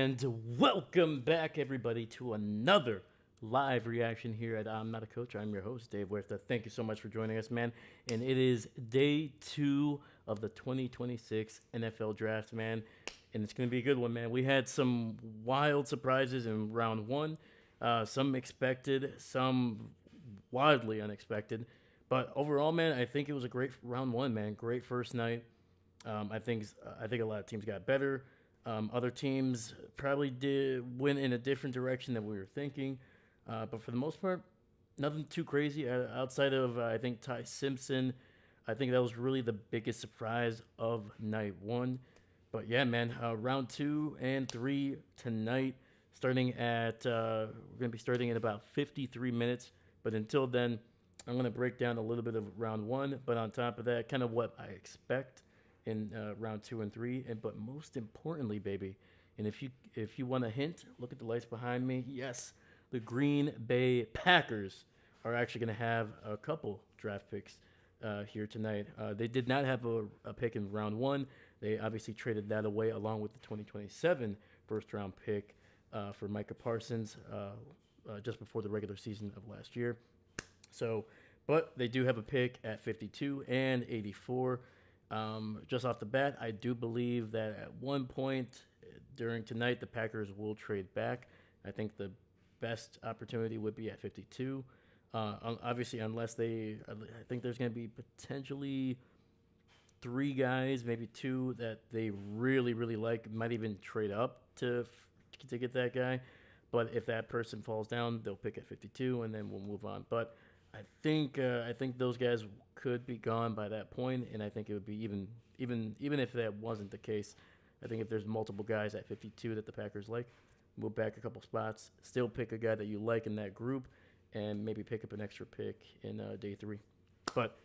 And welcome back, everybody, to another live reaction here at I'm Not a Coach. I'm your host, Dave Huerta. Thank you so much for joining us, man. And it is day 2 of the 2026 NFL Draft, man. And it's going to be a good one, man. We had some wild surprises in round 1, some expected, some wildly unexpected. But overall, man, I think it was a great round 1, man. Great first night. I think a lot of teams got better. Other teams probably went in a different direction than we were thinking, but for the most part, nothing too crazy outside of I think Ty Simpson. I think that was really the biggest surprise of night 1. But yeah, man, round 2 and 3 tonight. Starting at we're gonna be starting in about 53 minutes. But until then, I'm gonna break down a little bit of round 1. But on top of that, kind of what I expect in round 2 and 3. And but most importantly, baby, and if you want a hint, look at the lights behind me. Yes, the Green Bay Packers are actually going to have a couple draft picks here tonight. They did not have a pick in round 1. They obviously traded that away along with the 2027 first round pick for Micah Parsons just before the regular season of last year. So, but they do have a pick at 52 and 84. Just off the bat, I do believe that at one point during tonight, the Packers will trade back. I think the best opportunity would be at 52. Obviously, unless I think there's going to be potentially 3 guys, maybe 2 that they really, really like. Might even trade up to get that guy. But if that person falls down, they'll pick at 52, and then we'll move on. But I think those guys could be gone by that point, and I think it would be even if that wasn't the case. I think if there's multiple guys at 52 that the Packers like, move back a couple spots, still pick a guy that you like in that group, and maybe pick up an extra pick in day 3. But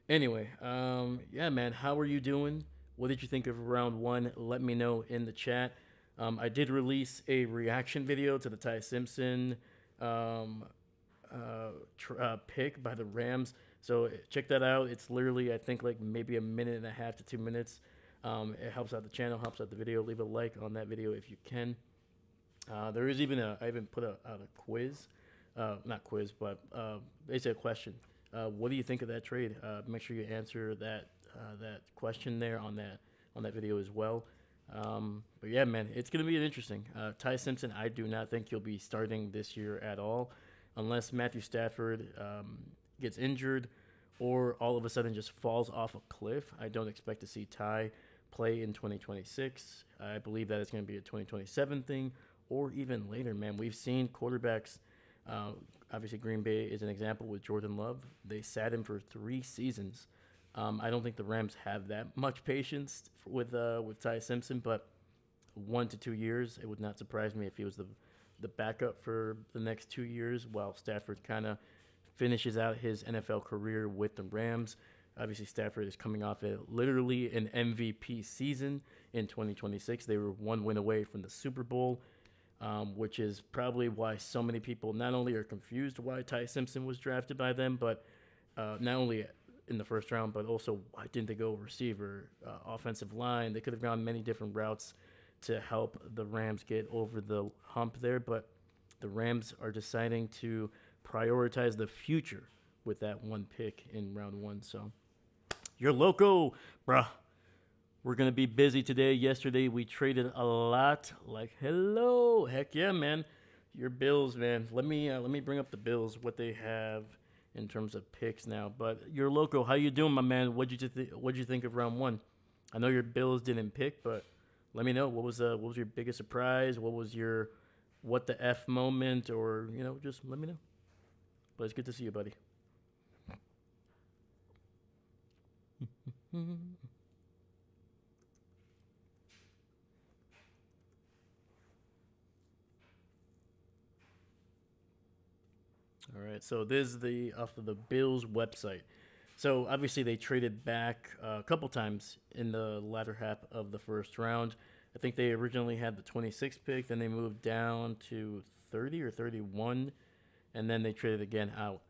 anyway, yeah, man, how are you doing? What did you think of round 1? Let me know in the chat. I did release a reaction video to the Ty Simpson pick by the Rams. So check that out. It's literally, I think, like maybe a minute and a half to 2 minutes. It helps out the channel, helps out the video. Leave a like on that video if you can. There is even I even put out a quiz, not quiz, but basically a question. What do you think of that trade? Make sure you answer that question there on that video as well. But yeah, man, it's gonna be interesting. Ty Simpson, I do not think he'll be starting this year at all, unless Matthew Stafford gets injured or all of a sudden just falls off a cliff. I don't expect to see Ty play in 2026. I believe that it's going to be a 2027 thing or even later, man. We've seen quarterbacks, obviously Green Bay is an example with Jordan Love. They sat him for 3 seasons. I don't think the Rams have that much patience with Ty Simpson, but 1 to 2 years, it would not surprise me if he was the backup for the next 2 years while Stafford kind of finishes out his NFL career with the Rams. Obviously, Stafford is coming off literally an MVP season in 2026. They were 1 win away from the Super Bowl, which is probably why so many people not only are confused why Ty Simpson was drafted by them, but not only in the first round, but also why didn't they go receiver, offensive line? They could have gone many different routes to help the Rams get over the hump there, but the Rams are deciding to prioritize the future with that 1 pick in round 1. So you're loco, bruh. We're gonna be busy today. Yesterday we traded a lot. Like, hello, heck yeah, man. Your Bills, man. Let me bring up the Bills, what they have in terms of picks now. But you're loco. How you doing, my man? What'd you think of round 1? I know your Bills didn't pick, but let me know what was your biggest surprise? What was your what the F moment, or just let me know. But it's good to see you, buddy. All right, so this is the off of the Bills website. So obviously they traded back a couple times in the latter half of the first round. I think they originally had the 26th pick, then they moved down to 30 or 31, and then they traded again out.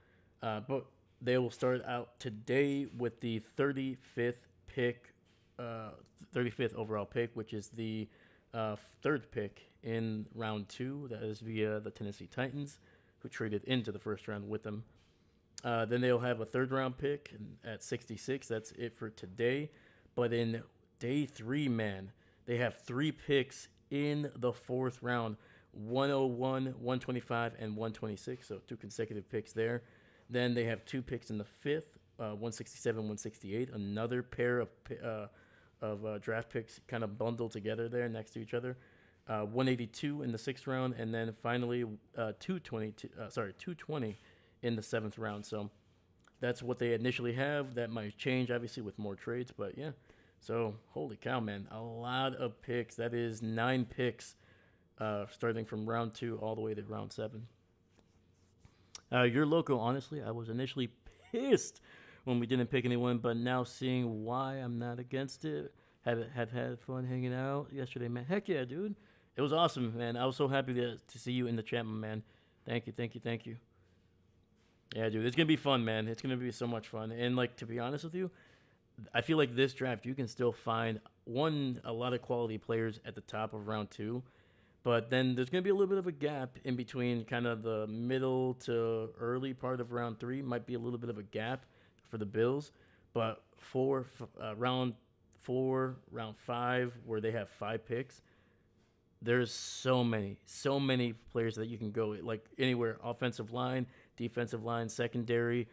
But they will start out today with the 35th pick, 35th overall pick, which is the third pick in round two. That is via the Tennessee Titans, who traded into the first round with them. Then they'll have a third round pick at 66. That's it for today. But in day three, man, they have three picks in the fourth round: 101, 125, and 126. So two consecutive picks there. Then they have two picks in the fifth: 167, 168. Another pair of draft picks kind of bundled together there next to each other. 182 in the sixth round, and then finally 220 in the seventh round. So that's what they initially have. That might change, obviously, with more trades. But yeah, so holy cow, man, a lot of picks. That is 9 picks, starting from round 2 all the way to round 7. Your loco, honestly, I was initially pissed when we didn't pick anyone, but now seeing why I'm not against it, have had fun hanging out yesterday, man. Heck yeah, dude. It was awesome, man. I was so happy to see you in the chat, my man. Thank you, thank you, thank you. Yeah, dude, it's gonna be fun, man. It's gonna be so much fun. And like, to be honest with you, I feel like this draft you can still find a lot of quality players at the top of round 2, but then there's gonna be a little bit of a gap in between, kind of the middle to early part of round 3. Might be a little bit of a gap for the Bills, but round 4, round 5, where they have 5 picks, there's so many players that you can go like anywhere: offensive line, defensive line, secondary,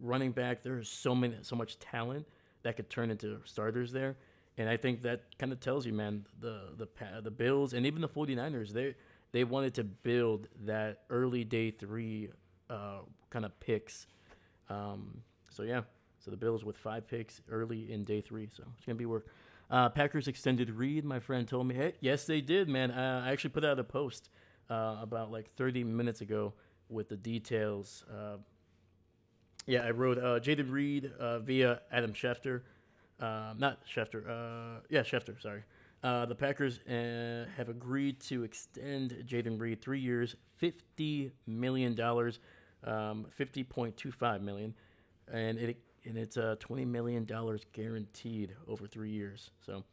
running back. There's so much talent that could turn into starters there, and I think that kind of tells you, man, the Bills and even the 49ers, they wanted to build that early day 3 kind of picks. So yeah, so the Bills with 5 picks early in day 3, so it's gonna be work. Packers extended Reed, my friend told me. Hey, yes, they did, man. I actually put out a post about like 30 minutes ago with the details. Yeah, I wrote Jaden Reed via Adam Schefter. Not Schefter. Yeah, Schefter, sorry. The Packers have agreed to extend Jaden Reed 3 years, $50 million, $50.25 million. And it's $20 million guaranteed over 3 years. So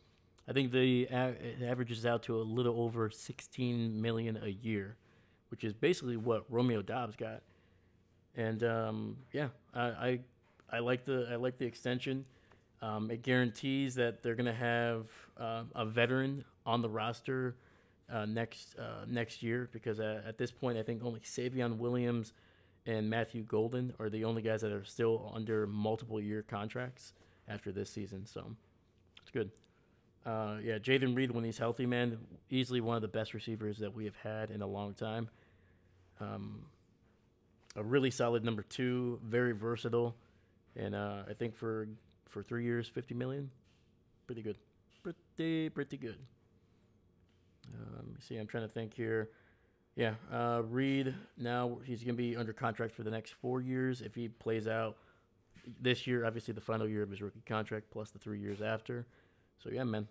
I think it averages out to a little over $16 million a year, which is basically what Romeo Doubs got. And yeah, I like the extension. It guarantees that they're gonna have a veteran on the roster next year, because at this point I think only Savion Williams and Matthew Golden are the only guys that are still under multiple year contracts after this season. So it's good. Yeah, Jaden Reed, when he's healthy, man, easily one of the best receivers that we have had in a long time. A really solid number 2, very versatile, and I think for 3 years, $50 million, pretty good, pretty good. Let me see. I'm trying to think here. Yeah, Reed, now he's going to be under contract for the next 4 years. If he plays out this year, obviously the final year of his rookie contract, plus the 3 years after. So, yeah, man,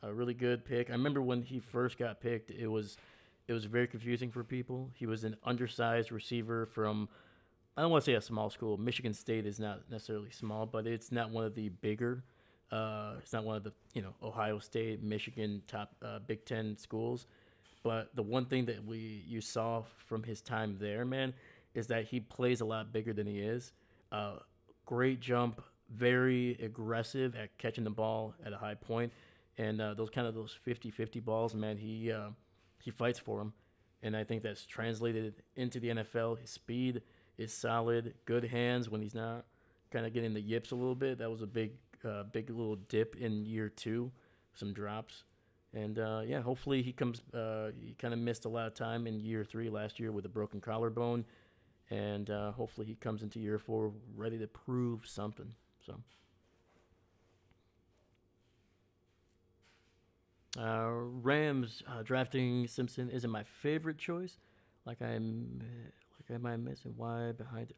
a really good pick. I remember when he first got picked, it was very confusing for people. He was an undersized receiver from, I don't want to say a small school. Michigan State is not necessarily small, but it's not one of the bigger. It's not one of the, Ohio State, Michigan, top Big Ten schools. But the one thing that you saw from his time there, man, is that he plays a lot bigger than he is. Great jump, very aggressive at catching the ball at a high point. And those 50-50 balls, man, he fights for them. And I think that's translated into the NFL. His speed is solid, good hands when he's not kind of getting the yips a little bit. That was a big little dip in year 2, some drops. And yeah, hopefully he comes. He kind of missed a lot of time in year 3 last year with a broken collarbone, and hopefully he comes into year 4 ready to prove something. So, Rams drafting Simpson isn't my favorite choice. Like am I missing why behind it?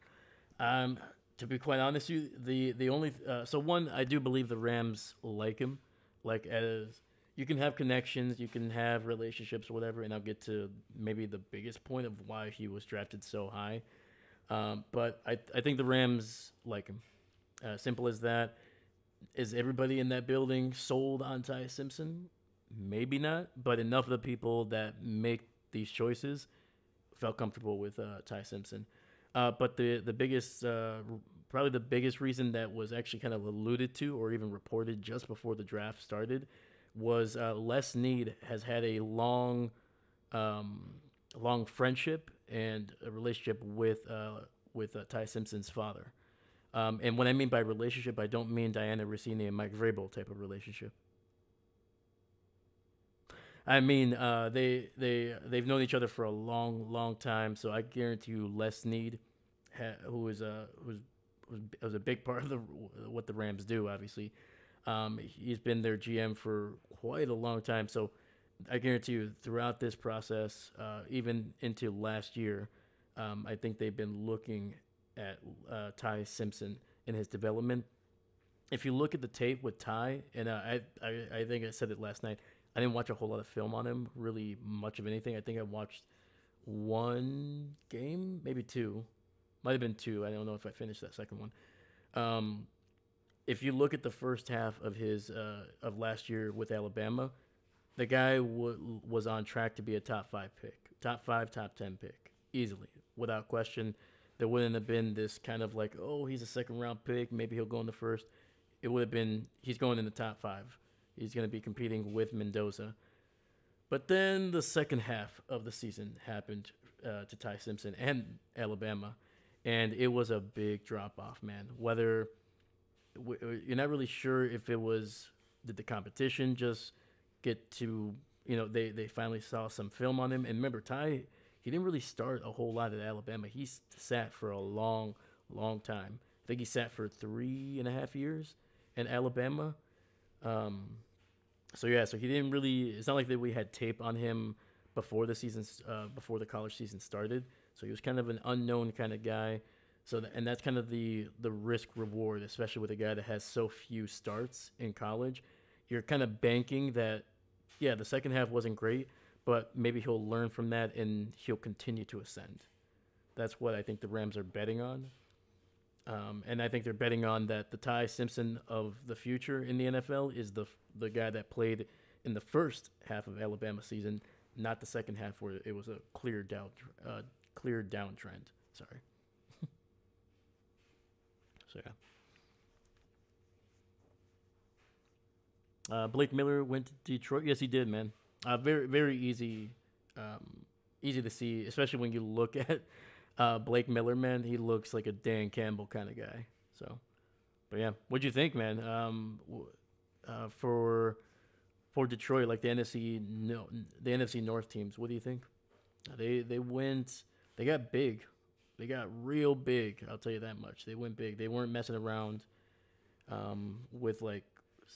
To be quite honest with you, the only so one, I do believe the Rams like him, like as. You can have connections, you can have relationships or whatever, and I'll get to maybe the biggest point of why he was drafted so high. But I think the Rams like him. Simple as that. Is everybody in that building sold on Ty Simpson? Maybe not, but enough of the people that make these choices felt comfortable with Ty Simpson. But the biggest, probably the biggest reason that was actually kind of alluded to or even reported just before the draft started was Les Need has had a um, long friendship and a relationship with Ty Simpson's father. And what I mean by relationship, I don't mean Diana Rossini and Mike Vrabel type of relationship. I mean, they've known each other for a long time. So I guarantee you, Les Need, who is was a big part of what the Rams do. Obviously, he's been their GM for quite a long time. So I guarantee you, throughout this process, even into last year, I think they've been looking at Ty Simpson in his development. If you look at the tape with Ty, and I think I said it last night, I didn't watch a whole lot of film on him, really much of anything. I think I watched one game, maybe two, might have been two. I don't know if I finished that second one. Um, if you look at the first half of his of last year with Alabama, the guy was on track to be a top five pick, top five, top 10 pick, easily, without question. There wouldn't have been this kind of like, oh, he's a second round pick, maybe he'll go in the first. It would have been he's going in the top five. He's going to be competing with Mendoza. But then the second half of the season happened to Ty Simpson and Alabama, and it was a big drop off, man. Whether you're not really sure if it was did the competition just get to they finally saw some film on him, and remember Ty, he didn't really start a whole lot at Alabama. He sat for a long time. I think he sat for 3.5 years in Alabama. um, so yeah, so he didn't really. It's not like that we had tape on him before the season, before the college season started. So he was kind of an unknown kind of guy. And that's kind of the risk reward, especially with a guy that has so few starts in college. You're kind of banking that, yeah, the second half wasn't great, but maybe he'll learn from that and he'll continue to ascend. That's what I think the Rams are betting on. And I think they're betting on that the Ty Simpson of the future in the NFL is the guy that played in the first half of Alabama season, not the second half where it was a clear downtrend. Sorry. So yeah. Blake Miller went to Detroit. Yes, he did, man. Very easy to see, especially when you look at Blake Miller, man. He looks like a Dan Campbell kind of guy. So, but yeah, what'd you think, man? For Detroit, like the NFC North teams, what do you think? They went. They got big. They got real big. I'll tell you that much. They went big. They weren't messing around with like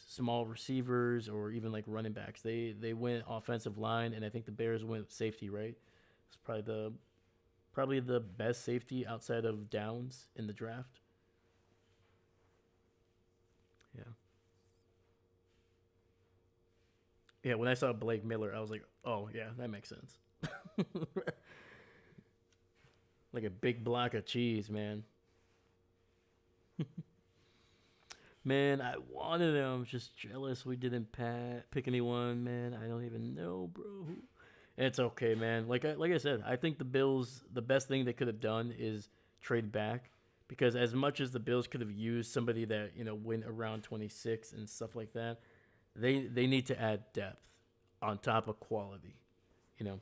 small receivers or even like running backs. They went offensive line, and I think the Bears went safety. Right? It's probably the best safety outside of Downs in the draft. Yeah. Yeah, when I saw Blake Miller, I was like, "Oh, yeah, that makes sense." Like a big block of cheese, man. Man, I wanted him. I was just jealous we didn't pick anyone, man. I don't even know, bro. It's okay, man. Like I said, I think the Bills, the best thing they could have done is trade back, because as much as the Bills could have used somebody that went around 26 and stuff like that, they need to add depth on top of quality. You know,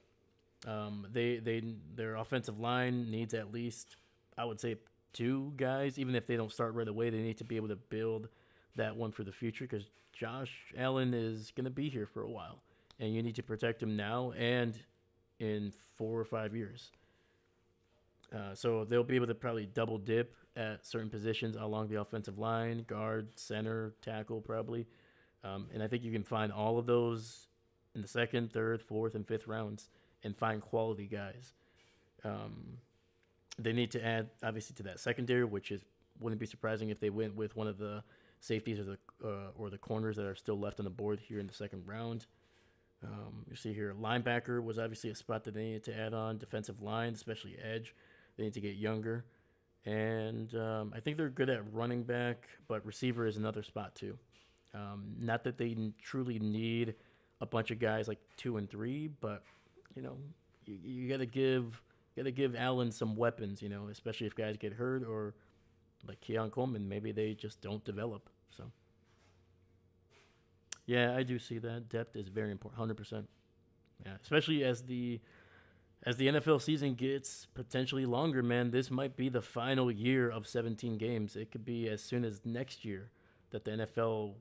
their offensive line needs at least, I would say, two guys. Even if they don't start right away, they need to be able to build that one for the future, because Josh Allen is going to be here for a while, and you need to protect him now and in 4 or 5 years. So they'll be able to probably double dip at certain positions along the offensive line, guard, center, tackle, probably. And I think you can find all of those in the second, third, fourth, and fifth rounds and find quality guys. Um, they need to add, obviously, to that secondary, which is wouldn't be surprising if they went with one of the safeties or the corners that are still left on the board here in the second round. You see here, linebacker was obviously a spot that they needed to add on. Defensive line, especially edge, they need to get younger. And I think they're good at running back, but receiver is another spot too. Not that they truly need a bunch of guys like 2 and 3, but you know, you gotta give Allen some weapons. Especially if guys get hurt or like Keon Coleman, maybe they just don't develop. So yeah, I do see that depth is very important, 100%. Yeah, especially as the NFL season gets potentially longer, man. This might be the final year of 17 games. It could be as soon as next year that the NFL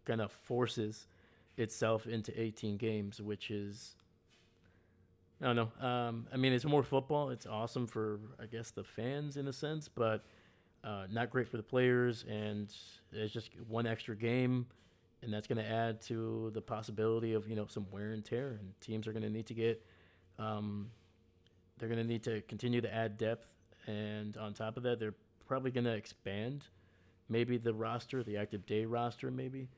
kind of forces itself into 18 games, which is, I don't know. I mean, it's more football. It's awesome for, I guess, the fans in a sense, but not great for the players. And it's just one extra game, and that's going to add to the possibility of some wear and tear. And teams are going to need to get um, they're going to need to continue to add depth, and on top of that, they're probably going to expand maybe the roster, the active day roster, maybe,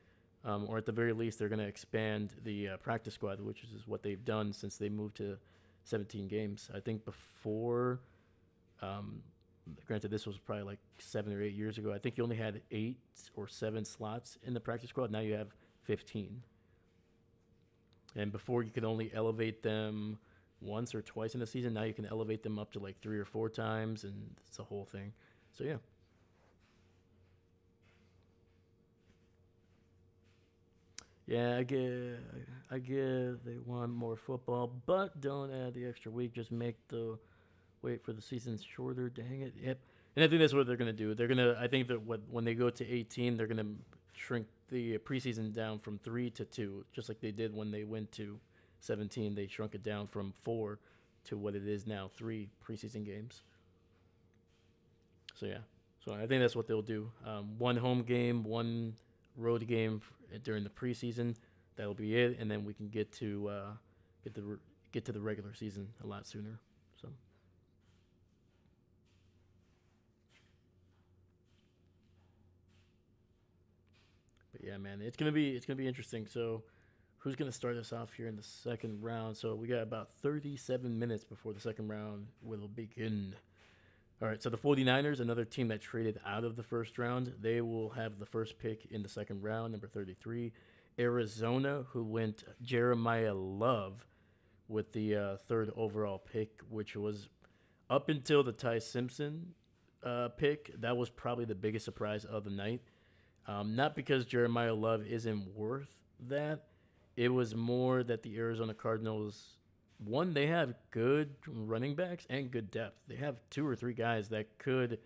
or at the very least, they're going to expand the practice squad, which is what they've done since they moved to 17 games. I think before, um, granted, this was probably like 7 or 8 years ago. I think you only had 8 or 7 slots in the practice squad. Now you have 15, and before you could only elevate them once or twice in the season. Now you can elevate them up to like 3 or 4 times, and it's a whole thing. So yeah. Yeah, I get they want more football, but don't add the extra week. Just make the wait for the season shorter. Dang it. Yep. And I think that's what they're gonna do. I think that when they go to 18, they're gonna shrink the preseason down from 3 to 2, just like they did when they went to 17. They shrunk it down from 4 to what it is now, 3 preseason games. So yeah. So I think that's what they'll do. One home game, one road game during the preseason. That'll be it, and then we can get the get to the regular season a lot sooner. So, but yeah, man, it's gonna be interesting. So, who's gonna start us off here in the second round? So we got about 37 minutes before the second round will begin. All right, so the 49ers, another team that traded out of the first round, they will have the first pick in the second round, number 33. Arizona, who went Jeremiah Love with the third overall pick, which was up until the Ty Simpson pick. That was probably the biggest surprise of the night. Not because Jeremiah Love isn't worth that. It was more that the Arizona Cardinals, one, they have good running backs and good depth. They have 2 or 3 guys that could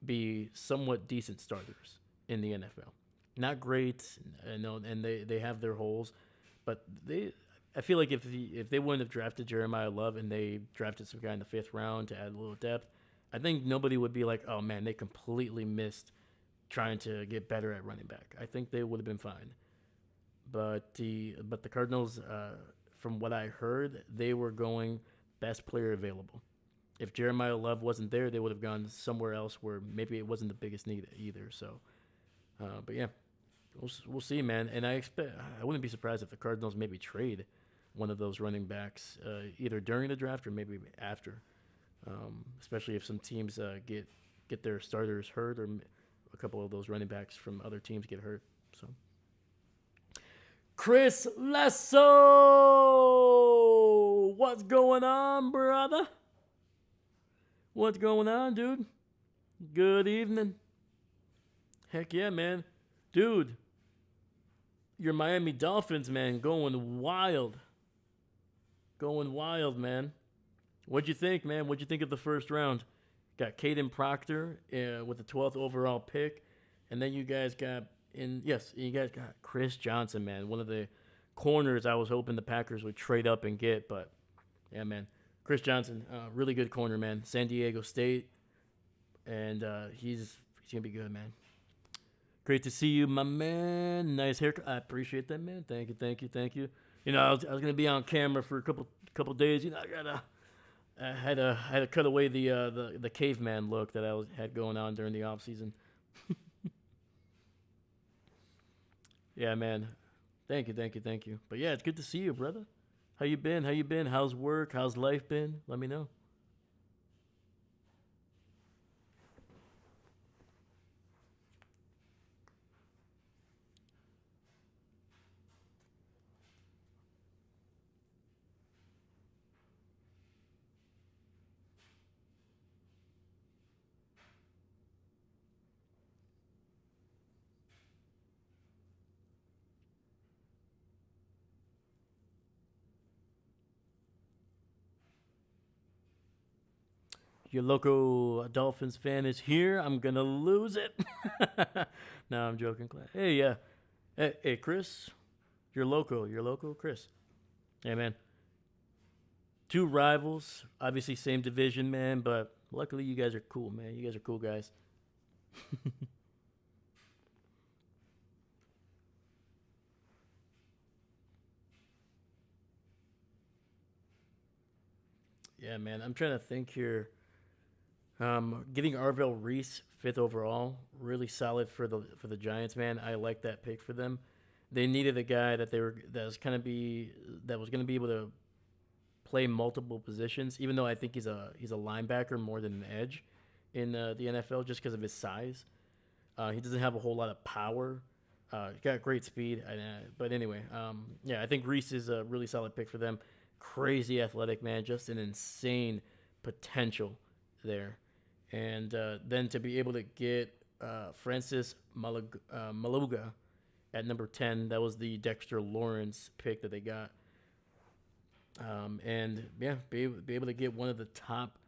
be somewhat decent starters in the NFL. Not great, I know, and they have their holes, but I feel like if they wouldn't have drafted Jeremiah Love and they drafted some guy in the 5th round to add a little depth, I think nobody would be like, oh man, they completely missed trying to get better at running back. I think they would have been fine. But the Cardinals, from what I heard, they were going best player available. If Jeremiah Love wasn't there, they would have gone somewhere else where maybe it wasn't the biggest need either. So, but yeah, we'll see, man. And I wouldn't be surprised if the Cardinals maybe trade one of those running backs either during the draft or maybe after, especially if some teams get their starters hurt or a couple of those running backs from other teams get hurt. So. Chris Lesso, what's going on, brother? What's going on, dude? Good evening. Heck yeah, man. Dude, your Miami Dolphins, man, going wild. Going wild, man. What'd you think, man? What'd you think of the first round? Got Caden Proctor with the 12th overall pick. And then you guys got you guys got Chris Johnson, man. One of the corners I was hoping the Packers would trade up and get. But, yeah, man. Chris Johnson, really good corner, man. San Diego State. And he's going to be good, man. Great to see you, my man. Nice haircut. I appreciate that, man. Thank you, thank you, thank you. You know, I was gonna be on camera for a couple days. You know, I had to cut away the caveman look that had going on during the off season. Yeah, man. Thank you, thank you, thank you. But yeah, it's good to see you, brother. How you been? How you been? How's work? How's life been? Let me know. your local Dolphins fan is here. I'm gonna lose it. No, I'm joking. Hey, yeah. Hey, Chris. You're local, Chris. Hey, man. Two rivals, obviously same division, man. But luckily, you guys are cool, man. You guys are cool guys. Yeah, man. I'm trying to think here. Getting Arvell Reese fifth overall, really solid for the Giants, man. I like that pick for them. They needed a guy that was gonna be able to play multiple positions. Even though I think he's a linebacker more than an edge in the NFL, just because of his size. He doesn't have a whole lot of power. He's got great speed, but anyway, yeah, I think Reese is a really solid pick for them. Crazy athletic, man, just an insane potential there. And then to be able to get Francis Maluga at number 10, that was the Dexter Lawrence pick that they got. And yeah, be able to get one of the top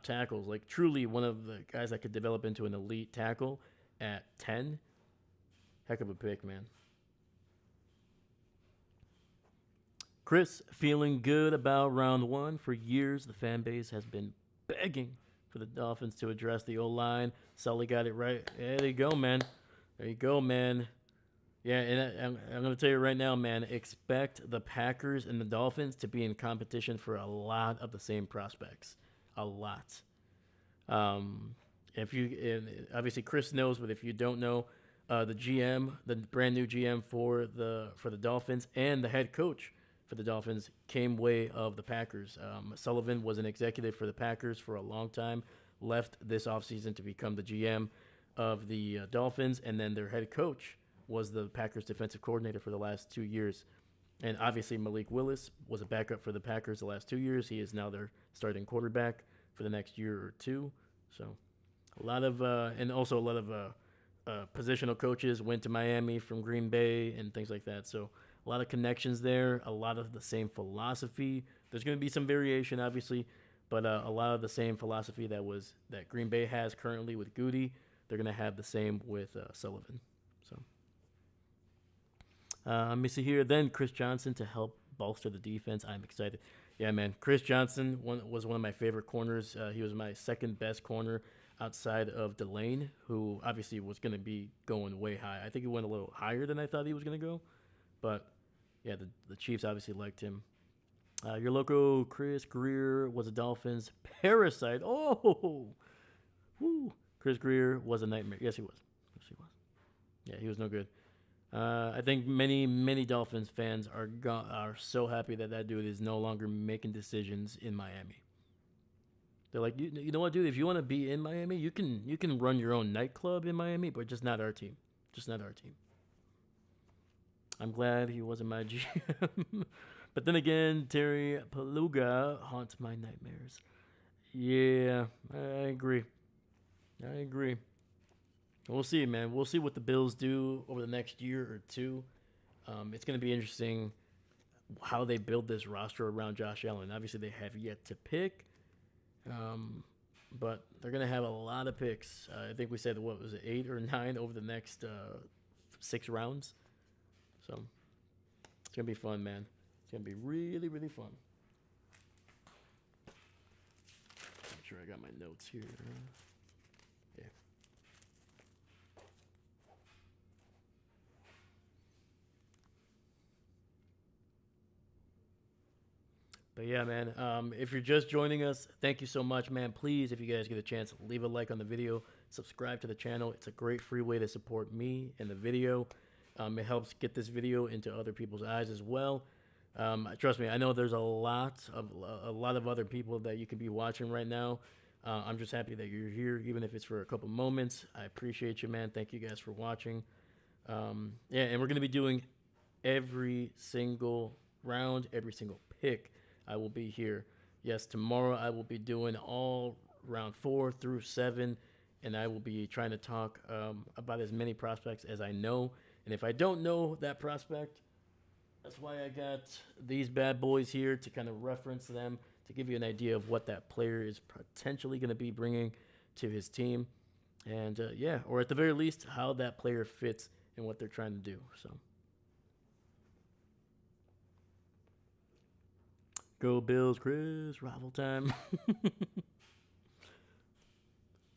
tackles, like truly one of the guys that could develop into an elite tackle at 10. Heck of a pick, man. Chris, feeling good about round one. For years, the fan base has been begging for the Dolphins to address the O-line. Sully got it right. There you go, man. There you go, man. Yeah, and I'm going to tell you right now, man, expect the Packers and the Dolphins to be in competition for a lot of the same prospects. A lot. Obviously Chris knows, but if you don't know, the GM, the brand new GM for the Dolphins, and the head coach for the Dolphins came way of the Packers. Sullivan was an executive for the Packers for a long time, left this offseason to become the GM of the Dolphins, and then their head coach was the Packers defensive coordinator for the last 2 years. And obviously Malik Willis was a backup for the Packers the last 2 years. He is now their starting quarterback for the next year or two. So a lot of positional coaches went to Miami from Green Bay and things like that. So a lot of connections there, a lot of the same philosophy. There's going to be some variation, obviously, but a lot of the same philosophy that Green Bay has currently with Goody, they're going to have the same with Sullivan. So let me see here. Then Chris Johnson to help bolster the defense. I'm excited. Yeah, man. Chris Johnson was one of my favorite corners. He was my second best corner outside of Delane, who obviously was going to be going way high. I think he went a little higher than I thought he was going to go. But, yeah, the Chiefs obviously liked him. Your local Chris Greer was a Dolphins parasite. Oh! Woo. Chris Greer was a nightmare. Yes, he was. Yes, he was. Yeah, he was no good. I think many Dolphins fans are so happy that dude is no longer making decisions in Miami. They're like, you know what, dude? If you want to be in Miami, you can run your own nightclub in Miami, but just not our team. Just not our team. I'm glad he wasn't my GM. But then again, Terry Paluga haunts my nightmares. Yeah, I agree. We'll see, man. We'll see what the Bills do over the next year or two. It's going to be interesting how they build this roster around Josh Allen. Obviously, they have yet to pick, but they're going to have a lot of picks. I think we said, 8 or 9 over the next 6 rounds. So it's going to be fun, man. It's going to be really, really fun. Make sure I got my notes here. Yeah. But yeah, man, if you're just joining us, thank you so much, man. Please, if you guys get a chance, leave a like on the video, subscribe to the channel. It's a great free way to support me and the video. It helps get this video into other people's eyes as well. Trust me, I know there's a lot of other people that you could be watching right now. I'm just happy that you're here, even if it's for a couple moments. I appreciate you, man. Thank you guys for watching. Yeah, and we're going to be doing every single round, every single pick. I will be here. Yes, tomorrow I will be doing all round 4 through 7, and I will be trying to talk about as many prospects as I know. And if I don't know that prospect, that's why I got these bad boys here to kind of reference them, to give you an idea of what that player is potentially going to be bringing to his team. And yeah, or at the very least, how that player fits in what they're trying to do. So go Bills, Chris. Rival time.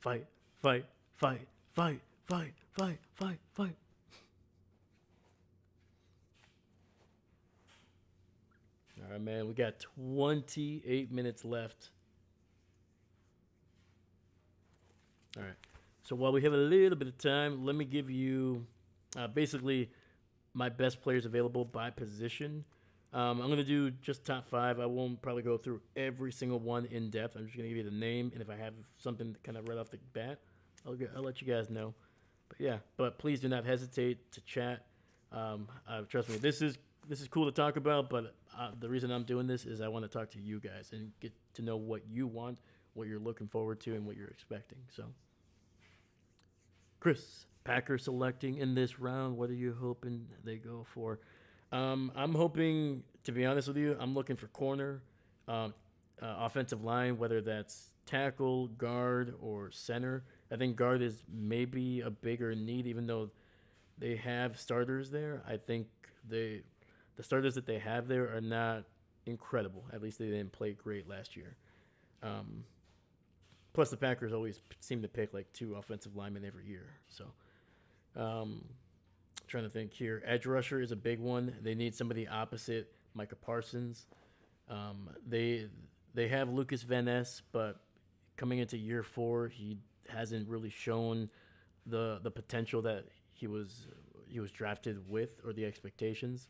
Fight, fight, fight, fight, fight, fight, fight, fight. All right, man. We got 28 minutes left. All right. So while we have a little bit of time, let me give you basically my best players available by position. I'm going to do just top 5. I won't probably go through every single one in depth. I'm just going to give you the name, and if I have something kind of right off the bat, I'll let you guys know. But yeah, but please do not hesitate to chat. Trust me, this is cool to talk about, but the reason I'm doing this is I want to talk to you guys and get to know what you want, what you're looking forward to, and what you're expecting. So, Chris, Packers selecting in this round. What are you hoping they go for? I'm hoping, to be honest with you, I'm looking for corner, offensive line, whether that's tackle, guard, or center. I think guard is maybe a bigger need, even though they have starters there. I think the starters that they have there are not incredible. At least they didn't play great last year. Plus, the Packers always seem to pick like 2 offensive linemen every year. So, trying to think here. Edge rusher is a big one. They need somebody opposite Micah Parsons. They have Lucas Van Ness, but coming into year 4, he hasn't really shown the potential that he was drafted with, or the expectations.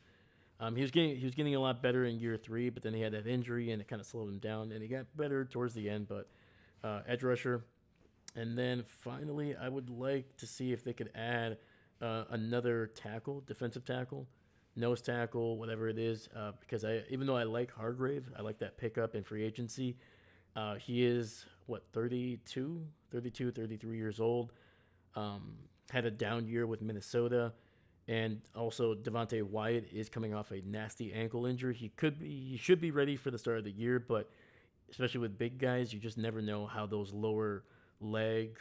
He was getting a lot better in year 3, but then he had that injury and it kind of slowed him down. And he got better towards the end, but edge rusher. And then finally, I would like to see if they could add another tackle, defensive tackle, nose tackle, whatever it is. Because even though I like Hargrave, I like that pickup in free agency. He is 32, 33 years old. Had a down year with Minnesota. And also, Devontae Wyatt is coming off a nasty ankle injury. He should be ready for the start of the year, but especially with big guys, you just never know how those lower leg,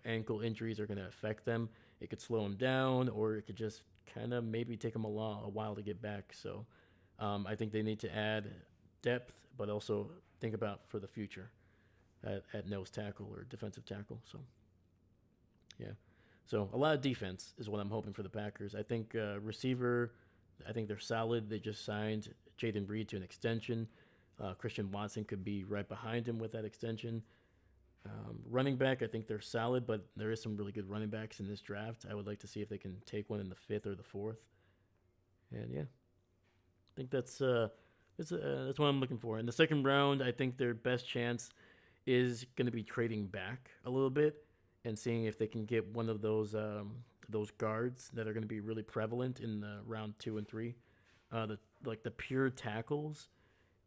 ankle injuries are going to affect them. It could slow them down, or it could just kind of maybe take them a while to get back. So, I think they need to add depth, but also think about for the future at nose tackle or defensive tackle. So, yeah. So a lot of defense is what I'm hoping for the Packers. I think receiver, I think they're solid. They just signed Jaden Reed to an extension. Christian Watson could be right behind him with that extension. Running back, I think they're solid, but there is some really good running backs in this draft. I would like to see if they can take one in the 5th or the 4th. And yeah, I think that's what I'm looking for. In the 2nd round, I think their best chance is going to be trading back a little bit and seeing if they can get one of those guards that are going to be really prevalent in the round 2 and 3. The pure tackles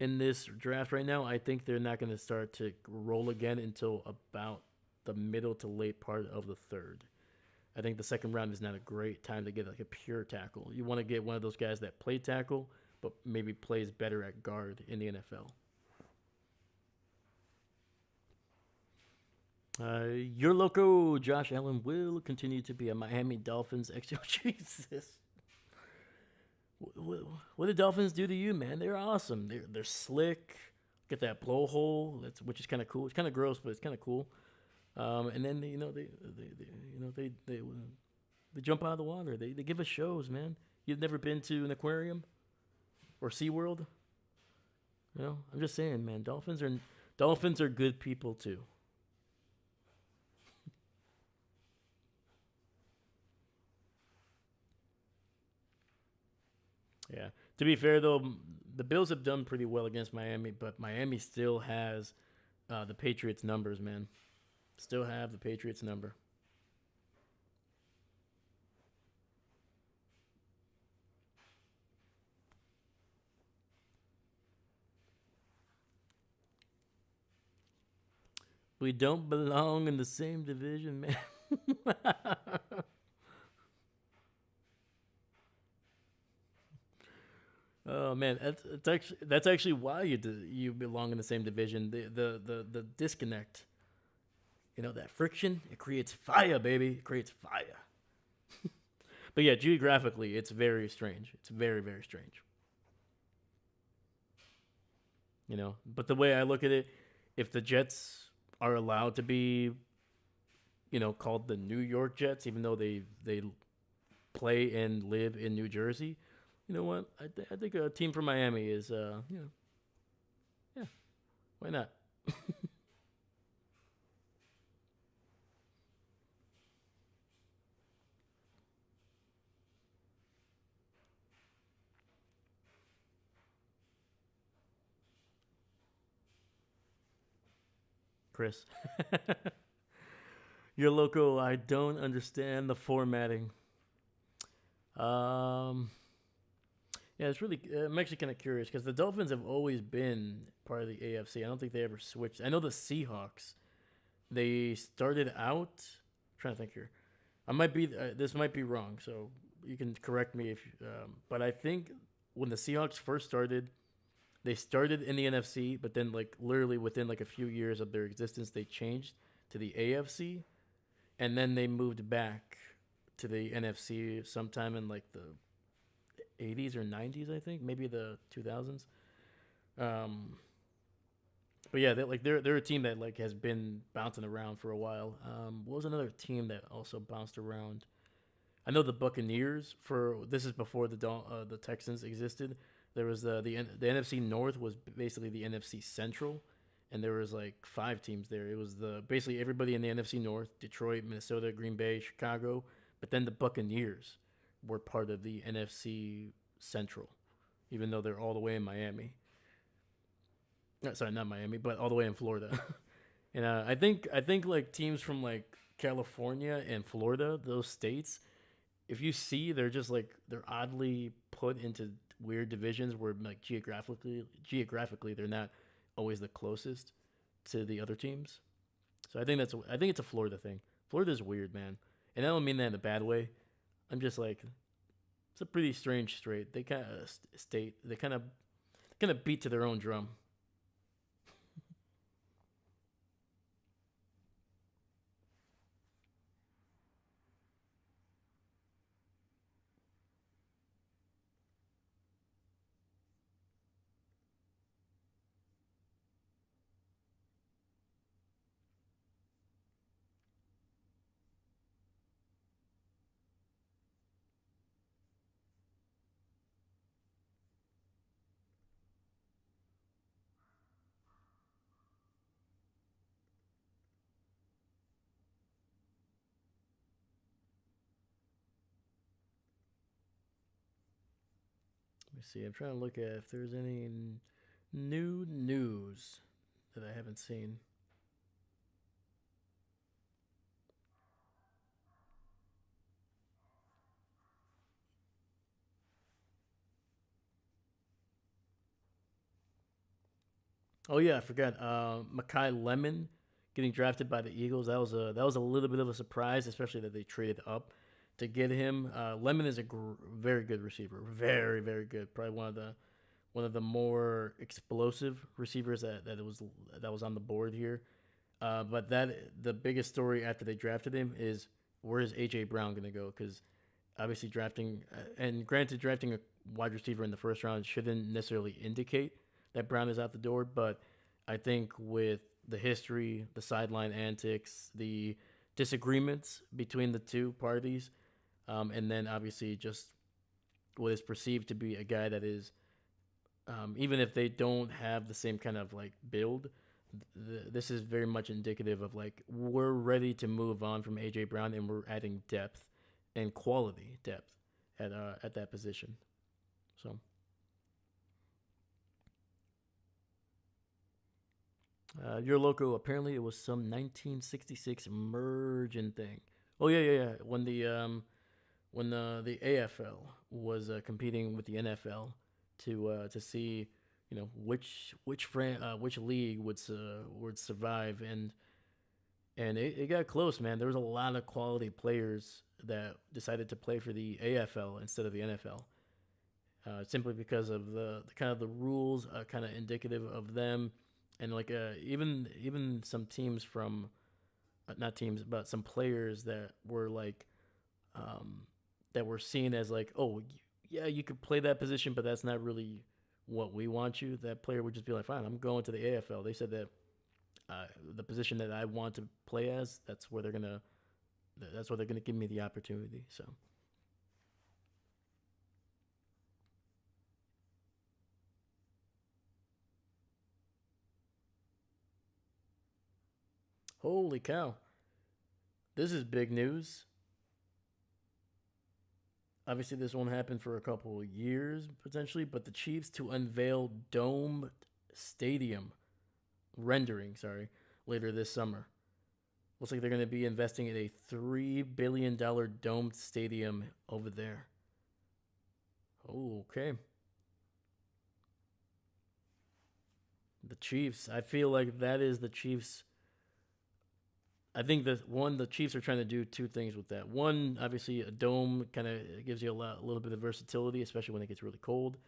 in this draft right now, I think they're not going to start to roll again until about the middle to late part of the 3rd. I think the 2nd round is not a great time to get like a pure tackle. You want to get one of those guys that play tackle, but maybe plays better at guard in the NFL. Your loco, Josh Allen, will continue to be a Miami Dolphins ex. Jesus. What did Dolphins do to you, man? They're awesome. They're slick. Get that blowhole, which is kind of cool. It's kind of gross, but it's kind of cool. And then they jump out of the water. They give us shows, man. You've never been to an aquarium or SeaWorld? I'm just saying, man. Dolphins are good people too. Yeah. To be fair, though, the Bills have done pretty well against Miami, but Miami still has the Patriots' numbers, man. Still have the Patriots' number. We don't belong in the same division, man. Oh man, that's actually why you belong in the same division. The disconnect, that friction, it creates fire, baby. It creates fire. But yeah, geographically, it's very strange. It's very very strange. But the way I look at it, if the Jets are allowed to be, called the New York Jets, even though they play and live in New Jersey, you know what? I think a team from Miami is, yeah, why not? Chris, your local. I don't understand the formatting. Um, yeah, it's really. I'm actually kind of curious because the Dolphins have always been part of the AFC. I don't think they ever switched. I know the Seahawks. They started out. I'm trying to think here. I might be. This might be wrong, so you can correct me if. But I think when the Seahawks first started, they started in the NFC, but then like literally within like a few years of their existence, they changed to the AFC, and then they moved back to the NFC sometime in like the 80s or 90s, I think, maybe the 2000s. Um, but yeah, they're a team that like has been bouncing around for a while. What was another team that also bounced around? I know the Buccaneers. For this is before the Texans existed. There was the NFC North was basically the NFC Central, and there was like five teams there. It was the basically everybody in the NFC North: Detroit, Minnesota, Green Bay, Chicago. But then the Buccaneers were part of the NFC Central, even though they're all the way in Miami. Sorry, not Miami, but all the way in Florida. And I think like teams from like California and Florida, those states, if you see, they're just like they're oddly put into weird divisions where like geographically they're not always the closest to the other teams. So I think it's a Florida thing. Florida's weird, man, and I don't mean that in a bad way. I'm just like it's a pretty strange straight. They kind of state they kind of beat to their own drum. Let me see. I'm trying to look at if there's any new news that I haven't seen. Oh yeah, I forgot. Makai Lemon getting drafted by the Eagles. That was a little bit of a surprise, especially that they traded up to get him. Lemon is a very good receiver, very very good. Probably one of the more explosive receivers that was on the board here. But the biggest story after they drafted him is where is AJ Brown going to go? Because obviously drafting and granted drafting a wide receiver in the first round shouldn't necessarily indicate that Brown is out the door, but I think with the history, the sideline antics, the disagreements between the two parties, and then obviously just what is perceived to be a guy that is even if they don't have the same kind of like build, this is very much indicative of like we're ready to move on from AJ Brown and we're adding depth and quality depth at that position. So your logo apparently it was some 1966 merging thing. Oh yeah, yeah, yeah. When the AFL was competing with the NFL to see which league would survive, and it got close, man. There was a lot of quality players that decided to play for the AFL instead of the NFL. simply because of the kind of the rules, kind of indicative of them, and like even some teams from not teams, but some players that were like um, that were seen as like, oh, yeah, you could play that position, but that's not really what we want you. That player would just be like, fine, I'm going to the AFL. They said that the position that I want to play as, that's where they're gonna give me the opportunity. So holy cow, this is big news. Obviously, this won't happen for a couple of years potentially, but the Chiefs to unveil dome stadium rendering, sorry, later this summer. Looks like they're going to be investing in a $3 billion domed stadium over there. Oh, okay. The Chiefs. I feel like that is the Chiefs. I think that one, the Chiefs are trying to do two things with that. One, obviously, a dome kind of gives you a little bit of versatility, especially when it gets really cold.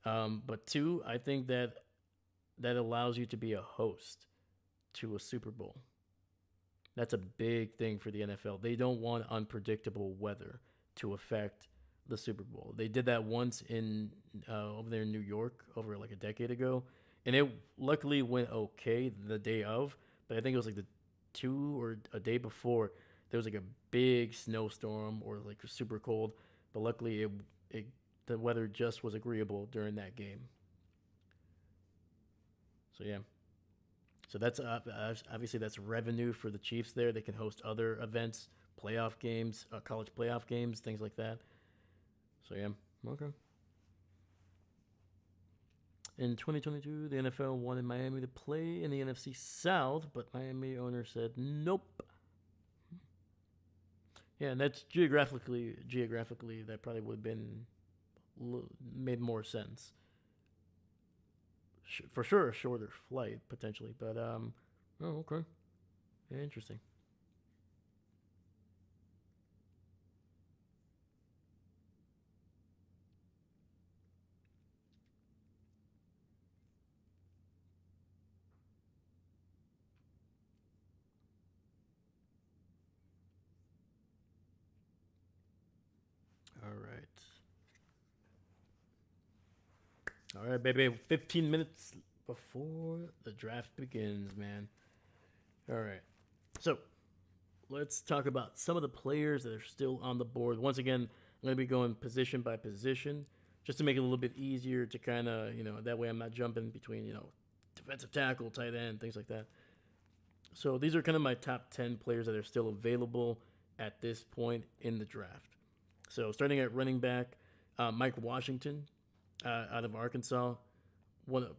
But two, I think that that allows you to be a host to a Super Bowl. That's a big thing for the NFL. They don't want unpredictable weather to affect the Super Bowl. They did that once in over there in New York over like a decade ago, and it luckily went okay the day of. But I think it was like the two or a day before there was like a big snowstorm or like super cold. But luckily it the weather just was agreeable during that game. So yeah. So that's obviously that's revenue for the Chiefs. There, they can host other events, playoff games, college playoff games, things like that. So yeah, okay. In 2022, the NFL wanted Miami to play in the NFC South, but Miami owner said nope. Yeah, and that's geographically that probably would have been made more sense. For sure, a shorter flight potentially, but oh okay, yeah, interesting. All right. All right, baby. 15 minutes before the draft begins, man. All right. So let's talk about some of the players that are still on the board. Once again, I'm going to be going position by position just to make it a little bit easier to kind of, that way I'm not jumping between, defensive tackle, tight end, things like that. So these are kind of my top 10 players that are still available at this point in the draft. So starting at running back, Mike Washington out of Arkansas,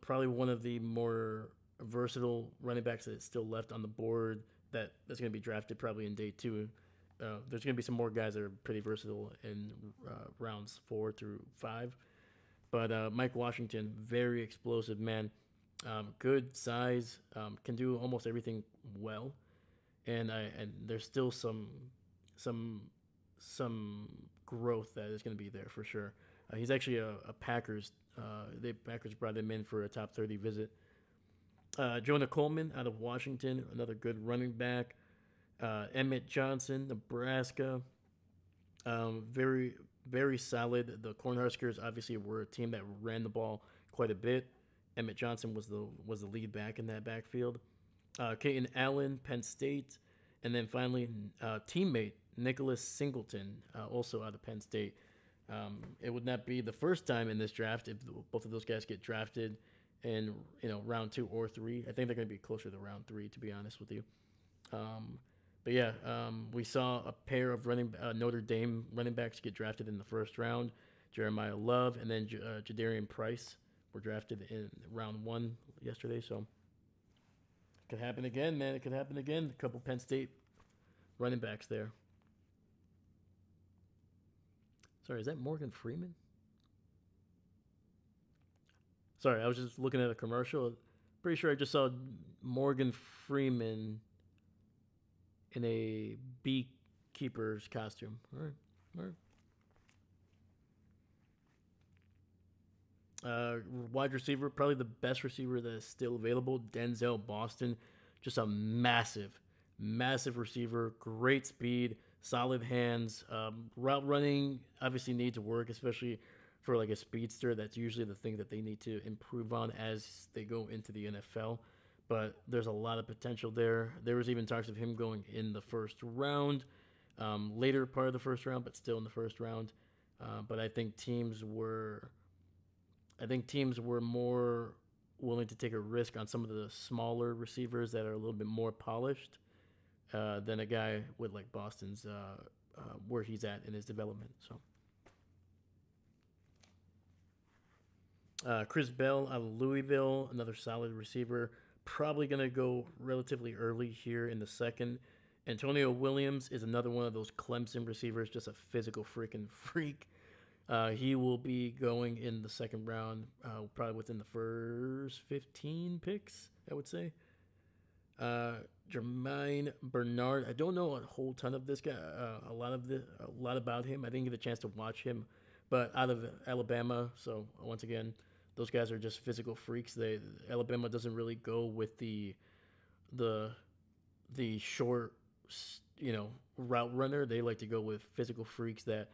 probably one of the more versatile running backs that's still left on the board that's going to be drafted probably in day two. There's going to be some more guys that are pretty versatile in rounds 4 through 5. But Mike Washington, very explosive man, good size, can do almost everything well, and there's still some some growth that is going to be there for sure. He's actually a Packers. The Packers brought him in for a top 30 visit. Jonah Coleman out of Washington, another good running back. Emmett Johnson, Nebraska, very very solid. The Cornhuskers obviously were a team that ran the ball quite a bit. Emmett Johnson was the lead back in that backfield. Caton Allen, Penn State, and then finally teammate Nicholas Singleton, also out of Penn State. It would not be the first time in this draft if both of those guys get drafted in round 2 or 3. I think they're going to be closer to round 3, to be honest with you. But yeah, we saw a pair of Notre Dame running backs get drafted in the first round. Jeremiah Love and then Jadarian Price were drafted in round 1 yesterday. So it could happen again, man. It could happen again. A couple Penn State running backs there. Sorry, is that Morgan Freeman? Sorry, I was just looking at a commercial. Pretty sure I just saw Morgan Freeman in a beekeeper's costume. All right, all right. Uh, Wide receiver, probably the best receiver that is still available, Denzel Boston. Just a massive receiver, great speed, solid hands. Route running obviously needs work, especially for like a speedster. That's usually the thing that they need to improve on as they go into the NFL. But there's a lot of potential there. There was even talks of him going in the first round, later part of the first round, but still in the first round. But I think teams were more willing to take a risk on some of the smaller receivers that are a little bit more polished than a guy with like Boston's where he's at in his development. So Chris Bell out of Louisville, another solid receiver, probably going to go relatively early here in the second. Antonio Williams is another one of those Clemson receivers, just a physical freaking freak. He will be going in the second round, probably within the first 15 picks, I would say. Uh, Jermaine Bernard. I don't know a whole ton of this guy. A lot about him. I didn't get a chance to watch him, but out of Alabama. So once again, those guys are just physical freaks. Alabama doesn't really go with the the short, route runner. They like to go with physical freaks that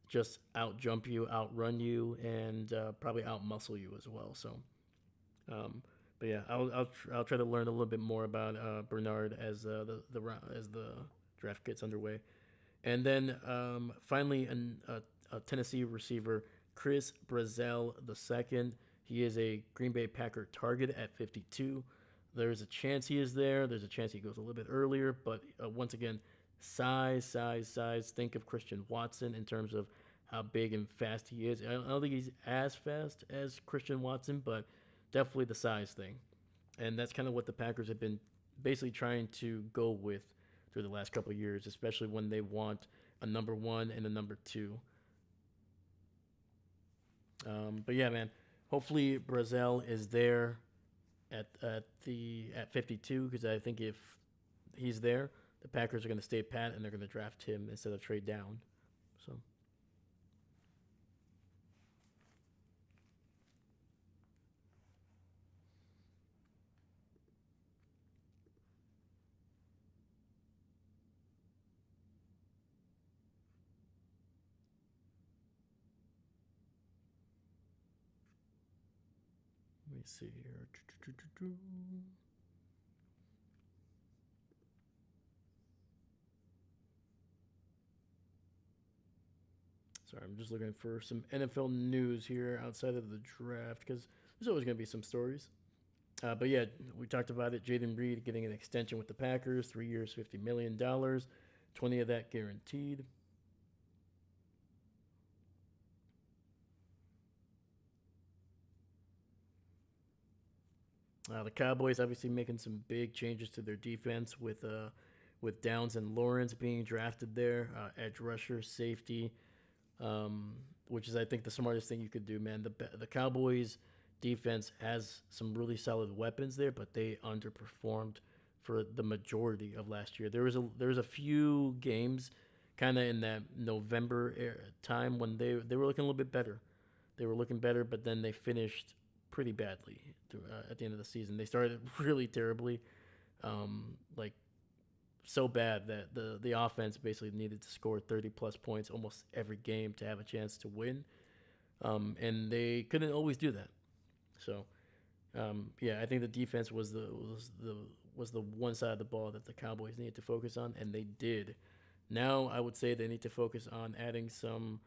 just out jump you, outrun you, and probably out muscle you as well. So, but yeah, I'll try to learn a little bit more about Bernard as as the draft gets underway, and then finally a Tennessee receiver, Chris Brazel the second. He is a Green Bay Packer target at 52. There's a chance he is there. There's a chance he goes a little bit earlier, but once again, size. Think of Christian Watson in terms of how big and fast he is. I don't think he's as fast as Christian Watson, but definitely the size thing. And that's kind of what the Packers have been basically trying to go with through the last couple of years, especially when they want a number one and a number two. But yeah, man, hopefully Brazel is there at 52 because I think if he's there, the Packers are going to stay pat and they're going to draft him instead of trade down. So. Let me see here. Sorry, I'm just looking for some NFL news here outside of the draft because there's always going to be some stories. But yeah, we talked about it. Jaden Reed getting an extension with the Packers, 3 years, $50 million, 20 of that guaranteed. The Cowboys obviously making some big changes to their defense with Downs and Lawrence being drafted there, edge rusher, safety, which is I think the smartest thing you could do, man. The Cowboys defense has some really solid weapons there, but they underperformed for the majority of last year. There was a few games kind of in that November time when they were looking a little bit better. They were looking better, but then they finished pretty badly at the end of the season. They started really terribly, like so bad that the offense basically needed to score 30 plus points almost every game to have a chance to win, and they couldn't always do that. So yeah, I think the defense was the one side of the ball that the Cowboys needed to focus on, and they did. Now I would say they need to focus on adding some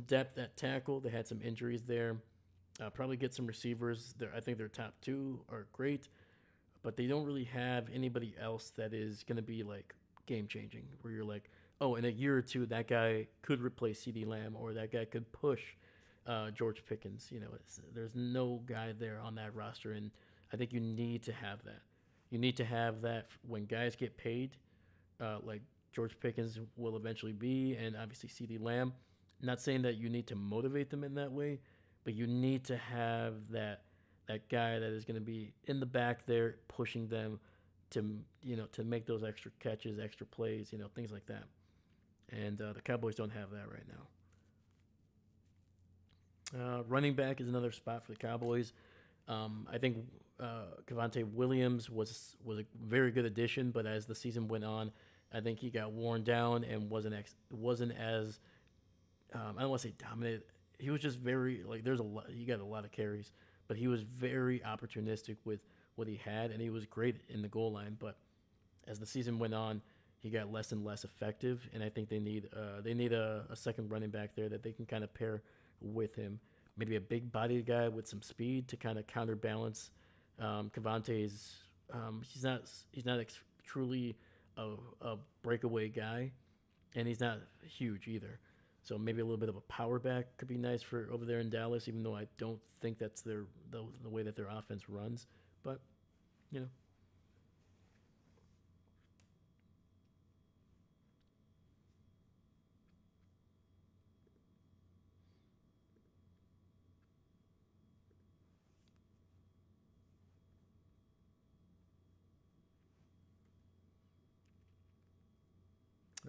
depth at tackle. They had some injuries there. Probably get some receivers. I think their top two are great, but they don't really have anybody else that is going to be like game changing. Where you're like, oh, in a year or two, that guy could replace C.D. Lamb or that guy could push George Pickens. There's no guy there on that roster, and I think you need to have that. You need to have that when guys get paid, like George Pickens will eventually be, and obviously C.D. Lamb. Not saying that you need to motivate them in that way, but you need to have that guy that is going to be in the back there pushing them to make those extra catches, extra plays, things like that. And the Cowboys don't have that right now. Running back is another spot for the Cowboys. I think Cavante Williams was a very good addition, but as the season went on, I think he got worn down and wasn't as I don't want to say dominant. He was just very like there's a lot. He got a lot of carries, but he was very opportunistic with what he had, and he was great in the goal line. But as the season went on, he got less and less effective, and I think they need a second running back there that they can kind of pair with him. Maybe a big bodied guy with some speed to kind of counterbalance Cavante's. He's not truly a breakaway guy, and he's not huge either. So maybe a little bit of a power back could be nice for over there in Dallas, even though I don't think that's the way that their offense runs. But you know,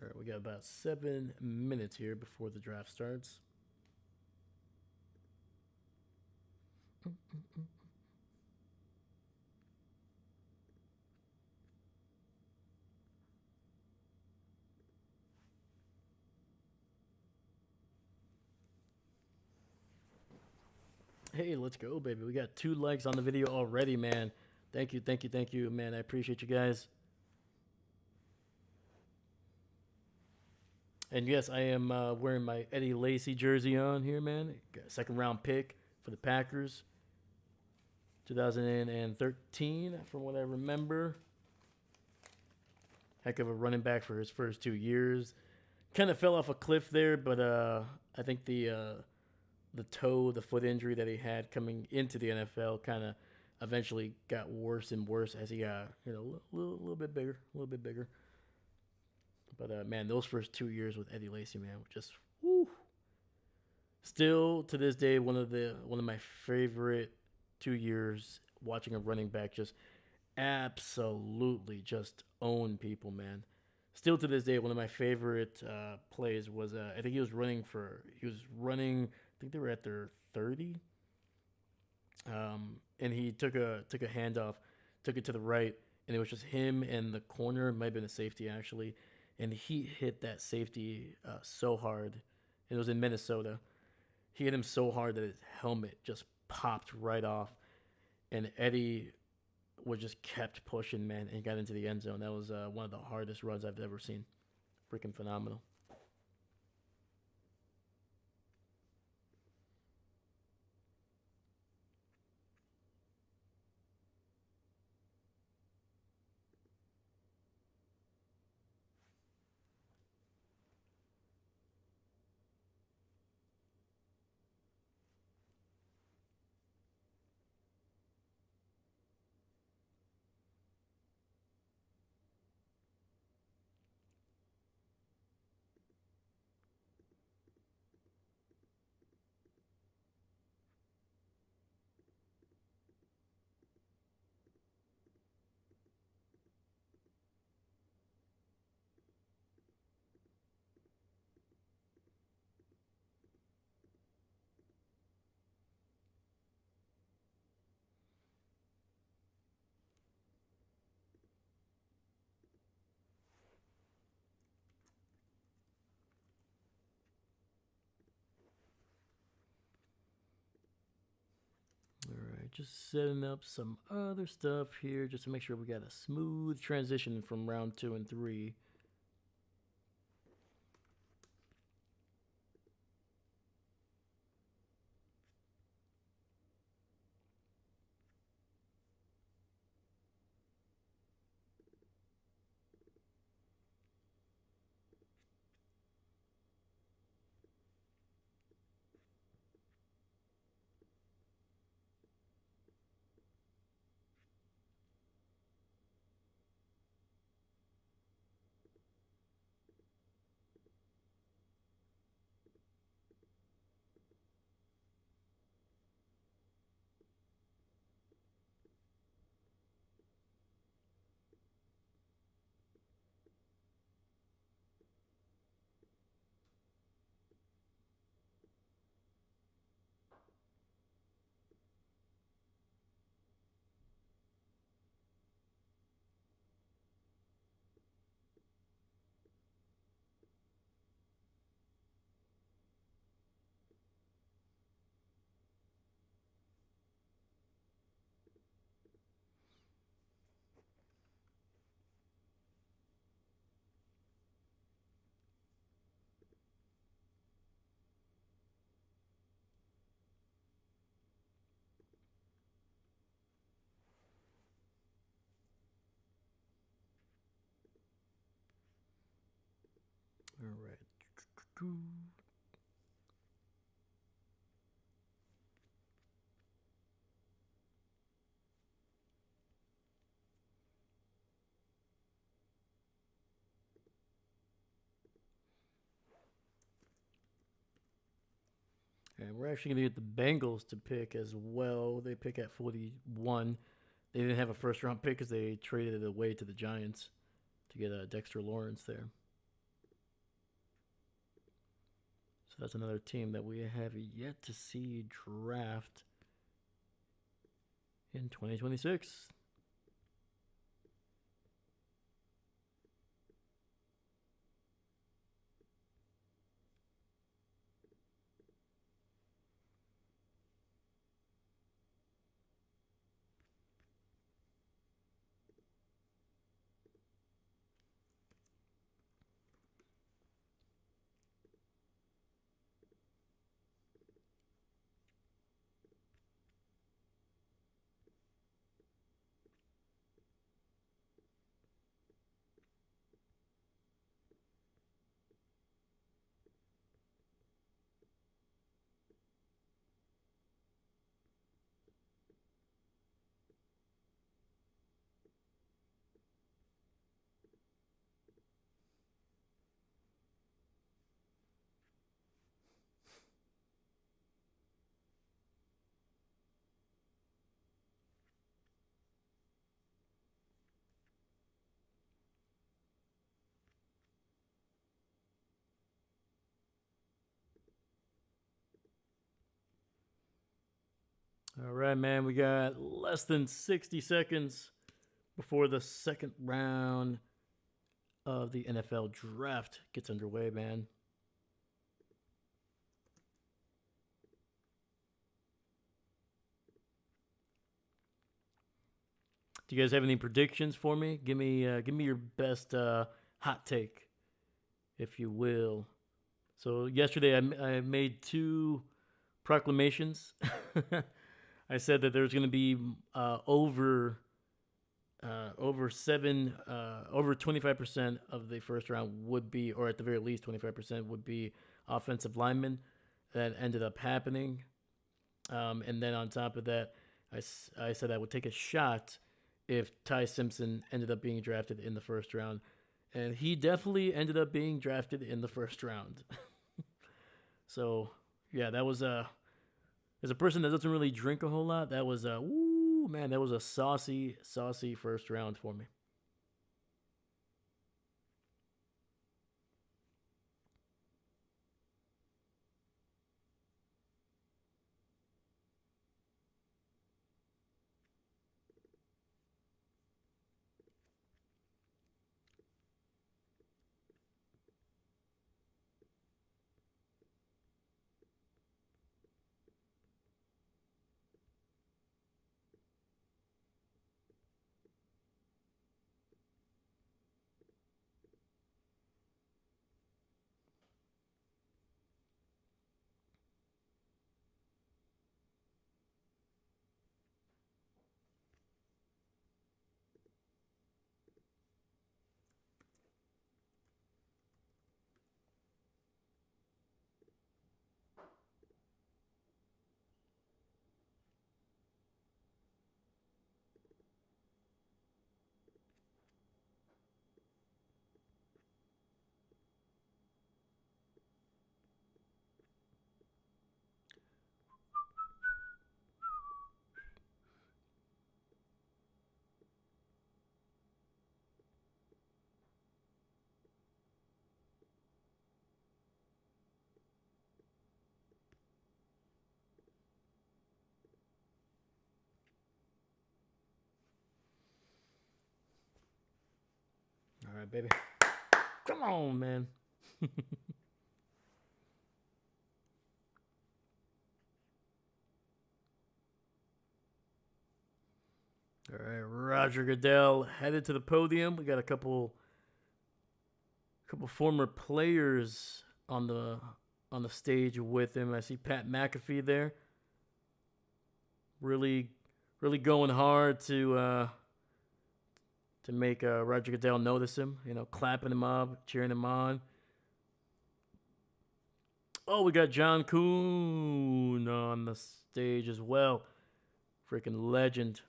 all right, we got about 7 minutes here before the draft starts. Hey, let's go, baby. We got 2 likes on the video already, man. Thank you, thank you, thank you, man. I appreciate you guys. And yes, I am wearing my Eddie Lacy jersey on here, man. Got a second round pick for the Packers, 2013, from what I remember. Heck of a running back for his first 2 years. Kind of fell off a cliff there, but I think the foot injury that he had coming into the NFL kind of eventually got worse and worse as he got little bit bigger, a little bit bigger. But man, those first 2 years with Eddie Lacy, man, were just whoo. Still to this day, one of my favorite 2 years watching a running back just absolutely just own people, man. Still to this day, one of my favorite plays was I think he was running. I think they were at their 30, and he took a handoff, took it to the right, and it was just him and the corner. It might have been a safety actually, and he hit that safety so hard. It was in Minnesota. He hit him so hard that his helmet just popped right off, and Eddie was just kept pushing, man, and got into the end zone. That was one of the hardest runs I've ever seen. Freaking phenomenal. All right, just setting up some other stuff here just to make sure we got a smooth transition from round 2 and 3. And we're actually going to get the Bengals to pick as well. They pick at 41. They didn't have a first round pick because they traded it away to the Giants to get Dexter Lawrence there. So that's another team that we have yet to see draft in 2026. All right, man. We got less than 60 seconds before the second round of the NFL draft gets underway, man. Do you guys have any predictions for me? Give me your best hot take, if you will. So yesterday I made 2 proclamations. I said that there's going to be over 25% of the first round would be, or at the very least 25% would be offensive linemen. That ended up happening. And then on top of that, I said I would take a shot if Ty Simpson ended up being drafted in the first round. And he definitely ended up being drafted in the first round. So, yeah, that was as a person that doesn't really drink a whole lot, that was that was a saucy first round for me. All right, baby. Come on, man. All right, Roger Goodell headed to the podium. We got a couple former players on the stage with him. I see Pat McAfee there. Really going hard to make Roger Goodell notice him. You know, clapping him up, cheering him on. Oh, we got John Kuhn on the stage as well. Freaking legend.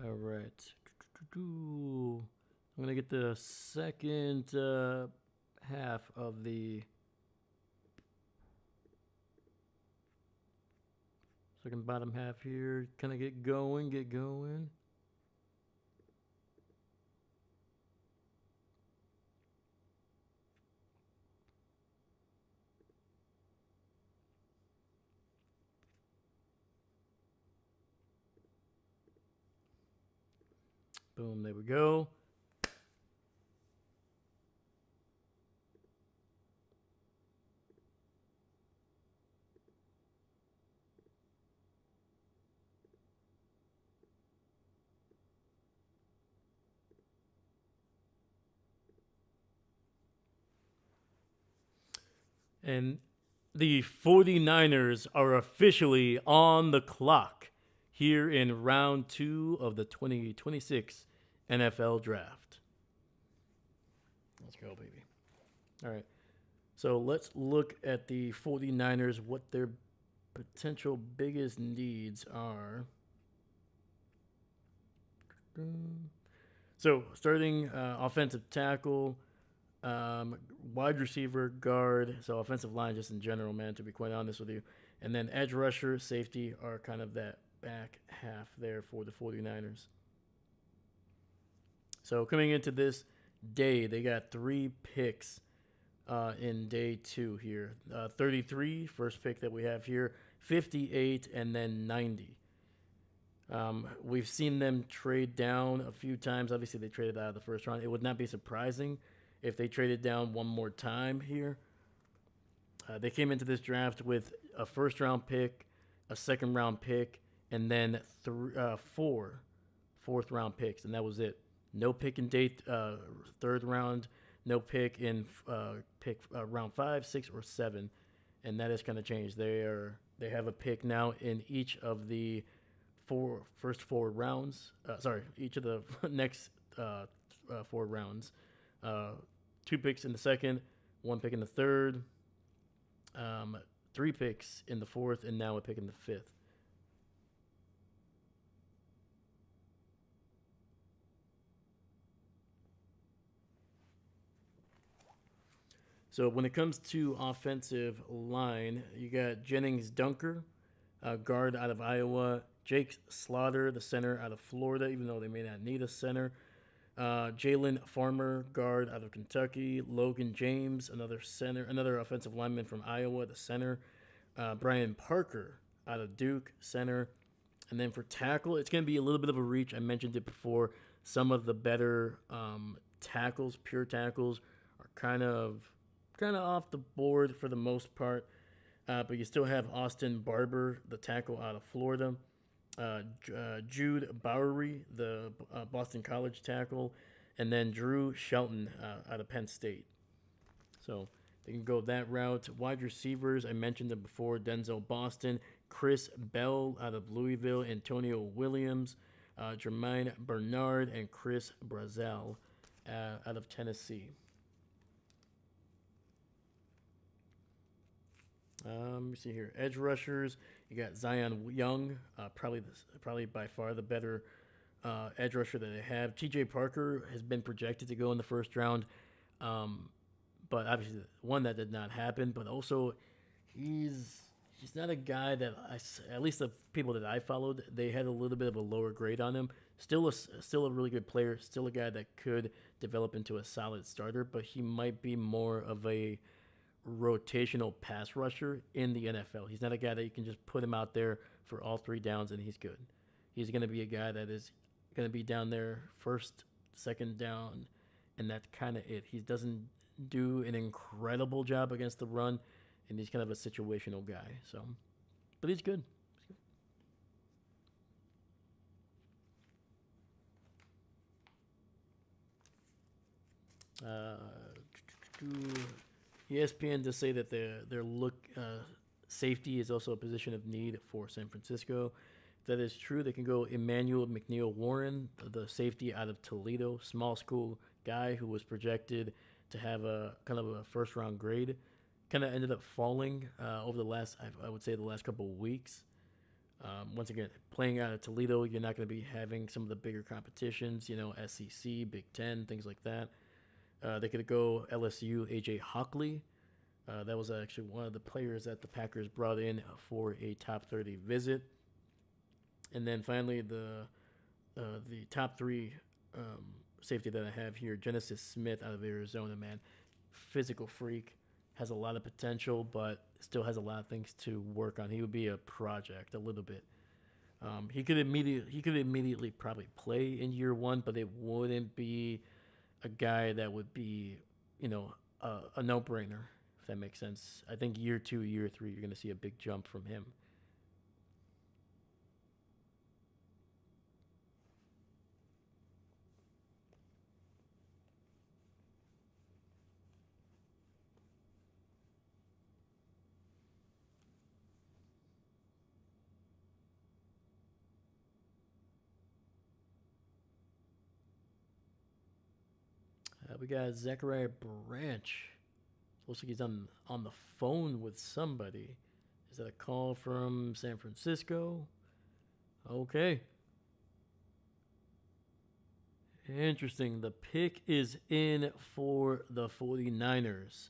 All right. I'm going to get the second half of the second bottom half here. Kind of get going, get going. Boom, there we go. And the 49ers are officially on the clock here in round 2 of the 2026 NFL Draft. Let's go, baby. All right. So let's look at the 49ers, what their potential biggest needs are. So starting offensive tackle, wide receiver, guard, so offensive line just in general, man, to be quite honest with you. And then edge rusher, safety are kind of that back half there for the 49ers. So coming into this day, they got 3 picks in day 2 here. 33, first pick that we have here, 58, and then 90. We've seen them trade down a few times. Obviously, they traded out of the first round. It would not be surprising if they traded down one more time here. They came into this draft with a first round pick, a second round pick, and then 4 fourth round picks, and that was it. No pick in day third round, no pick in round 5, 6, or 7, and that has kind of changed. They have a pick now in each of the first 4 rounds. Each of the next 4 rounds. 2 picks in the second, 1 pick in the third, 3 picks in the fourth, and now a pick in the fifth. So when it comes to offensive line, you got Jennings Dunker, guard out of Iowa, Jake Slaughter, the center out of Florida, even though they may not need a center. Jalen Farmer, guard out of Kentucky. Logan James, another offensive lineman from Iowa, the center. Brian Parker out of Duke, center. And then for tackle, it's going to be a little bit of a reach. I mentioned it before. Some of the better tackles, pure tackles, are kind of off the board for the most part. But you still have Austin Barber, the tackle out of Florida. Jude Bowery, the Boston College tackle, and then Drew Shelton out of Penn State. So they can go that route. Wide receivers, I mentioned them before. Denzel Boston, Chris Bell out of Louisville, Antonio Williams, Jermaine Bernard, and Chris Brazel out of Tennessee. Let me see here. Edge rushers. You got Zion Young, probably by far the better edge rusher that they have. T.J. Parker has been projected to go in the first round, but obviously one that did not happen. But also, he's not a guy that at least the people that I followed, they had a little bit of a lower grade on him. Still a really good player. Still a guy that could develop into a solid starter, but he might be more of a rotational pass rusher in the NFL. He's not a guy that you can just put him out there for all 3 downs and he's good. He's going to be a guy that is going to be down there first, second down, and that's kind of it. He doesn't do an incredible job against the run, and he's kind of a situational guy. So, but he's good. ESPN does say that their safety is also a position of need for San Francisco. If that is true, they can go Emmanuel McNeil Warren, the safety out of Toledo, small school guy who was projected to have a kind of a first round grade. Kind of ended up falling over the last, I would say, the last couple of weeks. Once again, playing out of Toledo, you're not going to be having some of the bigger competitions, SEC, Big Ten, things like that. They could go LSU, AJ Hockley. That was actually one of the players that the Packers brought in for a top 30 visit. And then finally, the top 3 safety that I have here, Genesis Smith out of Arizona, man. Physical freak, has a lot of potential, but still has a lot of things to work on. He would be a project a little bit. He could immediately probably play in year 1, but it wouldn't be a guy that would be, a no-brainer, if that makes sense. I think year 2, year 3, you're going to see a big jump from him. We got Zachariah Branch. Looks like he's on the phone with somebody. Is that a call from San Francisco? Okay. Interesting. The pick is in for the 49ers.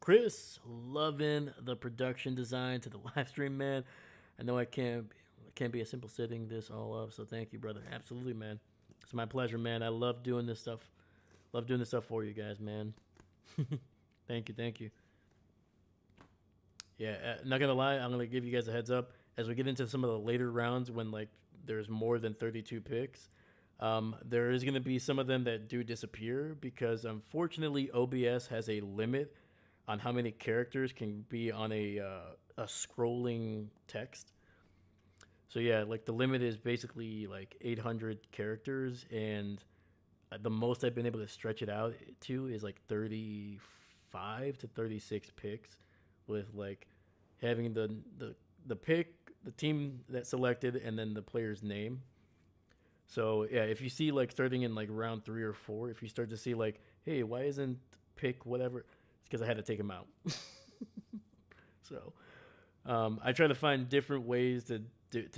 Chris, loving the production design to the live stream, man. I know I can't be a simple setting this all up, so thank you, brother. Absolutely, man. It's my pleasure, man. I love doing this stuff. Love doing this stuff for you guys, man. Thank you. Yeah, not gonna lie, I'm gonna give you guys a heads up as we get into some of the later rounds when there's more than 32 picks. There is gonna be some of them that do disappear because unfortunately OBS has a limit on how many characters can be on a scrolling text. So yeah, the limit is basically 800 characters, and the most I've been able to stretch it out to is 35 to 36 picks, with having the pick, the team that selected, and then the player's name. So yeah, if you see starting in round 3 or 4, if you start to see hey, why isn't pick whatever? Because I had to take him out. So I try to find different ways to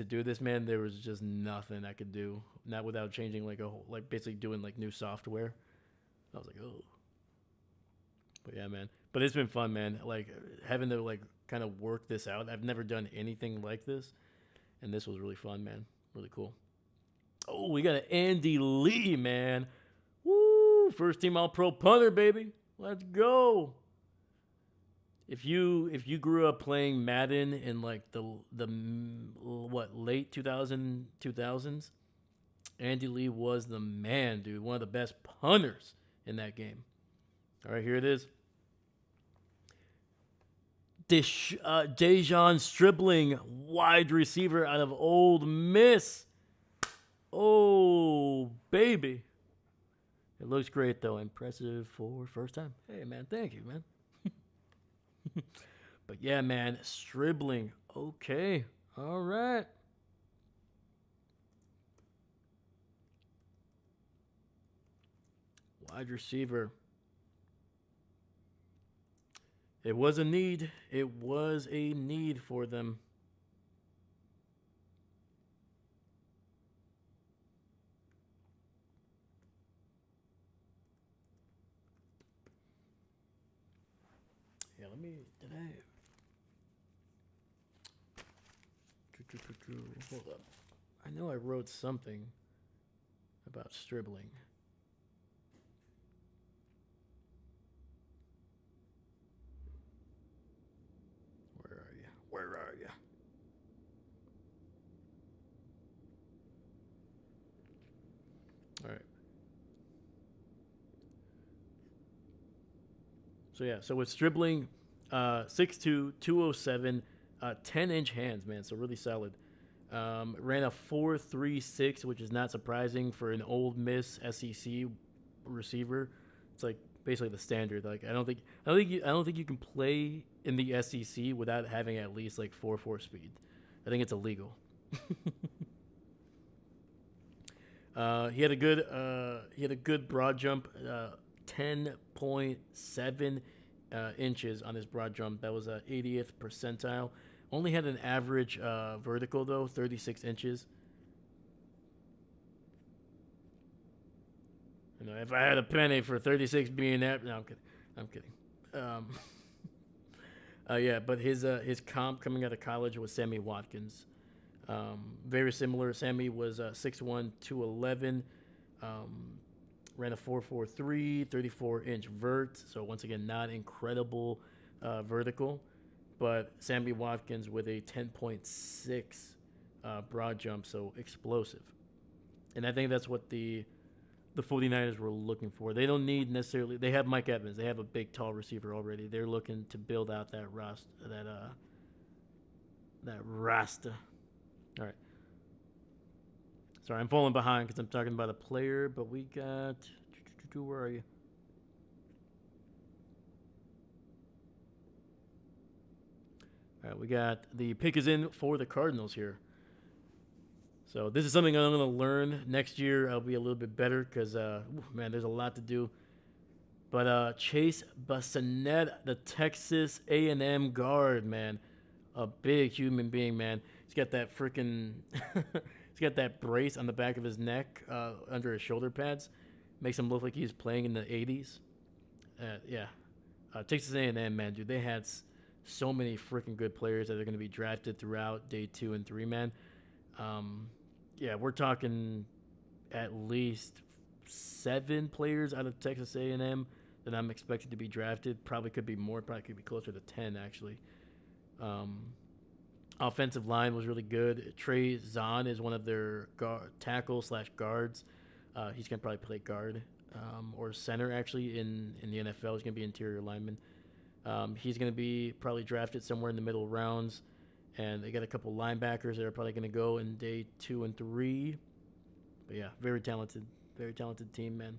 do this, man. There was just nothing I could do, not without changing a whole, basically doing new software. I was oh. But yeah, man. But it's been fun, man. Having to kind of work this out. I've never done anything like this, and this was really fun, man. Really cool. Oh, we got an Andy Lee, man. Woo! First team All-Pro punter, baby. Let's go. If you grew up playing Madden in the late 2000s, Andy Lee was the man, dude. One of the best punters in that game. All right, here it is. Dejon Stribling, wide receiver out of Ole Miss. Oh, baby. It looks great, though. Impressive for first time. Hey, man, thank you, man. But yeah, man, Stribling. Okay. All right. Wide receiver. It was a need. It was a need for them. Yeah, let me. Did I? Hold up. I know I wrote something about Stribling. Where are you? Where are you? All right. So yeah, so with Stribling, 6'2", 207, 10-inch hands, man. So really solid. Ran a 4.36, which is not surprising for an Old Miss SEC receiver. It's like basically the standard. Like I don't think you can play in the SEC without having at least like 4.4 speed. I think it's illegal. He had a good broad jump, 10.7 inches on his broad jump. That was a 80th percentile. Only had an average vertical though, 36 inches. You know, if I had a penny for 36 being that, no, I'm kidding. I'm kidding. Um, yeah, but his comp coming out of college was Sammy Watkins. Very similar. Sammy was 6'1", 211. Um, ran a 4.43, 34-inch vert. So once again, not incredible vertical, but Sammy Watkins with a 10.6 broad jump, so explosive. And I think that's what the 49ers were looking for. They don't need necessarily. They have Mike Evans. They have a big, tall receiver already. They're looking to build out that roster. All right. Sorry, I'm falling behind because I'm talking about a player, but we got. Where are you? All right, we got the pick is in for the Cardinals here. So this is something I'm going to learn next year. I'll be a little bit better because, man, there's a lot to do. But Chase Bassinet, the Texas A&M guard, man, a big human being, man. He's got that freaking, he's got that brace on the back of his neck under his shoulder pads, makes him look like he's playing in the '80s. Yeah, Texas A&M, man, dude, they had so many freaking good players that are going to be drafted throughout day 2 and 3, man. Um, yeah, we're talking at least 7 players out of Texas A&M that I'm expected to be drafted. Probably could be more. Probably could be closer to 10 actually. Um, Offensive line was really good. Trey Zahn is one of their tackle slash guards. He's gonna probably play guard or center actually in the NFL. He's gonna be interior lineman. He's gonna be probably drafted somewhere in the middle rounds. And they got a couple linebackers that are probably going to go in day 2 and 3. But yeah, very talented team, man.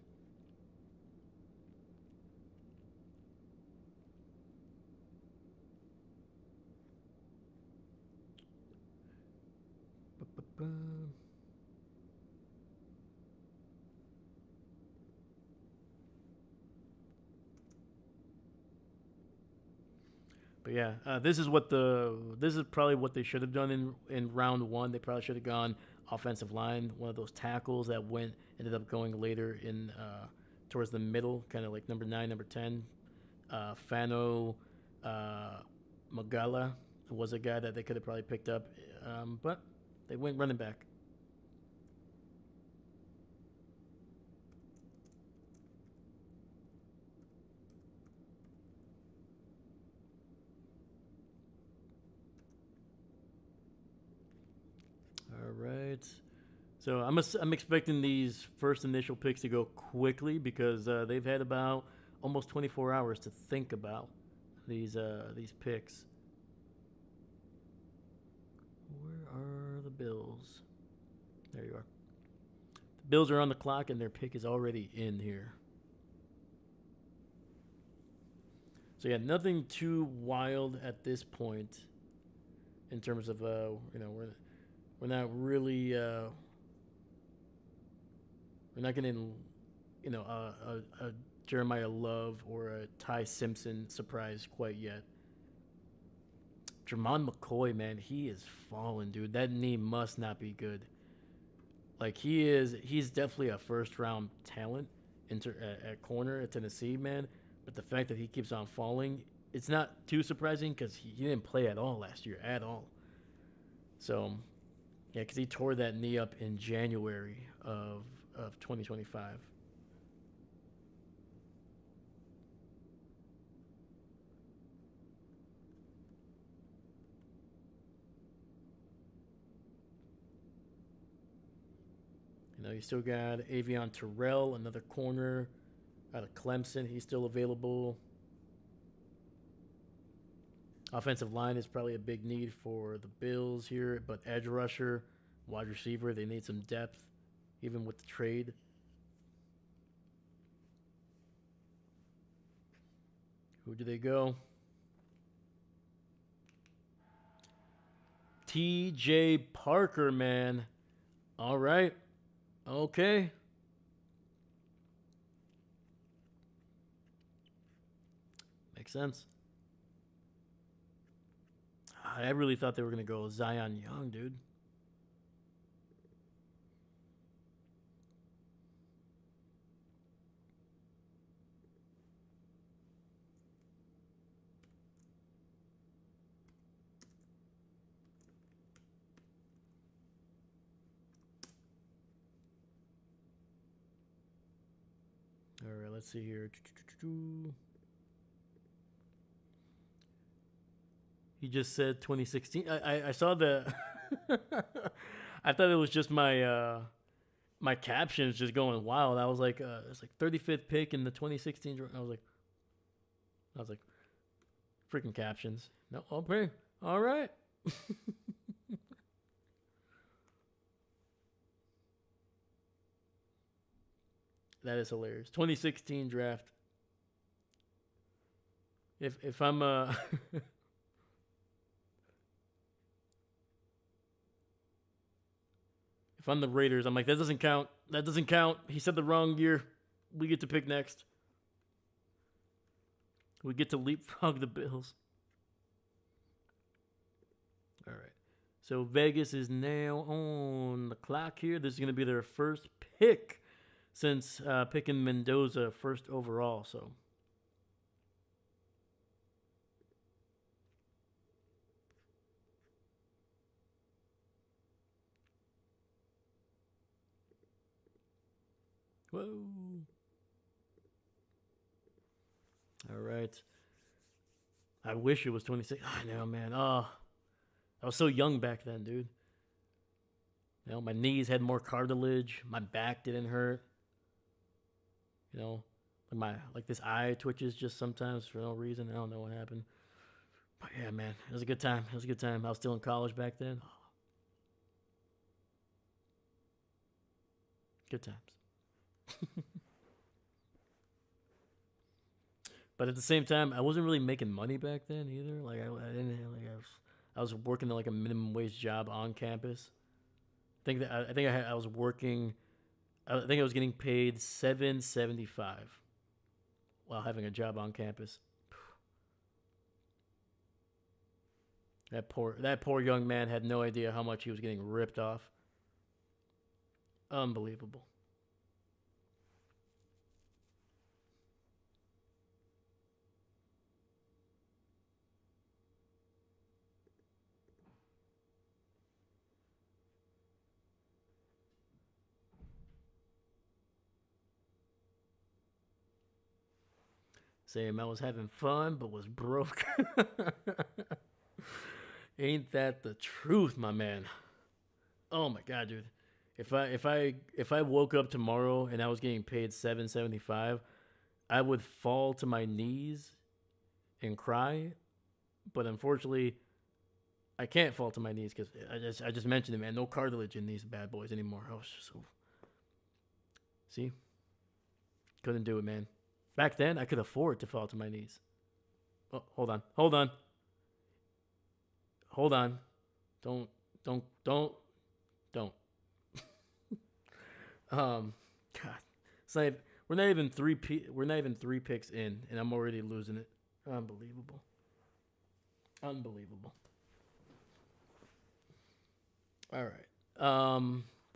But yeah, this is probably what they should have done in round 1. They probably should have gone offensive line, one of those tackles that ended up going later in towards the middle, kind of like number 9, number 10. Fano Magala was a guy that they could have probably picked up, but they went running back. All right. So I'm expecting these first initial picks to go quickly because they've had about almost 24 hours to think about these picks. Where are the Bills? There you are. The Bills are on the clock and their pick is already in here. So yeah, nothing too wild at this point in terms of we're not really we're not getting a Jeremiah Love or a Ty Simpson surprise quite yet. Jermon McCoy, man, he is falling, dude. That knee must not be good. Like he's definitely a first round talent at corner at Tennessee, man. But the fact that he keeps on falling, it's not too surprising because he didn't play at all last year at all. So, yeah, because he tore that knee up in January of 2025. You know, you still got Avion Terrell, another corner out of Clemson. He's still available. Offensive line is probably a big need for the Bills here, but edge rusher, wide receiver, they need some depth, even with the trade. Who do they go? TJ Parker, man. All right. Okay. Makes sense. I really thought they were going to go Zion Young, dude. All right, let's see here. He just said 2016. I saw the. I thought it was just my captions just going wild. I was like, it's like 35th pick in the 2016. I was like, freaking captions. No, okay, all right. That is hilarious. 2016 draft. If I'm if I'm the Raiders, I'm like, that doesn't count. That doesn't count. He said the wrong year. We get to pick next. We get to leapfrog the Bills. All right. So Vegas is now on the clock here. This is going to be their first pick since picking Mendoza first overall. So. Whoa. All right. I wish it was 26. I know, man. Oh, I was so young back then, dude. You know, my knees had more cartilage. My back didn't hurt. You know, like this eye twitches just sometimes for no reason. I don't know what happened. But yeah, man, it was a good time. It was a good time. I was still in college back then. Oh, good times. But at the same time, I wasn't really making money back then either. Like I didn't like I was working like a minimum wage job on campus. I was working. I think I was getting paid $7.75 while having a job on campus. That poor young man had no idea how much he was getting ripped off. Unbelievable. Saying I was having fun but was broke. Ain't that the truth, my man? Oh my god, dude. If I woke up tomorrow and I was getting paid $7.75, I would fall to my knees and cry. But unfortunately, I can't fall to my knees because I just mentioned it, man. No cartilage in these bad boys anymore. I was just so see, couldn't do it, man. Back then, I could afford to fall to my knees. Oh, hold on. Don't. God, it's not. We're not even three picks in, and I'm already losing it. Unbelievable. Unbelievable. All right.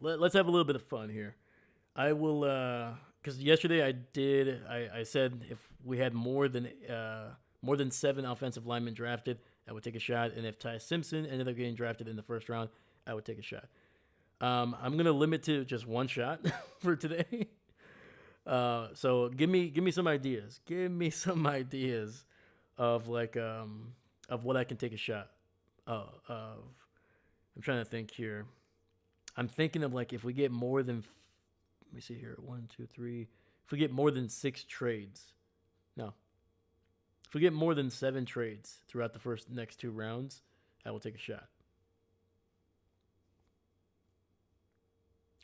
Let's have a little bit of fun here. I will, because yesterday I said if we had more than 7 offensive linemen drafted, I would take a shot, and if Ty Simpson ended up getting drafted in the first round, I would take a shot. I'm gonna limit to just one shot for today. So give me some ideas. Give me some ideas of of what I can take a shot of. I'm trying to think here. I'm thinking of like if we get more than, let me see here, 1, 2, 3. If we get more than 6 trades, no. If we get more than 7 trades throughout the next 2 rounds, I will take a shot.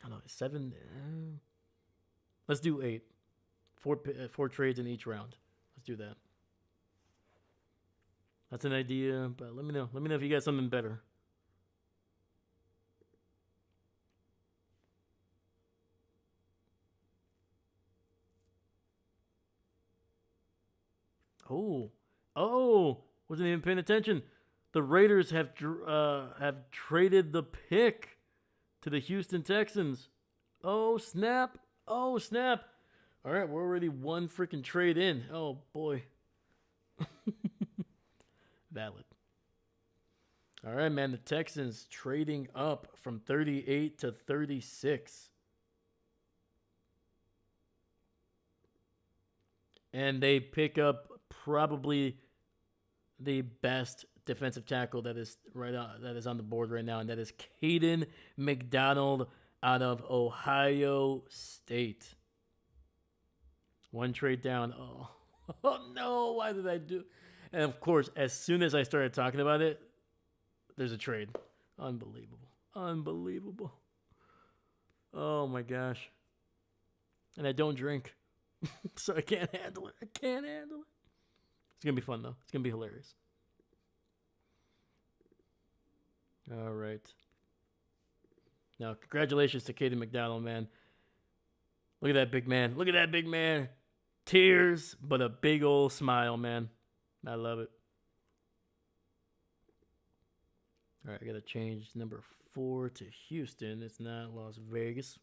I don't know, 7. Let's do 8. 4 trades in each round. Let's do that. That's an idea, but let me know. Let me know if you got something better. Oh, wasn't even paying attention. The Raiders have traded the pick to the Houston Texans. Oh snap! Oh snap! All right, we're already 1 freaking trade in. Oh boy. Valid. All right, man. The Texans trading up from 38 to 36. And they pick up probably the best defensive tackle that is on the board right now, and that is Caden McDonald out of Ohio State. 1 trade down. Oh no! Why did I do? And of course, as soon as I started talking about it, there's a trade. Unbelievable. Unbelievable. Oh my gosh. And I don't drink. So I can't handle it. I can't handle it. It's going to be fun, though. It's going to be hilarious. All right. Now, congratulations to Caden McDonald, man. Look at that big man. Look at that big man. Tears, but a big old smile, man. I love it. All right, I got to change number 4 to Houston. It's not Las Vegas.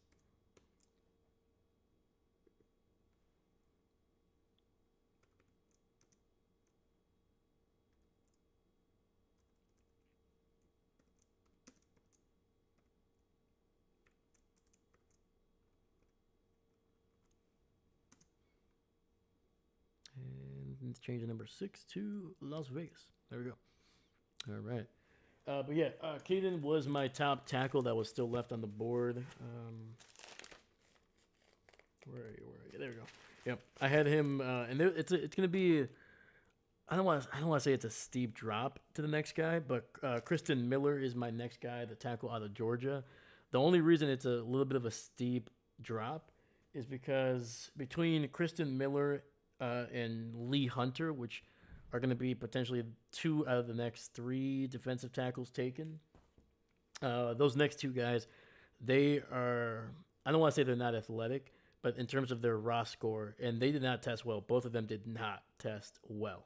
Let's change the number 6 to Las Vegas. There we go. All right. But yeah, Caden was my top tackle that was still left on the board. Where are you? There we go. Yep, I had him, and it's going to be. I don't want to say it's a steep drop to the next guy, but Kristen Miller is my next guy, the tackle out of Georgia. The only reason it's a little bit of a steep drop is because between Kristen Miller and Lee Hunter, which are going to be potentially 2 out of the next 3 defensive tackles taken. Those next 2 guys, they are, I don't want to say they're not athletic, but in terms of their raw score, and they did not test well. Both of them did not test well.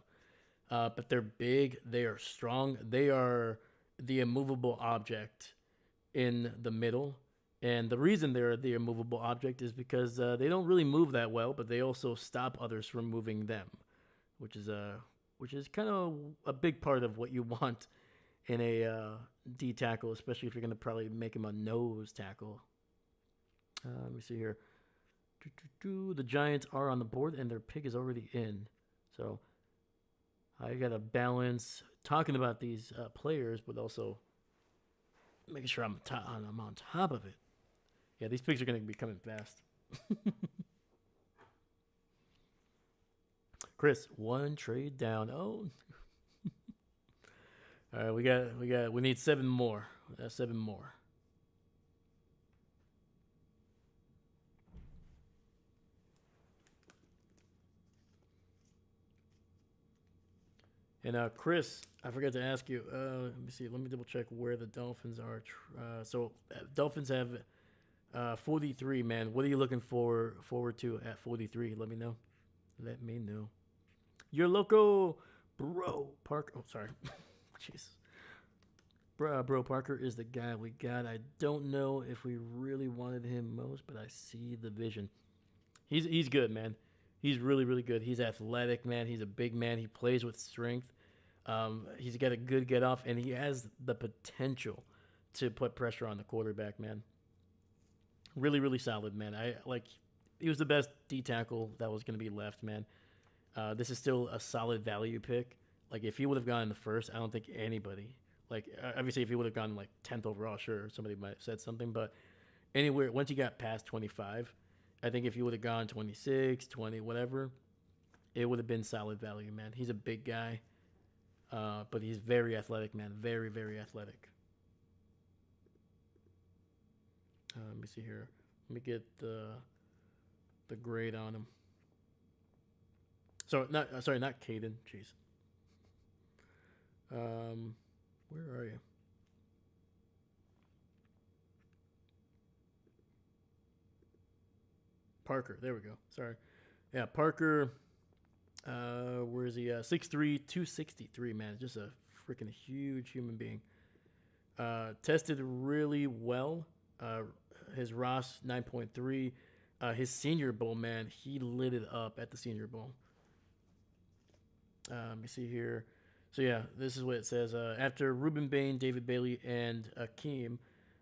But they're big, they are strong, they are the immovable object in the middle. And the reason they're the immovable object is because they don't really move that well, but they also stop others from moving them, which is kind of a big part of what you want in a D tackle, especially if you're going to probably make him a nose tackle. Let me see here. The Giants are on the board, and their pick is already in. So I got to balance talking about these players, but also making sure I'm on top of it. Yeah, these picks are going to be coming fast. Chris, 1 trade down. Oh. All right, we need 7 more. 7 more. And Chris, I forgot to ask you. Let me see. Let me double check where the Dolphins are. So Dolphins have 43, man. What are you looking forward to at 43? Let me know. Let me know. Your local bro Parker. Oh, sorry. Jeez. Bro Parker is the guy we got. I don't know if we really wanted him most, but I see the vision. He's good, man. He's really really good. He's athletic, man. He's a big man. He plays with strength. He's got a good get off, and he has the potential to put pressure on the quarterback, man. Really really solid, man. I like. He was the best D tackle that was going to be left, man. This is still a solid value pick. Like if he would have gone in the first, I don't think anybody. Like obviously, if he would have gone like 10th overall, sure, somebody might have said something. But anywhere once you got past 25, I think if he would have gone 26, 20, whatever, it would have been solid value, man. He's a big guy, but he's very athletic, man. Very very athletic. Let me see here. Let me get the grade on him. So not sorry, not Caden. Jeez. Where are you? Parker. There we go. Sorry. Yeah, Parker. Where is he? 6'3", 263. Man, just a freaking huge human being. Tested really well. His ROS 9.3. His Senior Bowl, man, he lit it up at the Senior Bowl. Let me see here. So yeah, this is what it says. After Ruben Bain, David Bailey, and Akeem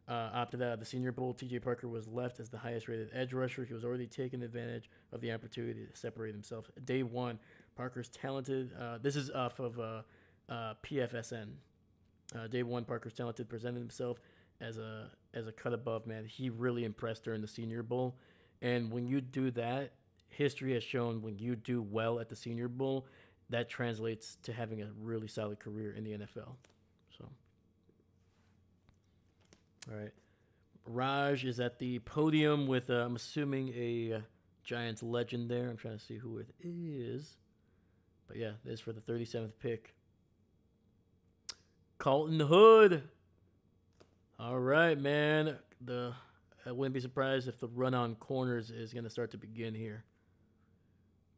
opted out of the Senior Bowl, T.J. Parker was left as the highest-rated edge rusher. He was already taking advantage of the opportunity to separate himself. Day one, Parker's talented. This is off of PFSN. Day one, Parker's talented presented himself as a cut above, man. He really impressed during the Senior Bowl, and when you do that, history has shown when you do well at the Senior Bowl, that translates to having a really solid career in the NFL. So, all right. Raj is at the podium with, I'm assuming, a Giants legend there. I'm trying to see who it is. But yeah, this is for the 37th pick. Colton Hood. All right, man. I wouldn't be surprised if the run on corners is going to start to begin here.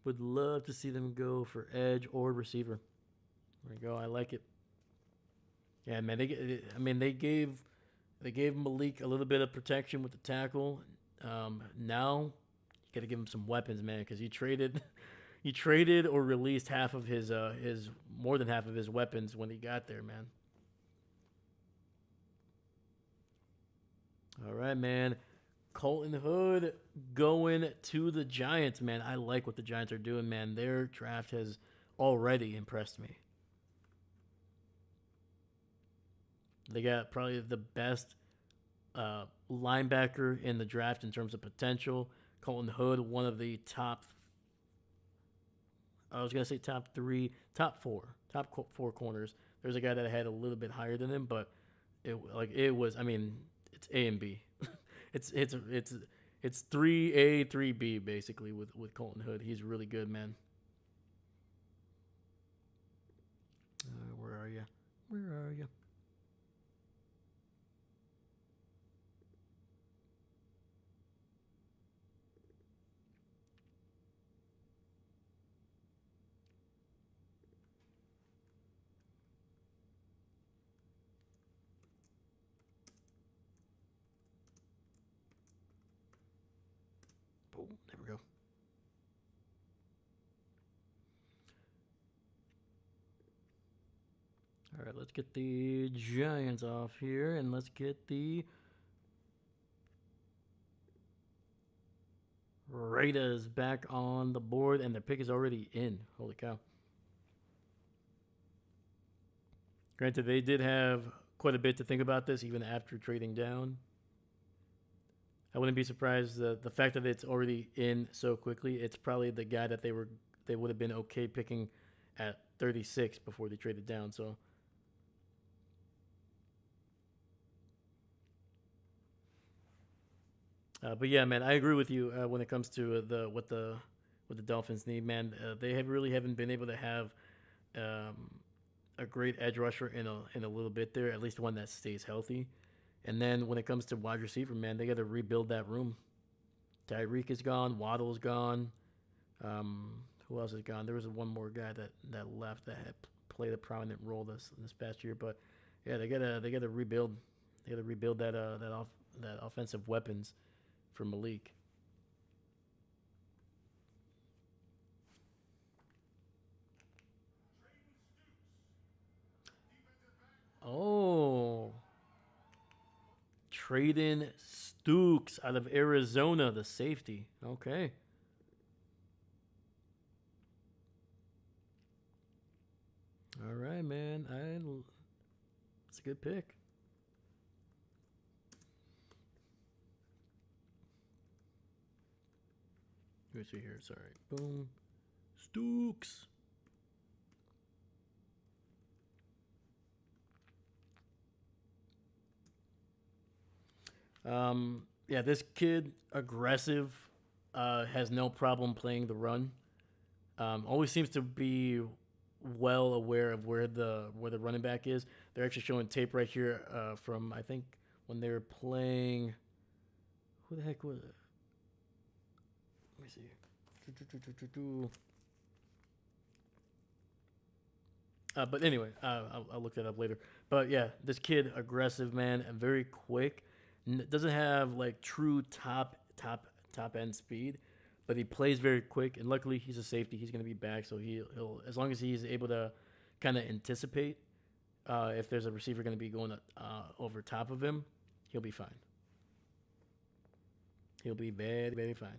Would love to see them go for edge or receiver. There we go. I like it. Yeah, man. They gave Malik a little bit of protection with the tackle. Now you got to give him some weapons, man, because he traded or released half of his more than half of his weapons when he got there, man. All right, man. Colton Hood going to the Giants, man. I like what the Giants are doing, man. Their draft has already impressed me. They got probably the best linebacker in the draft in terms of potential. Colton Hood, one of the top, I was going to say top four corners. There's a guy that I had a little bit higher than him, but it's A and B. It's 3A, 3B basically with Colton Hood. He's really good, man. Where are you? Where are you? Boom, there we go. All right, let's get the Giants off here, and let's get the Raiders back on the board, and the pick is already in. Holy cow. Granted, they did have quite a bit to think about this, even after trading down. I wouldn't be surprised the fact that it's already in so quickly. It's probably the guy that they would have been okay picking at 36 before they traded down. So, but yeah, man, I agree with you when it comes to what the Dolphins need, man. They haven't been able to have a great edge rusher in a little bit there, at least one that stays healthy. And then when it comes to wide receiver, man, they got to rebuild that room. Tyreek is gone. Waddle's gone. Who else is gone? There was one more guy that left that had played a prominent role this past year. But yeah, they gotta rebuild. They gotta rebuild that offensive weapons for Malik. Oh, Traden Stukes out of Arizona, the safety. Okay. All right, man. It's a good pick. Let me see here. Sorry. Boom. Stukes. Yeah, this kid aggressive, has no problem playing the run. Always seems to be well aware of where the running back is. They're actually showing tape right here from I think when they were playing. Who the heck was it? Let me see. But anyway, I'll look that up later. But yeah, this kid aggressive man and very quick. Doesn't have like true top end speed, but he plays very quick. And luckily, he's a safety. He's going to be back, so he'll as long as he's able to kind of anticipate if there's a receiver going to be going over top of him, he'll be fine. He'll be very fine.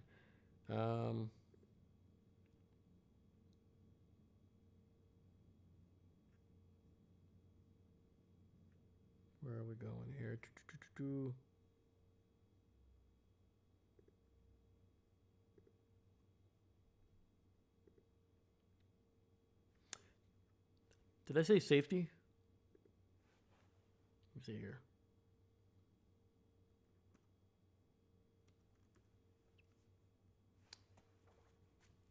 Um, where are we going here? Did I say safety? Let me see here.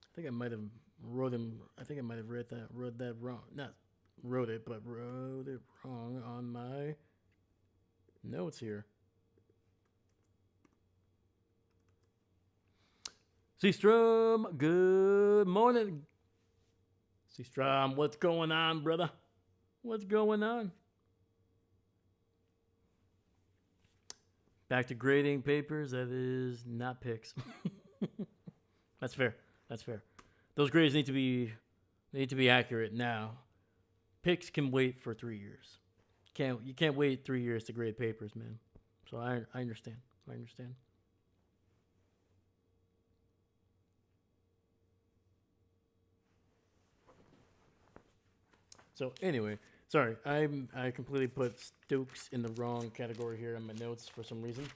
I think I might have wrote him. I think I might have wrote that wrong. Not wrote it, but wrote it wrong on my notes here. Seastrom, good morning. Seastrom, what's going on, brother? What's going on? Back to grading papers. That is not picks. That's fair. That's fair. Those grades need to be accurate now. Picks can wait for 3 years. You can't wait 3 years to grade papers, man. So I understand. I understand. So anyway, sorry, I completely put Stokes in the wrong category here on my notes for some reason.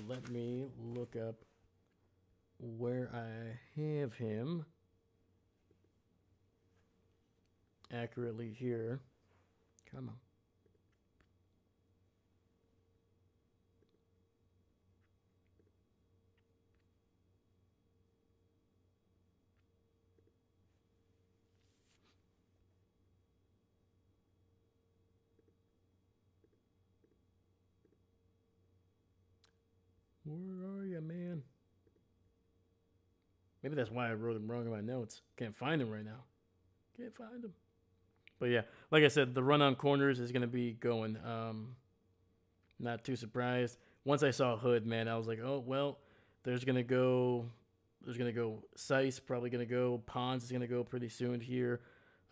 Let me look up where I have him accurately here. Come on. Where are you, man? Maybe that's why I wrote him wrong in my notes. Can't find him right now. Can't find him. But yeah, like I said, the run on corners is gonna be going. Not too surprised. Once I saw Hood, man, I was like, oh well, there's gonna go. There's gonna go Sice, probably gonna go. Pons is gonna go pretty soon here.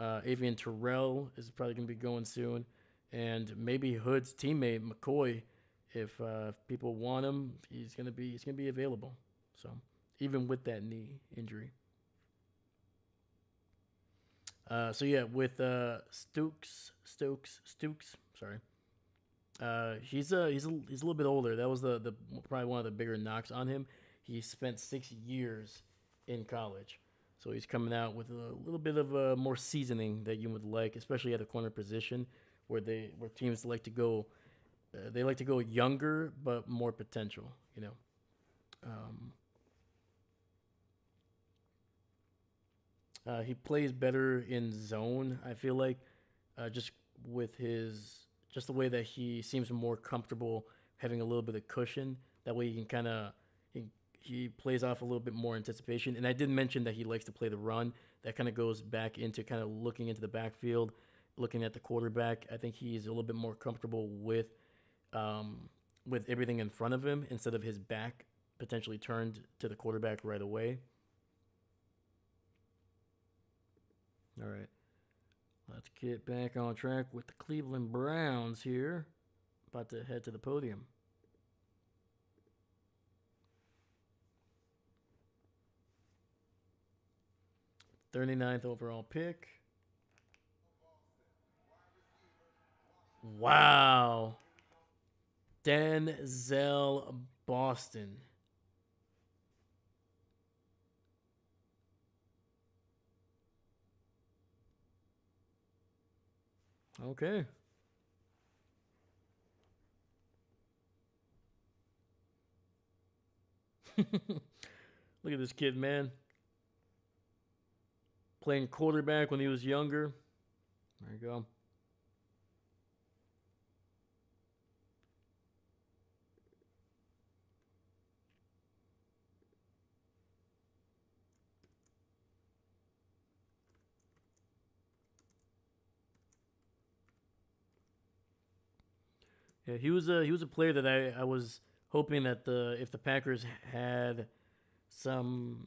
Avian Terrell is probably gonna be going soon, and maybe Hood's teammate McCoy, if people want him, he's gonna be available. So even with that knee injury. So yeah, with Stokes. Sorry. He's a little bit older. That was the probably one of the bigger knocks on him. He spent 6 years in college, so he's coming out with a little bit of more seasoning that you would like, especially at the corner position, where teams like to go. They like to go younger but more potential. Um, he plays better in zone. I feel like just with his just the way that he seems more comfortable having a little bit of cushion. That way, he can kind of he plays off a little bit more anticipation. And I did mention that he likes to play the run. That kind of goes back into kind of looking into the backfield, looking at the quarterback. I think he's a little bit more comfortable with everything in front of him instead of his back potentially turned to the quarterback right away. All right. Let's get back on track with the Cleveland Browns here. About to head to the podium. '39th overall pick. Wow. Denzel Boston. Okay. Look at this kid, man. Playing quarterback when he was younger. There you go. Yeah, he was a player that I was hoping that the if the Packers had some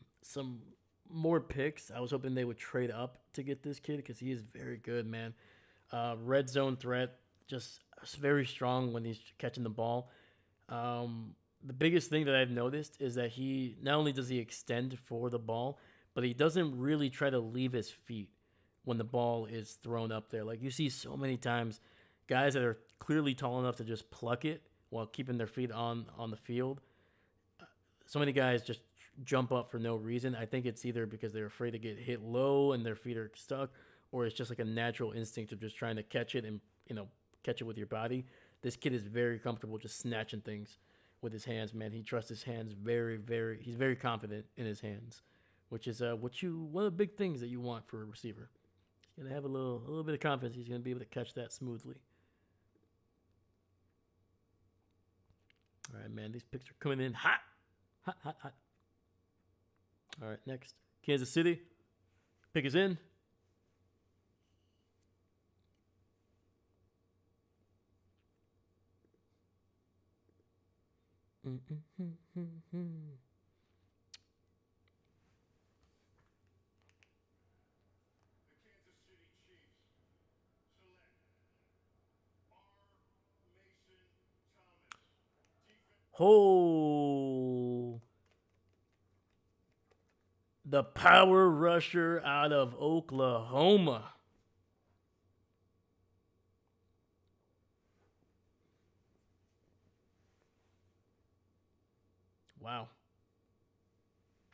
more picks, I was hoping they would trade up to get this kid because he is very good, man. Red zone threat, just very strong when he's catching the ball. The biggest thing that I've noticed is that he not only does he extend for the ball, but he doesn't really try to leave his feet when the ball is thrown up there. Like you see so many times, guys that are clearly tall enough to just pluck it while keeping their feet on the field. So many guys just jump up for no reason. I think it's either because they're afraid to get hit low and their feet are stuck, or it's just like a natural instinct of just trying to catch it and catch it with your body. This kid is very comfortable just snatching things with his hands, man. He trusts his hands he's very confident in his hands, which is one of the big things that you want for a receiver. He's gonna have a little bit of confidence. He's gonna be able to catch that smoothly. All right, man. These picks are coming in hot, hot, hot, hot. All right, next Kansas City. Pick is in. Oh, the power rusher out of Oklahoma. Wow.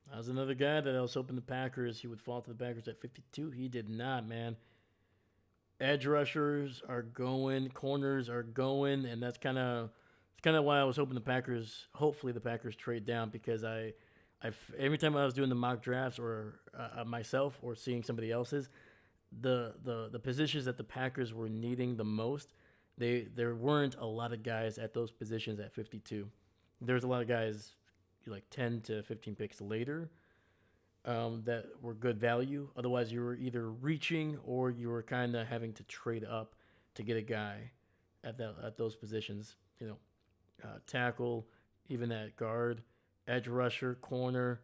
That was another guy that I was hoping he would fall to the Packers at 52. He did not, man. Edge rushers are going, corners are going, and that's kind of why I was hoping hopefully the Packers trade down because every time I was doing the mock drafts or myself or seeing somebody else's, the positions that the Packers were needing the most, there weren't a lot of guys at those positions at 52. There's a lot of guys like 10 to 15 picks later that were good value. Otherwise, you were either reaching or you were kind of having to trade up to get a guy at those positions. Tackle, even at guard, edge rusher, corner.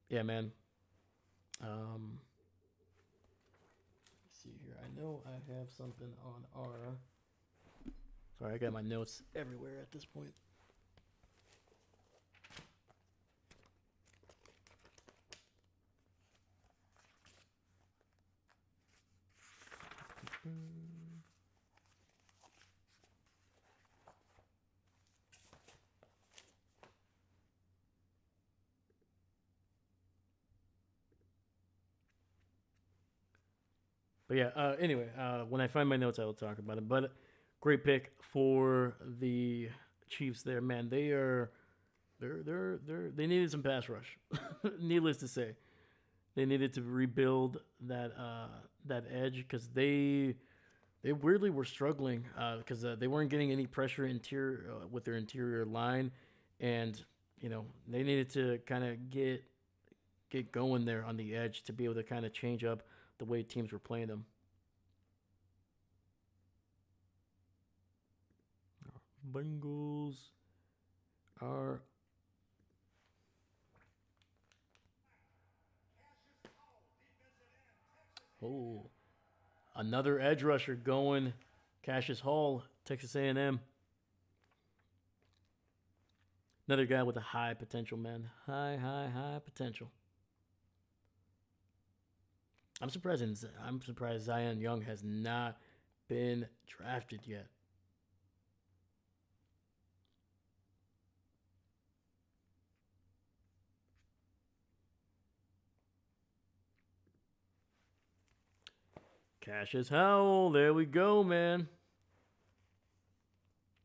Yeah, man. Let's see here. I know I have something on our. Sorry, I got my notes everywhere at this point. But yeah, anyway, when I find my notes, I will talk about it. But great pick for the Chiefs there, man. They needed some pass rush. Needless to say, they needed to rebuild that edge because they They weirdly were struggling because they weren't getting any pressure interior with their interior line, and they needed to kind of get going there on the edge to be able to kind of change up the way teams were playing them. Bengals are oh another edge rusher going. Cassius Hall, Texas A&M. Another guy with a high potential, man. High potential. I'm surprised Zion Young has not been drafted yet. Cassius Howell, there we go, man.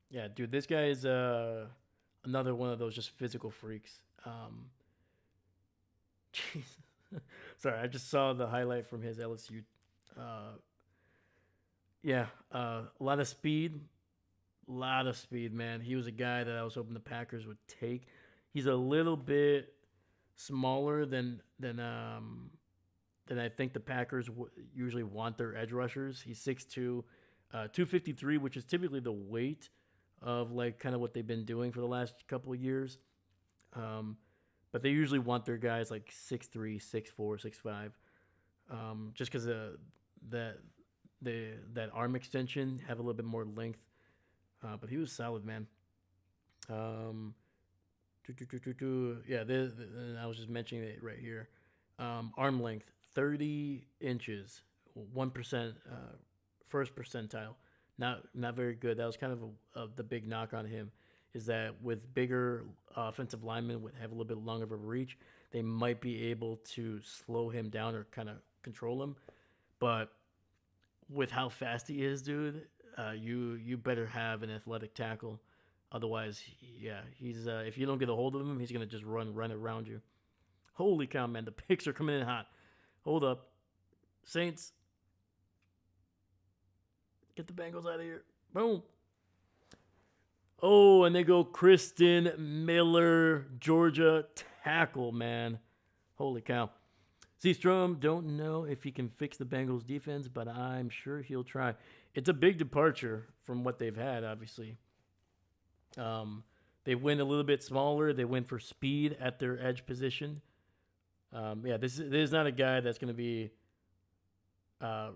Yeah, dude, this guy is another one of those just physical freaks. Jeez. Sorry, I just saw the highlight from his LSU. Yeah, a lot of speed, man. He was a guy that I was hoping the Packers would take. He's a little bit smaller than I think the Packers usually want their edge rushers. He's 6'2", 253, which is typically the weight of like kind of what they've been doing for the last couple of years. But they usually want their guys like 6'3", 6'4", 6'5", just because that arm extension have a little bit more length. But he was solid, man. Yeah, I was just mentioning it right here. Arm length 30 inches, 1%, first percentile. Not very good. That was kind of the big knock on him, is that with bigger offensive linemen would have a little bit longer of a reach, they might be able to slow him down or kind of control him. But with how fast he is, dude, you better have an athletic tackle. Otherwise, yeah, he's if you don't get a hold of him, he's gonna just run around you. Holy cow, man! The picks are coming in hot. Hold up, Saints, get the Bengals out of here. Boom. Oh, and they go Christen Miller, Georgia tackle, man. Holy cow. Seastrom, don't know if he can fix the Bengals defense, but I'm sure he'll try. It's a big departure from what they've had, obviously. They went a little bit smaller. They went for speed at their edge position. Yeah, this is not a guy that's going to be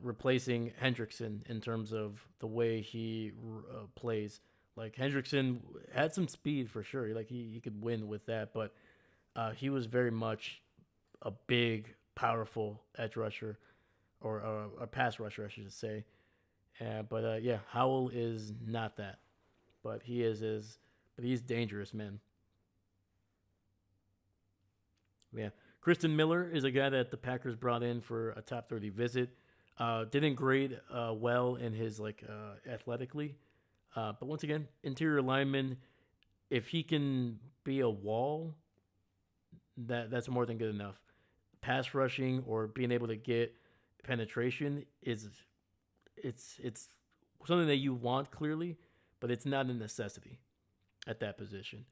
replacing Hendrickson in terms of the way he plays. Like Hendrickson had some speed for sure. Like he could win with that, but he was very much a big, powerful edge rusher or a pass rusher, I should say. But yeah, Howell is not that, but he's dangerous, man. Yeah, Christen Miller is a guy that the Packers brought in for a top 30 visit. Didn't grade well in his athletically. But once again, interior lineman, if he can be a wall, that's more than good enough. Pass rushing or being able to get penetration it's something that you want clearly, but it's not a necessity at that position.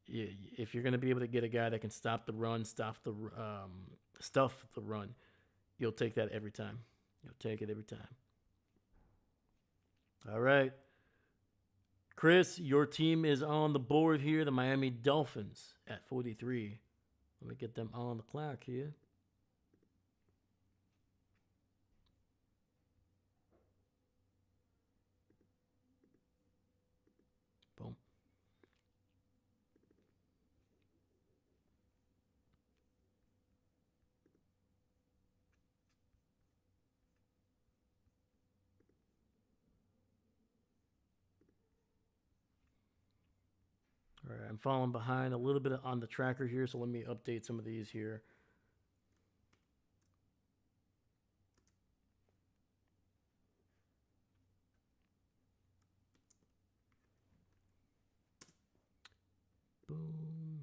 If you're going to be able to get a guy that can stop the run, stuff the run, you'll take that every time. You'll take it every time. All right. Chris, your team is on the board here, the Miami Dolphins at 43. Let me get them on the clock here. Boom. All right, I'm falling behind a little bit on the tracker here, so let me update some of these here. Boom.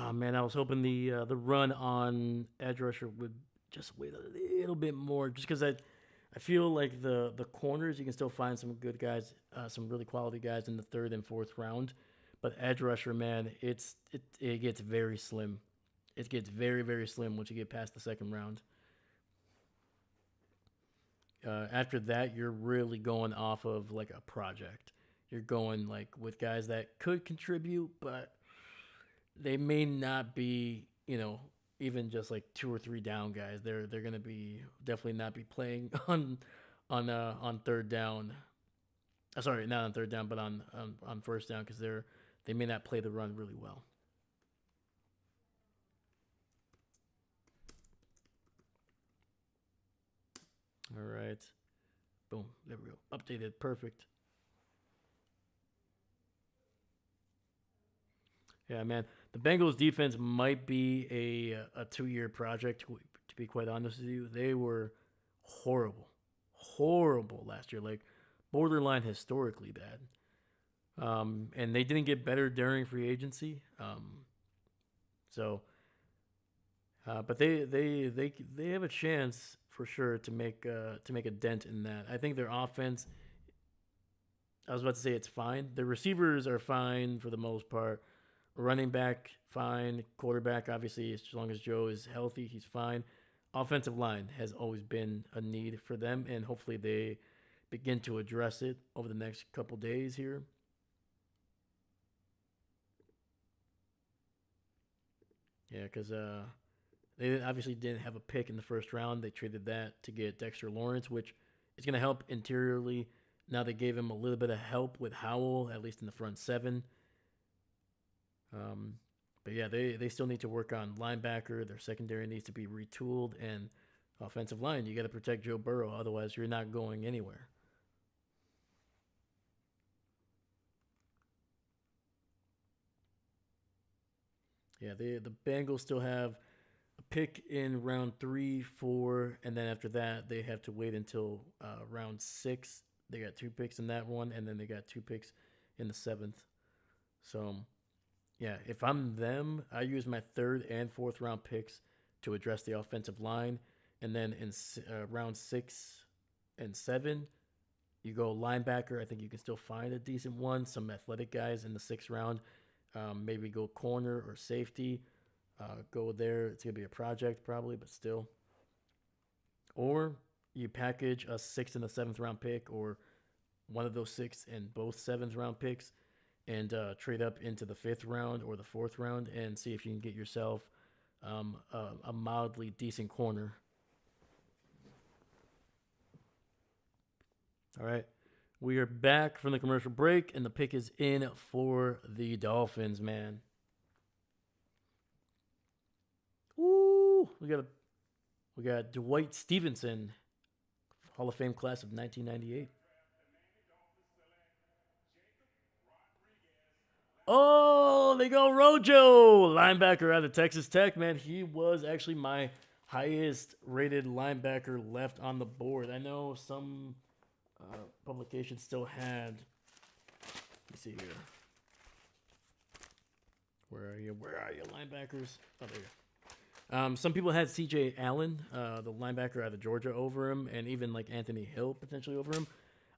Oh man, I was hoping the run on edge rusher would just wait a little bit more, just because I feel like the corners you can still find some good guys, some really quality guys in the third and fourth round, but edge rusher, man, it gets very slim. It gets very very slim once you get past the second round. After that, you're really going off of like a project. You're going like with guys that could contribute, but they may not be, even just like two or three down guys. They're gonna be definitely not be playing on third down. Sorry, not on third down, but on first down because they may not play the run really well. All right, boom, there we go. Updated, perfect. Yeah, man. The Bengals defense might be a 2 year project. To be quite honest with you, they were horrible, horrible last year. Like borderline historically bad. And they didn't get better during free agency. So, but they have a chance for sure to make a dent in that. I think their offense. I was about to say it's fine. The receivers are fine for the most part. Running back, fine. Quarterback, obviously, as long as Joe is healthy, he's fine. Offensive line has always been a need for them, and hopefully they begin to address it over the next couple days here. Yeah, because they obviously didn't have a pick in the first round. They traded that to get Dexter Lawrence, which is going to help interiorly. Now they gave him a little bit of help with Howell, at least in the front seven. Um, but yeah, they still need to work on linebacker. Their secondary needs to be retooled, and offensive line. You got to protect Joe Burrow, otherwise you're not going anywhere. Yeah, the Bengals still have a pick in round 3, 4, and then after that they have to wait until round 6. They got 2 picks in that one, and then they got 2 picks in the seventh. So yeah, if I'm them, I use my third and fourth round picks to address the offensive line, and then in round 6 and 7, you go linebacker. I think you can still find a decent one. Some athletic guys in the 6th round. Maybe go corner or safety. Go there. It's gonna be a project probably, but still. Or you package a 6th and a 7th round pick, or one of those 6th and both 7th round picks, and trade up into the 5th round or the 4th round and see if you can get yourself a mildly decent corner. All right. We are back from the commercial break, and the pick is in for the Dolphins, man. Ooh, we got Dwight Stevenson, Hall of Fame class of 1998. Oh, they go Rojo, linebacker out of Texas Tech, man. He was actually my highest rated linebacker left on the board. I know some publications still had. Let me see here. Where are you? Where are you, linebackers? Oh, there you go. Some people had C.J. Allen, the linebacker out of Georgia, over him, and even like Anthony Hill potentially over him.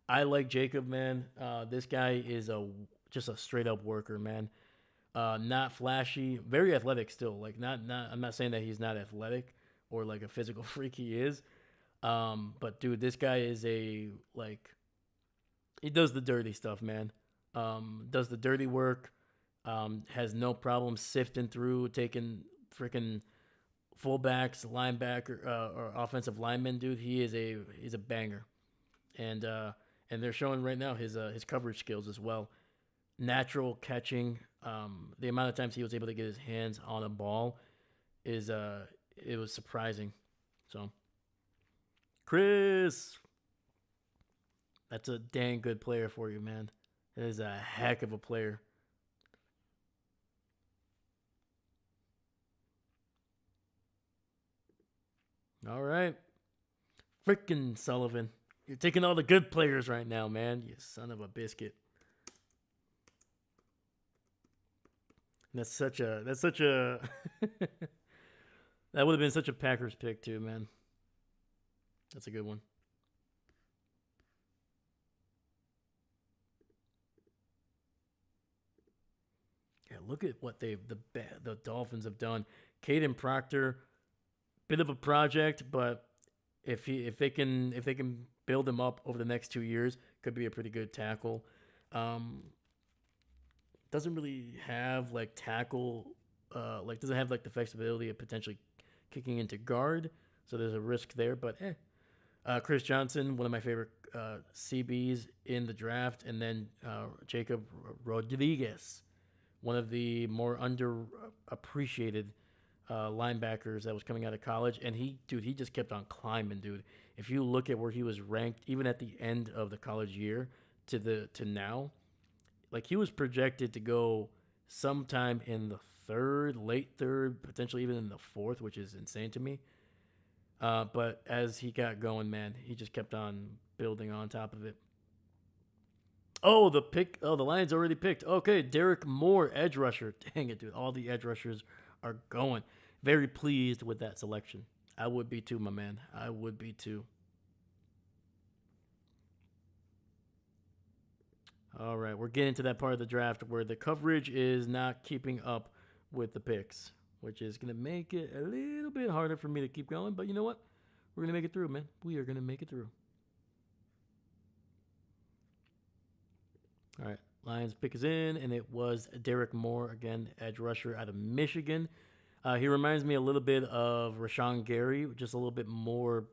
I like Jacob, man. This guy is just a straight up worker, man. Not flashy, very athletic still. Like not. I'm not saying that he's not athletic or like a physical freak. He is. But dude, this guy is he does the dirty stuff, man. Does the dirty work. Has no problem sifting through, taking freaking fullbacks, linebacker, or offensive linemen, dude. He's a banger, and they're showing right now his coverage skills as well. Natural catching. The amount of times he was able to get his hands on a ball is it was surprising. So, Chris, that's a dang good player for you, man. That is a heck of a player. All right. Frickin' Sullivan. You're taking all the good players right now, man. You son of a biscuit. That's such a that would have been such a Packers pick too, man. That's a good one. Yeah, look at what the Dolphins have done. Caden Proctor, bit of a project, but if they can build him up over the next 2 years, could be a pretty good tackle. Um, doesn't really have like tackle, like doesn't have like the flexibility of potentially kicking into guard, so there's a risk there. But Chris Johnson, one of my favorite CBs in the draft, and then Jacob Rodriguez, one of the more underappreciated linebackers that was coming out of college, and he just kept on climbing, dude. If you look at where he was ranked, even at the end of the college year to now, like he was projected to go sometime in the third, late third, potentially even in the fourth, which is insane to me. But as he got going, man, he just kept on building on top of it. Oh, the pick. Oh, the Lions already picked. Okay, Derek Moore, edge rusher. Dang it, dude. All the edge rushers are going. Very pleased with that selection. I would be too, my man. I would be too. All right, we're getting to that part of the draft where the coverage is not keeping up with the picks, which is going to make it a little bit harder for me to keep going. But you know what? We're going to make it through, man. We are going to make it through. All right, Lions pick is in, and it was Derek Moore, again, edge rusher out of Michigan. He reminds me a little bit of Rashawn Gary, just a little bit more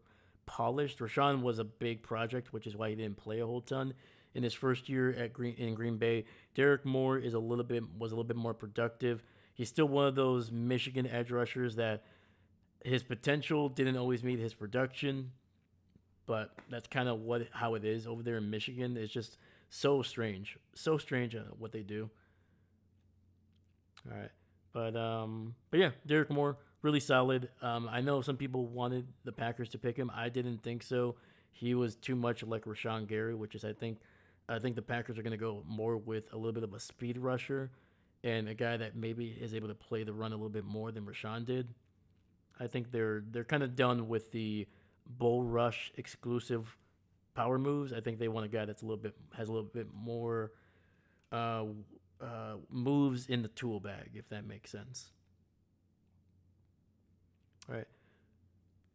polished. Rashawn was a big project, which is why he didn't play a whole ton in his first year at Green Bay. Derek Moore was a little bit more productive. He's still one of those Michigan edge rushers that his potential didn't always meet his production, but that's kind of what how it is over there in Michigan. It's just so strange what they do. All right, but yeah, Derek Moore really solid. I know some people wanted the Packers to pick him. I didn't think so. He was too much like Rashawn Gary, which is I think the Packers are going to go more with a little bit of a speed rusher and a guy that maybe is able to play the run a little bit more than Rashawn did. I think they're kind of done with the bull rush exclusive power moves. I think they want a guy that's a little bit has a little bit more uh, moves in the tool bag, if that makes sense. All right,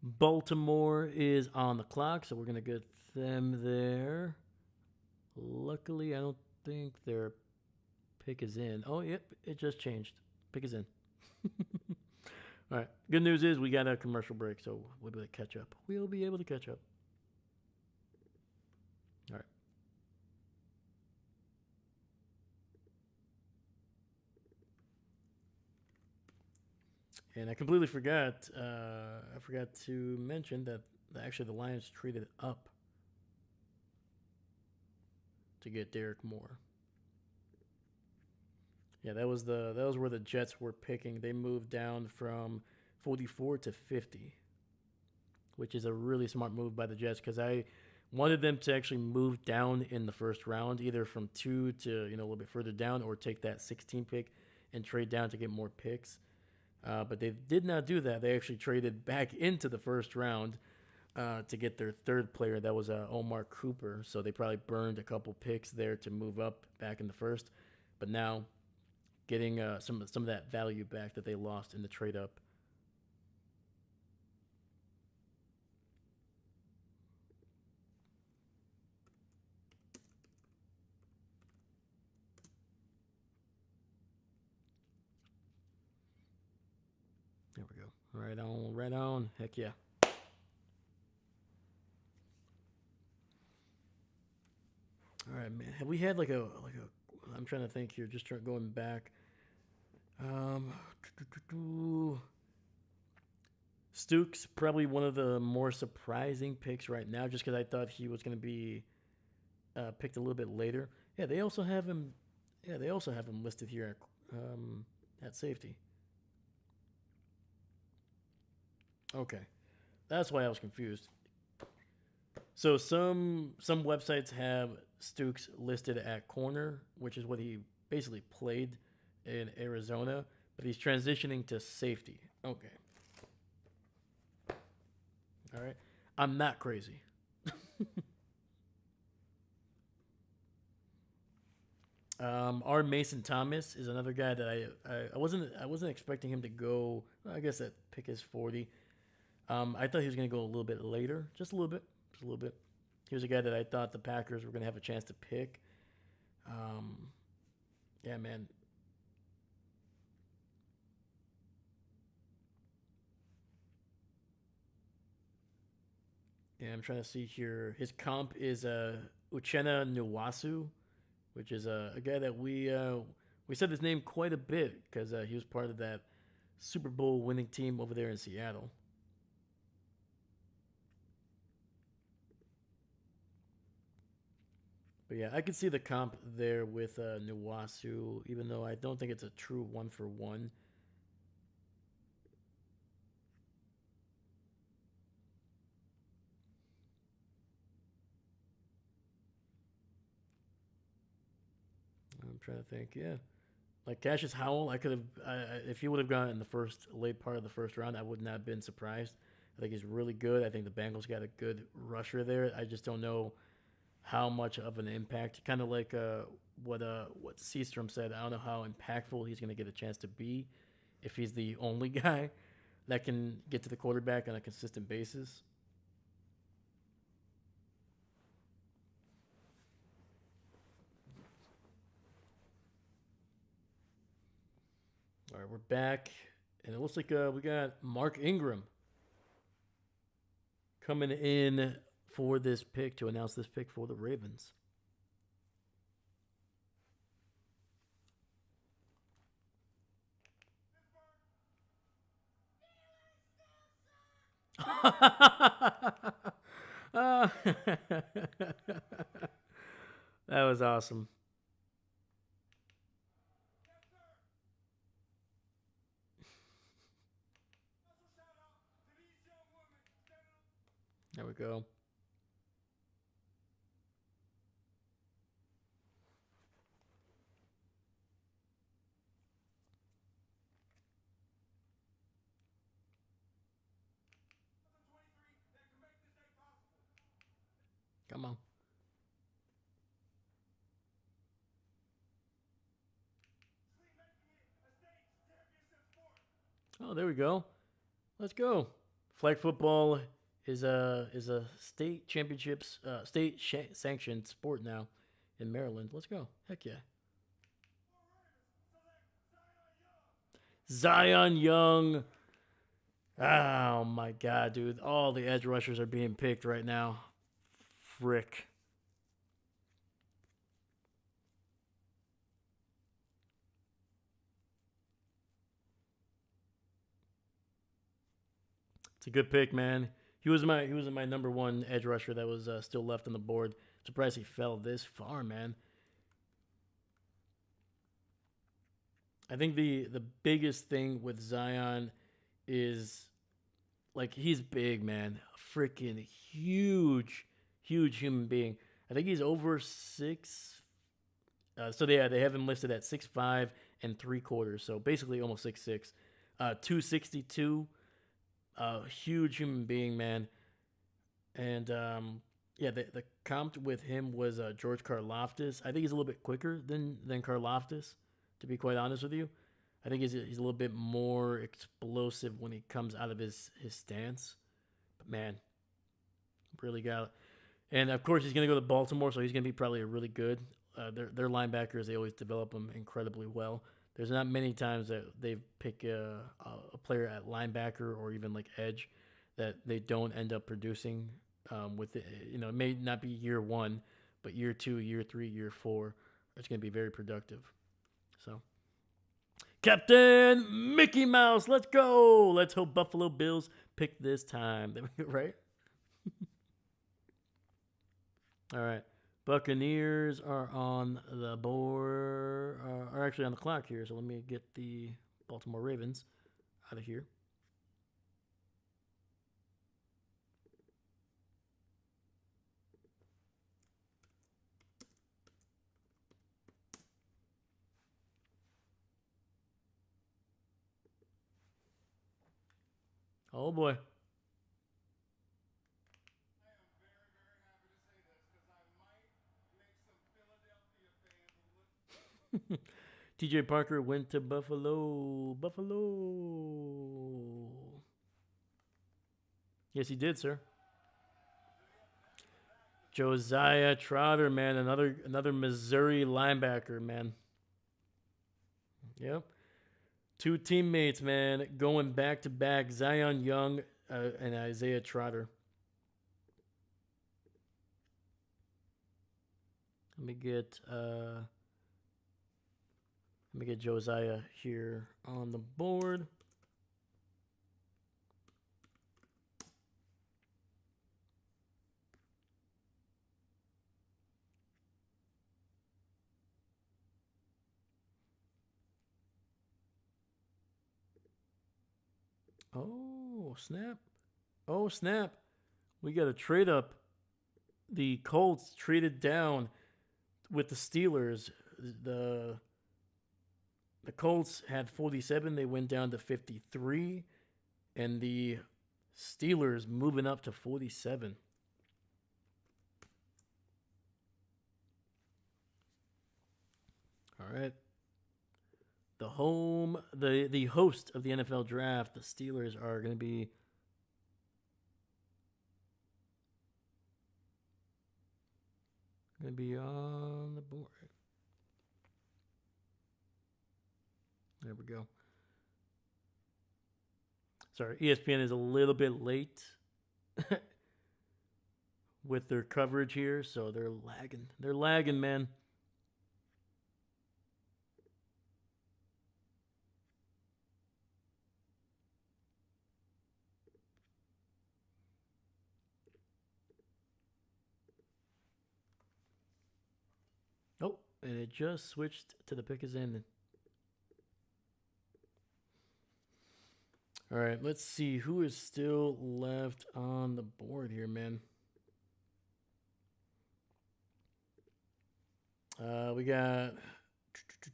Baltimore is on the clock, so we're gonna get them there. Luckily, I don't think their pick is in. Oh, yep, it just changed. Pick is in. All right. Good news is we got a commercial break, so we'll be able to catch up. We'll be able to catch up. All right. And I completely forgot. I forgot to mention that actually the Lions traded up to get Derek Moore. Yeah, that was where the Jets were picking. They moved down from 44 to 50, which is a really smart move by the Jets because I wanted them to actually move down in the first round, either from two to a little bit further down, or take that 16 pick and trade down to get more picks. But they did not do that. They actually traded back into the first round to get their third player. That was Omar Cooper. So they probably burned a couple picks there to move up back in the first. But now getting some of that value back that they lost in the trade up. There we go. Right on, right on. Heck yeah. All right, man. Have we had like a? I'm trying to think here. Just going back. Um, Stukes probably one of the more surprising picks right now, just because I thought he was going to be picked a little bit later. Yeah, they also have him. Yeah, they also have him listed here at safety. Okay, that's why I was confused. So some websites have Stukes listed at corner, which is what he basically played in Arizona, but he's transitioning to safety. Okay. All right. I'm not crazy. Our Mason Thomas is another guy that I wasn't expecting him to go. I guess that pick is 40. I thought he was going to go a little bit later, just a little bit, just a little bit. He was a guy that I thought the Packers were going to have a chance to pick. Um, yeah, man. Yeah, I'm trying to see here. His comp is Uchenna Nwasu, which is a guy that we said his name quite a bit because he was part of that Super Bowl winning team over there in Seattle. But yeah, I could see the comp there with Nwasu, even though I don't think it's a true one for one. I'm trying to think. Yeah, like Cassius Howell, I could have if he would have gone in the first late part of the first round, I would not have been surprised. I think he's really good. I think the Bengals got a good rusher there. I just don't know how much of an impact. Kind of like what Seastrom said. I don't know how impactful he's going to get a chance to be if he's the only guy that can get to the quarterback on a consistent basis. All right, we're back, and it looks like we got Mark Ingram coming in for this pick to announce this pick for the Ravens. That was awesome. There we go. Come on. Oh, there we go. Let's go. Flag football is a state championships sanctioned sport now in Maryland. Let's go. Heck yeah. Zion Young. Oh my god, dude. All the edge rushers are being picked right now. Frick. It's a good pick, man. He was my number one edge rusher that was still left on the board. Surprised he fell this far, man. I think the biggest thing with Zion is like he's big, man. Freaking huge, huge human being. I think he's over 6. So they have him listed at 6'5" and 3/4. So basically almost 6'6". 262. Huge human being, man. And yeah, the comp with him was George Karlaftis. I think he's a little bit quicker than Karlaftis, to be quite honest with you. I think he's a little bit more explosive when he comes out of his stance. But man, really got it. And of course, he's going to go to Baltimore, so he's going to be probably a really good. Their linebackers, they always develop them incredibly well. There's not many times that they pick a player at linebacker or even like edge that they don't end up producing. With it, it may not be year one, but year two, year three, year four, it's going to be very productive. So, Captain Mickey Mouse, let's go! Let's hope Buffalo Bills pick this time. Right? All right. Buccaneers are on the board, are actually on the clock here. So let me get the Baltimore Ravens out of here. Oh boy. TJ Parker went to Buffalo. Buffalo. Yes, he did, sir. Josiah Trotter, man, another Missouri linebacker, man. Yep. Two teammates, man, going back to back. Zion Young and Isaiah Trotter. Let me get Josiah here on the board. Oh, snap. Oh, snap. We got a trade up. The Colts traded down with the Steelers. The the Colts had 47. They went down to 53. And the Steelers moving up to 47. All right. The host of the NFL draft, the Steelers are going to be on the board. There we go. Sorry, ESPN is a little bit late with their coverage here, so they're lagging. They're lagging, man. Oh, and it just switched to the pick is ending. All right, let's see who is still left on the board here, man. We got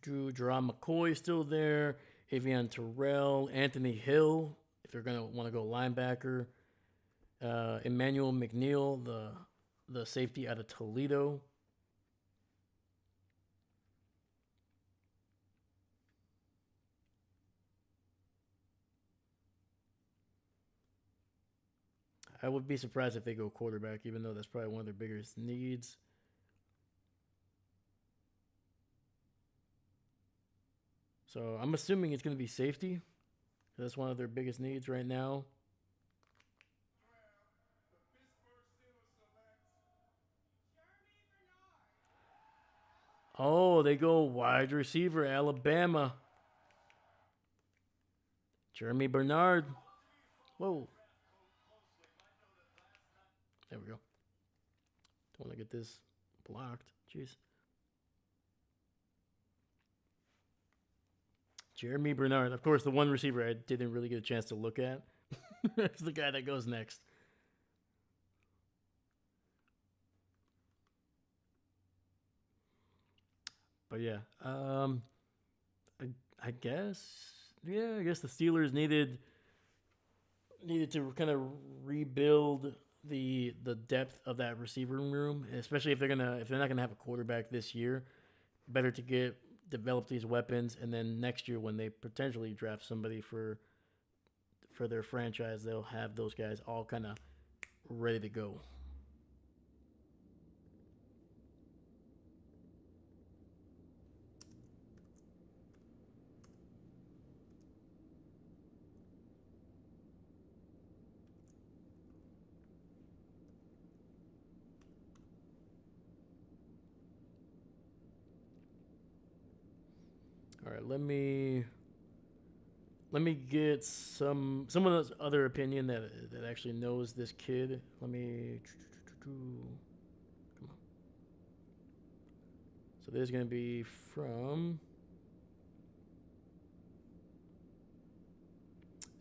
Jerron McCoy still there, Avian Terrell, Anthony Hill, if they're gonna want to go linebacker, Emmanuel McNeil, the safety out of Toledo. I would be surprised if they go quarterback, even though that's probably one of their biggest needs. So I'm assuming it's going to be safety. That's one of their biggest needs right now. Oh, they go wide receiver, Alabama. Jeremy Bernard. Whoa. There we go. Don't want to get this blocked. Jeez. Jeremy Bernard. Of course, the one receiver I didn't really get a chance to look at. It's the guy that goes next. But yeah, I guess I guess the Steelers needed to kind of rebuild the depth of that receiver room, especially if they're not gonna have a quarterback this year. Better to develop these weapons, and then next year when they potentially draft somebody for their franchise, they'll have those guys all kind of ready to go. All right, let me get someone else other opinion that actually knows this kid. Let me come on. So there's going to be from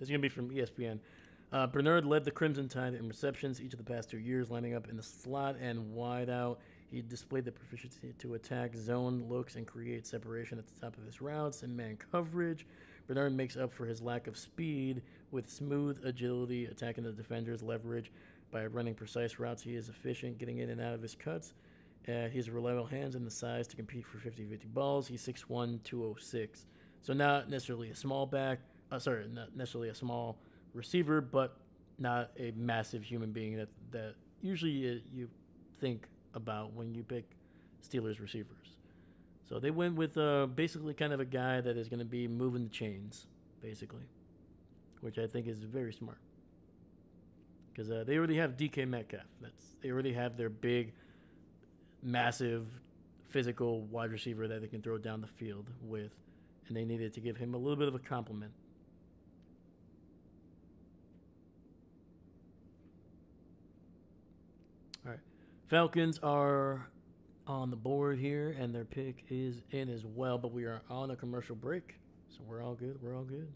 ESPN. Bernard led the Crimson Tide in receptions each of the past 2 years, lining up in the slot and wide out. He displayed the proficiency to attack zone looks and create separation at the top of his routes and man coverage. Bernard makes up for his lack of speed with smooth agility, attacking the defender's leverage by running precise routes. He is efficient, getting in and out of his cuts. He has reliable hands and the size to compete for 50-50 balls. He's 6'1", 206. So not necessarily a small back. Not necessarily a small receiver, but not a massive human being that usually you think about when you pick Steelers receivers. So they went with basically kind of a guy that is going to be moving the chains, basically, which I think is very smart. Because they already have DK Metcalf. They already have their big, massive, physical wide receiver that they can throw down the field with, and they needed to give him a little bit of a compliment. All right. Falcons are on the board here, and their pick is in as well, but we are on a commercial break, so we're all good. We're all good.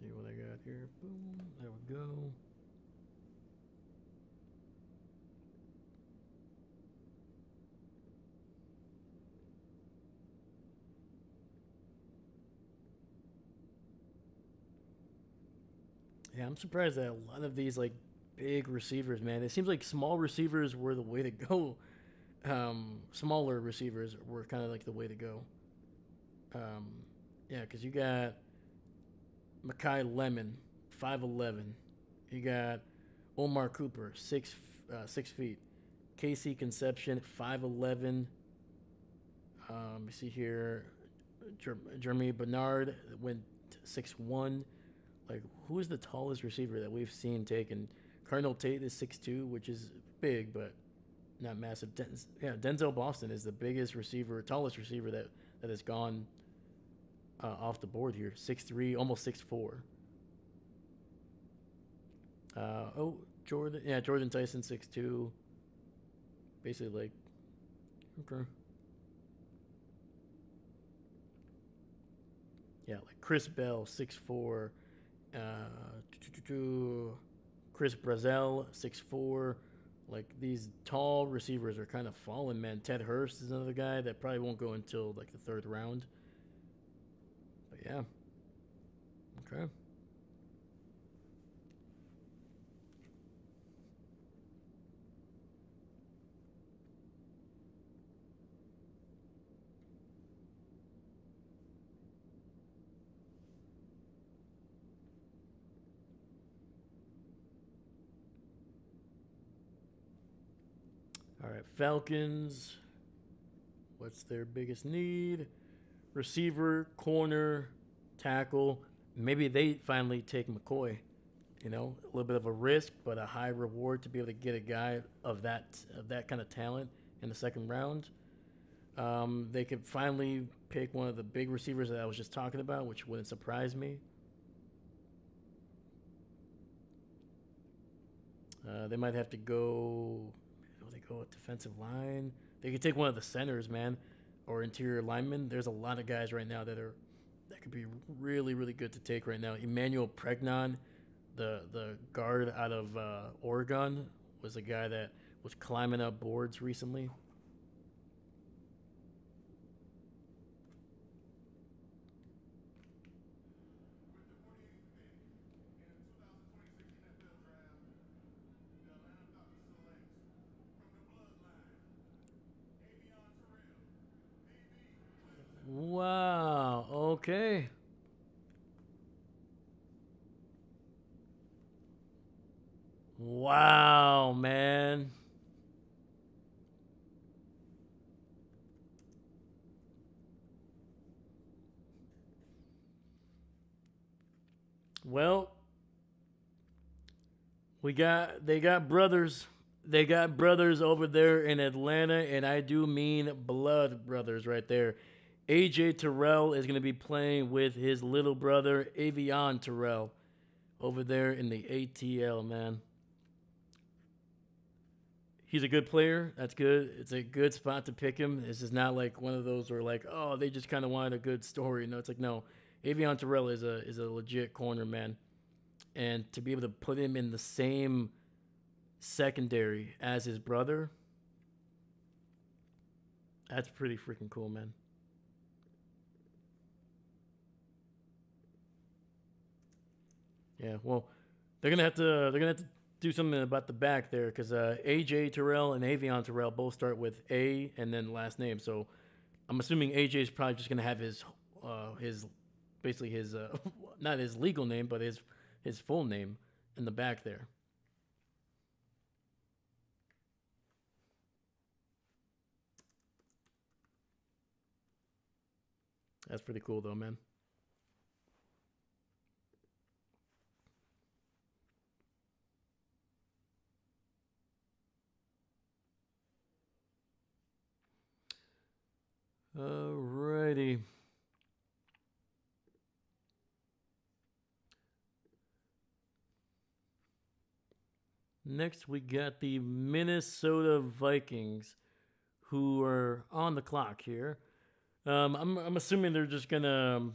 See what I got here. Boom. There we go. Yeah, I'm surprised that a lot of these like big receivers, man. It seems like small receivers were the way to go. Smaller receivers were kind of like the way to go. Um, yeah, because you got Makai Lemon, 5'11". You got Omar Cooper, 6 feet. Casey Conception, 5'11". You see here, Jeremy Bernard went 6'1". Like, who is the tallest receiver that we've seen taken? Cardinal Tate is 6'2", which is big, but not massive. Denzel Boston is the biggest receiver, tallest receiver that has gone off the board here. 6'3", almost 6'4". Jordan Tyson 6'2". Basically, like, okay. Yeah, like Chris Bell 6'4". Chris Brazel 6'4". Like, these tall receivers are kind of falling, man. Ted Hurst is another guy that probably won't go until like the third round. But yeah. Okay. All right, Falcons. What's their biggest need? Receiver, corner, tackle. Maybe they finally take McCoy. You know, a little bit of a risk, but a high reward to be able to get a guy of that kind of talent in the second round. They could finally pick one of the big receivers that I was just talking about, which wouldn't surprise me. They might have to go. Will they go with defensive line? They could take one of the centers, man, or interior linemen. There's a lot of guys right now that could be really, really good to take right now. Emmanuel Pregnon, the guard out of Oregon, was a guy that was climbing up boards recently. Wow. Okay. Wow, man. Well, they got brothers They got brothers over there in Atlanta, and I do mean blood brothers right there. AJ Terrell is going to be playing with his little brother, Avion Terrell, over there in the ATL, man. He's a good player. That's good. It's a good spot to pick him. This is not like one of those where like, oh, they just kind of wanted a good story. No, it's like no. Avion Terrell is a legit corner, man, and to be able to put him in the same secondary as his brother, that's pretty freaking cool, man. Yeah, well, they're gonna have to do something about the back there because AJ Terrell and Avion Terrell both start with A and then last name. So I'm assuming AJ is probably just gonna have his basically his not his legal name but his full name in the back there. That's pretty cool though, man. Alrighty. Next, we got the Minnesota Vikings, who are on the clock here. I'm assuming they're just gonna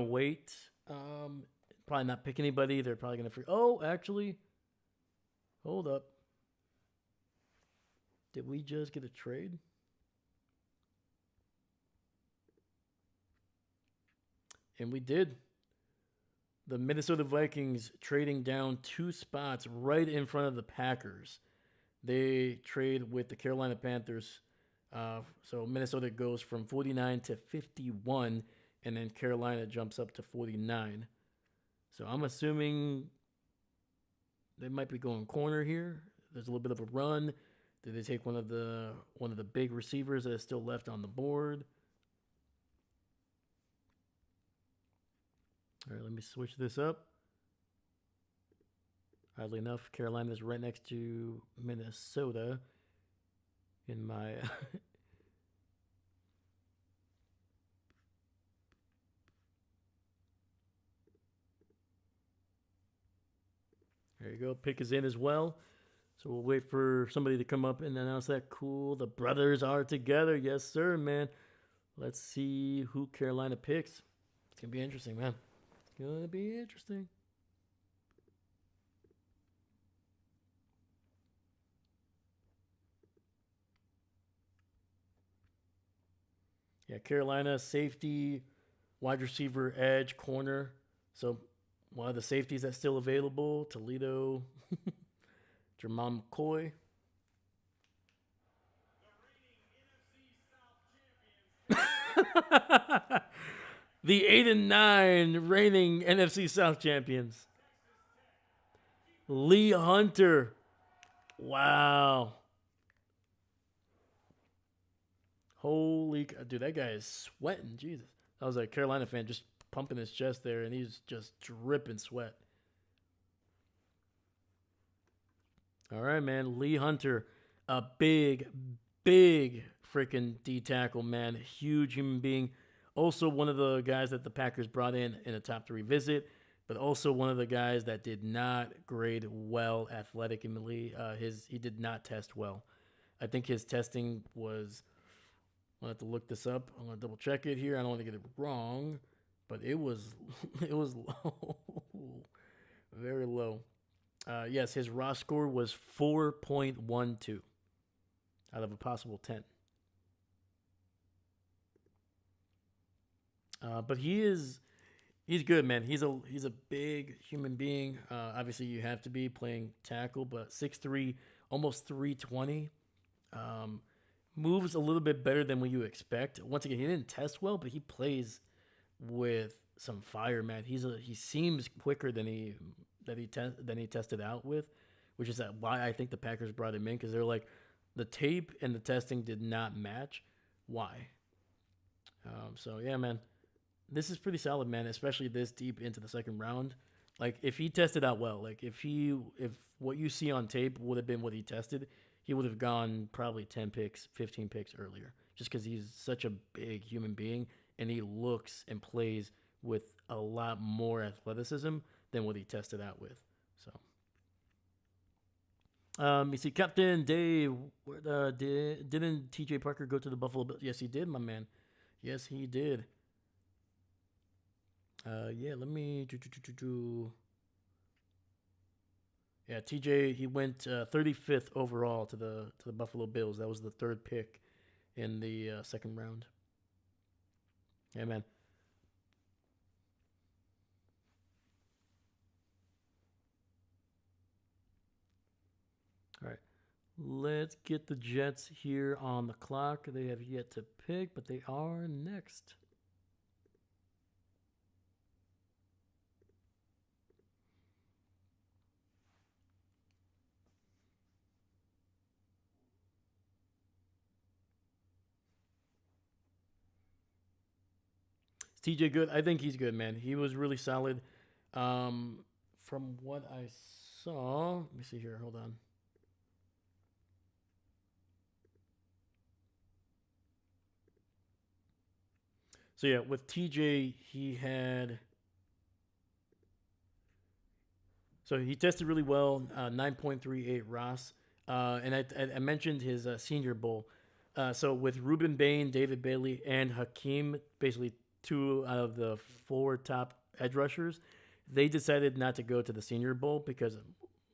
wait. Probably not pick anybody. They're probably gonna. Oh, actually, hold up. Did we just get a trade? And we did. The Minnesota Vikings trading down 2 spots right in front of the Packers. They trade with the Carolina Panthers. So Minnesota goes from 49 to 51, and then Carolina jumps up to 49. So I'm assuming they might be going corner here. There's a little bit of a run. Did they take one of the big receivers that is still left on the board? All right, let me switch this up. Oddly enough, Carolina's right next to Minnesota in my. There you go. Pick is in as well. So we'll wait for somebody to come up and announce that. Cool. The brothers are together. Yes, sir, man. Let's see who Carolina picks. It's going to be interesting, man. It's going to be interesting. Yeah, Carolina safety, wide receiver, edge, corner. So one of the safeties that's still available, Toledo, Jermon McCoy. The 8-9 reigning NFC South champions. Lee Hunter. Wow. Holy, dude, that guy is sweating. Jesus. I was a Carolina fan just pumping his chest there, and he's just dripping sweat. All right, man. Lee Hunter, a big, big freaking D tackle, man. Huge human being. Also, one of the guys that the Packers brought in a top 3 visit, but also one of the guys that did not grade well athletically. He did not test well. I think his testing was. I'll have to look this up. I'm gonna double check it here. I don't want to get it wrong, but it was it was low, very low. Yes, his raw score was 4.12 out of a possible 10. But he's good, man. He's a big human being. Obviously, you have to be playing tackle, but 6'3", almost 320. Um, Moves a little bit better than what you expect. Once again, he didn't test well, but he plays with some fire, man. He seems quicker than he tested out with, which is why I think the Packers brought him in because they're like the tape and the testing did not match. Why? So yeah, man, this is pretty solid, man. Especially this deep into the second round. Like if he tested out well, like if what you see on tape would have been what he tested, he would have gone probably 10 picks, 15 picks earlier. Just because he's such a big human being and he looks and plays with a lot more athleticism than what he tested out with. So, you see, Captain Dave, didn't T.J. Parker go to the Buffalo Bills? Yes, he did, my man. Yes, he did. Yeah, let me do. Yeah, TJ he went 35th overall to the Buffalo Bills. That was the third pick in the second round. Yeah, man. All right. Let's get the Jets here on the clock. They have yet to pick, but they are next. Is TJ good? I think he's good, man. He was really solid. From what I saw, let me see here. Hold on. So yeah, with TJ, he had. So he tested really well, 9.38 Ross. And I mentioned his Senior Bowl. So with Ruben Bain, David Bailey, and Hakeem, basically two out of the four top edge rushers, they decided not to go to the Senior Bowl because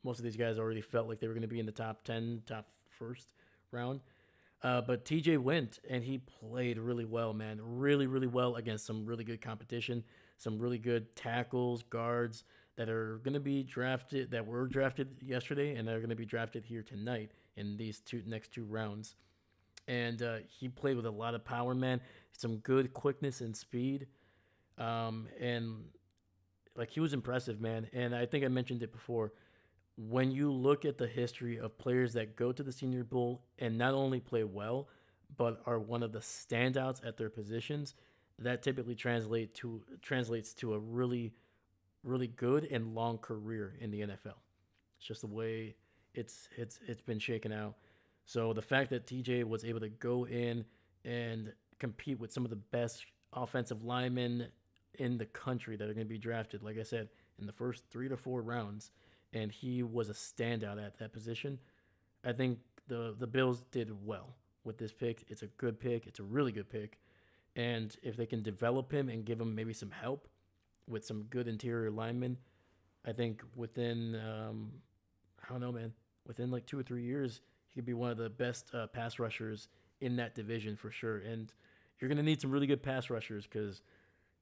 most of these guys already felt like they were going to be in the top 10, top first round. But TJ went and he played really well, man. Really, really well against some really good competition, some really good tackles, guards that are going to be drafted, that were drafted yesterday, and they're going to be drafted here tonight in these next two rounds. And he played with a lot of power, man. Some good quickness and speed. And like he was impressive, man. And I think I mentioned it before when you look at the history of players that go to the Senior Bowl and not only play well, but are one of the standouts at their positions, that typically translates to a really, really good and long career in the NFL. It's just the way it's been shaken out. So the fact that TJ was able to go in and compete with some of the best offensive linemen in the country that are going to be drafted, like I said, in the first 3 to 4 rounds, and he was a standout at that position. I think the Bills did well with this pick. It's a good pick. It's a really good pick. And if they can develop him and give him maybe some help with some good interior linemen, I think within I don't know, man, within like 2 or 3 years, he could be one of the best pass rushers in that division for sure. And you're gonna need some really good pass rushers because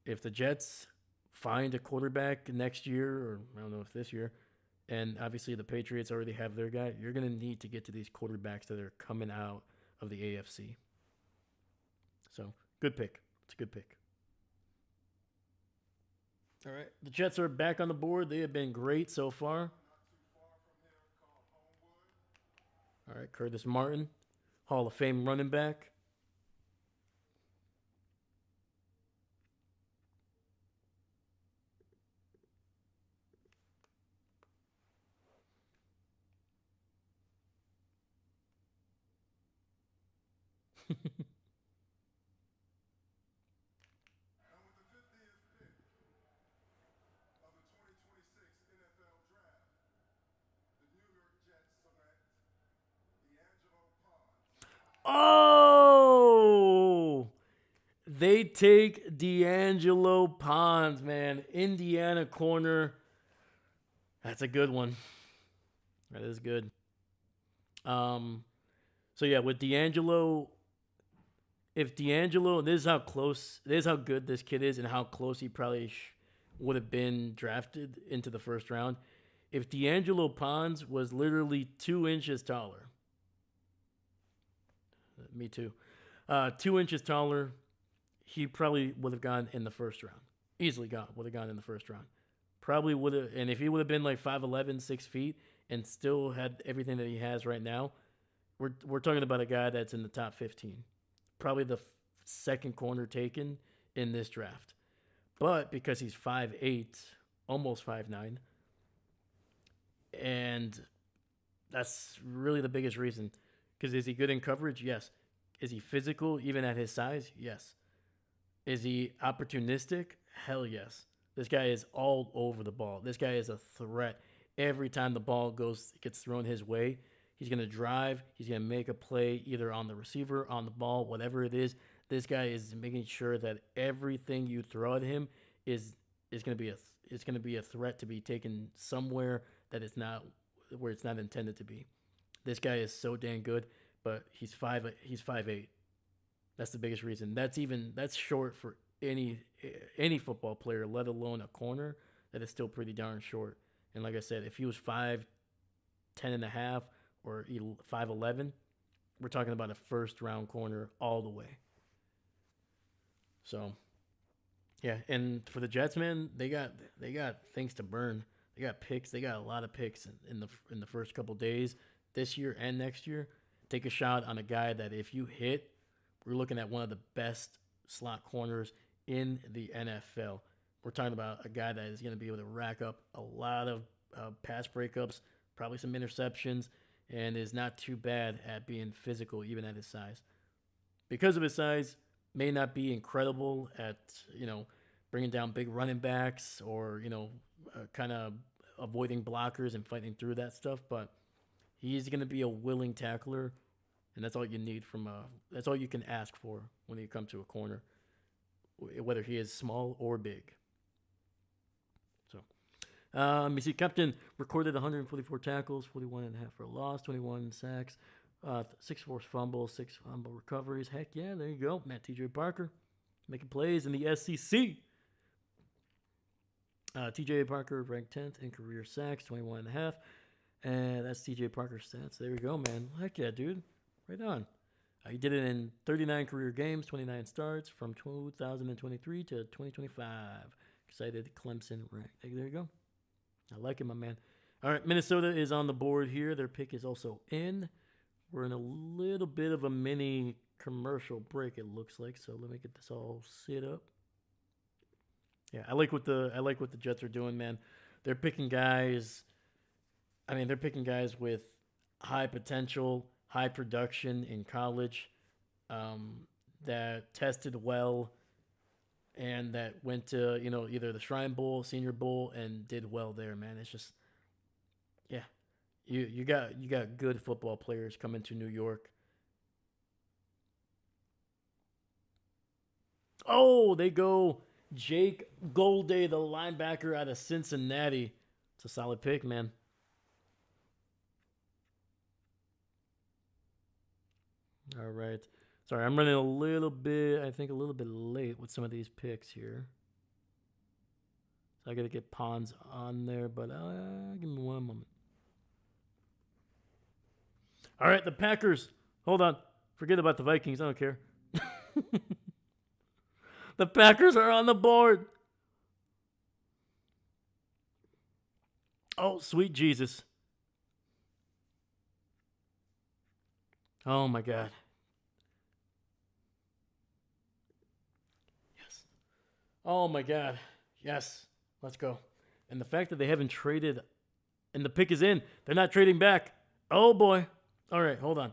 if the Jets find a quarterback next year, or I don't know if this year, and obviously the Patriots already have their guy, you're going to need to get to these quarterbacks that are coming out of the AFC. So, good pick. It's a good pick. All right. The Jets are back on the board. They have been great so far. All right. Curtis Martin, Hall of Fame running back. Oh! They take D'Angelo Ponds, man. Indiana corner. That's a good one. That is good. Um, so yeah, with D'Angelo, if D'Angelo, this is how close, this is how good this kid is, and how close he probably would have been drafted into the first round. If D'Angelo Ponds was literally 2 inches taller, me too, 2 inches taller, he probably would have gone in the first round. Easily would have gone in the first round. Probably would have, and if he would have been like 5'11", 6 feet, and still had everything that he has right now, we're talking about a guy that's in the top 15, probably the second corner taken in this draft. But because he's 5'8", almost 5'9", and that's really the biggest reason. Because is he good in coverage? Yes. Is he physical even at his size? Yes. Is he opportunistic? Hell yes. This guy is all over the ball. This guy is a threat. Every time the ball gets thrown his way, he's going to drive. He's going to make a play either on the receiver, on the ball, whatever it is. This guy is making sure that everything you throw at him is going to be a threat to be taken somewhere that it's not where it's not intended to be. This guy is so dang good, but he's 5'8". That's the biggest reason. That's short for any football player, let alone a corner. That is still pretty darn short. And like I said, if he was 5'10 and a half or 5'11", we're talking about a first round corner all the way. So, yeah, and for the Jets, man, they got things to burn. They got picks. They got a lot of picks in the first couple days this year and next year. Take a shot on a guy that if you hit, we're looking at one of the best slot corners in the NFL. We're talking about a guy that is going to be able to rack up a lot of pass breakups, probably some interceptions, and is not too bad at being physical even at his size. Because of his size, may not be incredible at, bringing down big running backs or, kind of avoiding blockers and fighting through that stuff, but he's going to be a willing tackler, and that's all you need that's all you can ask for when you come to a corner, whether he is small or big. So, you see, Captain recorded 144 tackles, 41 and a half for a loss, 21 sacks, 6 forced fumbles, 6 fumble recoveries. Heck yeah, there you go. Matt T.J. Parker making plays in the SEC. T.J. Parker ranked 10th in career sacks, 21 and a half. And that's T.J. Parker's stats. There we go, man. Heck yeah, dude. Right on. He did it in 39 career games, 29 starts from 2023 to 2025. Excited Clemson rank. There you go. I like it, my man. All right, Minnesota is on the board here. Their pick is also in. We're in a little bit of a mini commercial break, it looks like. So let me get this all set up. Yeah, I like what the Jets are doing, man. They're picking guys. They're picking guys with high potential, high production in college, that tested well, and that went to either the Shrine Bowl, Senior Bowl, and did well there, man. It's just, yeah, you got good football players coming to New York. Oh, they go Jake Golday, the linebacker out of Cincinnati. It's a solid pick, man. All right. Sorry, I'm running a little bit late with some of these picks here. So I got to get Pons on there, but give me one moment. All right, the Packers. Hold on. Forget about the Vikings. I don't care. The Packers are on the board. Oh, sweet Jesus. Oh, my God. Yes. Oh, my God. Yes. Let's go. And the fact that they haven't traded and the pick is in. They're not trading back. Oh, boy. All right, hold on.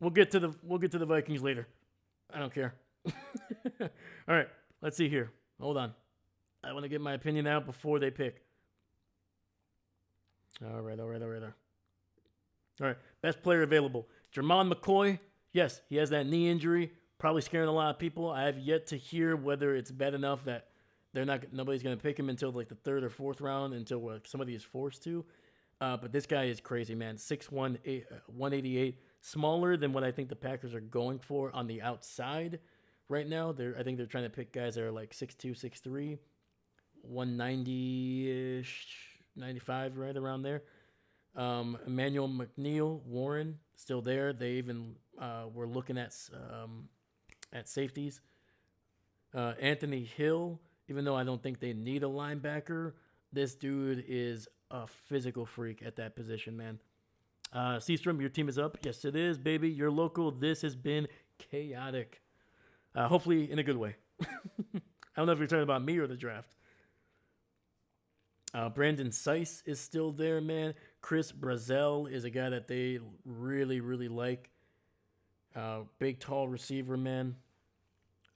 We'll get to the Vikings later. I don't care. All right, let's see here. Hold on. I want to get my opinion out before they pick. All right. Best player available. Jermon McCoy. Yes, he has that knee injury. Probably scaring a lot of people. I have yet to hear whether it's bad enough that nobody's going to pick him until like the 3rd or 4th round until somebody is forced to. But this guy is crazy, man. 6'1", 188. Smaller than what I think the Packers are going for on the outside right now. I think they're trying to pick guys that are like 6'2", 6'3", 190-ish, 95, right around there. Emmanuel McNeil, Warren, still there. They even were looking at safeties. Anthony Hill, even though I don't think they need a linebacker, this dude is a physical freak at that position, man. Seastrom, your team is up. Yes, it is, baby. You're local. This has been chaotic. Hopefully in a good way. I don't know if you're talking about me or the draft. Brandon Seiss is still there, man. Chris Brazel is a guy that they really, really like. Big, tall receiver, man.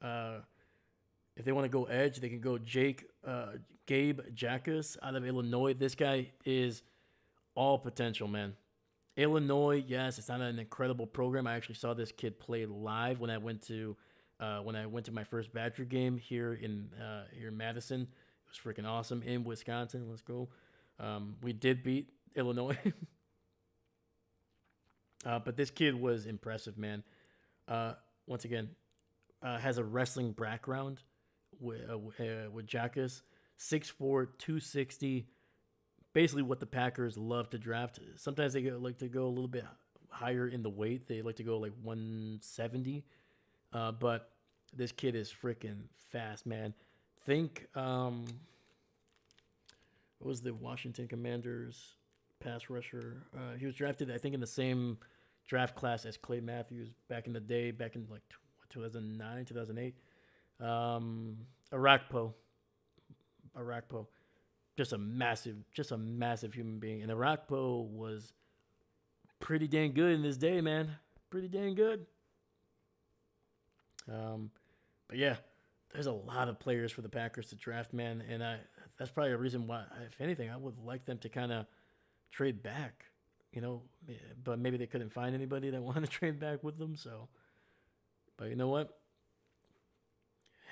Uh, if they want to go edge, they can go Gabe Jackus out of Illinois. This guy is all potential, man. Illinois, yes, it's not an incredible program. I actually saw this kid play live when I went to my first Badger game here in Madison. It was freaking awesome in Wisconsin. Let's go. We did beat Illinois, but this kid was impressive, man. Once again, has a wrestling background with Jackus. 6'4", 260. Basically what the Packers love to draft. Sometimes they like to go a little bit higher in the weight. They like to go like 170. But this kid is freaking fast, man. Think, what was the Washington Commanders pass rusher? He was drafted, I think, in the same draft class as Clay Matthews back in the day, back in like 2009, 2008. Arakpo. Just a massive human being. And Arakpo was pretty dang good in his day, man. Pretty dang good. But yeah, there's a lot of players for the Packers to draft, man. And that's probably a reason why, if anything, I would like them to kind of trade back, but maybe they couldn't find anybody that wanted to trade back with them. So, but you know what?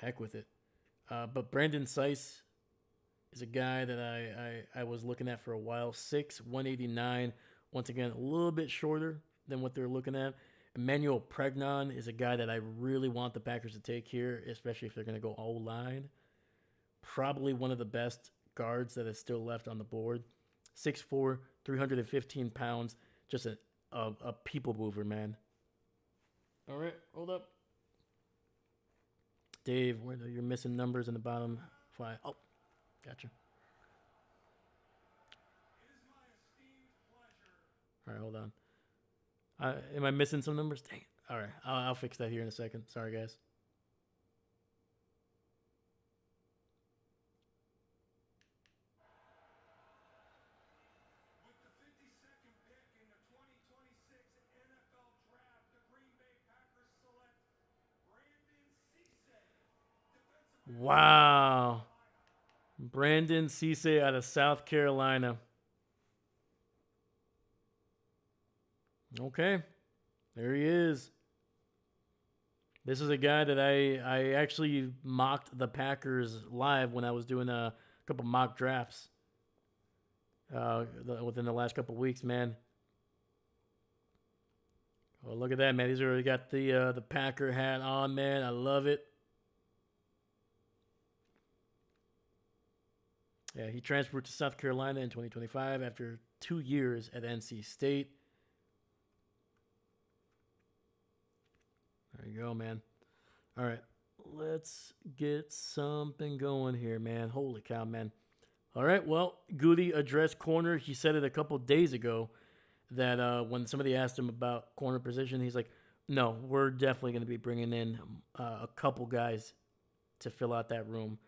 Heck with it. But Brandon Seiss is a guy that I was looking at for a while. 6', 189. Once again, a little bit shorter than what they're looking at. Emmanuel Pregnon is a guy that I really want the Packers to take here, especially if they're going to go O-line. Probably one of the best guards that is still left on the board. 6'4", 315 pounds. Just a people mover, man. All right, hold up. Dave, you're missing numbers in the bottom 5. Oh, gotcha. All right, hold on. Am I missing some numbers? Dang it. All right, I'll fix that here in a second. Sorry, guys. With the 52nd pick in the 2026 NFL Draft, the Green Bay Packers select Brandon Cisse. Wow. Brandon Cisse out of South Carolina. Okay, there he is. This is a guy that I actually mocked the Packers live when I was doing a couple mock drafts within the last couple weeks, man. Oh, look at that, man. He's already got the Packer hat on, man. I love it. Yeah, he transferred to South Carolina in 2025 after 2 years at NC State. There you go, man. All right, let's get something going here, man. Holy cow, man. All right, well, Goody addressed corner. He said it a couple days ago that when somebody asked him about corner position, he's like, no, we're definitely going to be bringing in a couple guys to fill out that room.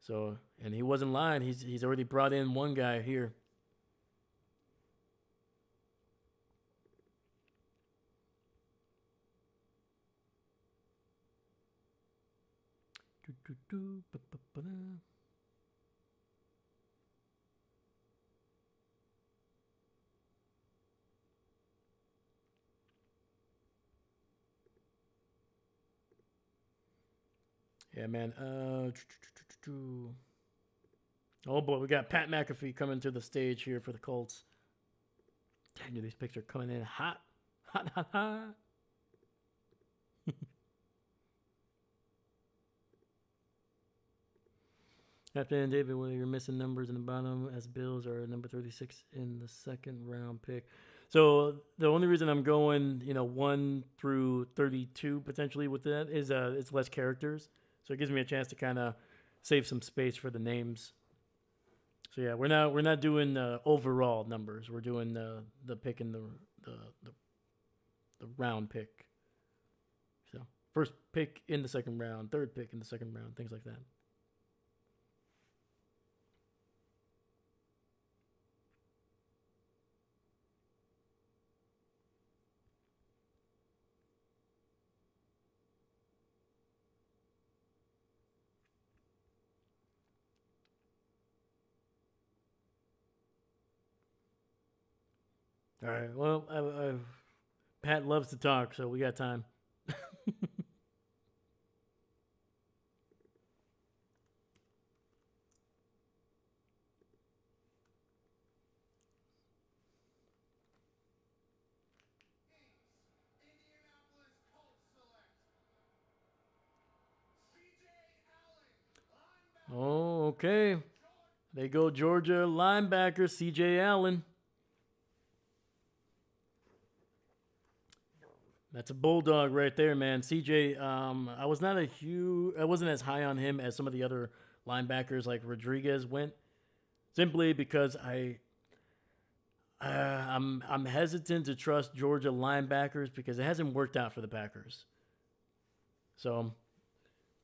So, and he wasn't lying. He's already brought in one guy here. Yeah, man. Oh boy, we got Pat McAfee coming to the stage here for the Colts. Dang, these picks are coming in hot. Hot. After David, well, you're missing numbers in the bottom as Bills are number 36 in the second round pick. So the only reason I'm going, 1 through 32 potentially with that is it's less characters. So it gives me a chance to kind of save some space for the names. So yeah, we're not doing overall numbers. We're doing the pick in the round pick. So first pick in the second round, third pick in the second round, things like that. All right. Well, Pat loves to talk, so we got time. Oh, okay. They go Georgia linebacker C.J. Allen. That's a bulldog right there, man. CJ, I was not a huge, I wasn't as high on him as some of the other linebackers like Rodriguez went, simply because I'm hesitant to trust Georgia linebackers because it hasn't worked out for the Packers. So,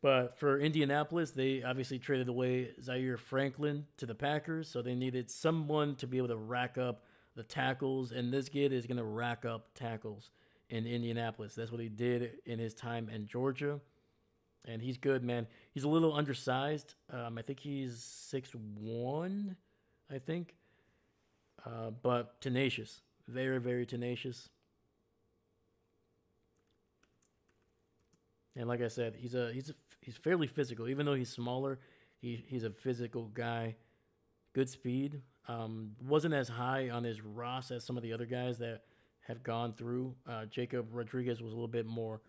but for Indianapolis, they obviously traded away Zaire Franklin to the Packers, so they needed someone to be able to rack up the tackles, and this kid is going to rack up tackles in Indianapolis. That's what he did in his time in Georgia, and he's good, man. He's a little undersized. I think he's 6'1", I think, but tenacious, very very tenacious. And like I said, he's fairly physical. Even though he's smaller, he's a physical guy. Good speed. Wasn't as high on his Ross as some of the other guys that have gone through. Jacob Rodriguez was a little bit more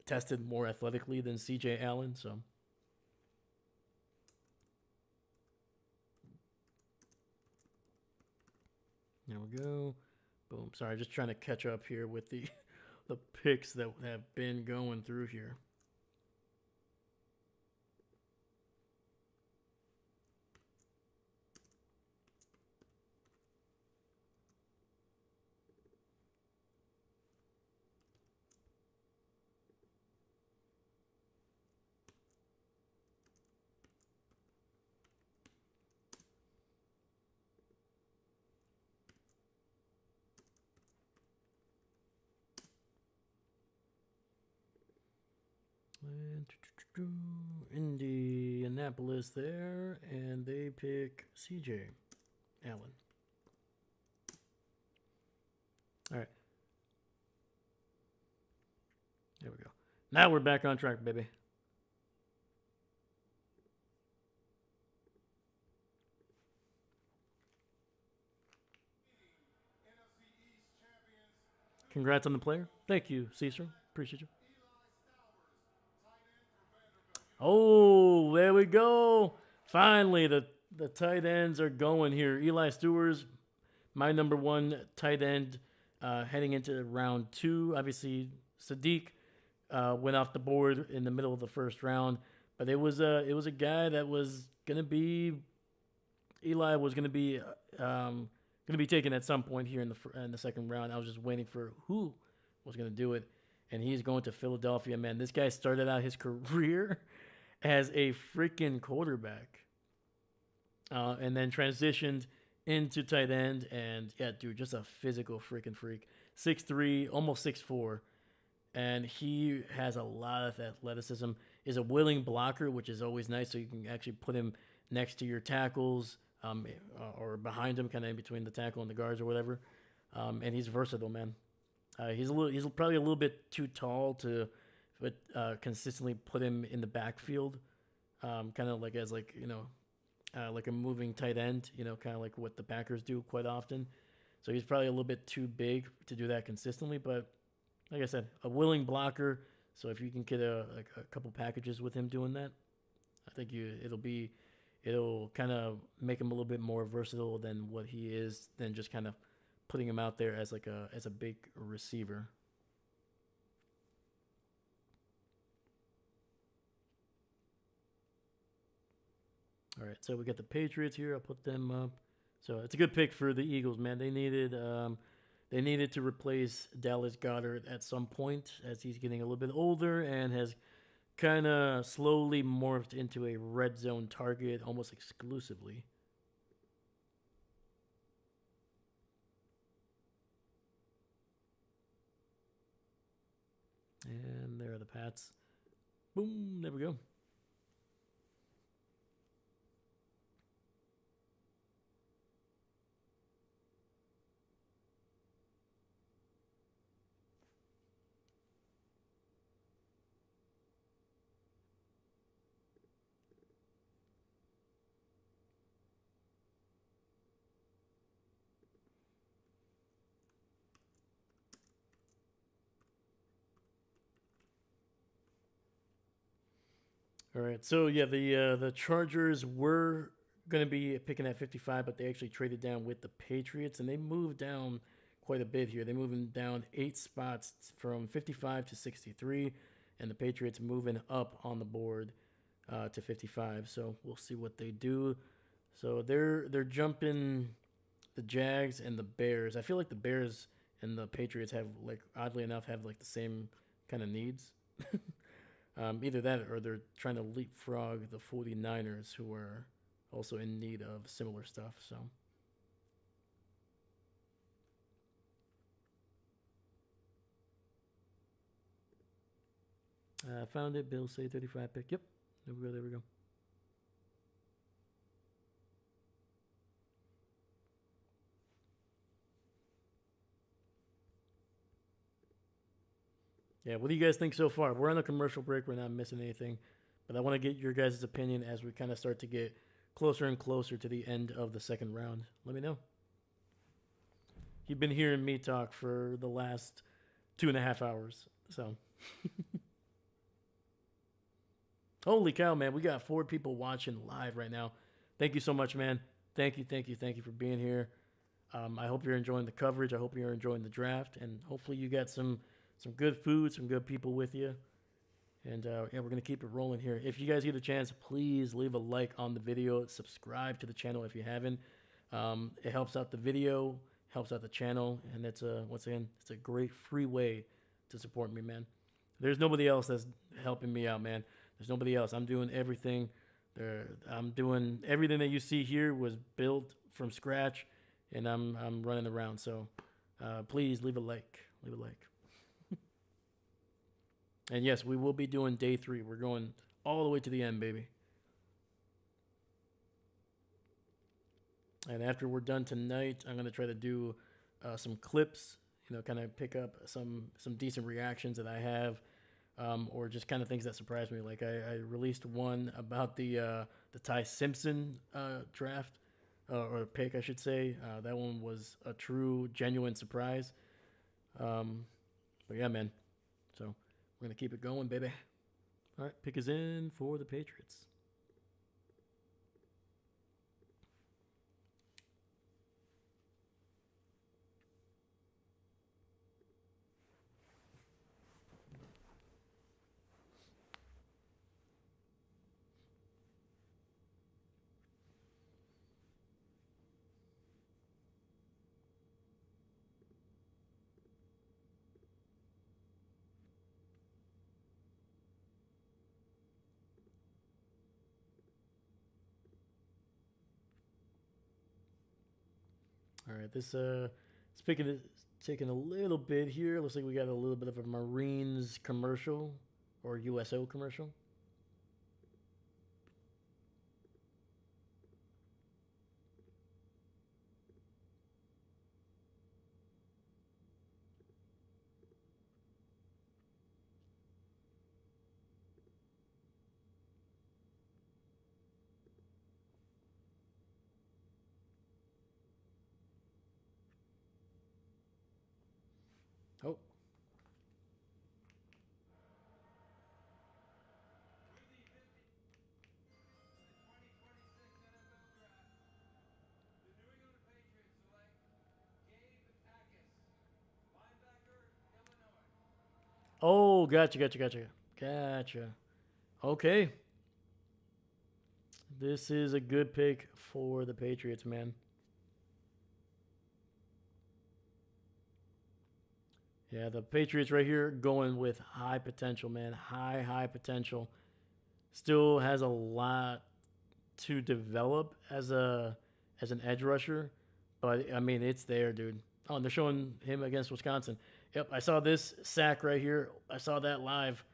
tested more athletically than C.J. Allen. So there we go. Boom. Sorry, just trying to catch up here with the the picks that have been going through here. And Indianapolis there, and they pick CJ Allen. All right, there we go. Now we're back on track, baby. Congrats on the player. Thank you, Cesar. Appreciate you. Oh, there we go. Finally, the tight ends are going here. Eli Stewart's my number one tight end heading into round two. Obviously, Sadiq went off the board in the middle of the first round, but it was a guy that was gonna be Eli was gonna be taken at some point here in the second round. I was just waiting for who was gonna do it, and he's going to Philadelphia. Man, this guy started out his career as a freaking quarterback, and then transitioned into tight end. And yeah, dude, just a physical freaking freak. 6'3", almost 6'4", and he has a lot of athleticism. Is a willing blocker, which is always nice. So you can actually put him next to your tackles, or behind him, kind of in between the tackle and the guards or whatever. And he's versatile, man. He's probably a little bit too tall to, but consistently put him in the backfield, kind of like as like a moving tight end, kind of like what the Packers do quite often. So he's probably a little bit too big to do that consistently, but like I said, a willing blocker. So if you can get a couple packages with him doing that, I think it'll kind of make him a little bit more versatile than what he is, than just kind of putting him out there as a big receiver. All right, so we got the Patriots here. I'll put them up. So it's a good pick for the Eagles, man. They needed to replace Dallas Goddard at some point, as he's getting a little bit older and has kind of slowly morphed into a red zone target almost exclusively. And there are the Pats. Boom, there we go. All right. So yeah, the Chargers were going to be picking at 55, but they actually traded down with the Patriots, and they moved down quite a bit here. They're moving down 8 spots from 55 to 63, and the Patriots moving up on the board to 55. So we'll see what they do. So they're jumping the Jags and the Bears. I feel like the Bears and the Patriots have, like, oddly enough, have like the same kind of needs. Either that or they're trying to leapfrog the 49ers, who are also in need of similar stuff. So I found it. Bill say 35 pick. Yep. There we go. There we go. Yeah, what do you guys think so far? We're on a commercial break. We're not missing anything. But I want to get your guys' opinion as we kind of start to get closer and closer to the end of the second round. Let me know. You've been hearing me talk for the last 2.5 hours. So, holy cow, man. We got 4 people watching live right now. Thank you so much, man. Thank you for being here. I hope you're enjoying the coverage. I hope you're enjoying the draft. And hopefully you got some good food, some good people with you. And yeah, we're going to keep it rolling here. If you guys get a chance, please leave a like on the video. Subscribe to the channel if you haven't. It helps out the video, helps out the channel. And it's once again, it's a great free way to support me, man. There's nobody else that's helping me out, man. There's nobody else. I'm doing everything. I'm doing everything that you see here was built from scratch, and I'm running around. So please leave a like. Leave a like. And yes, we will be doing day 3. We're going all the way to the end, baby. And after we're done tonight, I'm going to try to do some clips, kind of pick up some decent reactions that I have, or just kind of things that surprised me. Like I released one about the Ty Simpson draft, or pick, I should say. That one was a true, genuine surprise. But yeah, man. So we're going to keep it going, baby. All right, pick is in for the Patriots. All right, this taking a little bit here. Looks like we got a little bit of a Marines commercial or USO commercial. Oh. Oh, gotcha. Okay. This is a good pick for the Patriots, man. Yeah, the Patriots right here going with high potential, man. High potential. Still has a lot to develop as an edge rusher, but I mean it's there, dude. Oh, and they're showing him against Wisconsin. Yep, I saw this sack right here. I saw that live.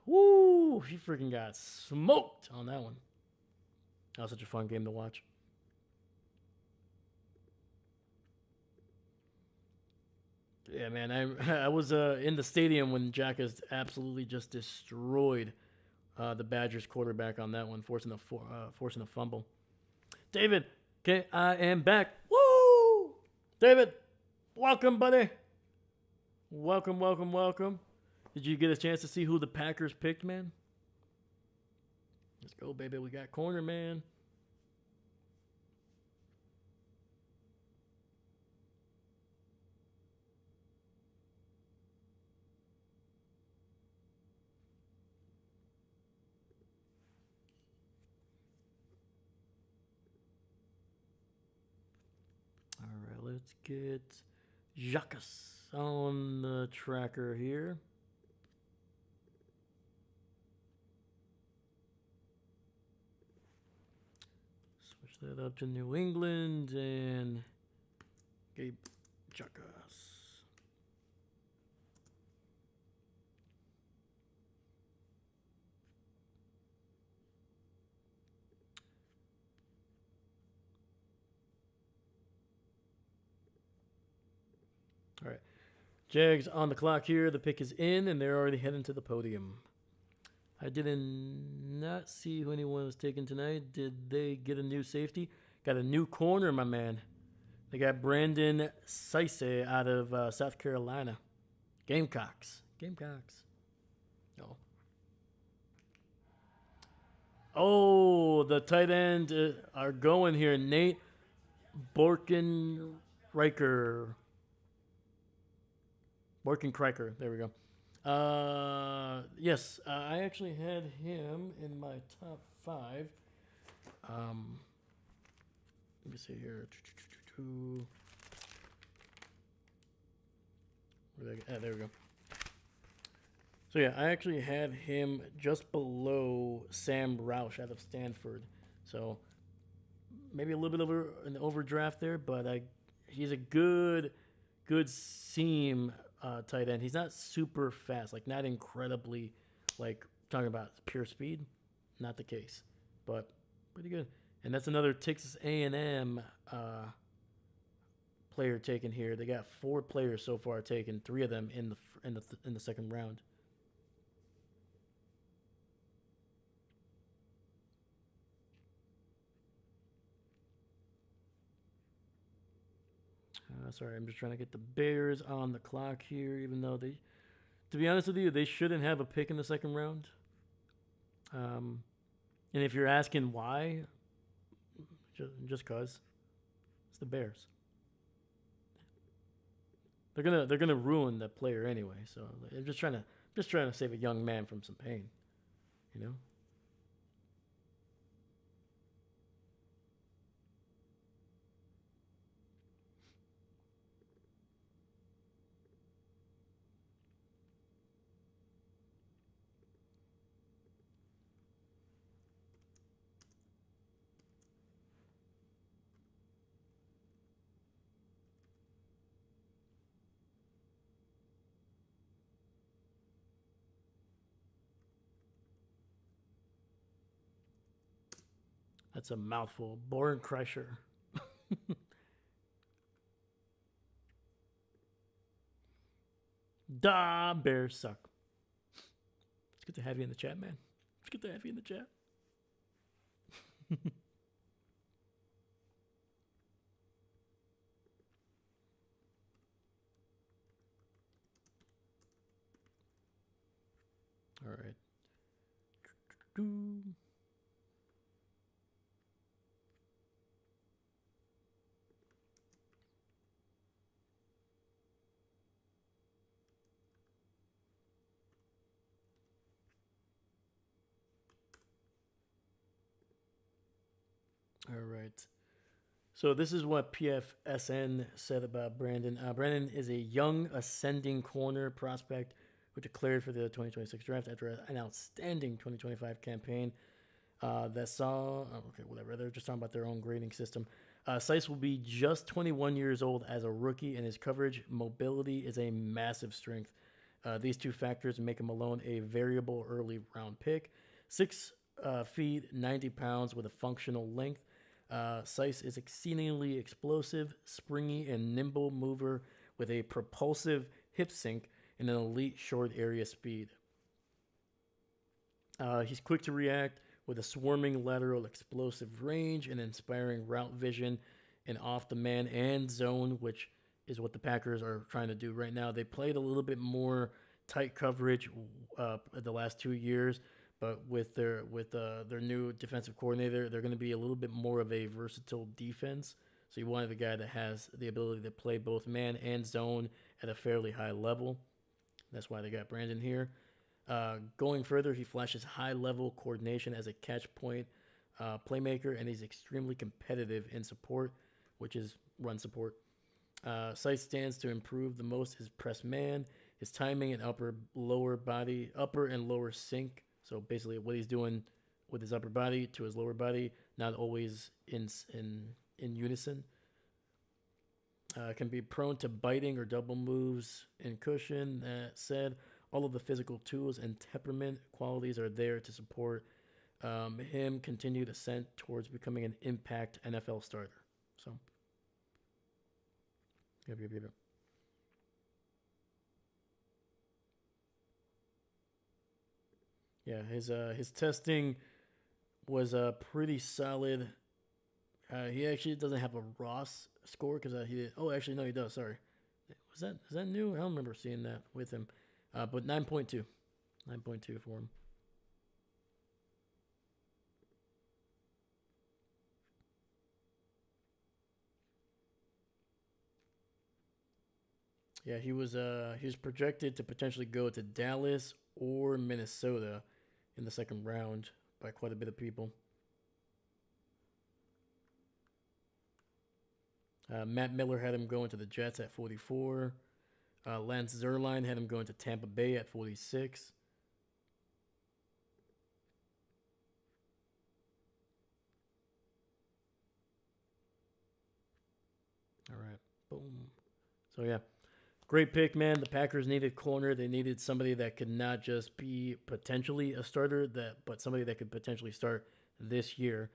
Woo! He freaking got smoked on that one. That was such a fun game to watch. Yeah, man. I was in the stadium when Jack has absolutely just destroyed the Badgers quarterback on that one, forcing a fumble. David, okay, I am back. Woo! David, welcome, buddy. Welcome. Did you get a chance to see who the Packers picked, man? Let's go, baby. We got corner, man. All right, let's get Jacques on the tracker here. Switch that up to New England and Gabe Jacques. All right. Jags on the clock here. The pick is in, and they're already heading to the podium. I did not see who anyone was taking tonight. Did they get a new safety? Got a new corner, my man. They got Brandon Sise out of South Carolina. Gamecocks. Oh. Oh, the tight end are going here. Nate Borkenreicher. There we go. Yes, I actually had him in my top 5. Let me see here. There we go. So yeah, I actually had him just below Sam Roush out of Stanford. So maybe a little bit over an overdraft there, but he's a good seam tight end. He's not super fast, like not incredibly, like talking about pure speed, not the case, but pretty good. And that's another Texas A&M player taken here. They got 4 players so far taken, 3 of them in the second round. Sorry, I'm just trying to get the Bears on the clock here, even though to be honest with you, they shouldn't have a pick in the second round. And if you're asking why, just cause it's the Bears. They're gonna ruin that player anyway. So I'm just trying to save a young man from some pain, you know. That's a mouthful. Bornkreischer. Da, Bears suck. It's good to have you in the chat, man. It's good to have you in the chat. All right. All right. So this is what PFSN said about Brandon. Brandon is a young ascending corner prospect who declared for the 2026 draft after an outstanding 2025 campaign that saw, okay, whatever. They're just talking about their own grading system. Sise will be just 21 years old as a rookie, and his coverage mobility is a massive strength. These 2 factors make him alone a variable early round pick. 6 feet, 90 pounds with a functional length. Sise is exceedingly explosive, springy, and nimble mover with a propulsive hip sink and an elite short area speed. He's quick to react with a swarming lateral explosive range and inspiring route vision and off the man and zone, which is what the Packers are trying to do right now. They played a little bit more tight coverage the last 2 years, But with their new defensive coordinator, they're going to be a little bit more of a versatile defense. So you wanted a guy that has the ability to play both man and zone at a fairly high level. That's why they got Brandon here. Going further, he flashes high-level coordination as a catch point playmaker, and he's extremely competitive in support, which is run support. Sight stands to improve the most his press man, his timing, and upper and lower sync. So basically, what he's doing with his upper body to his lower body, not always in unison. Can be prone to biting or double moves in cushion. That said, all of the physical tools and temperament qualities are there to support him continued ascent towards becoming an impact NFL starter. So, yep. Yeah, his testing was pretty solid. He actually doesn't have a Ross score because he did. Oh, actually, no, he does. Sorry, is that new? I don't remember seeing that with him. But 9.2, 9.2 for him. Yeah, he was projected to potentially go to Dallas or Minnesota in the second round by quite a bit of people. Matt Miller had him going to the Jets at 44. Lance Zierlein had him going to Tampa Bay at 46. All right, boom. So yeah, great pick, man. The Packers needed corner. They needed somebody that could not just be potentially a starter, but somebody that could potentially start this year.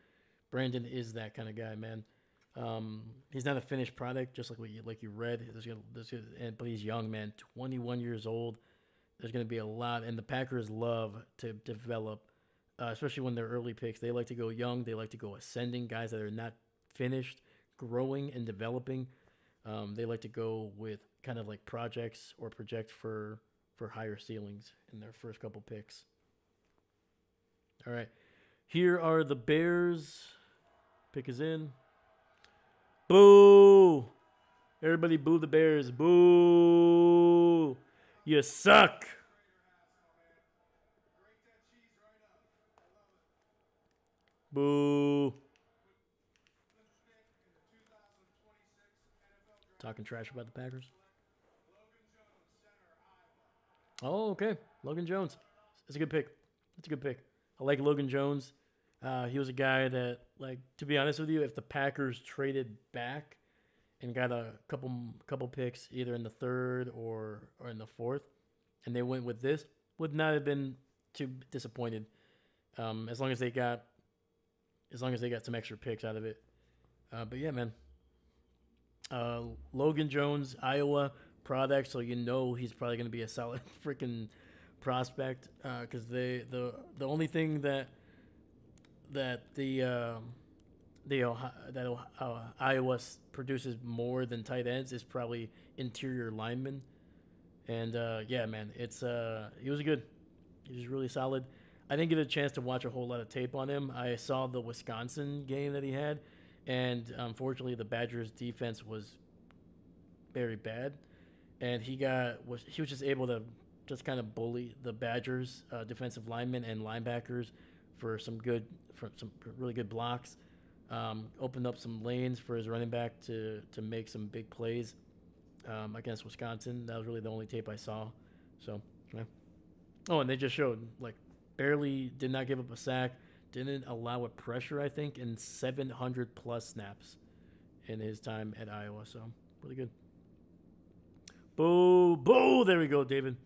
Brandon is that kind of guy, man. He's not a finished product, just like you read. But he's young, man. 21 years old. There's going to be a lot, and the Packers love to develop, especially when they're early picks. They like to go young. They like to go ascending, guys that are not finished, growing and developing. They like to go with kind of like projects or project for higher ceilings in their first couple picks. All right, here are the Bears. Pick is in. Boo! Everybody boo the Bears. Boo! You suck! Boo! Talking trash about the Packers. Oh, okay. Logan Jones. That's a good pick. I like Logan Jones. He was a guy that, like, to be honest with you, if the Packers traded back and got a couple picks either in the third or in the fourth, and they went with this, would not have been too disappointed. As long as they got some extra picks out of it. But yeah, man. Logan Jones, Iowa product, so you know he's probably going to be a solid freaking prospect. Because the only thing that Iowa produces more than tight ends is probably interior linemen. And yeah, man, he was good. He was really solid. I didn't get a chance to watch a whole lot of tape on him. I saw the Wisconsin game that he had, and unfortunately, the Badgers' defense was very bad, and he was just able to just kind of bully the Badgers' defensive linemen and linebackers for some really good blocks. Opened up some lanes for his running back to make some big plays against Wisconsin. That was really the only tape I saw. So, yeah. Oh, and they just showed, like, barely did not give up a sack, didn't allow a pressure, I think, in 700 plus snaps in his time at Iowa. So, really good. Boo, boo. There we go, David.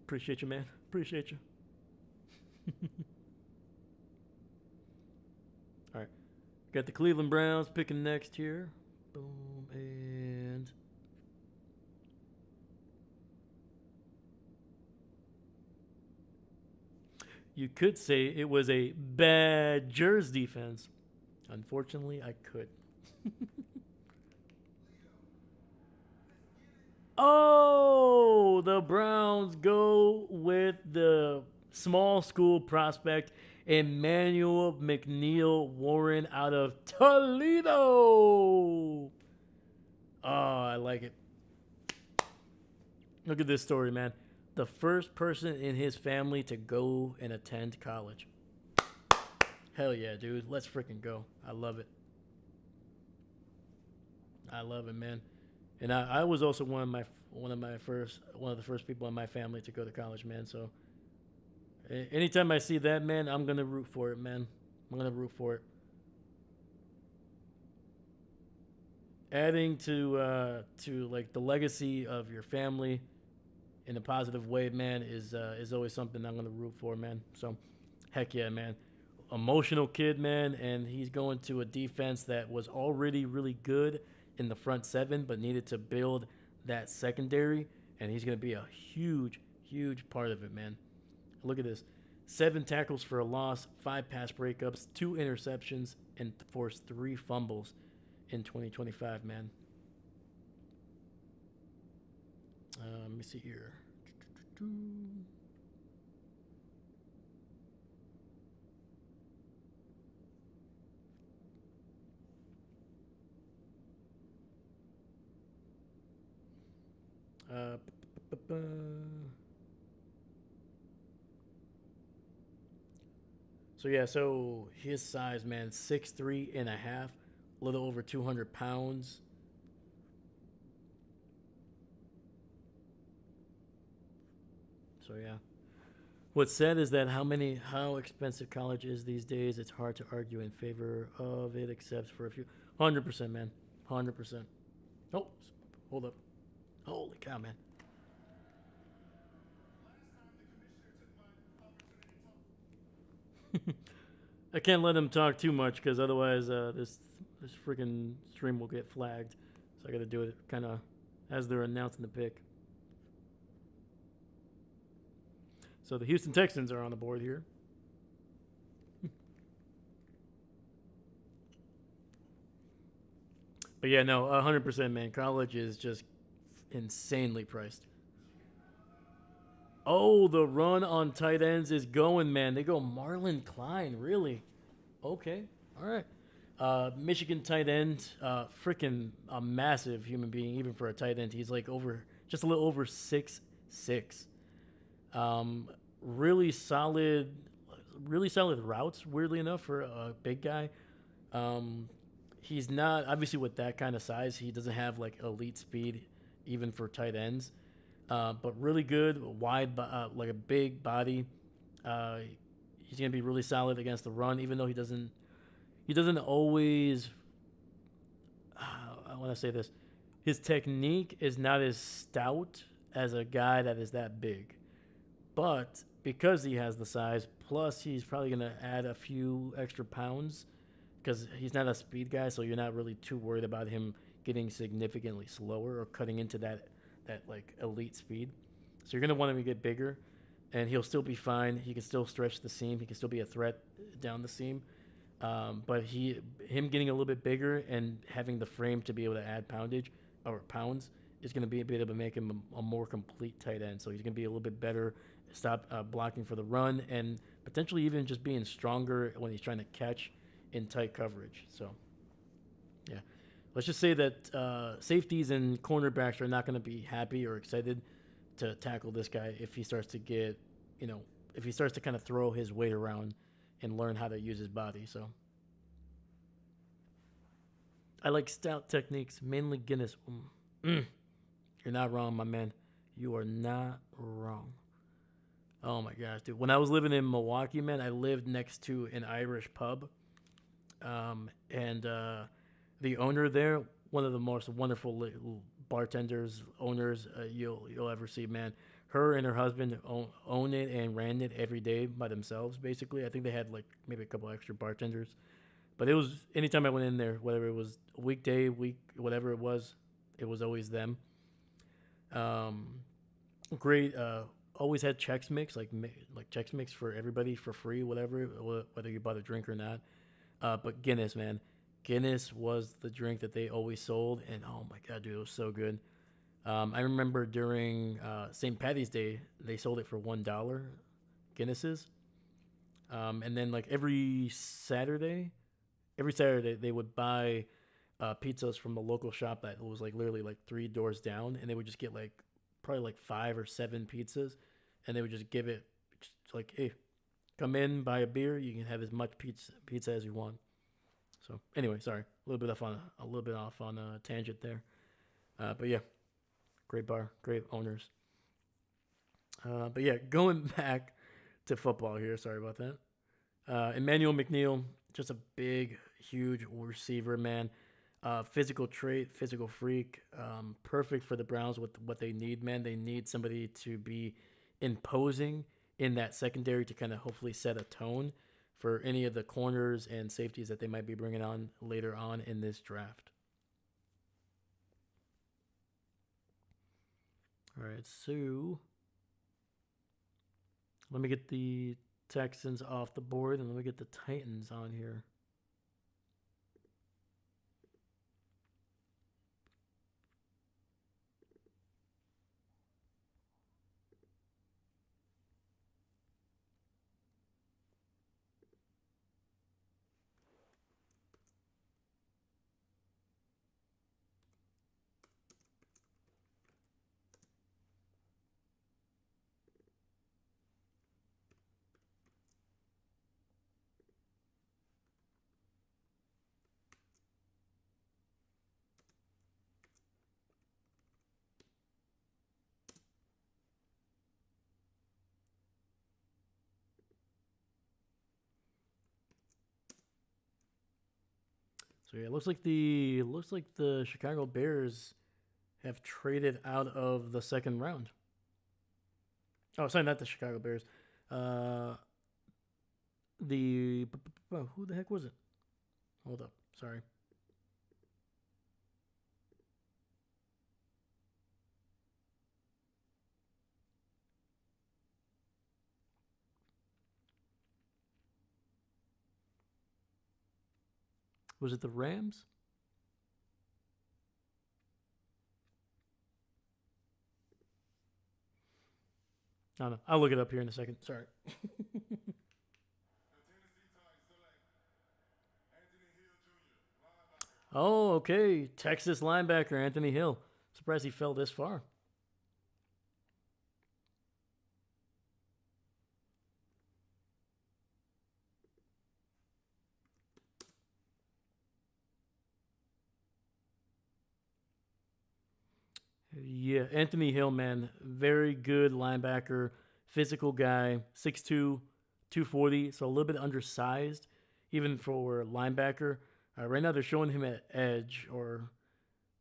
Appreciate you, man. Appreciate you. All right. Got the Cleveland Browns picking next here. Boom, and you could say it was a Badgers defense. Unfortunately, I could. Oh, the Browns go with the Small school prospect Emmanuel McNeil Warren out of Toledo. Oh, I like it. Look at this story, man. The first person in his family to go and attend college. Hell yeah, dude. Let's freaking go. I love it. I love it, man. And I was also one of the first people in my family to go to college, man. So anytime I see that, man, I'm gonna root for it, man. I'm gonna root for it. Adding to like the legacy of your family in a positive way, man, is always something I'm gonna root for, man. So, heck yeah, man. Emotional kid, man, and he's going to a defense that was already really good in the front seven, but needed to build that secondary, and he's gonna be a huge, huge part of it, man. Look at this: 7 tackles for a loss, 5 pass breakups, 2 interceptions, and forced 3 fumbles in 2025, man. Let me see here. Uh, so yeah, so his size, man, 6'3.5", a little over 200 pounds. So yeah. What's sad is that how expensive college is these days. It's hard to argue in favor of it, except for a few. 100%, man. 100%. Oh, hold up. Holy cow, man. I can't let him talk too much because otherwise this freaking stream will get flagged. So I got to do it kind of as they're announcing the pick. So the Houston Texans are on the board here. But yeah, no, 100%, man. College is just insanely priced. Oh, the run on tight ends is going, man. They go Marlon Klein, really? Okay, all right. Michigan tight end, freaking a massive human being, even for a tight end. He's like just a little over 6'6". Really solid, really solid routes. Weirdly enough, for a big guy. Um, he's not obviously with that kind of size. He doesn't have like elite speed, even for tight ends. But really good, like a big body. Uh, he's gonna be really solid against the run, even though he doesn't. He doesn't always. I want to say this. His technique is not as stout as a guy that is that big, but because he has the size, plus he's probably gonna add a few extra pounds because he's not a speed guy, so you're not really too worried about him getting significantly slower or cutting into that like elite speed. So you're gonna want him to get bigger, and he'll still be fine. He can still stretch the seam. He can still be a threat down the seam. But him getting a little bit bigger and having the frame to be able to add poundage or pounds is going to be a bit able to make him a more complete tight end. So he's going to be a little bit better, stop blocking for the run, and potentially even just being stronger when he's trying to catch in tight coverage. So yeah, let's just say that safeties and cornerbacks are not going to be happy or excited to tackle this guy if he starts to get, if he starts to kind of throw his weight around and learn how to use his body. So I like stout techniques, mainly Guinness. You're not wrong, my man. You are not wrong. Oh my gosh, dude. When I was living in Milwaukee, man, I lived next to an Irish pub. And the owner there, one of the most wonderful bartenders, owners you'll ever see, man. Her and her husband own it and ran it every day by themselves, basically. I think they had like maybe a couple extra bartenders. But it was anytime I went in there, whether it was a weekday, whatever it was always them. Um, Great. Always had Chex Mix, like Chex Mix for everybody for free, whether you bought a drink or not. But Guinness, man, Guinness was the drink that they always sold, and oh my god, dude, it was so good. I remember during St. Patty's Day, they sold it for $1. Guinnesses. And then like every Saturday they would buy pizzas from the local shop that was like literally like 3 doors down, and they would just get like probably like 5 or 7 pizzas, and they would just give it just like, hey, come in, buy a beer, you can have as much pizza as you want. So anyway, sorry, a little bit off on a tangent there, but yeah, great bar, great owners. But yeah, going back to football here. Sorry about that. Emmanuel McNeil, just a big, huge receiver, man. Physical trait, physical freak. Perfect for the Browns with what they need, man. They need somebody to be imposing in that secondary to kind of hopefully set a tone for any of the corners and safeties that they might be bringing on later on in this draft. All right, so let me get the Texans off the board and let me get the Titans on here. So yeah, it looks like the Chicago Bears have traded out of the second round. Oh, sorry, not the Chicago Bears. Uh, the who the heck was it? Hold up, sorry. Was it the Rams? I don't know. I'll look it up here in a second. Sorry. Oh, okay. Texas linebacker Anthony Hill. Surprised he fell this far. Yeah, Anthony Hill, man, very good linebacker, physical guy, 6'2", 240, so a little bit undersized, even for linebacker. Right now, they're showing him at edge or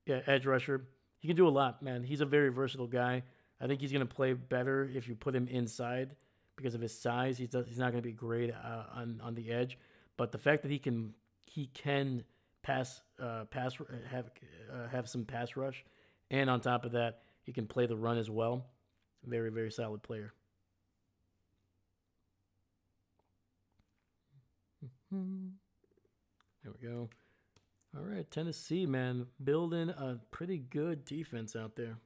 yeah, edge rusher. He can do a lot, man. He's a very versatile guy. I think he's going to play better if you put him inside because of his size. He's not going to be great on the edge, but the fact that he can pass have some pass rush, and on top of that, he can play the run as well. Very very solid player. There we go. All right, Tennessee, man, building a pretty good defense out there.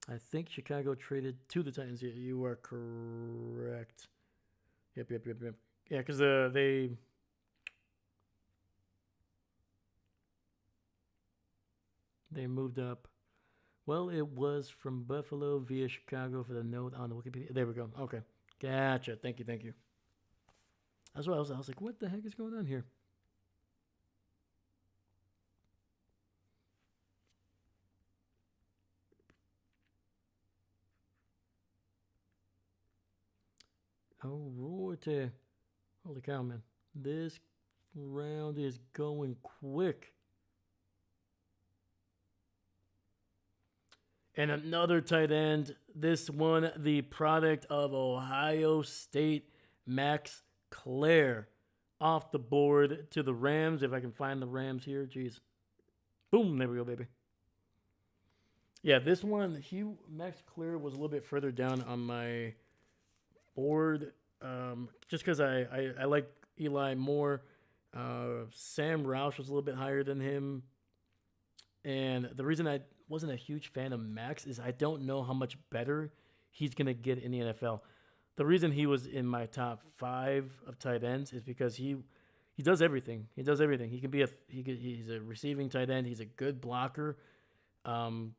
I think Chicago traded to the Titans. Yeah, you are correct. Yep. Yeah, because they moved up. Well, it was from Buffalo via Chicago for the note on the Wikipedia. There we go. Okay, gotcha. Thank you. That's what I was like, what the heck is going on here? Oh, Roy, holy cow, man! This round is going quick. And another tight end. This one, the product of Ohio State, Max Clare, off the board to the Rams. If I can find the Rams here, jeez. Boom, there we go, baby. Yeah, this one, Max Clear was a little bit further down on my board, just because I like Eli more. Sam Roush was a little bit higher than him. And the reason I wasn't a huge fan of Max is I don't know how much better he's going to get in the NFL. The reason he was in my top 5 of tight ends is because he does everything. He does everything. He can be he's a receiving tight end. He's a good blocker. Um,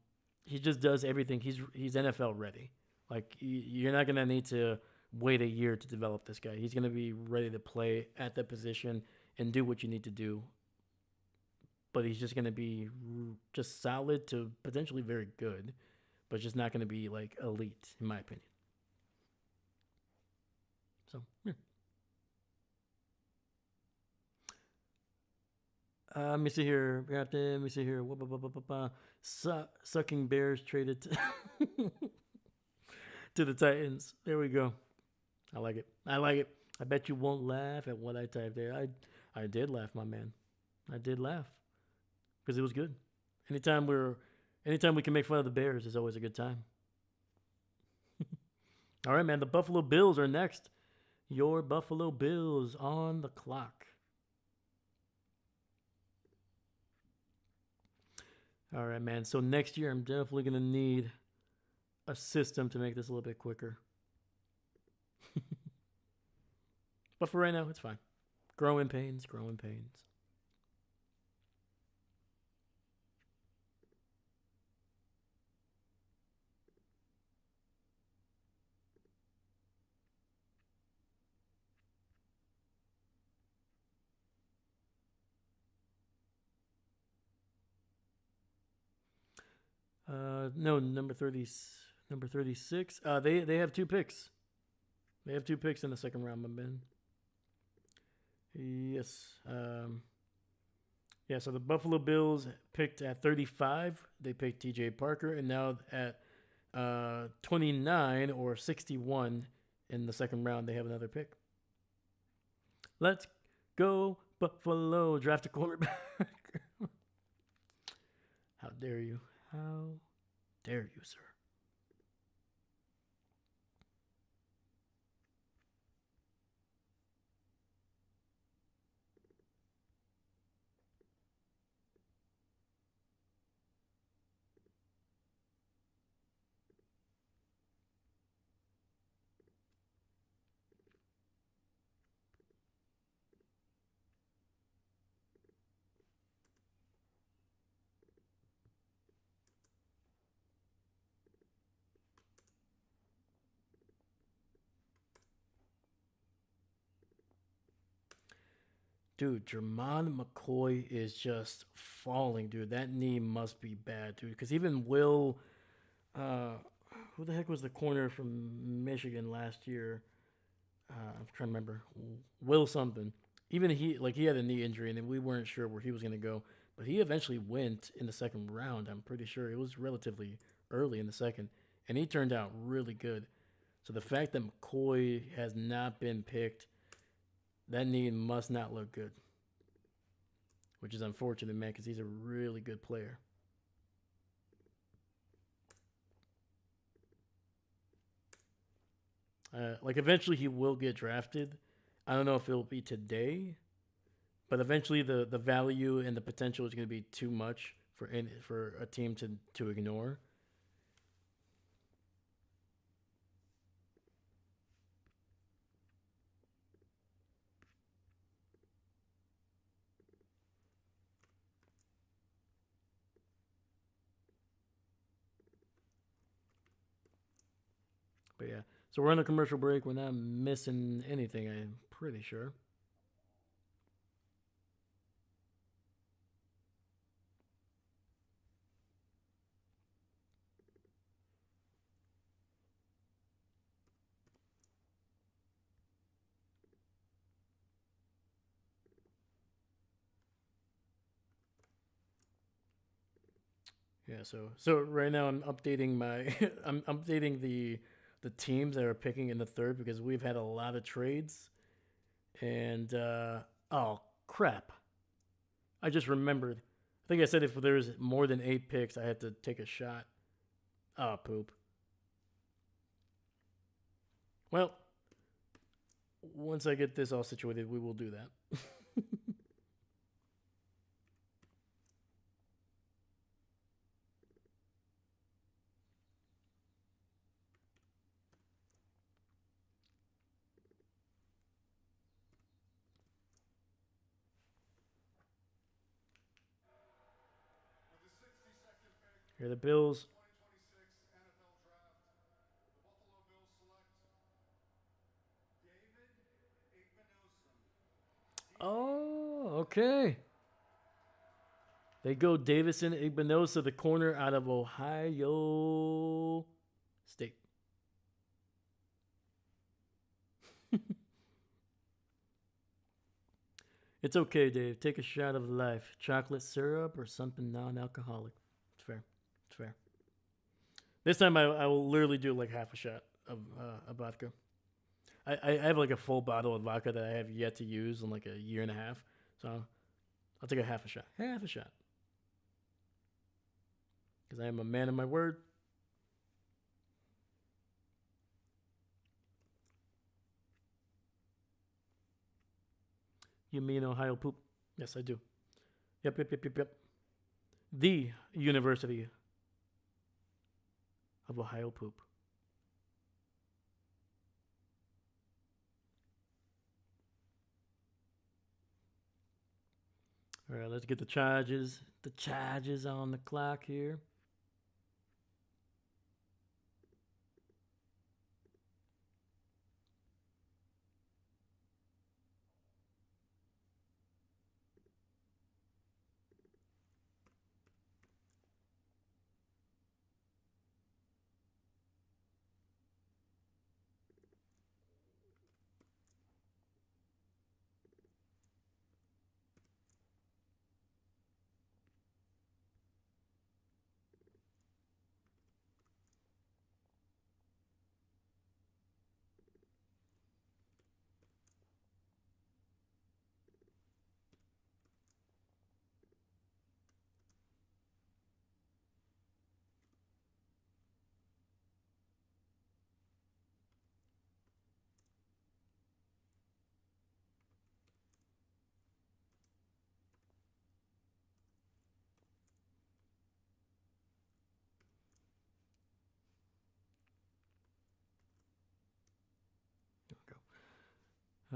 he just does everything. He's NFL ready. Like you're not gonna need to wait a year to develop this guy. He's gonna be ready to play at that position and do what you need to do. But he's just gonna be just solid to potentially very good, but just not gonna be like elite in my opinion. So yeah. Let me see here, Captain. Let me see here. Sucking Bears traded to the Titans. There we go. I like it. I like it. I bet you won't laugh at what I typed there. I did laugh, my man. I did laugh because it was good. Anytime we can make fun of the Bears is always a good time. All right, man. The Buffalo Bills are next. Your Buffalo Bills on the clock. All right, man. So next year, I'm definitely going to need a system to make this a little bit quicker. But for right now, it's fine. Growing pains, growing pains. No, number 36. They have 2 picks. They have 2 picks in the second round, my man. Yes. Yeah, so the Buffalo Bills picked at 35. They picked TJ Parker, and now at 29 or 61 in the second round, they have another pick. Let's go, Buffalo. Draft a quarterback. How dare you? How dare you, sir? Dude, Jermon McCoy is just falling, dude. That knee must be bad, dude. Because even uh, who the heck was the corner from Michigan last year? I'm trying to remember. Will something. Even he had a knee injury, and we weren't sure where he was going to go. But he eventually went in the second round. I'm pretty sure it was relatively early in the second, and he turned out really good. So the fact that McCoy has not been picked, that knee must not look good, which is unfortunate, man, because he's a really good player. Like eventually he will get drafted. I don't know if it'll be today, but eventually the value and the potential is going to be too much for a team to ignore. But yeah, so we're on a commercial break. We're not missing anything. I'm pretty sure. Yeah, so right now I'm updating my I'm updating the teams that are picking in the third because we've had a lot of trades and oh crap. I just remembered. I think I said if there's more than 8 picks, I had to take a shot. Oh poop. Well, once I get this all situated, we will do that. Here are the Bills. Oh, okay. They go Davison Igbinosa, the corner out of Ohio State. It's okay, Dave. Take a shot of life. Chocolate syrup or something non-alcoholic. It's fair. It's fair. This time I will literally do like half a shot of vodka. I have like a full bottle of vodka that I have yet to use in like a year and a half. So I'll take a half a shot. Half a shot. Because I am a man of my word. You mean Ohio poop? Yes, I do. Yep. The University of Ohio poop. All right, let's get the charges on the clock here. There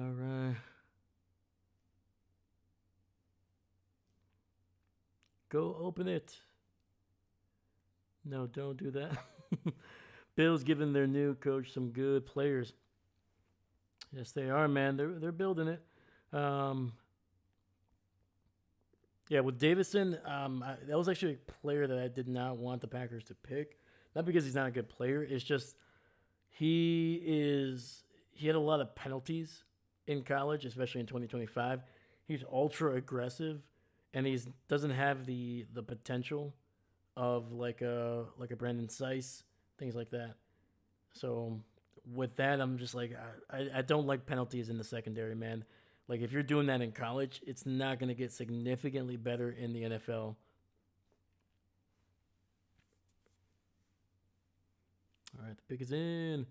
we go. All right. Go open it. No, don't do that. Bills giving their new coach some good players. Yes, they are, man. They're building it. Yeah, with Davison, that was actually a player that I did not want the Packers to pick. Not because he's not a good player. It's just he had a lot of penalties in college, especially in 2025. He's ultra aggressive, and he doesn't have the potential of like a Brandon Seiss, things like that. So with that, I'm just like I don't like penalties in the secondary, man. Like if you're doing that in college, it's not going to get significantly better in the NFL. All right, the pick is in.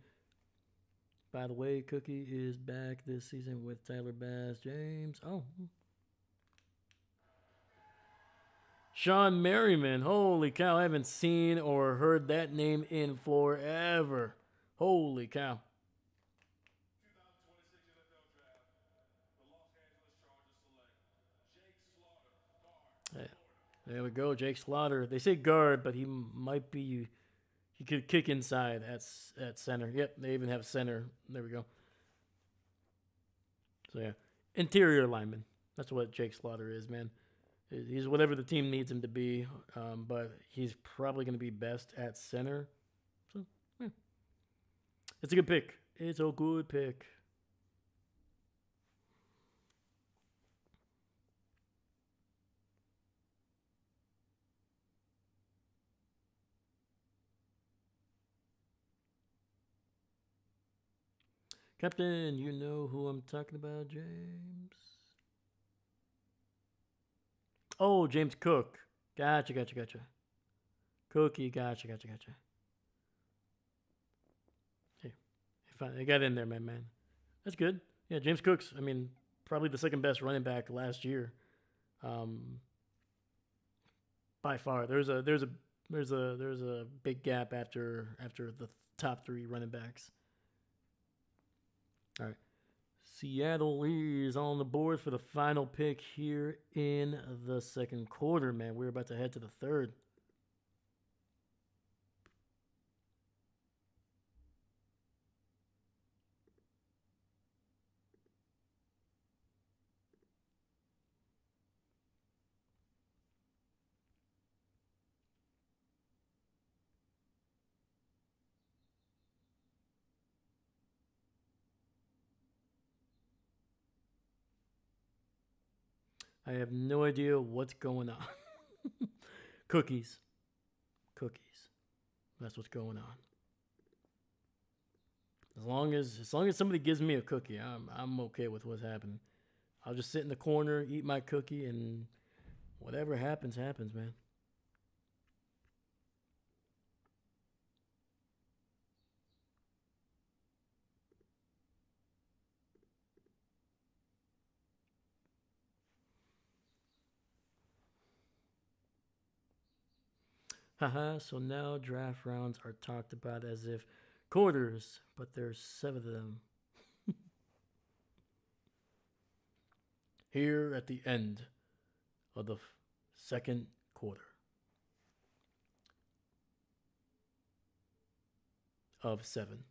By the way, Cookie is back this season with Tyler Bass James. Oh. Sean Merriman. Holy cow. I haven't seen or heard that name in forever. Holy cow. There we go. Jake Slaughter. They say guard, but he might be. He could kick inside at center. Yep, they even have center. There we go. So yeah, interior lineman. That's what Jake Slaughter is, man. He's whatever the team needs him to be, but he's probably going to be best at center. So yeah, it's a good pick. It's a good pick. Captain, you know who I'm talking about, James? Oh, James Cook. Gotcha. Cookie, gotcha. Hey, fine. They got in there, man. That's good. Yeah, James Cook's, I mean, probably the second best running back last year. By far. There's a big gap after the top three running backs. All right. Seattle is on the board for the final pick here in the second quarter, man. We're about to head to the third. I have no idea what's going on. Cookies. Cookies. That's what's going on. As long as somebody gives me a cookie, I'm okay with what's happening. I'll just sit in the corner, eat my cookie, and whatever happens, happens, man. Haha, so now draft rounds are talked about as if quarters, but there's 7 of them. Here at the end of the second quarter of 7.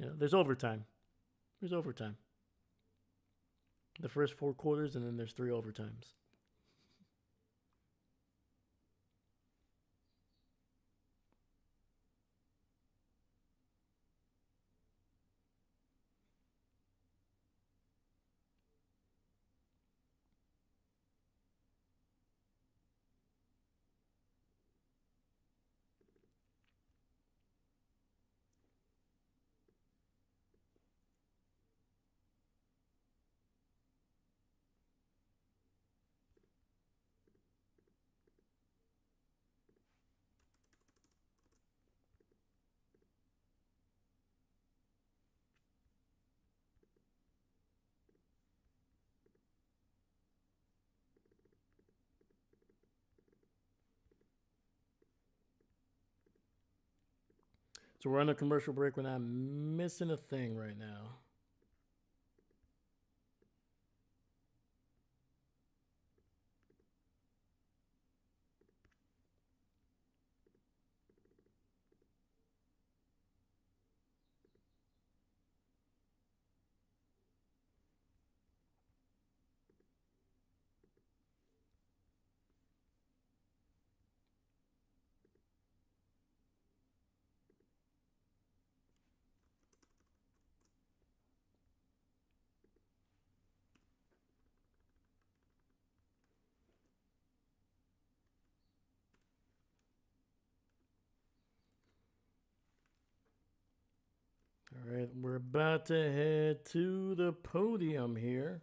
Yeah, there's overtime. There's overtime. The first 4 quarters, and then there's 3 overtimes. So we're on a commercial break. We're not missing a thing right now. All right, we're about to head to the podium here.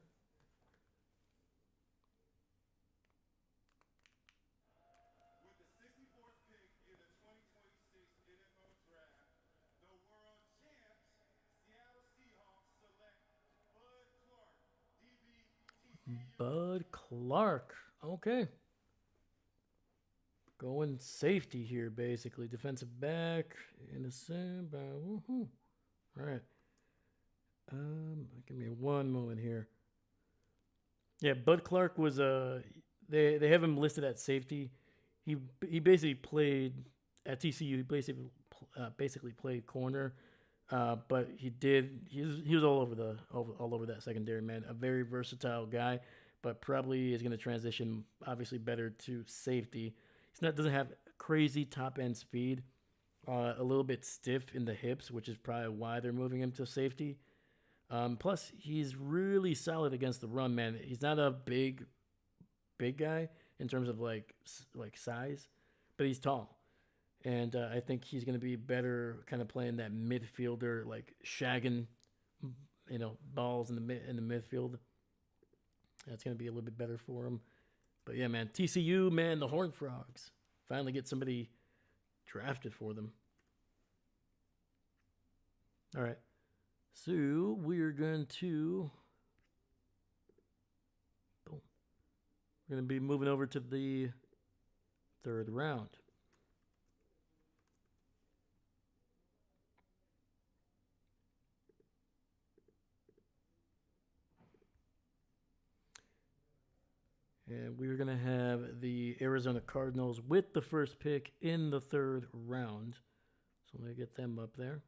With the 64th pick in the 2026 NFL Draft, the world champs, Seattle Seahawks select Bud Clark, DB, TCU. Bud Clark. Okay. Going safety here, basically. Defensive back, innocent. Woohoo. All right. Give me one moment here. Yeah, Bud Clark was they have him listed at safety. He basically played at TCU. He basically played corner, but he was all over that secondary, man. A very versatile guy, but probably is going to transition obviously better to safety. Doesn't have crazy top end speed. A little bit stiff in the hips, which is probably why they're moving him to safety. Plus, he's really solid against the run, man. He's not a big guy in terms of like size, but he's tall, and I think he's going to be better, kind of playing that midfielder, like shagging, balls in the midfield. That's going to be a little bit better for him. But yeah, man, TCU, man, the Horned Frogs finally get somebody drafted for them. All right. So we're going to boom. We're going to be moving over to the 3rd round. And we're going to have the Arizona Cardinals with the first pick in the 3rd round. So let me get them up there.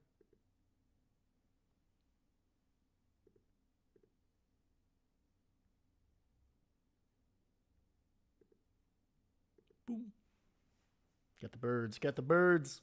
Boom. Got the birds. Got the birds.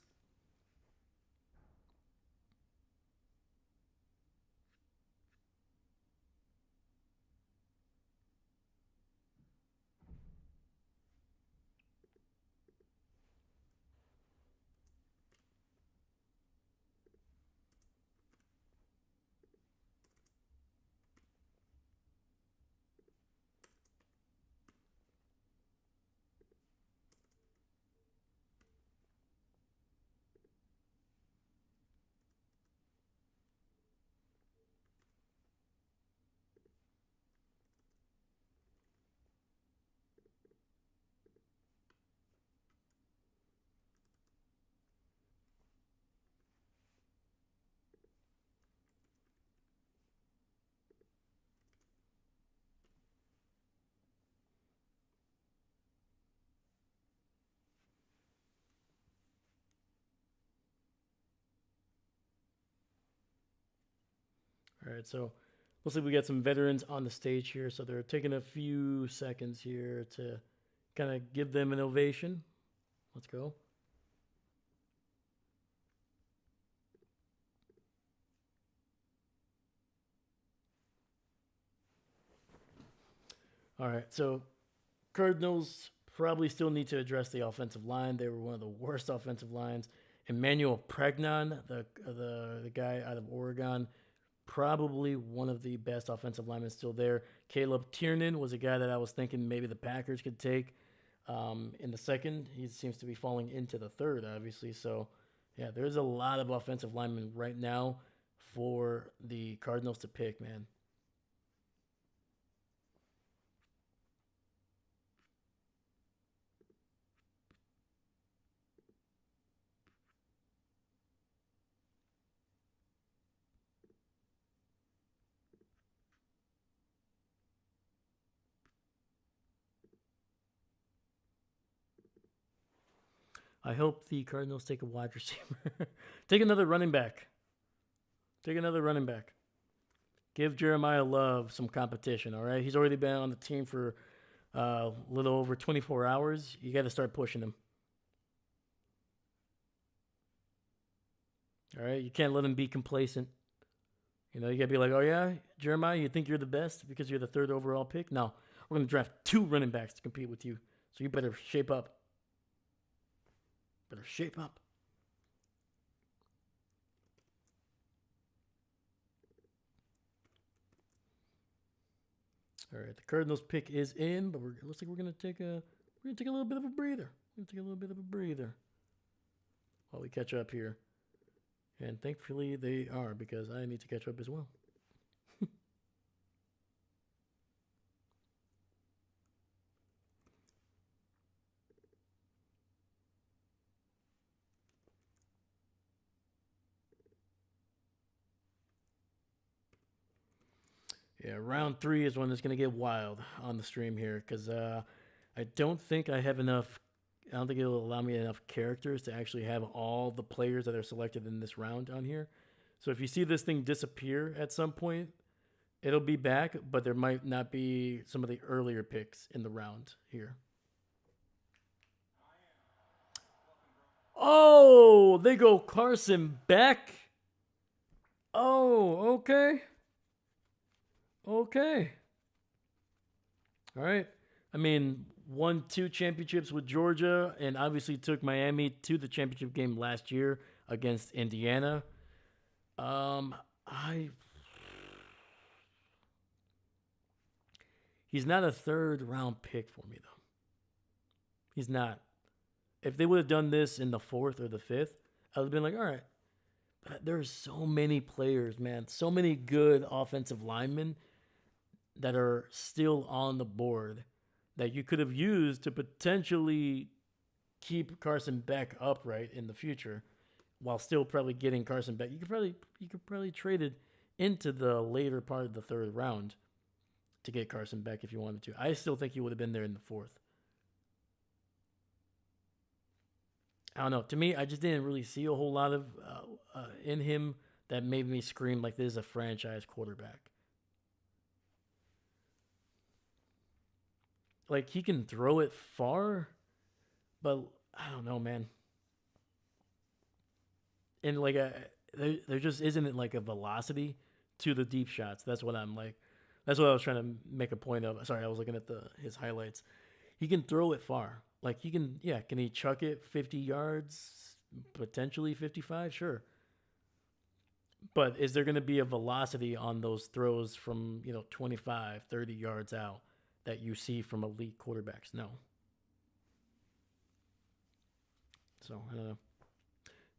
All right, so looks like we got some veterans on the stage here, so they're taking a few seconds here to kind of give them an ovation. Let's go. All right, so Cardinals probably still need to address the offensive line. They were one of the worst offensive lines. Emmanuel Pregnon, the guy out of Oregon, probably one of the best offensive linemen still there. Caleb Tiernan was a guy that I was thinking maybe the Packers could take in the second. He seems to be falling into the third, obviously. So, yeah, there's a lot of offensive linemen right now for the Cardinals to pick, man. I hope the Cardinals take a wide receiver. Take another running back. Take another running back. Give Jeremiah Love some competition, all right? He's already been on the team for a little over 24 hours. You got to start pushing him. All right? You can't let him be complacent. You know, you got to be like, oh, yeah, Jeremiah, you think you're the best because you're the third overall pick? No, we're going to draft 2 running backs to compete with you. So you better shape up. Better shape up. All right, the Cardinals pick is in, but it looks like we're gonna take a little bit of a breather. We're gonna take a little bit of a breather while we catch up here, and thankfully they are because I need to catch up as well. Yeah, round 3 is when it's gonna get wild on the stream here because I don't think I have enough. I don't think it'll allow me enough characters to actually have all the players that are selected in this round on here. So if you see this thing disappear at some point, it'll be back, but there might not be some of the earlier picks in the round here. Oh, they go Carson Beck. Oh, okay. Okay. All right. I mean, won 2 championships with Georgia and obviously took Miami to the championship game last year against Indiana. I He's not a third round pick for me though. He's not. If they would have done this in the 4th or the 5th, I would have been like, all right. But there's so many players, man. So many good offensive linemen that are still on the board that you could have used to potentially keep Carson Beck upright in the future while still probably getting Carson Beck. You could probably trade it into the later part of the 3rd round to get Carson Beck if you wanted to. I still think he would have been there in the 4th. I don't know. To me, I just didn't really see a whole lot of in him that made me scream like this is a franchise quarterback. Like he can throw it far, but I don't know, man. And like there just isn't like a velocity to the deep shots. That's what I'm like. That's what I was trying to make a point of. Sorry, I was looking at his highlights. He can throw it far. Like he can, yeah. Can he chuck it 50 yards? Potentially 55, sure. But is there going to be a velocity on those throws from 25, 30 yards out that you see from elite quarterbacks? No. So I don't know.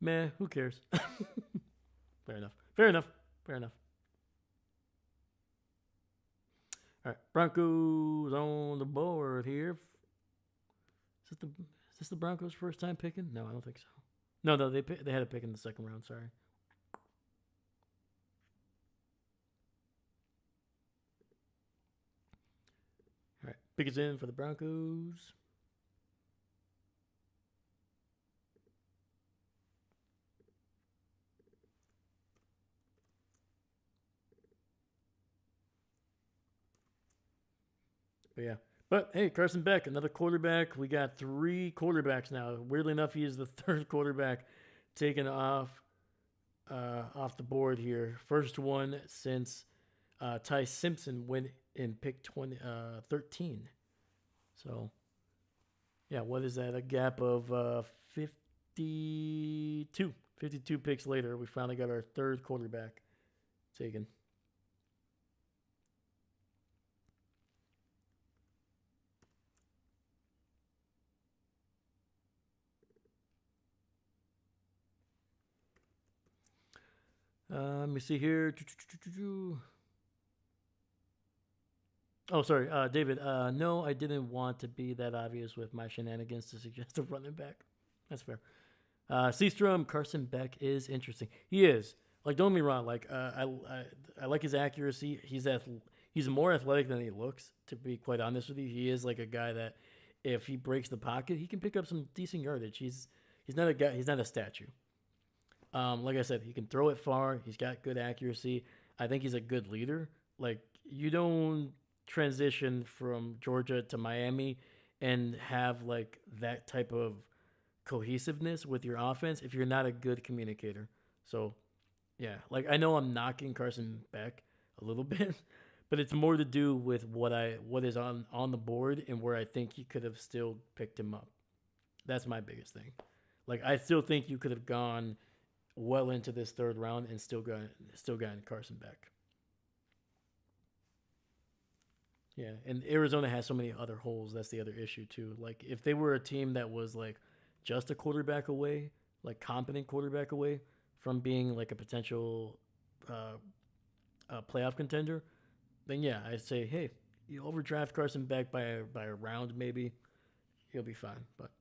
Meh, who cares? Fair enough. Fair enough. Fair enough. All right, Broncos on the board here. Is this the Broncos' first time picking? No, I don't think so. No, they had a pick in the 2nd round. Sorry. All right, pick is in for the Broncos. But yeah. But hey, Carson Beck, another quarterback. We got three quarterbacks now. Weirdly enough, he is the third quarterback taken off the board here. First one since Ty Simpson went in pick 13. So yeah, what is that? A gap of 52. 52 picks later, we finally got our third quarterback taken. Let me see here. Oh, sorry, David. No, I didn't want to be that obvious with my shenanigans to suggest a running back. That's fair. Seastrom, Carson Beck is interesting. He is. Like, don't get me wrong. Like, I like his accuracy. He's more athletic than he looks. To be quite honest with you, he is like a guy that, if he breaks the pocket, he can pick up some decent yardage. He's not a guy. He's not a statue. Like I said, he can throw it far. He's got good accuracy. I think he's a good leader. Like, you don't transition from Georgia to Miami and have like that type of cohesiveness with your offense if you're not a good communicator. So, yeah, like I know I'm knocking Carson Beck a little bit, but it's more to do with what is on the board and where I think you could have still picked him up. That's my biggest thing. Like, I still think you could have gone well into this third round and still gotten Carson Beck. Yeah, and Arizona has so many other holes. That's the other issue too. Like, if they were a team that was like just a quarterback away, like competent quarterback away from being like a potential playoff contender, then yeah, I'd say, hey, you overdraft Carson Beck by a round, maybe he'll be fine. But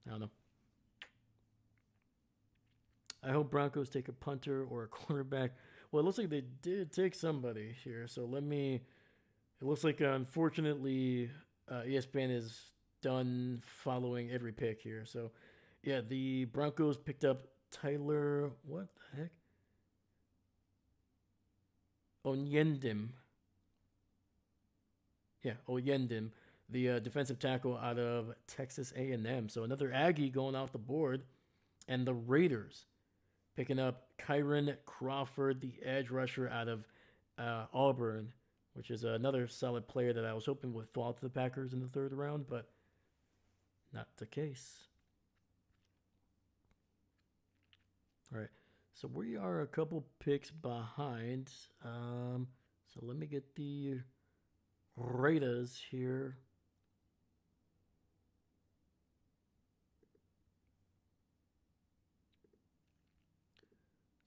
I don't know. I hope Broncos take a punter or a quarterback. Well, it looks like they did take somebody here. So let me. It looks like, unfortunately, ESPN is done following every pick here. So, yeah, the Broncos picked up Tyler. What the heck? Onyendim. Yeah, Onyendim, the defensive tackle out of Texas A&M. So another Aggie going off the board, and the Raiders picking up Kyron Crawford, the edge rusher out of Auburn, which is another solid player that I was hoping would fall to the Packers in the third round, but not the case. All right, so we are a couple picks behind. So let me get the Raiders here.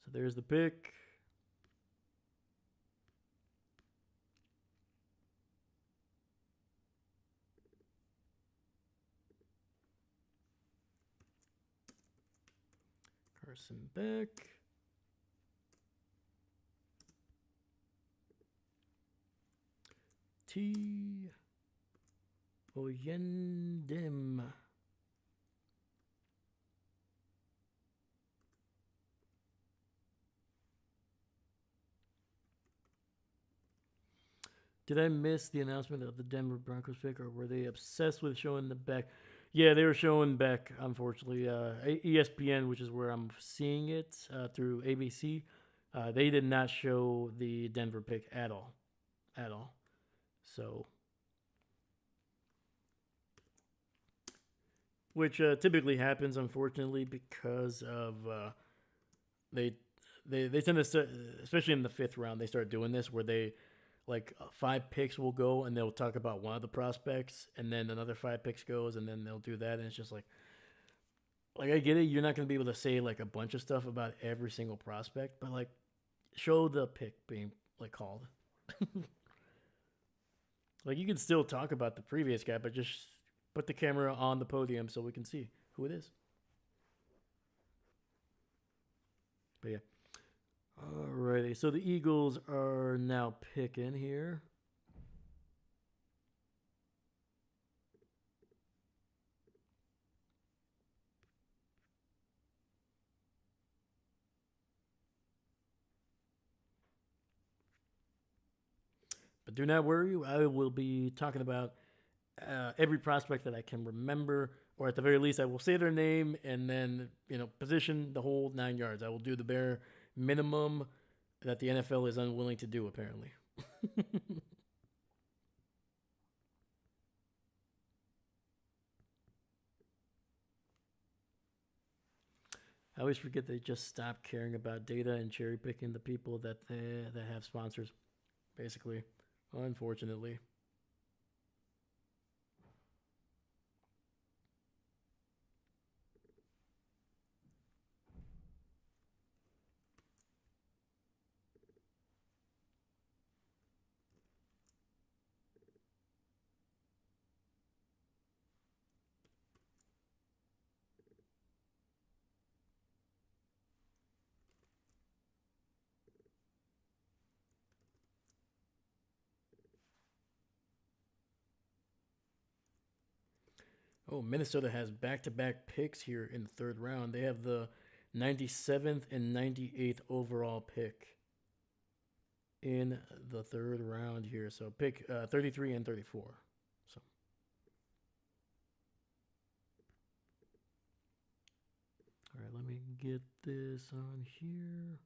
So there's the pick. Carson Beck. T. Oyendim. Did I miss the announcement of the Denver Broncos pick, or were they obsessed with showing the Beck? Yeah, they were showing Beck, unfortunately. ESPN, which is where I'm seeing it through ABC, they did not show the Denver pick at all. At all. So, which typically happens, unfortunately, because of they they tend to start, especially in the fifth round, they start doing this where they like 5 picks will go and they'll talk about one of the prospects, and then another 5 picks goes, and then they'll do that, and it's just like I get it, you're not gonna be able to say like a bunch of stuff about every single prospect, but like show the pick being like called. Like, you can still talk about the previous guy, but just put the camera on the podium so we can see who it is. But yeah. Alrighty, so the Eagles are now picking here. But do not worry, I will be talking about every prospect that I can remember, or at the very least, I will say their name and then position the whole 9 yards. I will do the bare minimum that the NFL is unwilling to do, apparently. I always forget they just stopped caring about data and cherry picking the people that have sponsors, basically, unfortunately. Oh, Minnesota has back-to-back picks here in the third round. They have the 97th and 98th overall pick in the third round here. So pick 33 and 34. So all right, let me get this on here.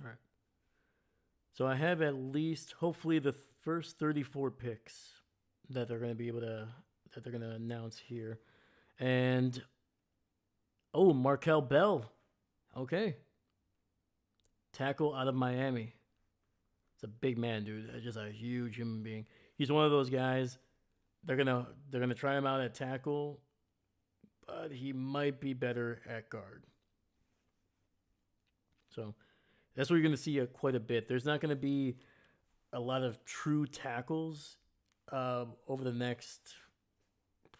All right. So I have at least, hopefully, the first 34 picks that they're going to be able to, that they're going to announce here. And, oh, Markel Bell. Okay. Tackle out of Miami. It's a big man, dude. Just a huge human being. He's one of those guys. They're gonna try him out at tackle, but he might be better at guard. So that's what you're going to see quite a bit. There's not going to be a lot of true tackles over the next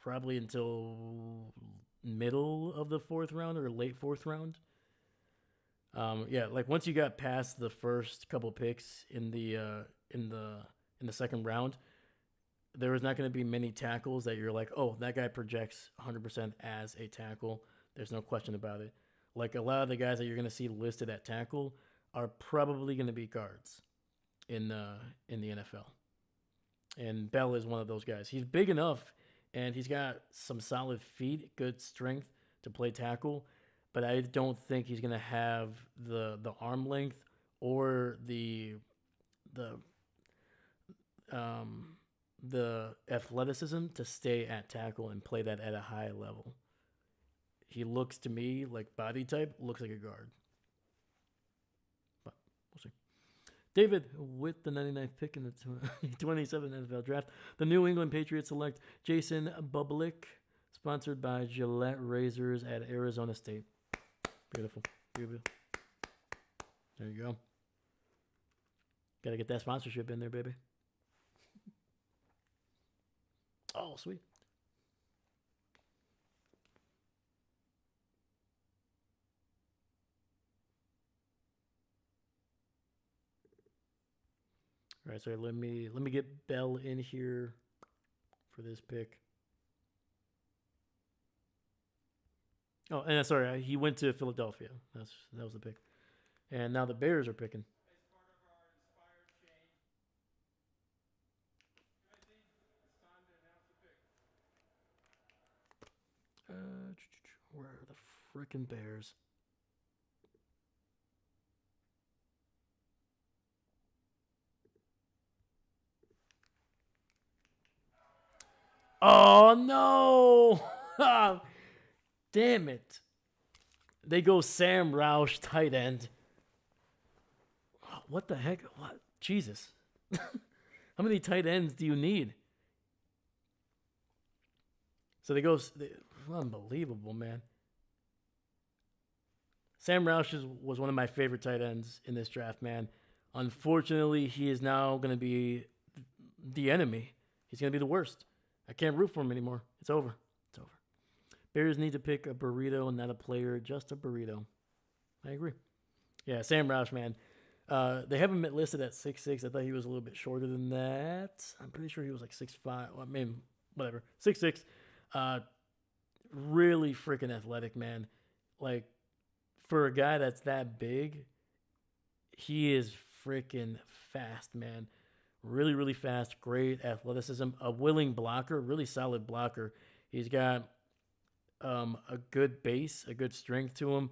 probably until middle of the fourth round or late fourth round. Yeah, like once you got past the first couple picks in the second round, there was not going to be many tackles that you're like, oh, that guy projects 100% as a tackle. There's no question about it. Like a lot of the guys that you're going to see listed at tackle are probably going to be guards in the NFL. And Bell is one of those guys. He's big enough and he's got some solid feet, good strength to play tackle, but I don't think he's going to have the arm length or the athleticism to stay at tackle and play that at a high level. He looks to me like body type, looks like a guard. But we'll see. David with the 99th pick in the 27th NFL draft. The New England Patriots select Jason Bublik, sponsored by Gillette Razors at Arizona State. Beautiful. Beautiful. There you go. Got to get that sponsorship in there, baby. Oh, sweet. All right, so let me get Bell in here for this pick. Oh, and sorry, he went to Philadelphia. That was the pick. And now the Bears are picking. As part of our inspired change, it's time to announce the pick. Where are the frickin' Bears? Oh no! Damn it! They go Sam Roush, tight end. What the heck? What? Jesus! How many tight ends do you need? So they go. Unbelievable, man. Sam Roush was one of my favorite tight ends in this draft, man. Unfortunately, he is now going to be the enemy. He's going to be the worst. I can't root for him anymore. It's over. It's over. Bears need to pick a burrito, not a player, just a burrito. I agree. Yeah, Sam Roush, man. They have him listed at 6'6". I thought he was a little bit shorter than that. I'm pretty sure he was like 6'5". Well, I mean, whatever. 6'6". Really freaking athletic, man. Like, for a guy that's that big, he is freaking fast, man. Really, really fast. Great athleticism. A willing blocker. Really solid blocker. He's got a good base, a good strength to him.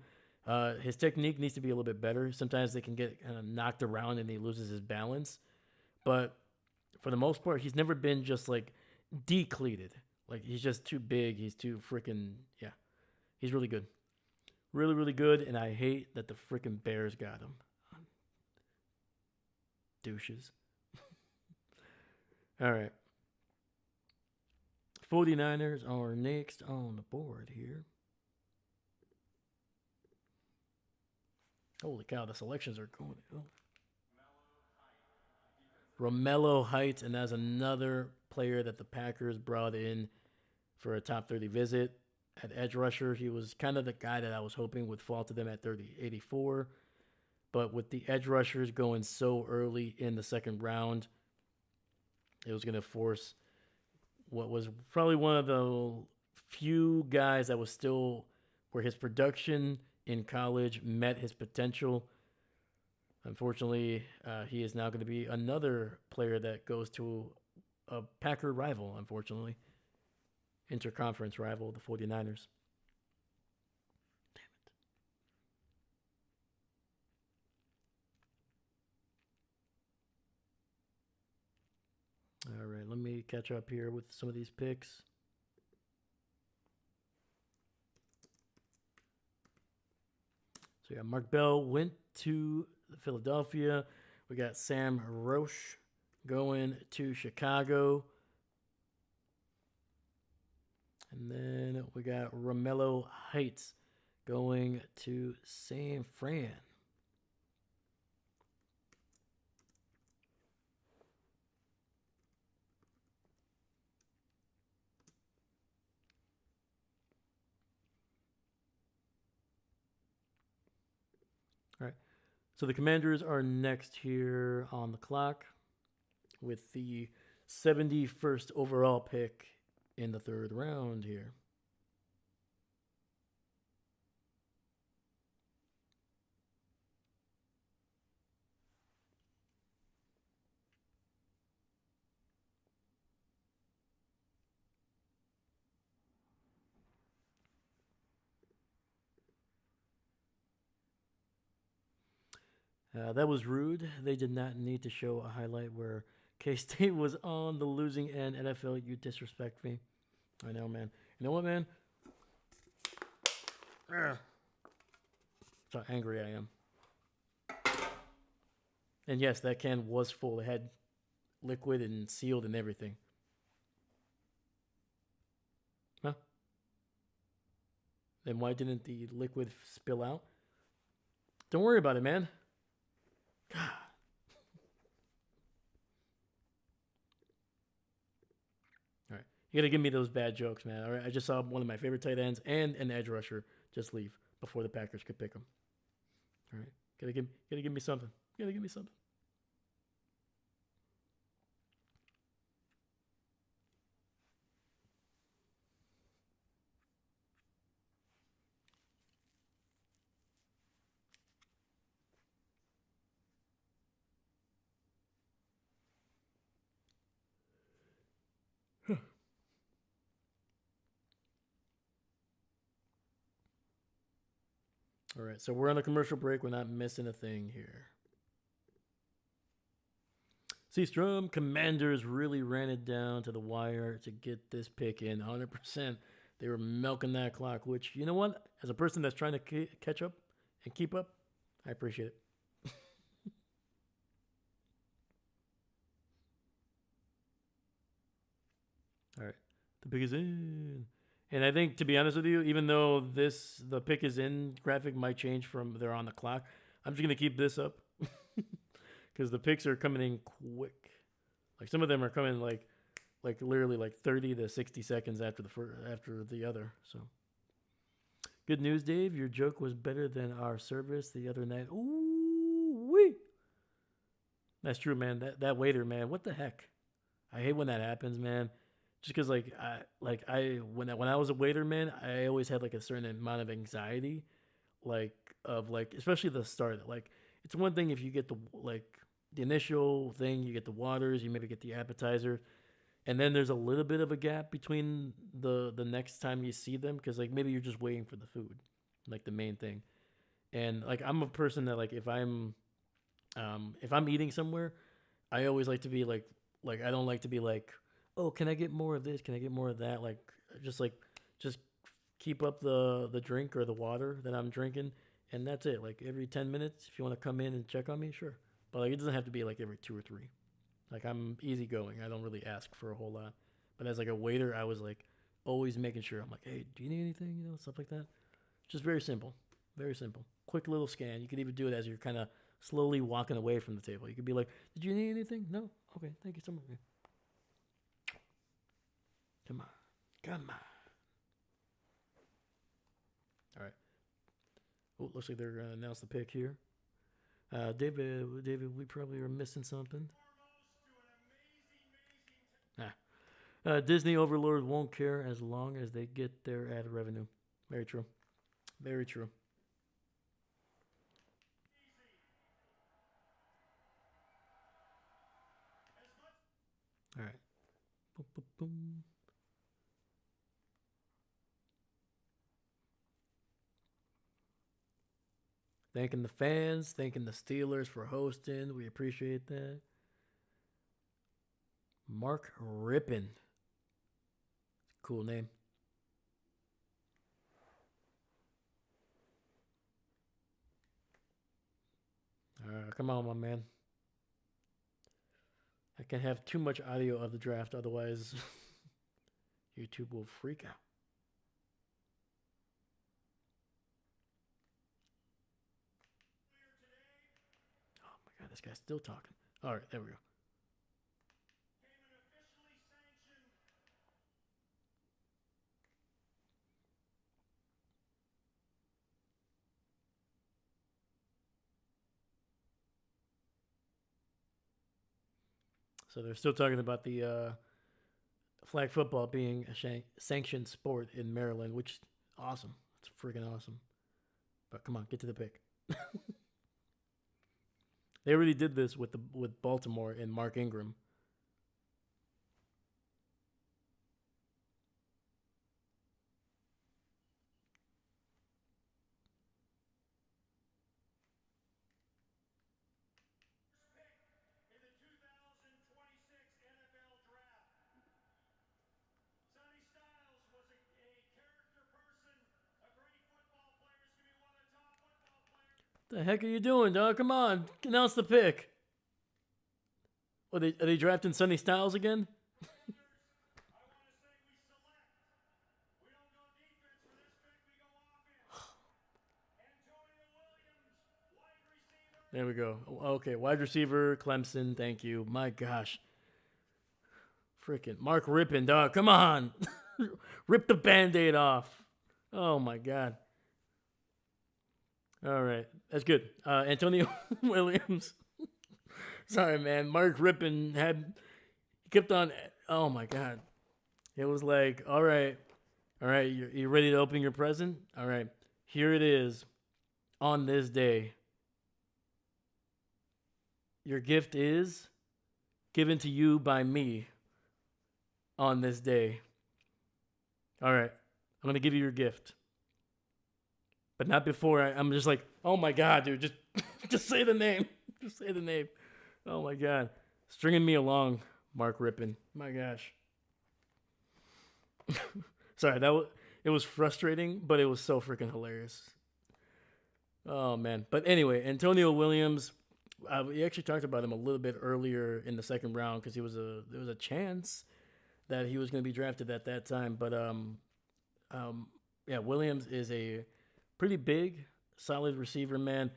His technique needs to be a little bit better. Sometimes they can get kind of knocked around and he loses his balance. But for the most part, he's never been just like decleated. Like he's just too big. He's too freaking, yeah. He's really good. Really, really good. And I hate that the freaking Bears got him. Douches. All right. 49ers are next on the board here. Holy cow, the selections are going. Oh. Romello Heights, and that's another player that the Packers brought in for a top 30 visit at edge rusher. He was kind of the guy that I was hoping would fall to them at 84. But with the edge rushers going so early in the second round, it was going to force what was probably one of the few guys that was still where his production in college met his potential. Unfortunately, he is now going to be another player that goes to a Packer rival, unfortunately. Interconference rival, the 49ers. All right, let me catch up here with some of these picks. So yeah, Mark Bell went to Philadelphia. We got Sam Roche going to Chicago. And then we got Romello Heights going to San Fran. All right. So the Commanders are next here on the clock with the 71st overall pick in the third round here. That was rude. They did not need to show a highlight where K-State was on the losing end. NFL, you disrespect me. I know, man. You know what, man? That's how angry I am. And yes, that can was full. It had liquid and sealed and everything. Huh? Then why didn't the liquid spill out? Don't worry about it, man. God. All right. You got to give me those bad jokes, man. All right. I just saw one of my favorite tight ends and an edge rusher just leave before the Packers could pick them. All right. Gotta give me something. Gotta give me something. All right, so we're on a commercial break. We're not missing a thing here. Seastrom Commanders really ran it down to the wire to get this pick in 100%. They were milking that clock, which, you know what? As a person that's trying to catch up and keep up, I appreciate it. All right, the pick is in. And I think, to be honest with you, even though the pick is in graphic might change from they're on the clock, I'm just going to keep this up. Because because the picks are coming in quick. Like some of them are coming like literally like 30 to 60 seconds after after the other. So good news, Dave. Your joke was better than our service the other night. Ooh wee. That's true, man. That waiter, man. What the heck? I hate when that happens, man. Just because when I was a waiter, man, I always had like a certain amount of anxiety, like of like especially the start. Like it's one thing if you get the initial thing, you get the waters, you maybe get the appetizer, and then there's a little bit of a gap between the next time you see them because like maybe you're just waiting for the food, like the main thing. And like I'm a person that like if I'm eating somewhere, I always like to be like I don't like to be like, oh, can I get more of this? Can I get more of that? Like just keep up the drink or the water that I'm drinking, and that's it. Like every 10 minutes, if you want to come in and check on me, sure. But like it doesn't have to be like every 2 or 3. Like I'm easygoing. I don't really ask for a whole lot. But as like a waiter, I was like always making sure. I'm like, hey, do you need anything? You know, stuff like that. Just very simple. Very simple. Quick little scan. You could even do it as you're kind of slowly walking away from the table. You could be like, did you need anything? No? Okay, thank you so much. Come on. Come on. All right. Oh, looks like they're going to announce the pick here. David, we probably are missing something. Disney overlord won't care as long as they get their ad revenue. Very true. Very true. All right. Boom, boom, boom. Thanking the fans, thanking the Steelers for hosting. We appreciate that. Mark Rippin. Cool name. Come on, my man. I can't have too much audio of the draft, otherwise YouTube will freak out. Oh my god, this guy's still talking. All right, there we go. So they're still talking about the flag football being a sanctioned sport in Maryland, which is awesome. It's freaking awesome. But come on, get to the pick. They already did this with Baltimore and Mark Ingram. The heck are you doing, dog? Come on, announce the pick. Are they drafting Sonny Styles again? There we go. Okay, wide receiver, Clemson. Thank you. My gosh. Freaking Mark Rippin, dog. Come on. Rip the Band-Aid off. Oh, my God. All right. That's good. Antonio Williams. Sorry, man. Mark Rippin kept on. Oh, my God. It was like, all right. All right. You ready to open your present? All right. Here it is on this day. Your gift is given to you by me on this day. All right. I'm going to give you your gift. But not before I'm just like, oh my God, dude, just say the name. Just say the name. Oh my God. Stringing me along, Mark Rippin. My gosh. Sorry, it was frustrating, but it was so freaking hilarious. Oh man. But anyway, Antonio Williams, we actually talked about him a little bit earlier in the second round because there was a chance that he was going to be drafted at that time. But yeah, Williams is a pretty big, solid receiver, man.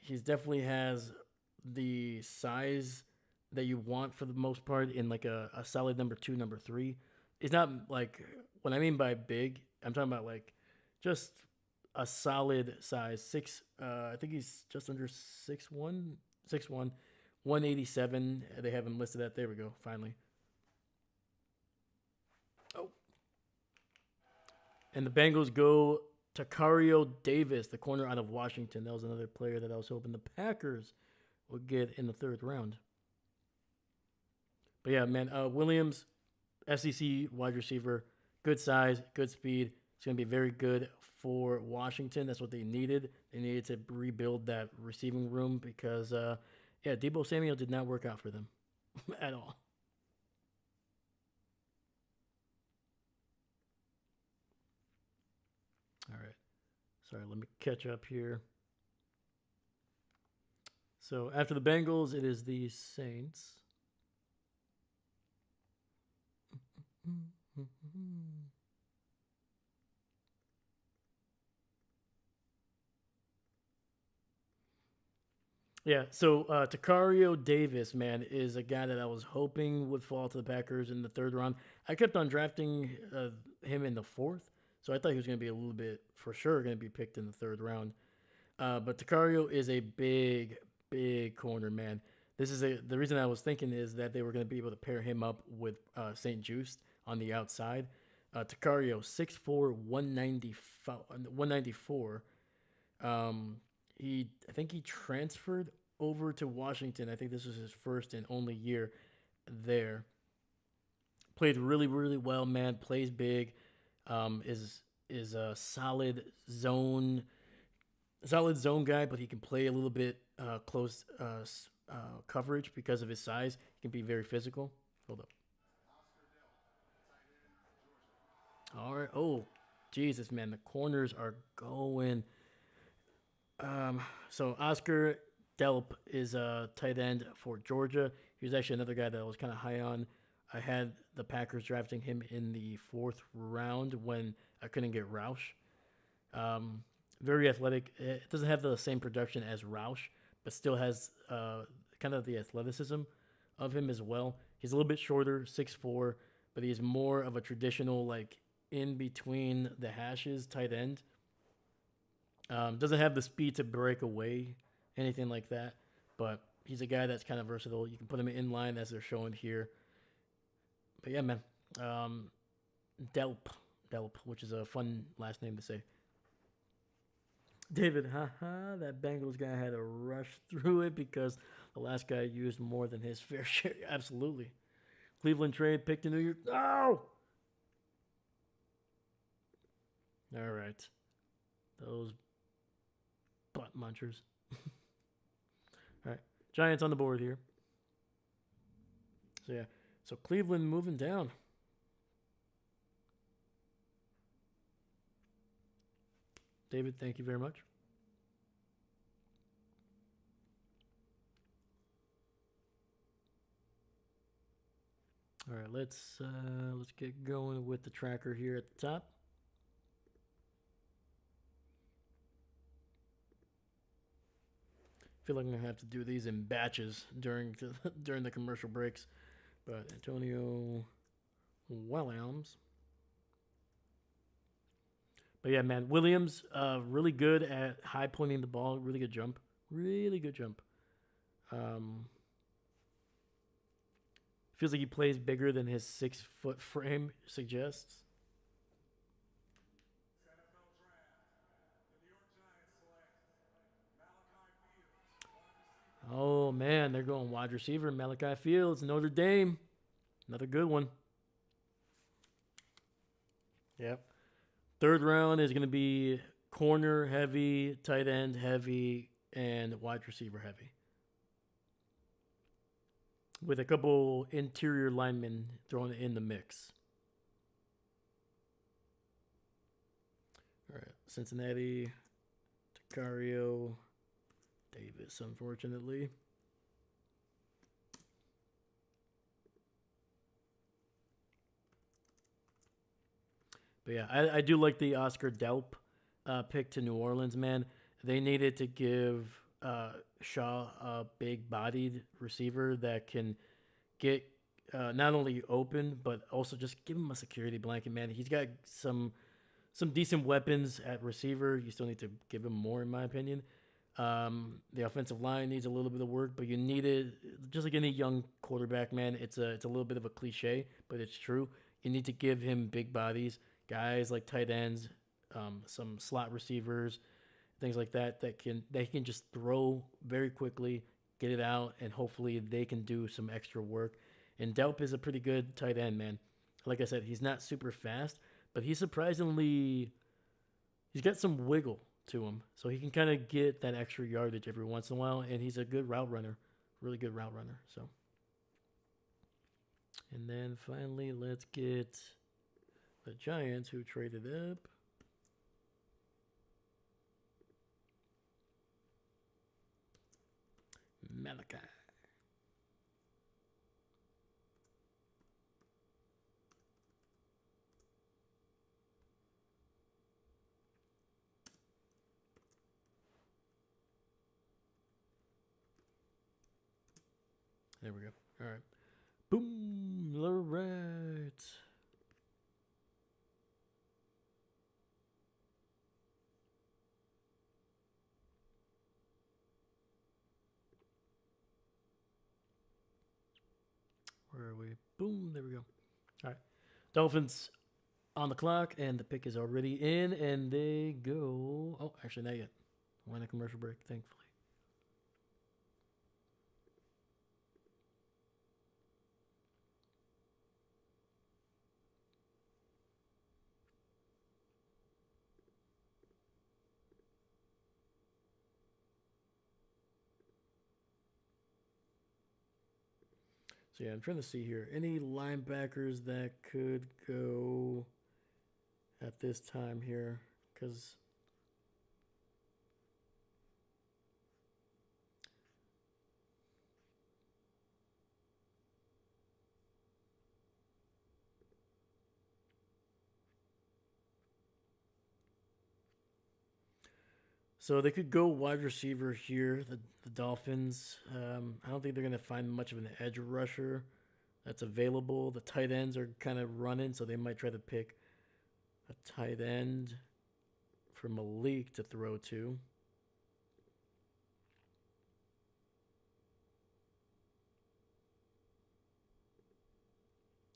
He's definitely has the size that you want for the most part in like a solid number two, number three. It's not like what I mean by big. I'm talking about like just a solid size six. I think he's just under 6'1", 6'1", 187. They have him listed at. There we go. Finally. Oh, and the Bengals go Takario Davis, the corner out of Washington. That was another player that I was hoping the Packers would get in the third round. But yeah, man, Williams, SEC wide receiver, good size, good speed. It's going to be very good for Washington. That's what they needed. They needed to rebuild that receiving room because, yeah, Deebo Samuel did not work out for them at all. All right. Sorry, let me catch up here. So after the Bengals, it is the Saints. Yeah, so Takario Davis, man, is a guy that I was hoping would fall to the Packers in the third round. I kept on drafting him in the fourth, so I thought he was going to be a little bit, for sure, going to be picked in the third round. But Takario is a big, big corner, man. The reason I was thinking is that they were going to be able to pair him up with St. Juice on the outside. Takario, 6'4", 194. I think he transferred over to Washington. I think this was his first and only year there. Played really, really well, man. Plays big. Is a solid zone guy, but he can play a little bit close coverage because of his size. He can be very physical. Hold up. All right. Oh, Jesus, man. The corners are going. So Oscar Delp is a tight end for Georgia. He was actually another guy that I was kind of high on. I had the Packers drafting him in the fourth round when I couldn't get Roush. Very athletic. It doesn't have the same production as Roush, but still has kind of the athleticism of him as well. He's a little bit shorter, 6'4", but he's more of a traditional, like, in between the hashes tight end. Doesn't have the speed to break away, anything like that. But he's a guy that's kind of versatile. You can put him in line as they're showing here. But yeah, man. Delp, which is a fun last name to say. David, that Bengals guy had to rush through it because the last guy used more than his fair share. Absolutely. Cleveland trade picked to New York. Oh! All right. Those butt munchers. All right. Giants on the board here. So, yeah. So, Cleveland moving down. David, thank you very much. All right, let's get going with the tracker here at the top. I feel like I'm gonna have to do these in batches during the commercial breaks. But Antonio Williams. But yeah, man, Williams, really good at high pointing the ball. Really good jump. Really good jump. Feels like he plays bigger than his 6-foot frame suggests. NFL Draft. The New York Giants select Malachi Fields, wide receiver. Oh man, they're going wide receiver. Malachi Fields, Notre Dame. Another good one. Yep. Third round is going to be corner heavy, tight end heavy, and wide receiver heavy. With a couple interior linemen thrown in the mix. All right. Cincinnati, Takario Davis, unfortunately. But yeah, I do like the Oscar Delp pick to New Orleans, man. They needed to give Shaw a big-bodied receiver that can get not only open but also just give him a security blanket, man. He's got some decent weapons at receiver. You still need to give him more, in my opinion. The offensive line needs a little bit of work, but you need it just like any young quarterback, man. It's a little bit of a cliche, but it's true. You need to give him big bodies, guys like tight ends, some slot receivers, things like that they can just throw very quickly, get it out, and hopefully they can do some extra work. And Delp is a pretty good tight end, man. Like I said, he's not super fast, but he's got some wiggle to him, so he can kind of get that extra yardage every once in a while, and he's a good route runner, really good route runner. So, and then finally, let's get the Giants who traded up. Malachi. There we go. All right. Boom. All right. Where are we? Boom. There we go. All right. Dolphins on the clock, and the pick is already in, and they go. Oh, actually, not yet. We're in a commercial break, thankfully. So yeah, I'm trying to see here. Any linebackers that could go at this time here? Because so they could go wide receiver here. The Dolphins. I don't think they're gonna find much of an edge rusher that's available. The tight ends are kind of running, so they might try to pick a tight end for Malik to throw to.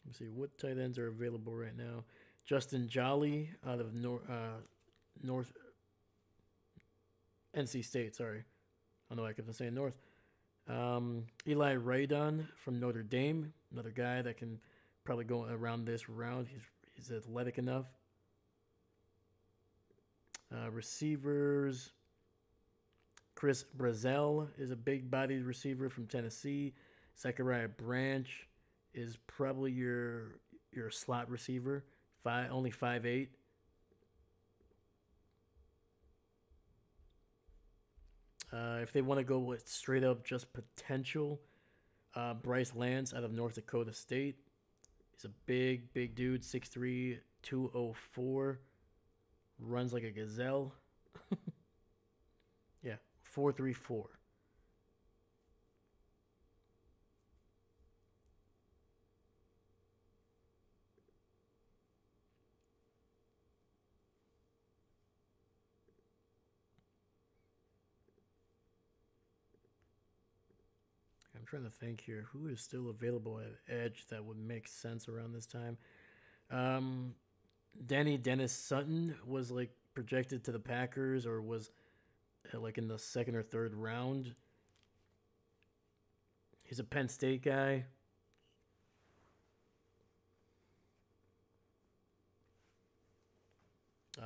Let's see what tight ends are available right now. Justin Jolly out of North NC State. Sorry, I know I kept on saying North. Eli Raydon from Notre Dame, another guy that can probably go around this round. He's athletic enough. Receivers. Chris Brazel is a big-bodied receiver from Tennessee. Zachariah Branch is probably your slot receiver. Only 5'8". If they want to go with straight up just potential, Bryce Lance out of North Dakota State. He's a big dude, 6'3", 204. Runs like a gazelle. Yeah, 4.34. I'm trying to think here. Who is still available at edge that would make sense around this time? Danny Dennis Sutton was like projected to the Packers, or was like in the second or third round. He's a Penn State guy.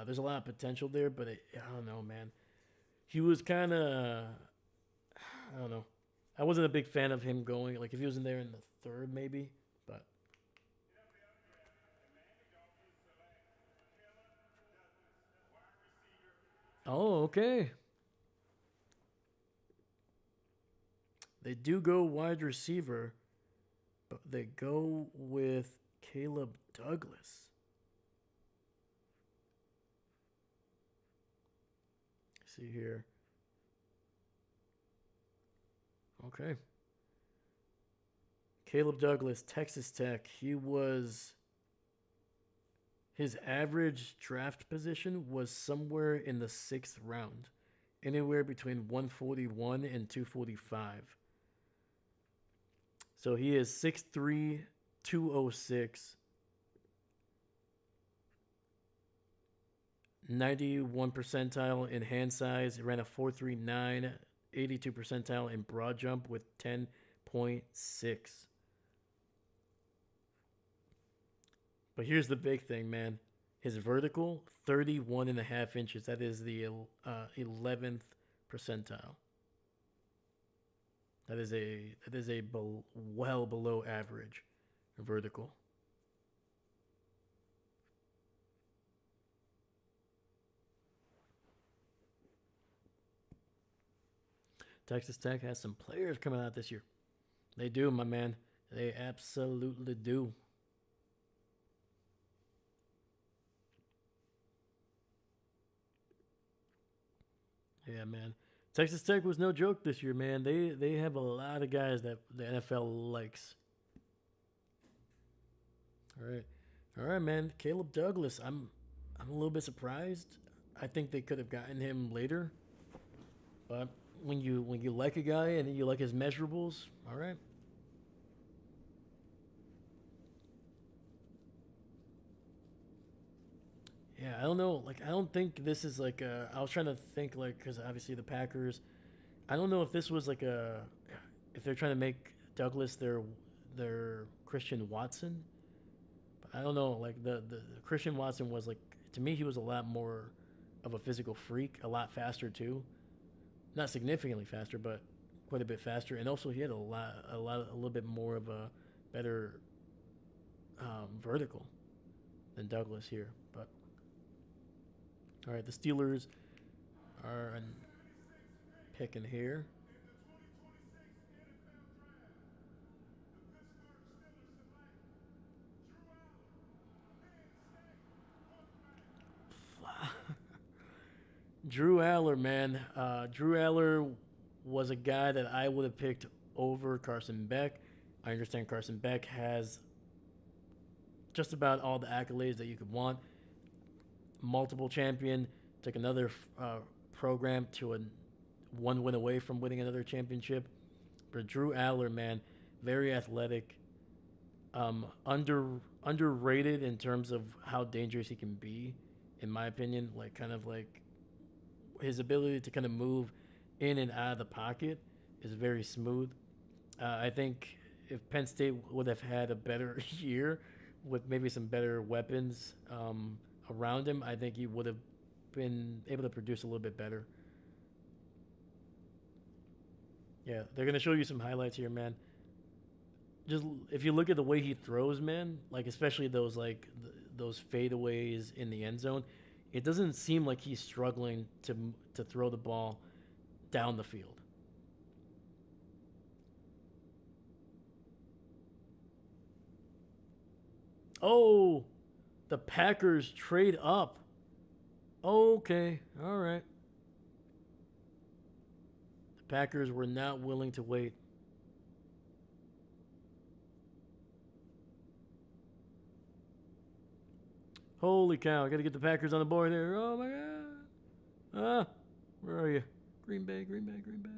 There's a lot of potential there, but I don't know, man. He was kind of, I don't know. I wasn't a big fan of him going. Like if he was in there in the third, maybe. But oh, okay. They do go wide receiver, but they go with Caleb Douglas. See here. Okay. Caleb Douglas, Texas Tech. His average draft position was somewhere in the 6th round, anywhere between 141 and 245. So he is 6'3", 206, 91 percentile in hand size. He ran a 4.39, 82 percentile in broad jump with 10.6. But here's the big thing, man. His vertical, 31.5 inches. That is the 11th percentile. That is a well below average vertical. Texas Tech has some players coming out this year. They do, my man. They absolutely do. Yeah, man. Texas Tech was no joke this year, man. They have a lot of guys that the NFL likes. All right, man. Caleb Douglas. I'm a little bit surprised. I think they could have gotten him later, but when you like a guy and you like his measurables, all right. Yeah, I don't know. Like, I don't think this is like a. I was trying to think, like, because obviously the Packers. I don't know if this was like a. If they're trying to make Douglas their Christian Watson. But I don't know. Like the Christian Watson was like, to me, he was a lot more of a physical freak, a lot faster too. Not significantly faster, but quite a bit faster. And also he had a little bit more of a better vertical than Douglas here. But all right, the Steelers are picking here. Drew Aller, man. Drew Aller was a guy that I would have picked over Carson Beck. I understand Carson Beck has just about all the accolades that you could want. Multiple champion, took another program to a one win away from winning another championship. But Drew Aller, man, very athletic, underrated in terms of how dangerous he can be, in my opinion. Like kind of like his ability to kind of move in and out of the pocket is very smooth. I think if Penn State would have had a better year with maybe some better weapons around him, I think he would have been able to produce a little bit better. Yeah, they're gonna show you some highlights here, man. Just if you look at the way he throws, man, like especially those those fadeaways in the end zone, it doesn't seem like he's struggling to throw the ball down the field. Oh, the Packers trade up. Okay, all right. The Packers were not willing to wait. Holy cow, I got to get the Packers on the board here. Oh my god. Ah, where are you? Green Bay, Green Bay, Green Bay.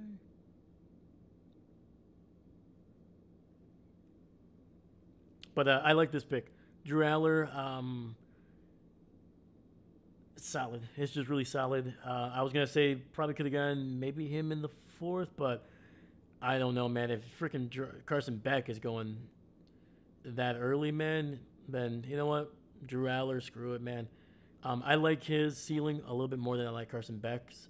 But I like this pick. Drew Aller, it's solid. It's just really solid. I was gonna say probably could have gone maybe him in the 4th, but I don't know, man. If freaking Carson Beck is going that early, man, then you know what? Drew Aller, screw it, man. I like his ceiling a little bit more than I like Carson Beck's.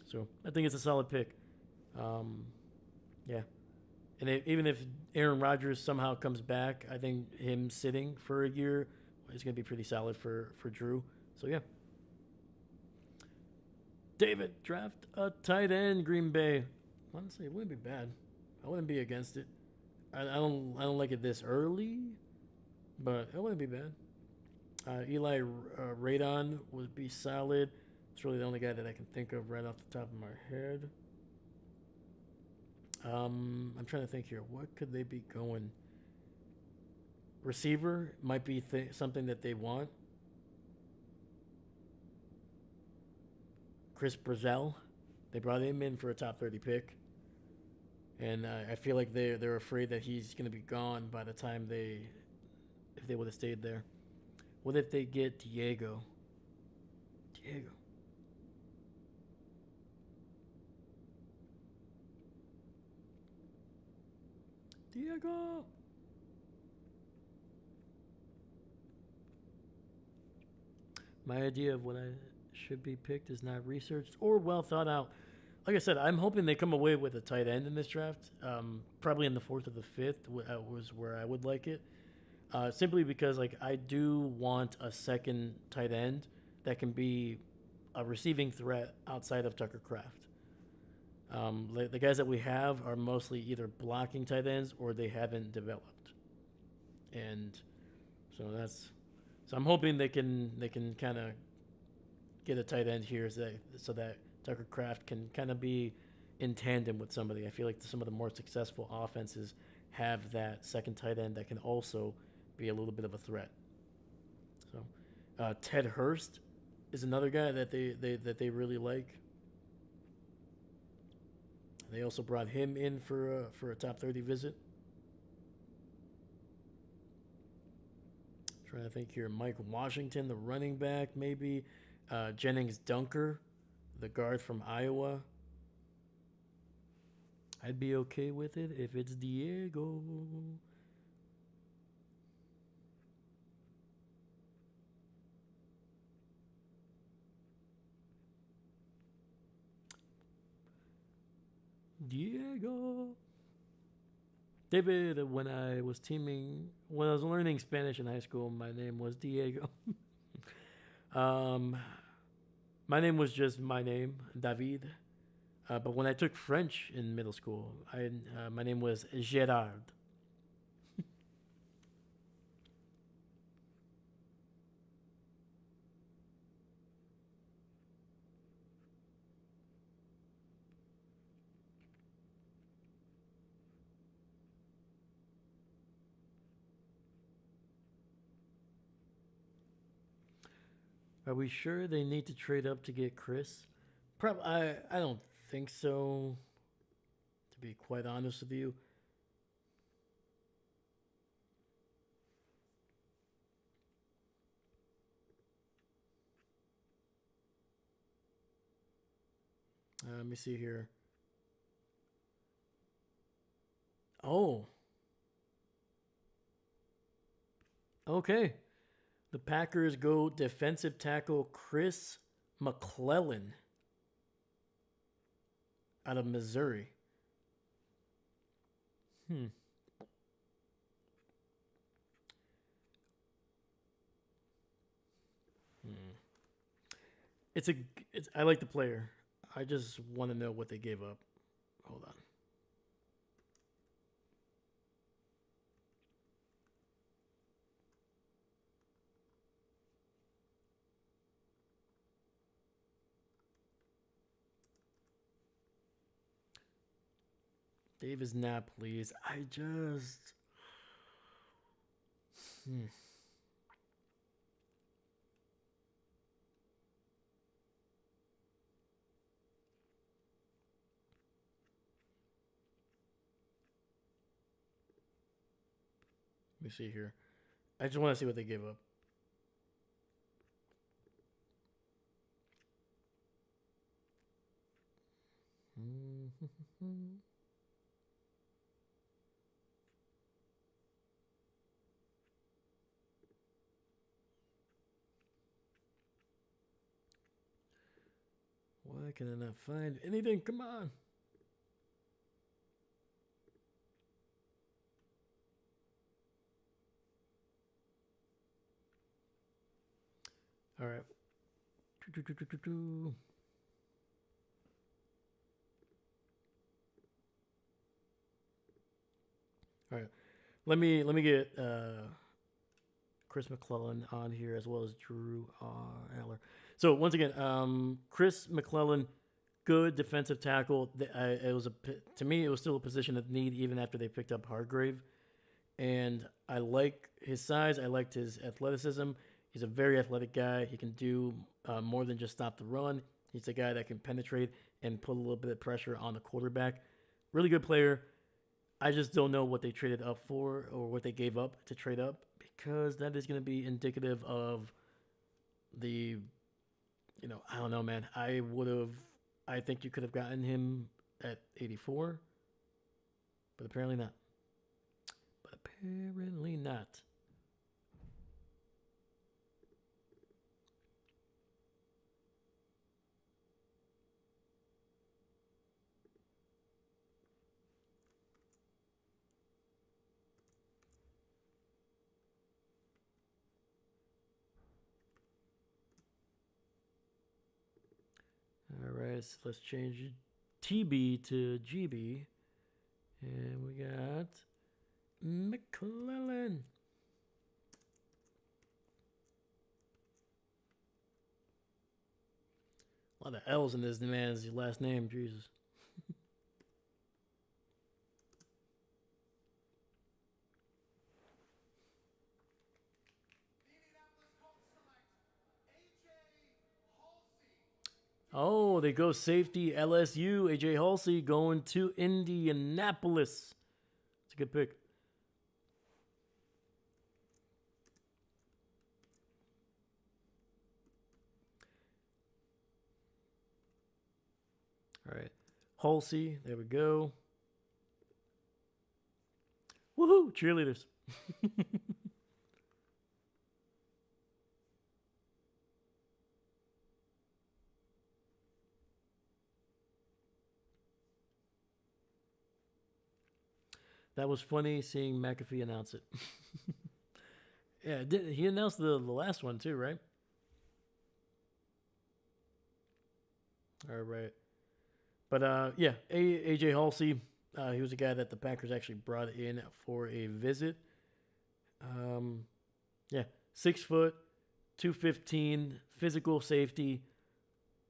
So I think it's a solid pick. Um, yeah. And even if Aaron Rodgers somehow comes back, I think him sitting for a year is going to be pretty solid for Drew. So, yeah. David, draft a tight end, Green Bay. Honestly, it wouldn't be bad. I wouldn't be against it. I don't like it this early, but it wouldn't be bad. Eli Radon would be solid. It's really the only guy that I can think of right off the top of my head. I'm trying to think here. What could they be going? Receiver might be something that they want. Chris Brazell, they brought him in for a top 30 pick, and I feel like they're afraid that he's going to be gone by the time if they would have stayed there. What if they get Diego? Diego. Diego. My idea of what I should be picked is not researched or well thought out. Like I said, I'm hoping they come away with a tight end in this draft. Probably in the fourth or the fifth was where I would like it. Simply because like I do want a second tight end that can be a receiving threat outside of Tucker Kraft. The guys that we have are mostly either blocking tight ends or they haven't developed, and so I'm hoping they can kind of get a tight end here so that Tucker Kraft can kind of be in tandem with somebody. I feel like some of the more successful offenses have that second tight end that can also be a little bit of a threat. So Ted Hurst is another guy that they really like. They also brought him in for a top 30 visit. Trying to think here. Mike Washington, the running back, maybe. Jennings Dunker, the guard from Iowa. I'd be okay with it if it's Diego. Diego. David, when I was learning Spanish in high school, my name was Diego. My name was just my name, David. But when I took French in middle school, my name was Gerard. Are we sure they need to trade up to get Chris? I don't think so. To be quite honest with you. Let me see here. Oh. Okay. The Packers go defensive tackle Chris McClellan out of Missouri. Hmm. I like the player. I just want to know what they gave up. Hold on. Davis Knapp, please. I just. Hmm. Let me see here. I just want to see what they gave up. Why can I not find anything? Come on. All right. All right. Let me get Chris McClellan on here as well as Drew Aller. So once again, Chris McClellan good defensive tackle. It was to me, it was still a position of need even after they picked up Hargrave. And I like his size. I liked his athleticism. He's a very athletic guy. He can do more than just stop the run. He's a guy that can penetrate and put a little bit of pressure on the quarterback. Really good player. I just don't know what they traded up for or what they gave up to trade up, because that is going to be indicative of the, I don't know, man. I think you could have gotten him at 84, but apparently not. Apparently not. All right, so let's change TB to GB. And we got McClellan. A lot of L's in this man's last name, Jesus. Oh, they go safety LSU. AJ Halsey going to Indianapolis. It's a good pick. All right. Halsey, there we go. Woohoo, cheerleaders. That was funny seeing McAfee announce it. Yeah, he announced the last one too, right? All right. But yeah, AJ Halsey, he was a guy that the Packers actually brought in for a visit. Yeah, 6 foot, 215, physical safety,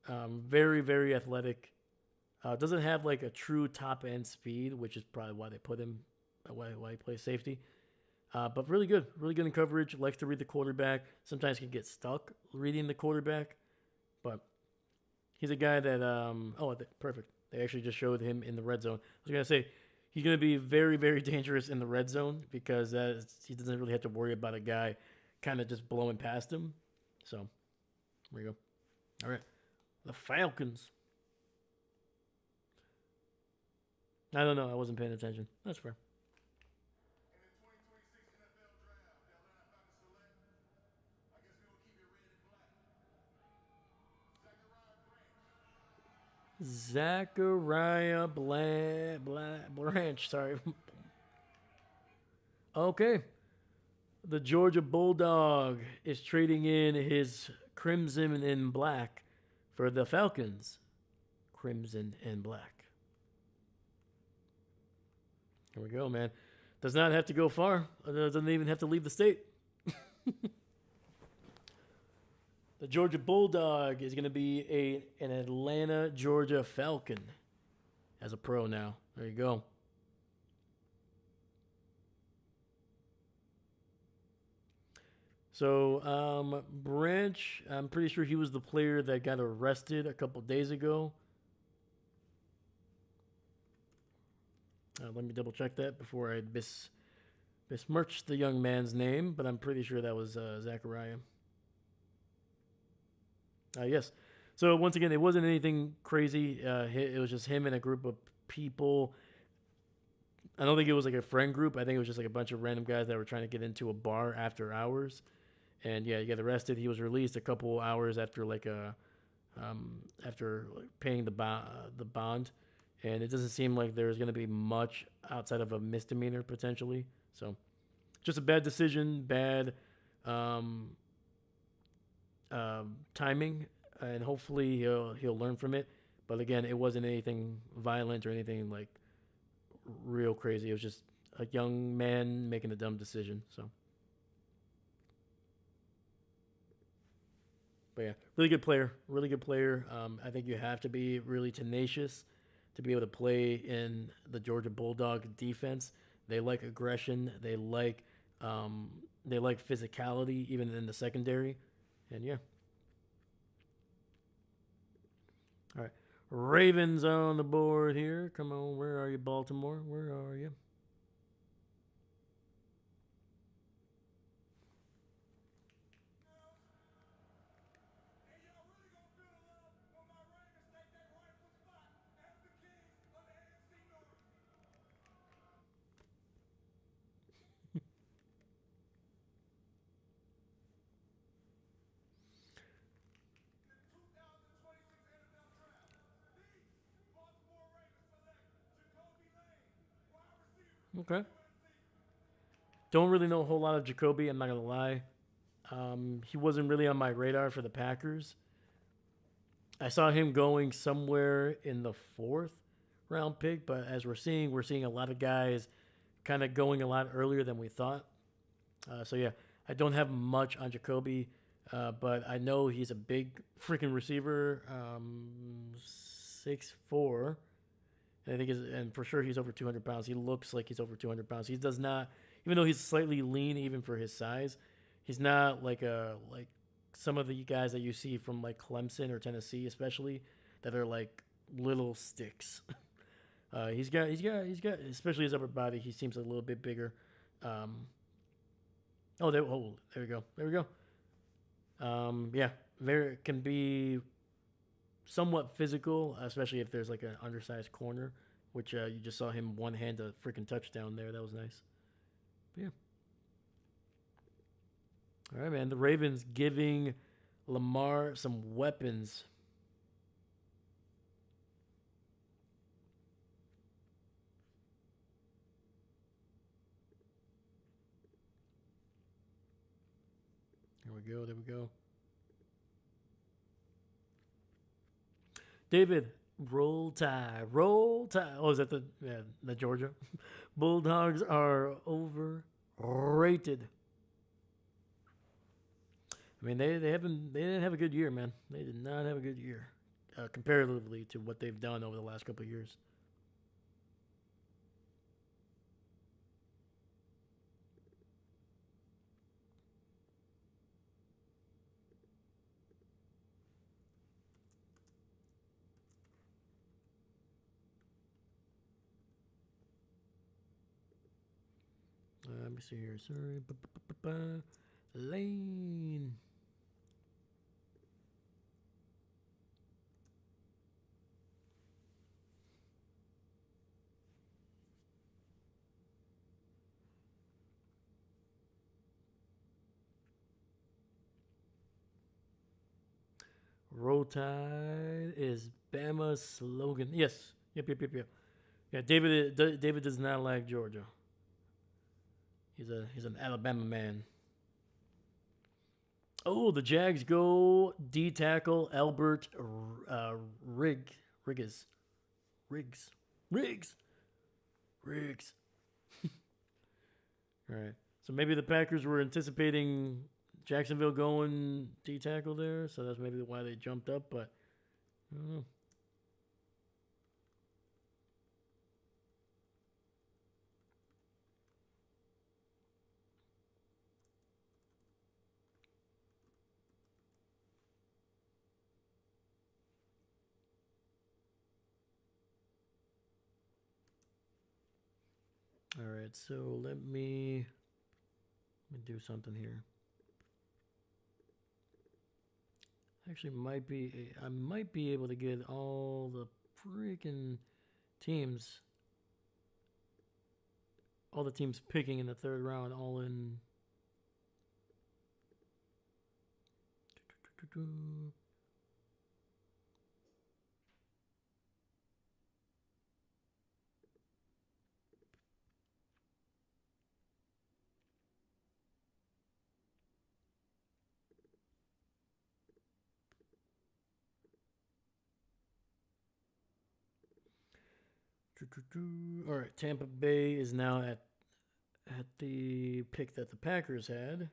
very, very athletic. Doesn't have like a true top end speed, which is probably why they put him, why he plays safety. But really good in coverage. Likes to read the quarterback. Sometimes can get stuck reading the quarterback, but he's a guy that perfect. They actually just showed him in the red zone. I was gonna say he's gonna be very, very dangerous in the red zone because he doesn't really have to worry about a guy kind of just blowing past him. So there you go. All right, the Falcons. I don't know. I wasn't paying attention. That's fair. Zachariah Branch. Sorry. Okay. The Georgia Bulldog is trading in his crimson and black for the Falcons. Crimson and black. Here we go, man. Does not have to go far. Doesn't even have to leave the state. The Georgia Bulldog is going to be an Atlanta, Georgia Falcon as a pro now. There you go. So, Branch, I'm pretty sure he was the player that got arrested a couple days ago. Let me double check that before I besmirch the young man's name, but I'm pretty sure that was Zachariah. Yes. So once again, it wasn't anything crazy. It was just him and a group of people. I don't think it was like a friend group. I think it was just like a bunch of random guys that were trying to get into a bar after hours. And yeah, he got arrested. He was released a couple hours after after paying the bond. And it doesn't seem like there's going to be much outside of a misdemeanor potentially. So just a bad decision, bad timing, and hopefully he'll learn from it. But again, it wasn't anything violent or anything like real crazy. It was just a young man making a dumb decision. So But yeah, really good player. Really good player. I think you have to be really tenacious to be able to play in the Georgia Bulldog defense. They like aggression. They like physicality, even in the secondary. And yeah, all right. Ravens on the board here. Come on, where are you, Baltimore? Where are you? And y'all really gonna feel the love when my Ravens take that rightful spot as the kings of the AFC North. In the 2026 NFL Draft, the Baltimore Ravens select Jacoby Lane, wide receiver, Okay. USC. Don't really know a whole lot of Jacoby. I'm not gonna lie. He wasn't really on my radar for the Packers. I saw him going somewhere in the fourth round pick, but as we're seeing a lot of guys kind of going a lot earlier than we thought. So yeah, I don't have much on Jacoby, but I know he's a big freaking receiver, 6'4". And I think, and for sure he's over 200 pounds. He looks like he's over 200 pounds. He does not, even though he's slightly lean, even for his size, he's not like some of the guys that you see from like Clemson or Tennessee, especially that are like little sticks. He's got, especially his upper body. He seems a little bit bigger. Um, there we go. There we go. Yeah, very can be somewhat physical, especially if there's like an undersized corner, which you just saw him one hand a freaking touchdown there. That was nice. But yeah. All right, man. The Ravens giving Lamar some weapons. There we go. There we go. David, roll tide, roll tide. Oh, is that the Georgia Bulldogs are overrated? I mean, they didn't have a good year, man. They did not have a good year comparatively to what they've done over the last couple of years. Let me see here. Sorry, Lane. Roll Tide is Bama's slogan. Yes. Yep. Yeah, David does not like Georgia. He's an Alabama man. Oh, the Jags go D tackle Albert Riggs. Riggs. Riggs. Riggs. All right. So maybe the Packers were anticipating Jacksonville going D tackle there, so that's maybe why they jumped up, but I don't know. All right, so let me do something here. Actually, I might be able to get all the freaking teams, all the teams picking in the third round, all in. All right, Tampa Bay is now at the pick that the Packers had.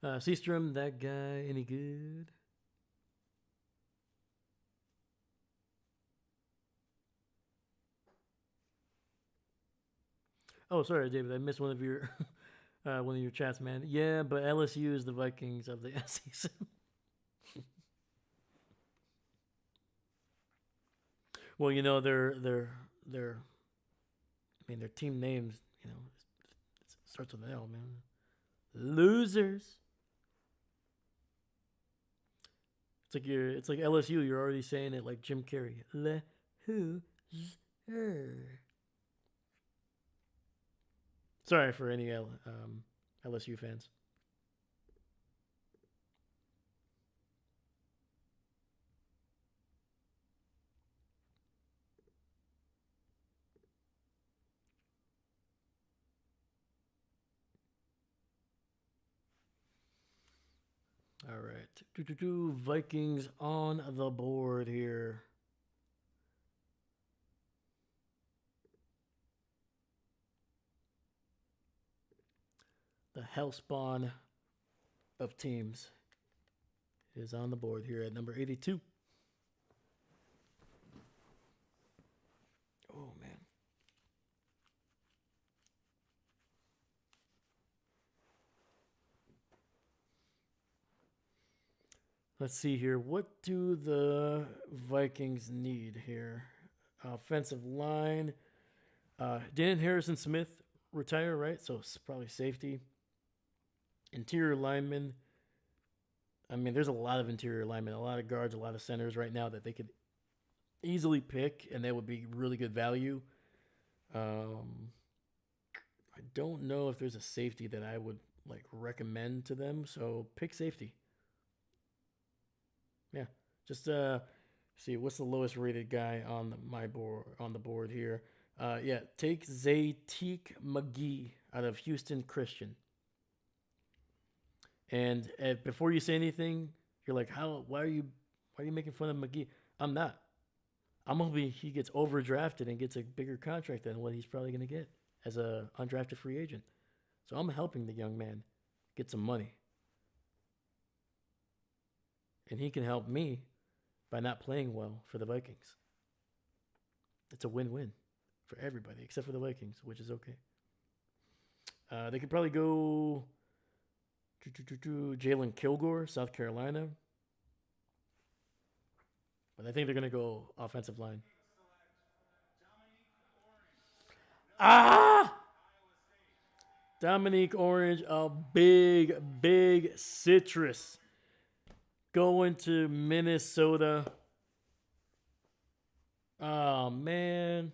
Seastrom, that guy, any good? Oh, sorry, David. I missed one of your chats, man. Yeah, but LSU is the Vikings of the SEC. Well, you know their I mean their team names. You know, it starts with an L, man. Losers. It's like LSU. You're already saying it like Jim Carrey. Loser. Sorry for any LSU fans. All right. Vikings on the board here. The hellspawn of teams is on the board here at number 82. Oh, man. Let's see here. What do the Vikings need here? Offensive line. Didn't Harrison Smith retire, right? So it's probably safety. Interior linemen. I mean, there's a lot of interior linemen, a lot of guards, a lot of centers right now that they could easily pick, and that would be really good value. I don't know if there's a safety that I would like recommend to them, so pick safety. Yeah, just see what's the lowest rated guy on the board here. Yeah, take Zaytique McGee out of Houston Christian. And before you say anything, you're like, why are you making fun of McGee? I'm not. I'm hoping he gets overdrafted and gets a bigger contract than what he's probably going to get as a undrafted free agent. So I'm helping the young man get some money. And he can help me by not playing well for the Vikings. It's a win-win for everybody except for the Vikings, which is okay. They could probably go Jalen Kilgore, South Carolina. But I think they're going to go offensive line. Ah! Dominique Orange, a big citrus. Going to Minnesota. Oh, man.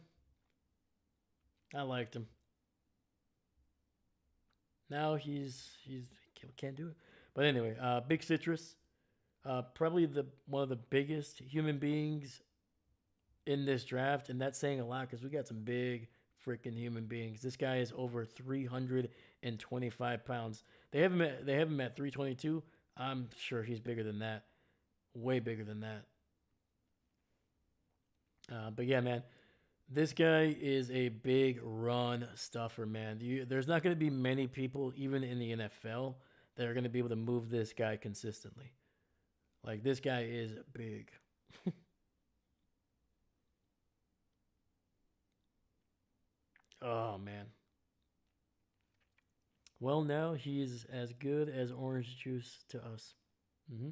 I liked him. Now he's can't do it. But anyway, big citrus. Probably one of the biggest human beings in this draft, and that's saying a lot because we got some big freaking human beings. This guy is over 325 pounds. They have him at 322. I'm sure he's bigger than that, way bigger than that. But yeah, man, this guy is a big run stuffer, man. There's not going to be many people, even in the NFL, that are going to be able to move this guy consistently. Like, this guy is big. Oh, man. Well, now he's as good as orange juice to us. Mm-hmm.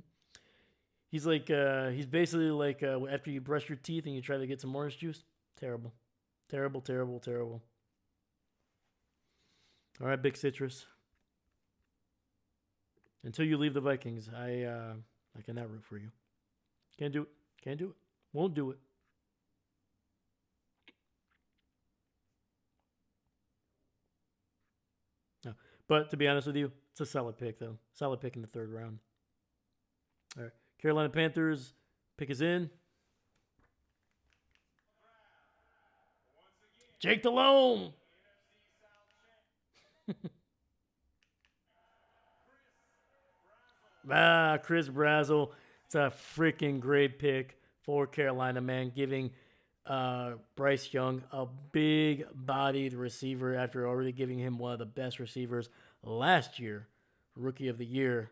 He's like, he's basically like after you brush your teeth and you try to get some orange juice. Terrible. Terrible. All right, big citrus. Until you leave the Vikings, I cannot root for you. Can't do it. Won't do it. No. But to be honest with you, it's a solid pick, though. Solid pick in the third round. All right. Carolina Panthers, pick is in. Jake Delhomme. Chris Brazzell. It's a freaking great pick for Carolina, man. Giving Bryce Young a big-bodied receiver after already giving him one of the best receivers last year Rookie of the Year.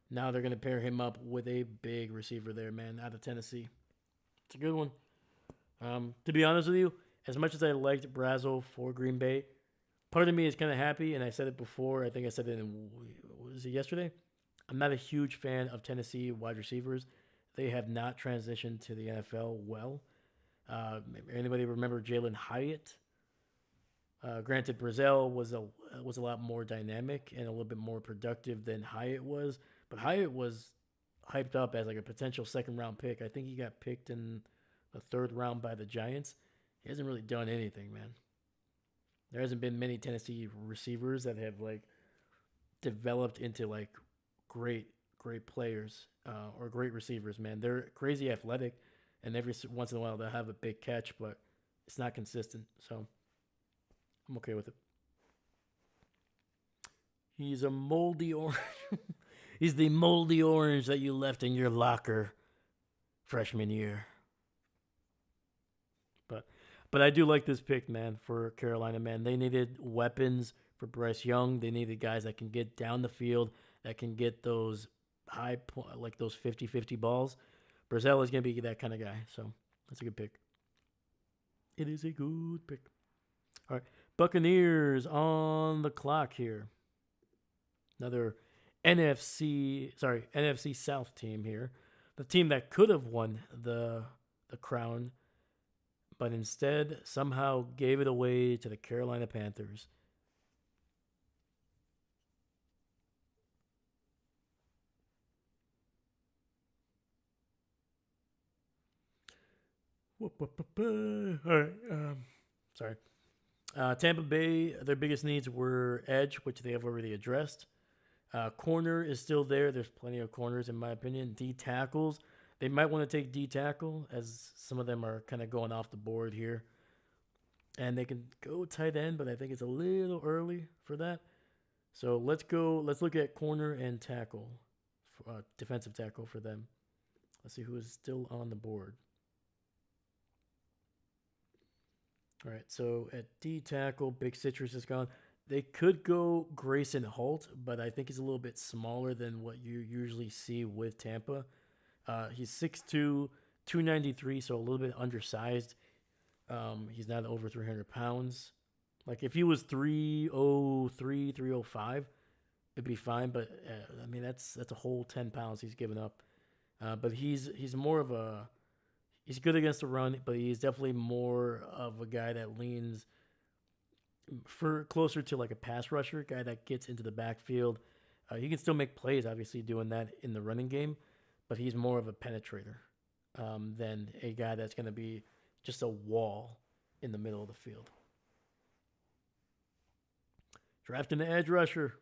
Now they're going to pair him up with a big receiver there, man, out of Tennessee. It's a good one. To be honest with you, as much as I liked Brazel for Green Bay, part of me is kind of happy, and I said it before. I think I said it was it yesterday? I'm not a huge fan of Tennessee wide receivers. They have not transitioned to the NFL well. Anybody remember Jalen Hyatt? Granted, Brazel was a lot more dynamic and a little bit more productive than Hyatt was, but Hyatt was hyped up as like a potential second round pick. I think he got picked in the third round by the Giants. He hasn't really done anything, man. There hasn't been many Tennessee receivers that have like developed into like great players or great receivers, man. They're crazy athletic, and every once in a while they'll have a big catch, but it's not consistent. So I'm okay with it. He's a moldy orange. He's the moldy orange that you left in your locker freshman year. But I do like this pick, man, for Carolina, man. They needed weapons for Bryce Young. They needed guys that can get down the field, that can get those like those 50-50 balls. Brazel is going to be that kind of guy. So that's a good pick. It is a good pick. All right. Buccaneers on the clock here. Another NFC South team here. The team that could have won the crown, but instead somehow gave it away to the Carolina Panthers. All right. Sorry. Tampa Bay, their biggest needs were edge, which they have already addressed. Corner is still there. There's plenty of corners, in my opinion. D tackles, they might want to take D tackle, as some of them are kind of going off the board here. And they can go tight end, but I think it's a little early for that. So let's look at corner and tackle, defensive tackle for them. Let's see who is still on the board. All right, so at D tackle, Big Citrus is gone. They could go Grayson Holt, but I think he's a little bit smaller than what you usually see with Tampa. He's 6'2", 293, so a little bit undersized. He's not over 300 pounds. Like if he was 303, 305, it'd be fine. But I mean that's a whole 10 pounds he's given up. But he's more of a he's good against the run, but he's definitely more of a guy that leans for closer to like a pass rusher, guy that gets into the backfield. He can still make plays, obviously doing that in the running game, but he's more of a penetrator than a guy that's going to be just a wall in the middle of the field. Drafting the edge rusher.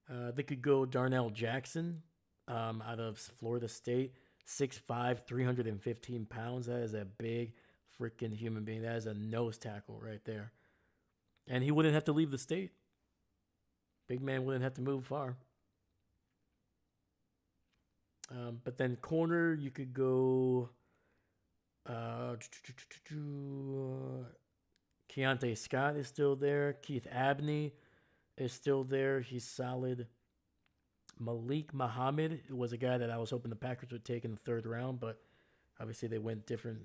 They could go Darnell Jackson out of Florida State. 6'5", 315 pounds. That is a big freaking human being. That is a nose tackle right there. And he wouldn't have to leave the state. Big man wouldn't have to move far. But then corner, you could go Keontae Scott is still there. Keith Abney is still there. He's solid. Malik Muhammad was a guy that I was hoping the Packers would take in the third round, but obviously they went different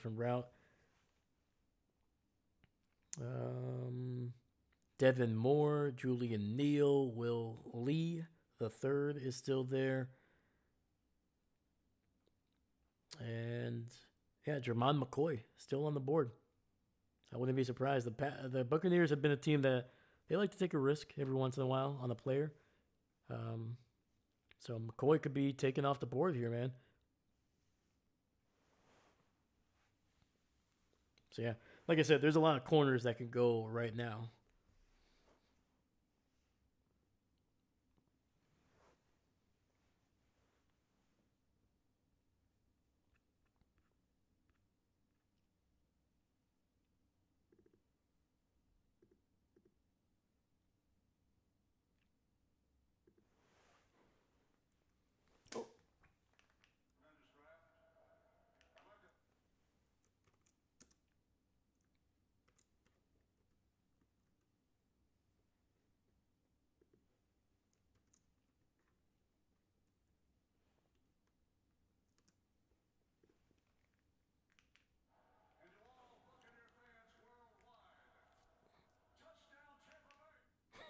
route. Devin Moore, Julian Neal, Will Lee, the third is still there. And yeah, Jermon McCoy still on the board. I wouldn't be surprised. The Buccaneers have been a team that they like to take a risk every once in a while on a player. So McCoy could be taken off the board here, man. So yeah, like I said, there's a lot of corners that can go right now.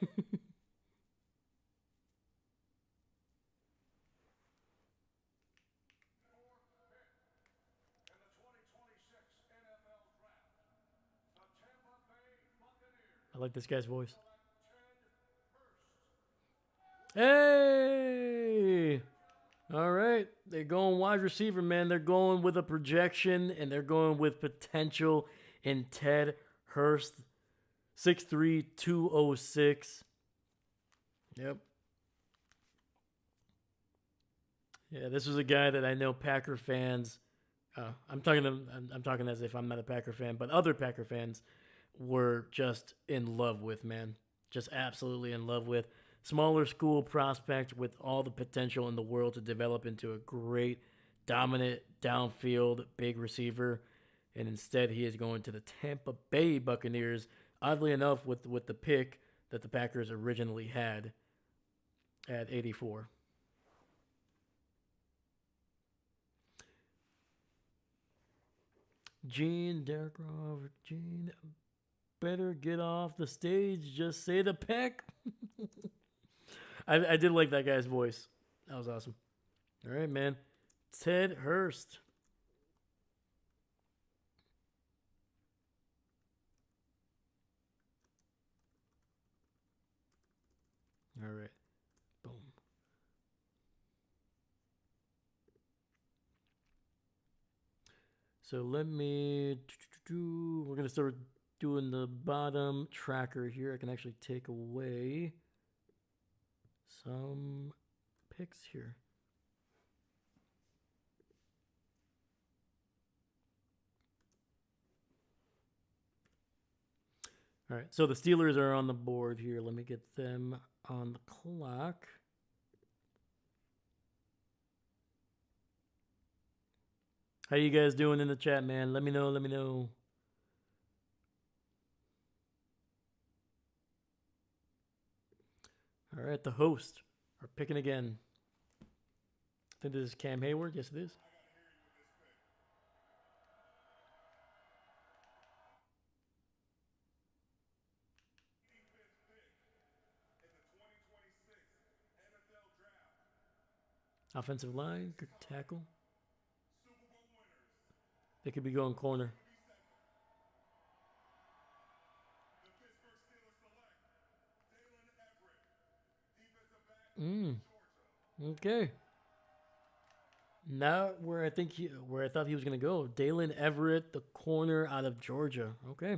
In the 2026 NFL Draft, the Tampa Bay Buccaneers I like this guy's voice. select Ted Hurst. Hey! All right. They're going wide receiver, man. They're going with a projection and they're going with potential in Ted Hurst. 6'3", 206. Yep. Yeah, this was a guy that I know Packer fans. I'm talking as if I'm not a Packer fan, but other Packer fans were just in love with, man. Just absolutely in love with. Smaller school prospect with all the potential in the world to develop into a great, dominant, downfield, big receiver. And instead, he is going to the Tampa Bay Buccaneers. Oddly enough, with the pick that the Packers originally had at 84. Gene, Derek Robert, Gene, better get off the stage. Just say the peck. I did like that guy's voice. That was awesome. All right, man. Ted Hurst. All right. Boom. So let me. We're going to start doing the bottom tracker here. I can actually take away some picks here. All right, so the Steelers are on the board here. Let me get them on the clock. How you guys doing in the chat, man? Let me know, let me know. All right, the hosts are picking again. I think this is Cam Hayward. Yes, it is. Offensive line, good tackle. They could be going corner. Okay. Now where I thought he was gonna go. Dalen Everett, the corner out of Georgia. Okay.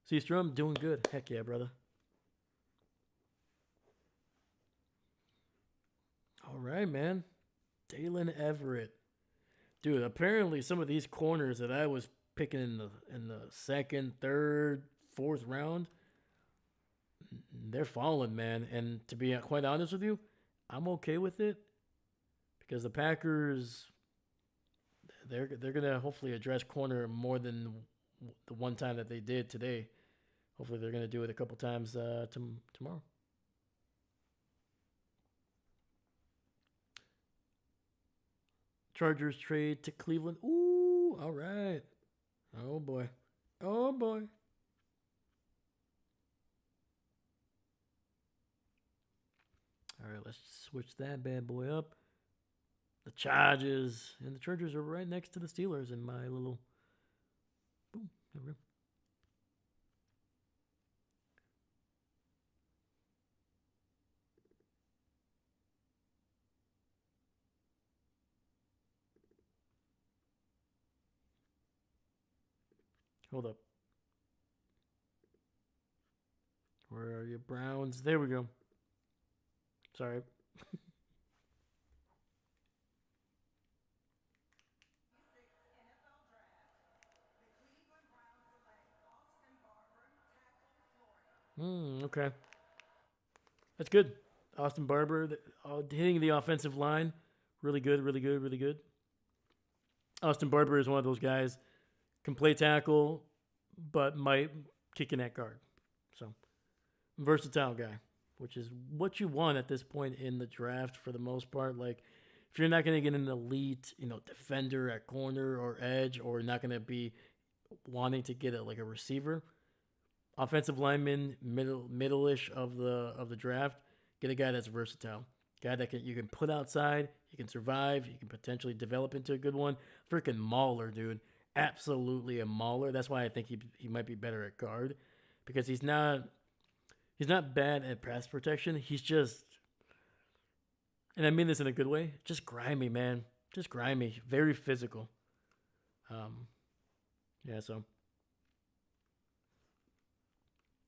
Seastrom, doing good. Heck yeah, brother. All right, man. Dalen Everett. Dude, apparently some of these corners that I was picking in the second, third, fourth round, they're falling, man. And to be quite honest with you, I'm okay with it because the Packers they're gonna hopefully address corner more than the one time that they did today. Hopefully they're gonna do it a couple times tomorrow. Chargers trade to Cleveland. Ooh, all right. Oh boy. Oh boy. All right, let's switch that bad boy up. The Chargers and the Chargers are right next to the Steelers in my little. Boom. There we go. Hold up. Where are you, Browns? There we go. Sorry. Okay. That's good. Austin Barber hitting the offensive line. Really good, really good, really good. Austin Barber is one of those guys, can play tackle, but might kick in that guard. So, versatile guy, which is what you want at this point in the draft for the most part. Like, if you're not going to get an elite, defender at corner or edge, or not going to be wanting to get like a receiver, offensive lineman, middle-ish of the draft. Get a guy that's versatile, guy that you can put outside, he can survive, he can potentially develop into a good one. Freaking mauler, dude, absolutely a mauler. That's why I think he might be better at guard, because he's not bad at pass protection. He's just, and I mean this in a good way, just grimy, man, just grimy, very physical. Yeah, so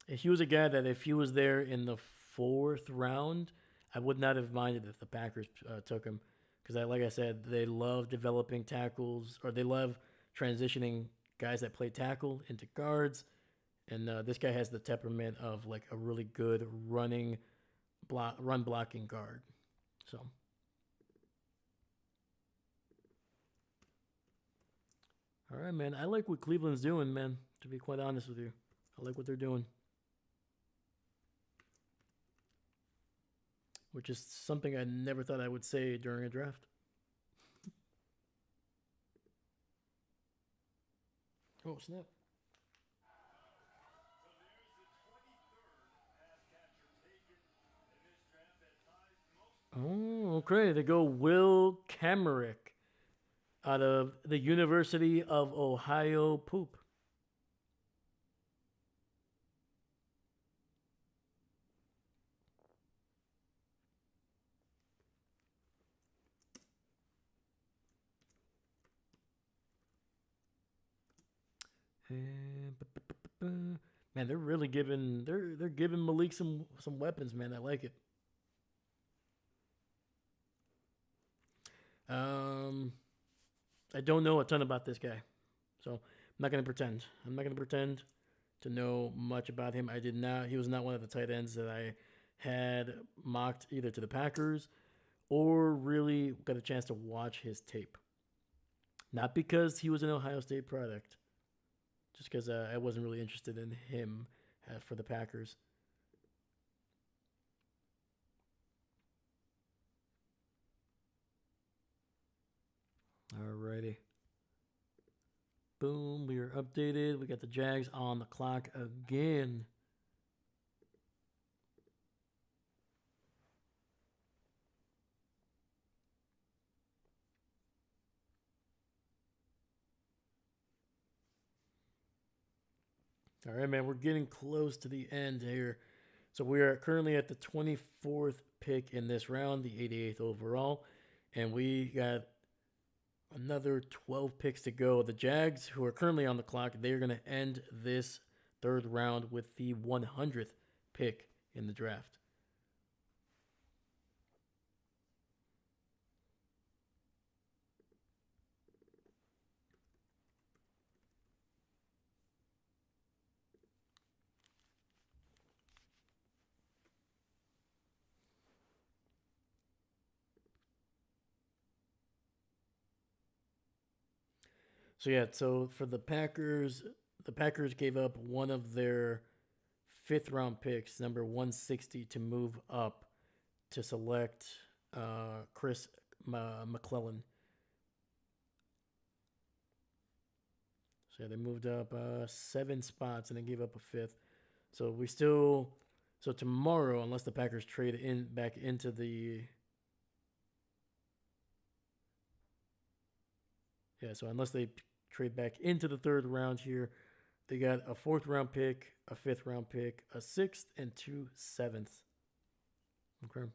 he was a guy that if he was there in the fourth round, I would not have minded if the Packers took him, because like I said, they love developing tackles, or they love transitioning guys that play tackle into guards, and this guy has the temperament of like a really good run blocking guard. So. All right, man. I like what Cleveland's doing, man. To be quite honest with you, I like what they're doing, which is something I never thought I would say during a draft. Oh, snap. Oh, okay. They go Will Kamarick out of the University of Ohio Poop. Man, they're really giving they're giving Malik some weapons, man. I like it. I don't know a ton about this guy, so I'm not gonna pretend. I'm not gonna pretend to know much about him. I did not. He was not one of the tight ends that I had mocked either to the Packers or really got a chance to watch his tape. Not because he was an Ohio State product, just because I wasn't really interested in him for the Packers. Alrighty. Boom, we are updated. We got the Jags on the clock again. All right, man, we're getting close to the end here. So we are currently at the 24th pick in this round, the 88th overall, and we got another 12 picks to go. The Jags, who are currently on the clock, they're going to end this third round with the 100th pick in the draft. So yeah, so for the Packers gave up one of their fifth round picks, number 160, to move up to select Chris McClellan. So yeah, they moved up 7 spots and then gave up a fifth. So so tomorrow, unless the Packers trade back into the so unless they trade back into the third round here, they got a fourth round pick, a fifth round pick, a sixth, and 2 sevenths. Okay.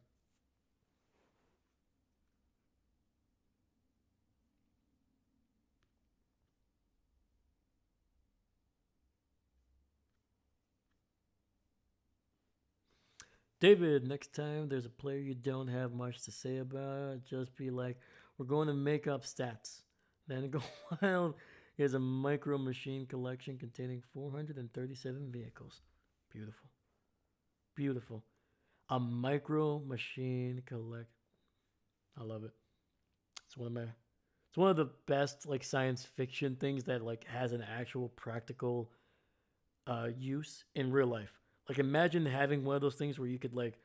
David, next time there's a player you don't have much to say about, just be like, we're going to make up stats. Then go wild. Here's a micro machine collection containing 437 vehicles. Beautiful. Beautiful. A micro machine collect. I love it. It's one of the best like science fiction things that like has an actual practical use in real life. Like imagine having one of those things where you could like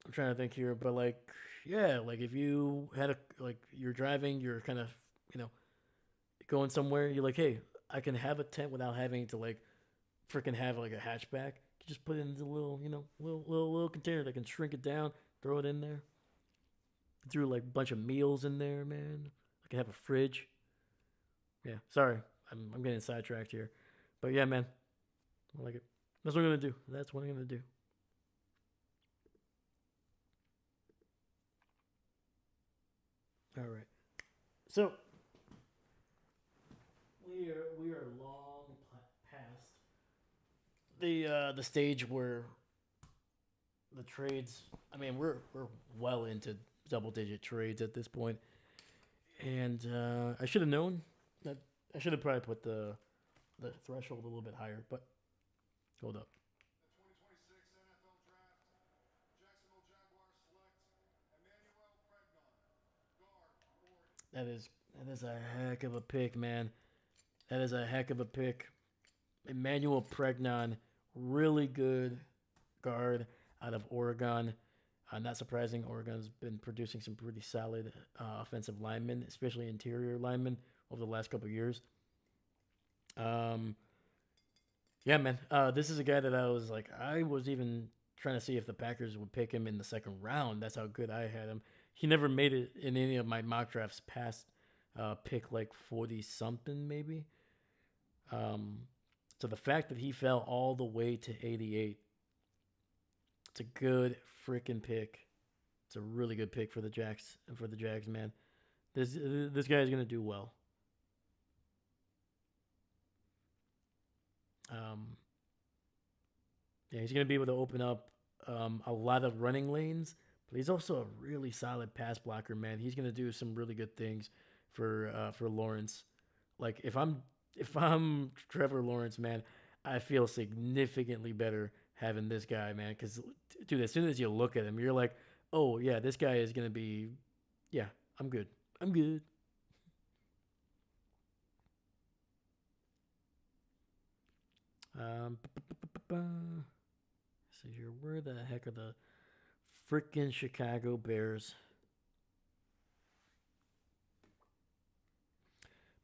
I'm trying to think here, but like yeah, like if you had you're driving, you're kind of you know going somewhere, you're like, hey, I can have a tent without having to like freaking have like a hatchback. You just put it into a little, little container that can shrink it down, throw it in there. Threw like a bunch of meals in there, man. I could have a fridge. Yeah, sorry, I'm getting sidetracked here, but yeah, man, I like it. That's what I'm gonna do. That's what I'm gonna do. All right. So we are long past the stage where the trades. I mean, we're well into double digit trades at this point, and I should have known that. I should have probably put the threshold a little bit higher, but hold up. The 2026 NFL Draft, Jacksonville Jaguars select Emmanuel Pregnon, guard, Oregon. That is a heck of a pick, man. That is a heck of a pick. Emmanuel Pregnon, really good guard out of Oregon. Not surprising, Oregon's been producing some pretty solid offensive linemen, especially interior linemen, over the last couple of years. Yeah, man. This is a guy that I was even trying to see if the Packers would pick him in the second round. That's how good I had him. He never made it in any of my mock drafts past pick like 40 something, maybe. So the fact that he fell all the way to 88, it's a good freaking pick. It's a really good pick for the Jags, man. This guy is gonna do well. Yeah, he's gonna be able to open up a lot of running lanes, but he's also a really solid pass blocker, man. He's gonna do some really good things for Lawrence. Like if I'm Trevor Lawrence, man, I feel significantly better having this guy, man. Because dude, as soon as you look at him, you're like, oh yeah, this guy is gonna be, yeah, I'm good. I'm good. See here, where the heck are the freaking Chicago Bears?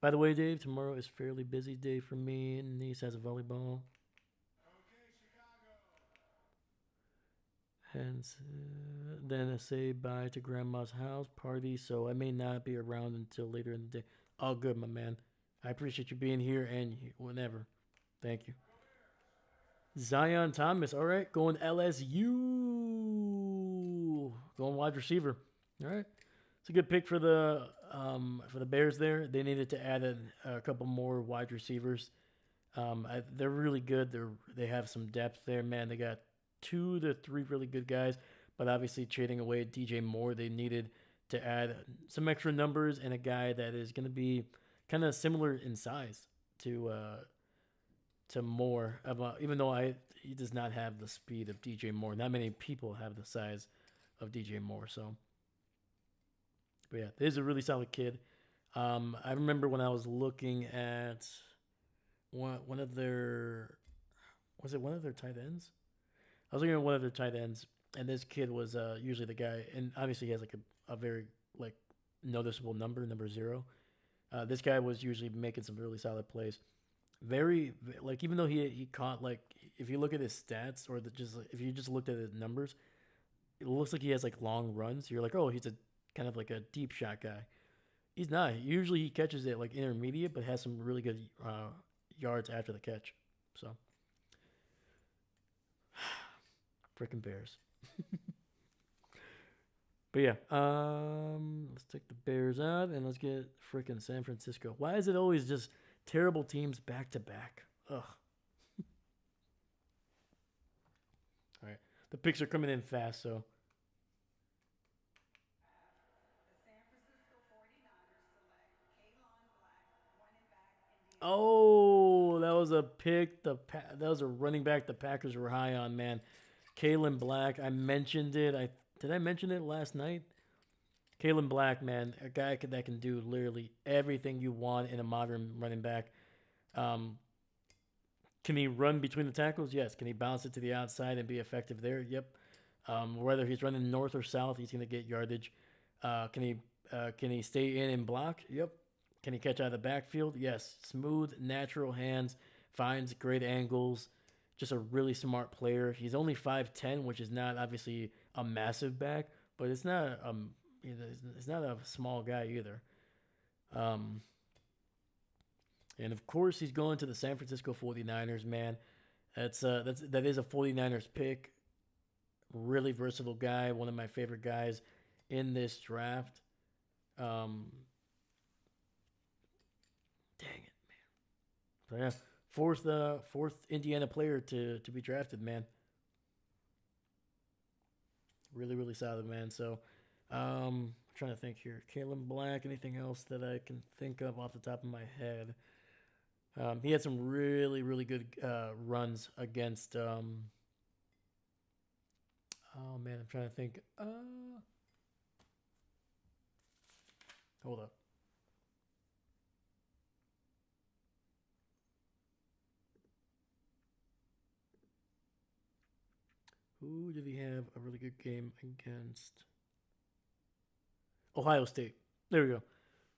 By the way, Dave, tomorrow is a fairly busy day for me. And niece has a volleyball. Okay, Chicago. And then I say bye to grandma's house party, so I may not be around until later in the day. All good, my man. I appreciate you being here and whenever. Thank you. Zion Thomas, all right, going LSU, going wide receiver. All right, it's a good pick for the Bears. There, they needed to add a couple more wide receivers. They're really good. They have some depth there, man. They got 2 to 3 really good guys, but obviously trading away DJ Moore, they needed to add some extra numbers and a guy that is going to be kind of similar in size to Moore. Even though he does not have the speed of DJ Moore. Not many people have the size of DJ Moore. So, but yeah, this is a really solid kid. I remember when I was looking at one of their, was it one of their tight ends? I was looking at one of their tight ends, and this kid was usually the guy, and obviously he has like a very like noticeable number 0. This guy was usually making some really solid plays. Very like, even though he caught, like, if you look at his stats or if you just looked at his numbers, it looks like he has like long runs. You're like, oh, he's a kind of like a deep shot guy. He's not. Usually he catches it like intermediate, but has some really good yards after the catch. So, freaking Bears. But yeah, let's take the Bears out and let's get freaking San Francisco. Why is it always just terrible teams back to back? Ugh. All right, the picks are coming in fast, so. Oh, that was a pick. That was a running back the Packers were high on, man. Kalen Black. I mentioned it. Did I mention it last night? Kalen Black, man, a guy that can do literally everything you want in a modern running back. Can he run between the tackles? Yes. Can he bounce it to the outside and be effective there? Yep. Whether he's running north or south, he's going to get yardage. Can he stay in and block? Yep. Can he catch out of the backfield? Yes. Smooth, natural hands, finds great angles. Just a really smart player. He's only 5'10", which is not obviously a massive back, but it's not it's not a small guy either. Um, and of course, he's going to the San Francisco 49ers, man. That is a 49ers pick. Really versatile guy, one of my favorite guys in this draft. Um, dang it, man. So yeah, fourth Indiana player to be drafted, man. Really, really solid, man. So, I'm trying to think here. Kalen Black, anything else that I can think of off the top of my head? He had some really, really good runs against. Oh man, I'm trying to think. Hold up. Who did he have a really good game against? Ohio State. There we go.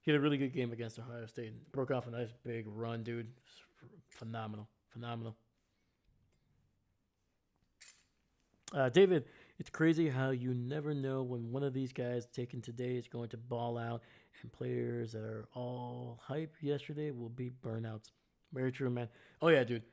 He had a really good game against Ohio State. Broke off a nice big run, dude. Phenomenal. Phenomenal. David, it's crazy how you never know when one of these guys taken today is going to ball out, and players that are all hype yesterday will be burnouts. Very true, man. Oh, yeah, dude.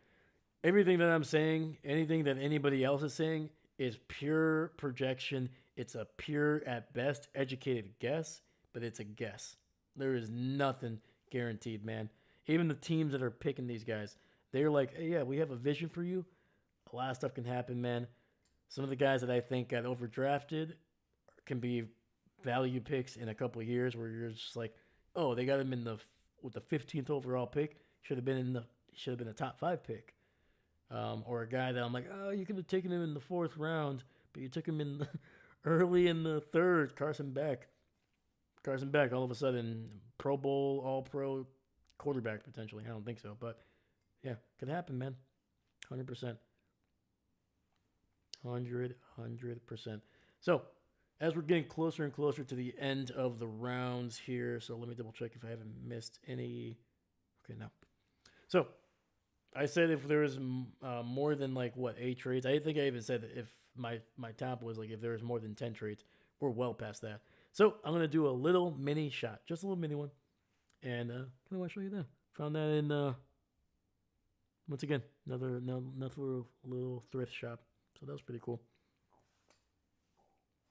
Everything that I'm saying, anything that anybody else is saying, is pure projection. It's a pure, at best, educated guess, but it's a guess. There is nothing guaranteed, man. Even the teams that are picking these guys, they're like, hey, yeah, we have a vision for you. A lot of stuff can happen, man. Some of the guys that I think got overdrafted can be value picks in a couple of years where you're just like, oh, they got him in with the 15th overall pick. Should have been a top 5 pick. Or a guy that I'm like, oh, you could have taken him in the 4th round, but you took him in early in the 3rd. Carson Beck, all of a sudden, Pro Bowl, All Pro quarterback potentially. I don't think so, but yeah, could happen, man. 100%. 100%. So, as we're getting closer and closer to the end of the rounds here, so let me double check if I haven't missed any. Okay, no. So, I said if there was more than 8 trades. I think I even said that if my top was if there was more than 10 trades, we're well past that. So I'm gonna do a little mini shot, just a little mini one, and kind of want to show you that. Found that in once again another little thrift shop. So that was pretty cool.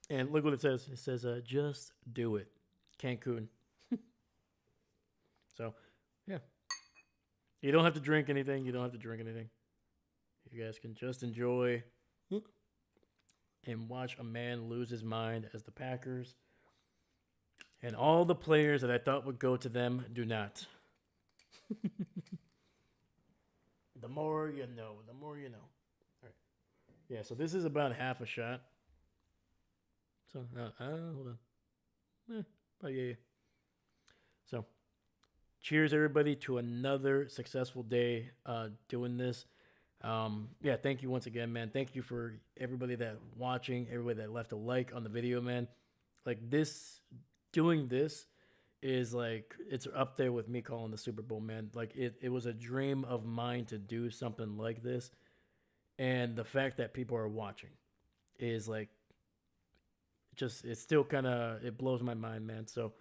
And look what it says. It says, "Just do it, Cancun." So, yeah. You don't have to drink anything. You guys can just enjoy and watch a man lose his mind as the Packers and all the players that I thought would go to them do not. The more you know. All right. Yeah, so this is about half a shot. So, hold on. Yeah. So, cheers, everybody, to another successful day doing this. Yeah, thank you once again, man. Thank you for everybody that watching, everybody that left a like on the video, man. Doing this is it's up there with me calling the Super Bowl, man. It was a dream of mine to do something like this. And the fact that people are watching is it's still it blows my mind, man. So,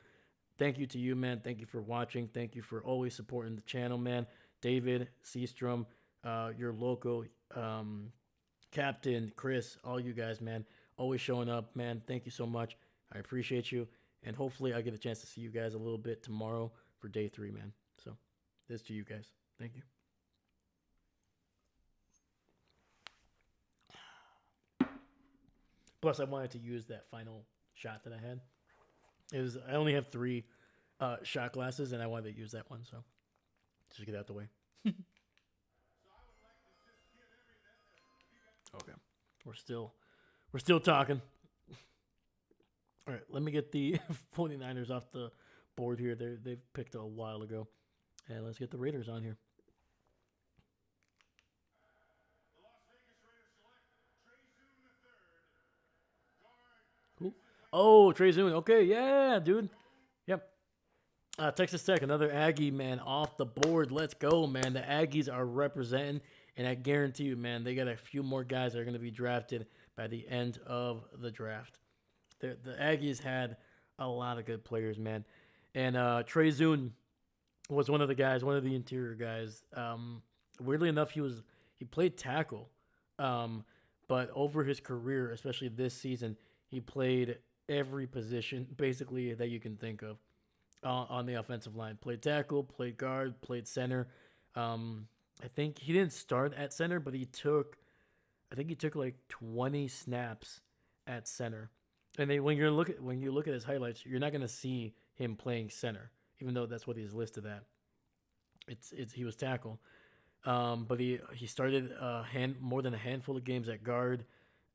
thank you to you, man. Thank you for watching. Thank you for always supporting the channel, man. David, Seastrom, your local captain, Chris, all you guys, man. Always showing up, man. Thank you so much. I appreciate you. And hopefully I get a chance to see you guys a little bit tomorrow for day 3, man. So, this to you guys. Thank you. Plus, I wanted to use that final shot that I had. I only have 3 shot glasses, and I wanted to use that one, so just get out the way. Okay, we're still talking. All right, let me get the 49ers off the board here. They've picked a while ago, and let's get the Raiders on here. Cool. Oh, Trey Zoon. Okay, yeah, dude. Yep. Texas Tech, another Aggie, man, off the board. Let's go, man. The Aggies are representing, and I guarantee you, man, they got a few more guys that are going to be drafted by the end of the draft. The Aggies had a lot of good players, man. And Trey Zune was one of the guys, one of the interior guys. Weirdly enough, he played tackle, but over his career, especially this season, he played every position basically that you can think of on the offensive line. Played tackle, played guard, played center. I think he didn't start at center, but I think he took like 20 snaps at center. And when you look at his highlights, you're not gonna see him playing center, even though that's what he's listed at. It's he was tackle, but he started more than a handful of games at guard,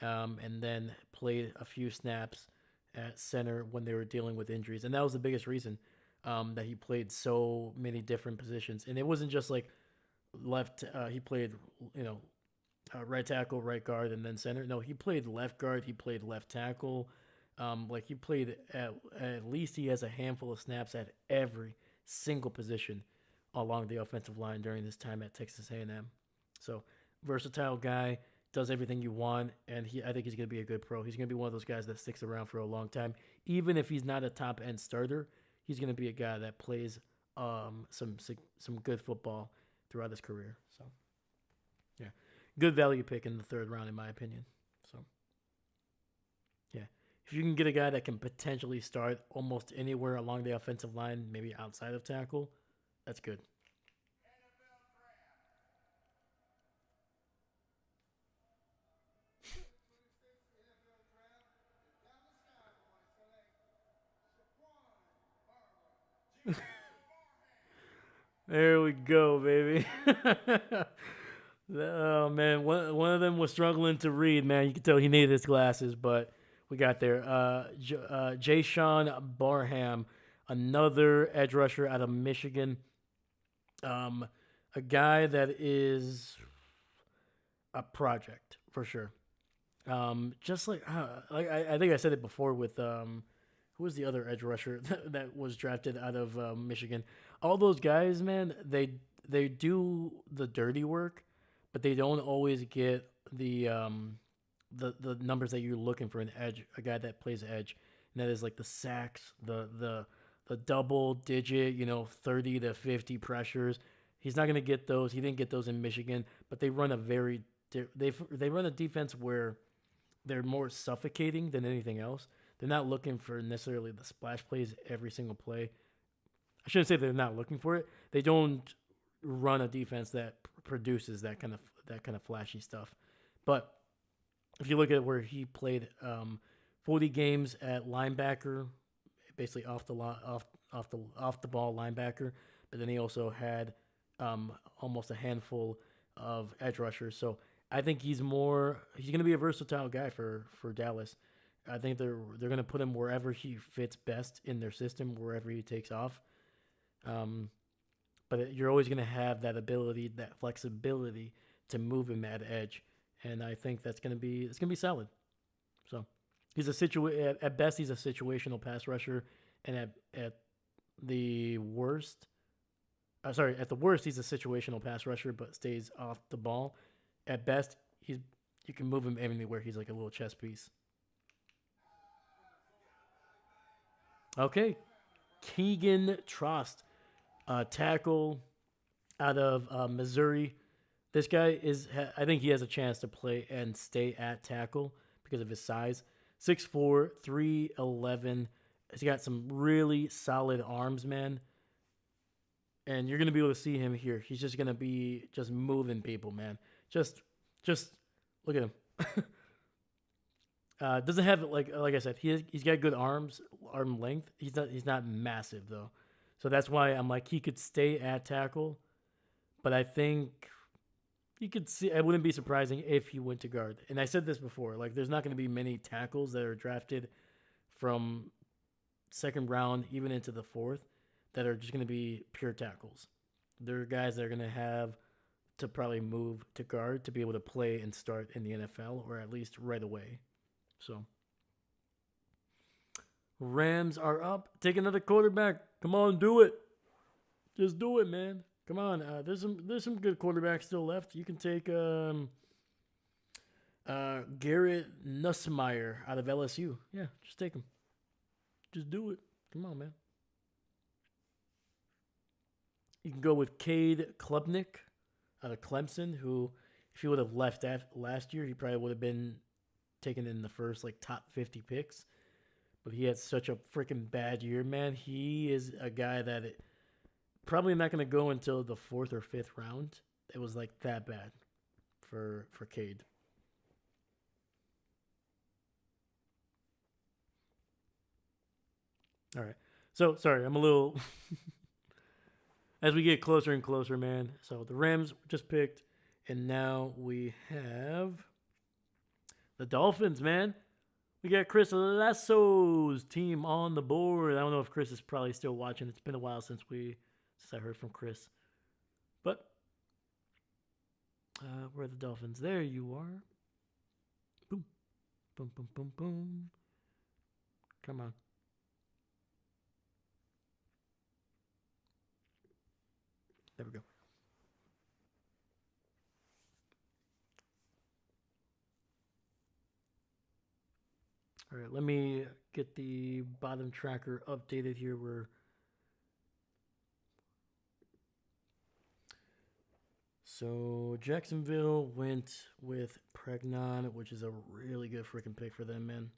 and then played a few snaps at center when they were dealing with injuries, and that was the biggest reason that he played so many different positions. And it wasn't just like left. He played, you know, right tackle, right guard, and then center. No, he played left guard. He played left tackle. Like he played at least he has a handful of snaps at every single position along the offensive line during this time at Texas A&M. So versatile guy, does everything you want, and I think he's going to be a good pro. He's going to be one of those guys that sticks around for a long time. Even if he's not a top end starter, he's going to be a guy that plays some good football throughout his career. So yeah, good value pick in the third round in my opinion. So yeah, if you can get a guy that can potentially start almost anywhere along the offensive line, maybe outside of tackle, that's good. There we go, baby. Oh man, one of them was struggling to read. Man, you could tell he needed his glasses, but we got there. Jay Sean Barham, another edge rusher out of Michigan. Um, a guy that is a project for sure. Just like I think I said it before with who was the other edge rusher that was drafted out of Michigan. All those guys, man, they do the dirty work, but they don't always get the numbers that you're looking for an edge, a guy that plays edge, and that is like the sacks, the double digit, 30 to 50 pressures. He's not gonna get those. He didn't get those in Michigan, but they run a they run a defense where they're more suffocating than anything else. They're not looking for necessarily the splash plays every single play. I shouldn't say they're not looking for it. They don't run a defense that produces that kind of flashy stuff. But if you look at where he played, 40 games at linebacker, basically off the ball linebacker, but then he also had almost a handful of edge rushers. So I think he's going to be a versatile guy for Dallas. I think they're going to put him wherever he fits best in their system, wherever he takes off. But you're always going to have that ability, that flexibility to move him at edge, and I think it's going to be solid. So he's at best he's a situational pass rusher, and at the worst, at the worst he's a situational pass rusher, but stays off the ball. At best, you can move him anywhere. He's like a little chess piece. Okay, Keegan Trost, tackle out of Missouri. This guy I think he has a chance to play and stay at tackle because of his size. 6'4", 311. He's got some really solid arms, man. And you're going to be able to see him here. He's just going to be just moving people, man. Just look at him. Doesn't have like I said, he's got good arm length. He's not massive though, so that's why I'm like he could stay at tackle, but I think you could see. It wouldn't be surprising if he went to guard. And I said this before, like there's not going to be many tackles that are drafted from second round even into the fourth that are just going to be pure tackles. There are guys that are going to have to probably move to guard to be able to play and start in the NFL or at least right away. So Rams are up. Take another quarterback. Come on, do it. Just do it, man. Come on. There's some good quarterbacks still left. You can take Garrett Nussmeier out of LSU. Yeah, just take him. Just do it. Come on, man. You can go with Cade Klubnik out of Clemson, who, if he would have left last year, he probably would have been taken in the first top 50 picks. But he had such a freaking bad year, man. He is a guy that probably not going to go until the 4th or 5th round. It was that bad for Cade. All right. So, sorry, I'm a little... As we get closer and closer, man. So, the Rams just picked, and now we have the Dolphins, man. We got Chris Lasso's team on the board. I don't know if Chris is probably still watching. It's been a while since I heard from Chris. But, where are the Dolphins? There you are. Boom. Boom, boom, boom, boom. Come on. There we go. All right, let me get the bottom tracker updated here. So Jacksonville went with Pregnon, which is a really good freaking pick for them, man.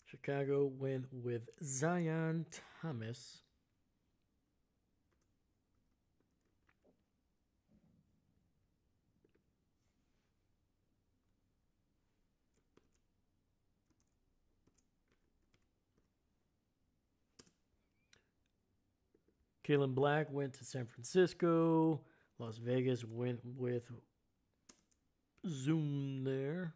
Chicago went with Zion Thomas. Kalen Black went to San Francisco. Las Vegas went with Zoom there.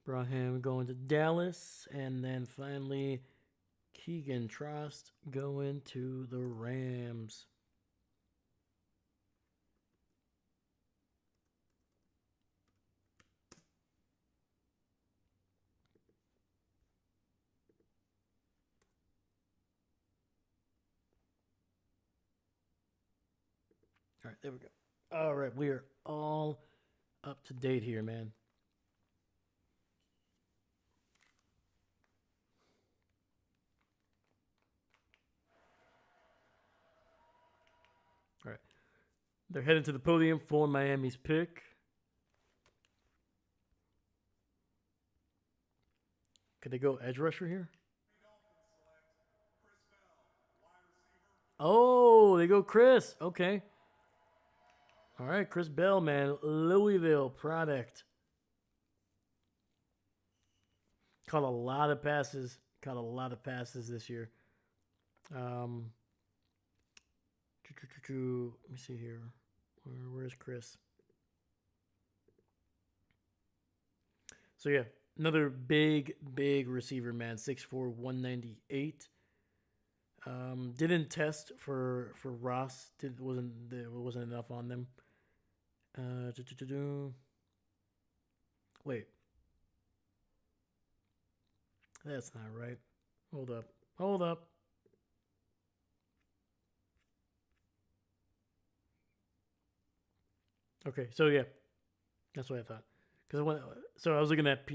Braham going to Dallas, and then finally Keegan Trost going to the Rams. All right, there we go. All right, we are all up to date here, man. All right. They're heading to the podium for Miami's pick. Could they go edge rusher here? Oh, they go Chris. Okay. All right, Chris Bell, man. Louisville product. Caught a lot of passes. This year. Let me see here. Where's Chris? So, yeah. Another big receiver, man. 6'4", 198. Didn't test for Ross. There wasn't enough on them. Wait. That's not right. Hold up. Okay, so yeah, that's what I thought. So I was looking at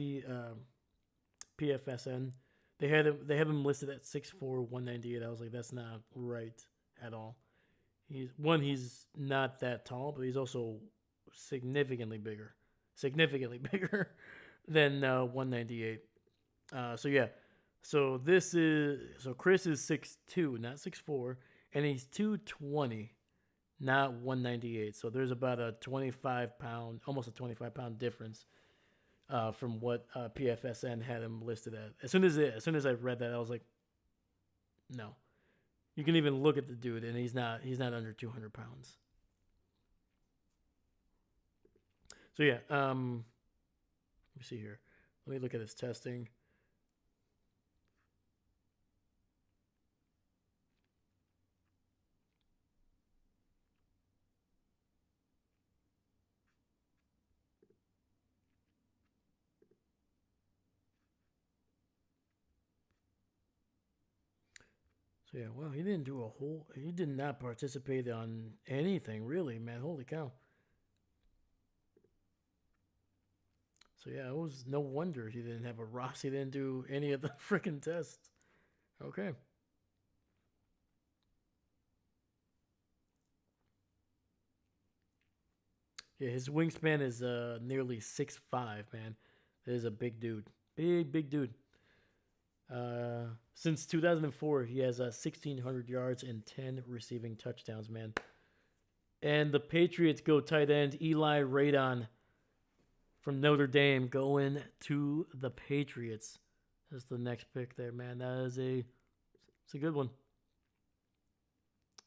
PFSN. They have him listed at 6'4", 198. I was like, that's not right at all. He's not that tall, but he's also significantly bigger than 198. So yeah, so Chris is 6'2", not 6'4", and he's 220. not 198. So there's about a 25 pound, almost a 25-pound difference from what PFSN had him listed at. As soon as I read that, I was like, no. You can even look at the dude, and he's not under 200 pounds. So yeah, let me see here. Let me look at his testing. So yeah, well, he did not participate on anything really, man. Holy cow. So yeah, it was no wonder he didn't have a Ross. He didn't do any of the freaking tests. Okay. Yeah, his wingspan is nearly 6'5", man. That is a big dude. Big dude. Since 2004, he has 1,600 yards and 10 receiving touchdowns, man. And the Patriots go tight end Eli Radon from Notre Dame going to the Patriots. That's the next pick there, man. It's a good one.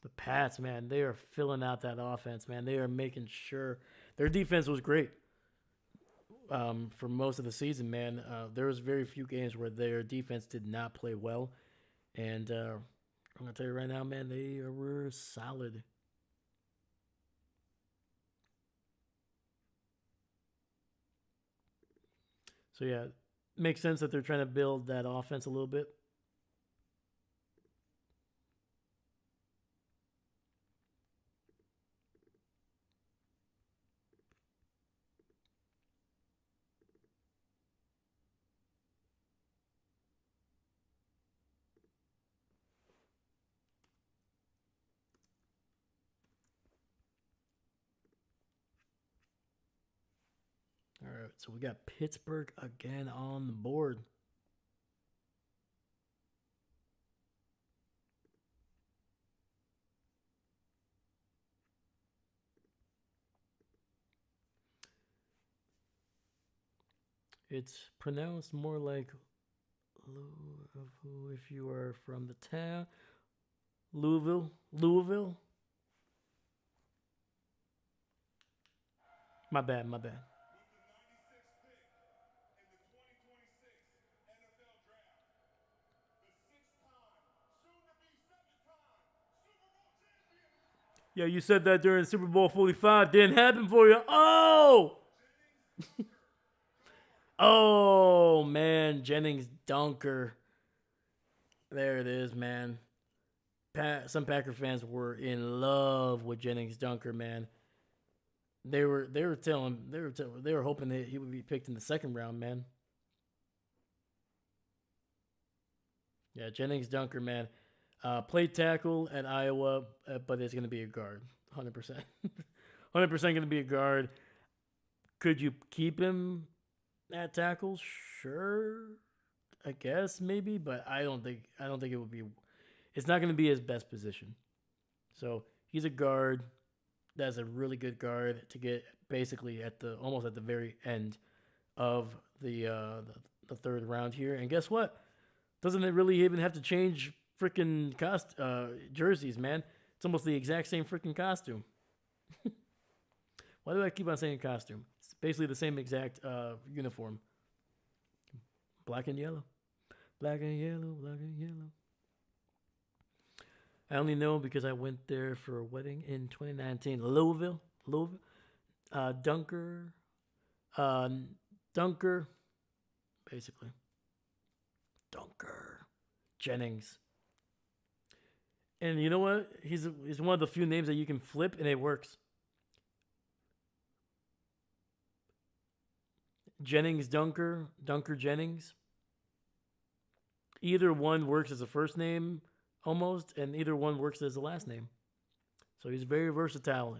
The Pats, man, they are filling out that offense, man. They are making sure their defense was great for most of the season, man. There was very few games where their defense did not play well, and I'm gonna tell you right now, man, they were solid. So yeah, makes sense that they're trying to build that offense a little bit. All right, so we got Pittsburgh again on the board. It's pronounced more like Louisville if you are from the town. Louisville. My bad. With the 96th pick in the 2026 NFL Draft, the six-time, soon-to-be seven-time Super Bowl champion. Yeah, you said that during Super Bowl 45. Didn't happen for you. Oh! Oh, man. Jennings Dunker. There it is, man. Some Packer fans were in love with Jennings Dunker, man. They were hoping that he would be picked in the second round, man. Yeah, Jennings Dunker, man. Played tackle at Iowa, but it's going to be a guard, 100%. 100% going to be a guard. Could you keep him at tackle? Sure, I guess maybe, but I don't think it would be. It's not going to be his best position. So he's a guard. That's a really good guard to get basically almost at the very end of the third round here. And guess what? Doesn't it really even have to change freaking jerseys, man? It's almost the exact same freaking costume. Why do I keep on saying costume? It's basically the same exact uniform. Black and yellow. Black and yellow, black and yellow. I only know because I went there for a wedding in 2019. Louisville. Dunker. Dunker. Basically. Dunker. Jennings. And you know what? He's one of the few names that you can flip and it works. Jennings Dunker. Dunker Jennings. Either one works as a first name almost, and either one works as a last name. So he's very versatile.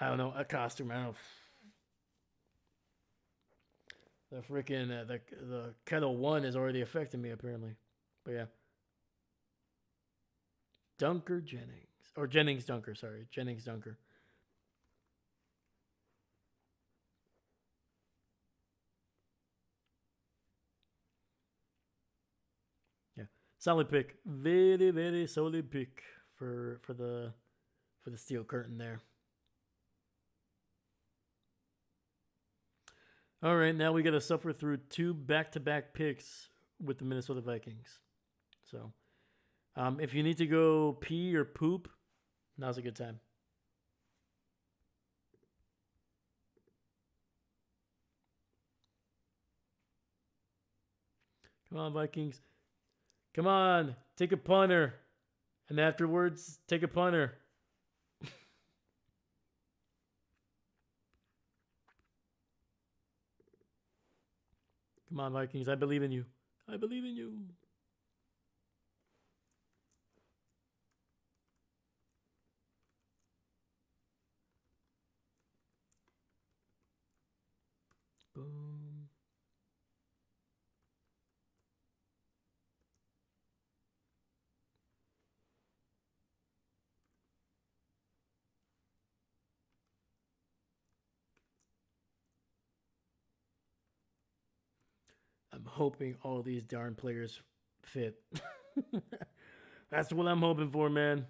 I don't know, a costume. I don't know. The freaking the Kettle One is already affecting me apparently, but yeah. Dunker Jennings. Or Jennings Dunker, sorry. Jennings Dunker. Yeah. Solid pick. Very, very solid pick for the steel curtain there. All right, now we got to suffer through 2 back-to-back picks with the Minnesota Vikings. So, if you need to go pee or poop, now's a good time. Come on, Vikings. Come on, take a punter. And afterwards, take a punter. Come on, Vikings. I believe in you. I believe in you. Boom. I'm hoping all these darn players fit. That's what I'm hoping for, man.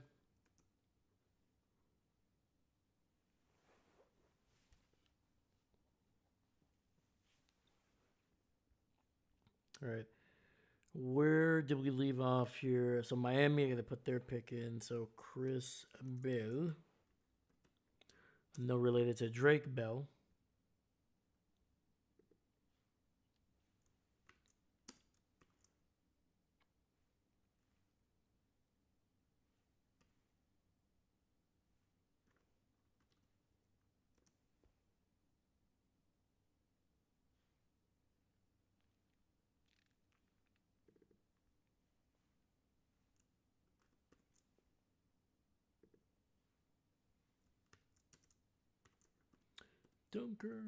All right. Where did we leave off here? So Miami, I got to put their pick in. So Chris Bell. No related to Drake Bell. Dunker.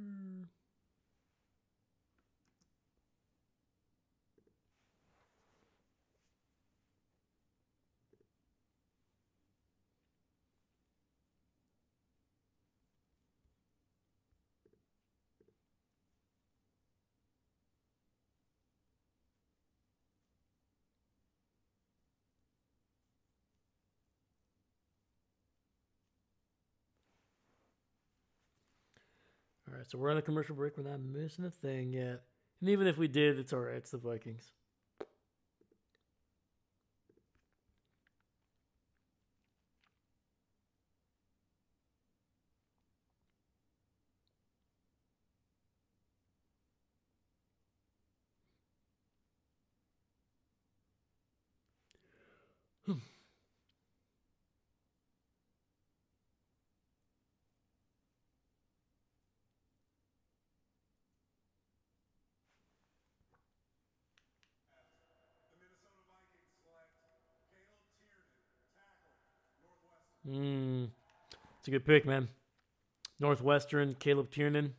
All right, so we're on a commercial break. We're not missing a thing yet. And even if we did, it's all right. It's the Vikings. The Minnesota Vikings select Caleb Tiernan, tackle, Northwestern. It's a good pick, man. Northwestern, Caleb Tiernan.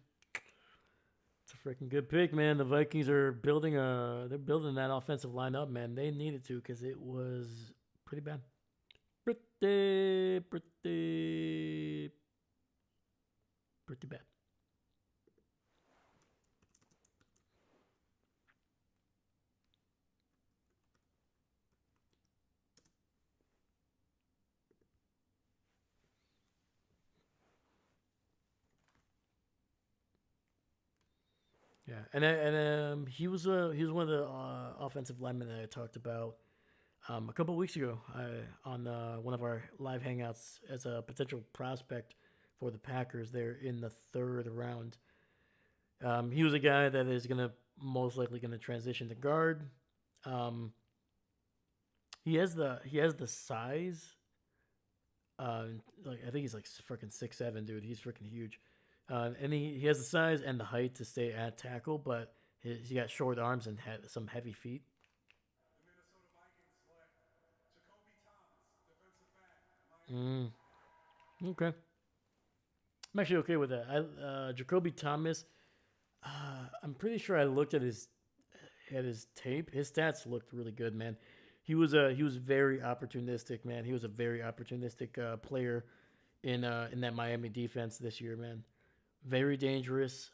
It's a freaking good pick, man. The Vikings are building that offensive line up, man. They needed to because it was pretty bad. Pretty bad. Yeah, and he was one of the offensive linemen that I talked about a couple of weeks ago on one of our live hangouts as a potential prospect for the Packers. There in the 3rd round. He was a guy that is most likely gonna transition to guard. He has the size. Like I think he's like freaking 6'7", dude. He's freaking huge. And he has the size and the height to stay at tackle, but he's got short arms and some heavy feet. The Minnesota Vikings select Jacoby Thomas, defensive back, Miami. Okay. I'm actually okay with that. Jacoby Thomas, I'm pretty sure I looked at his tape. His stats looked really good, man. he was very opportunistic, man. He was a very opportunistic player in that Miami defense this year, man. Very dangerous.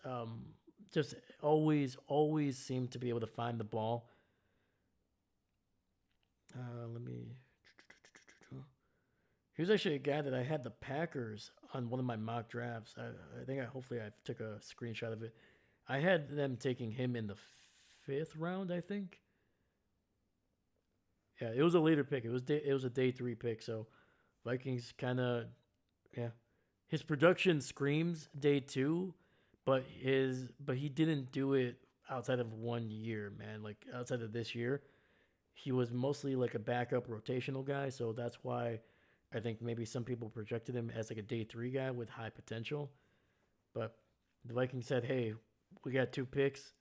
Just always seemed to be able to find the ball. Let me. He was actually a guy that I had the Packers on one of my mock drafts. I think hopefully I took a screenshot of it. I had them taking him in the fifth round, I think. Yeah, it was a later pick. It was a day 3 pick. So Vikings kind of, yeah, his production screams day 2, but he didn't do it outside of 1 year, man. Like outside of this year, he was mostly like a backup rotational guy. So that's why I think maybe some people projected him as like a day 3 guy with high potential. But the Vikings said, "Hey, we got 2 picks.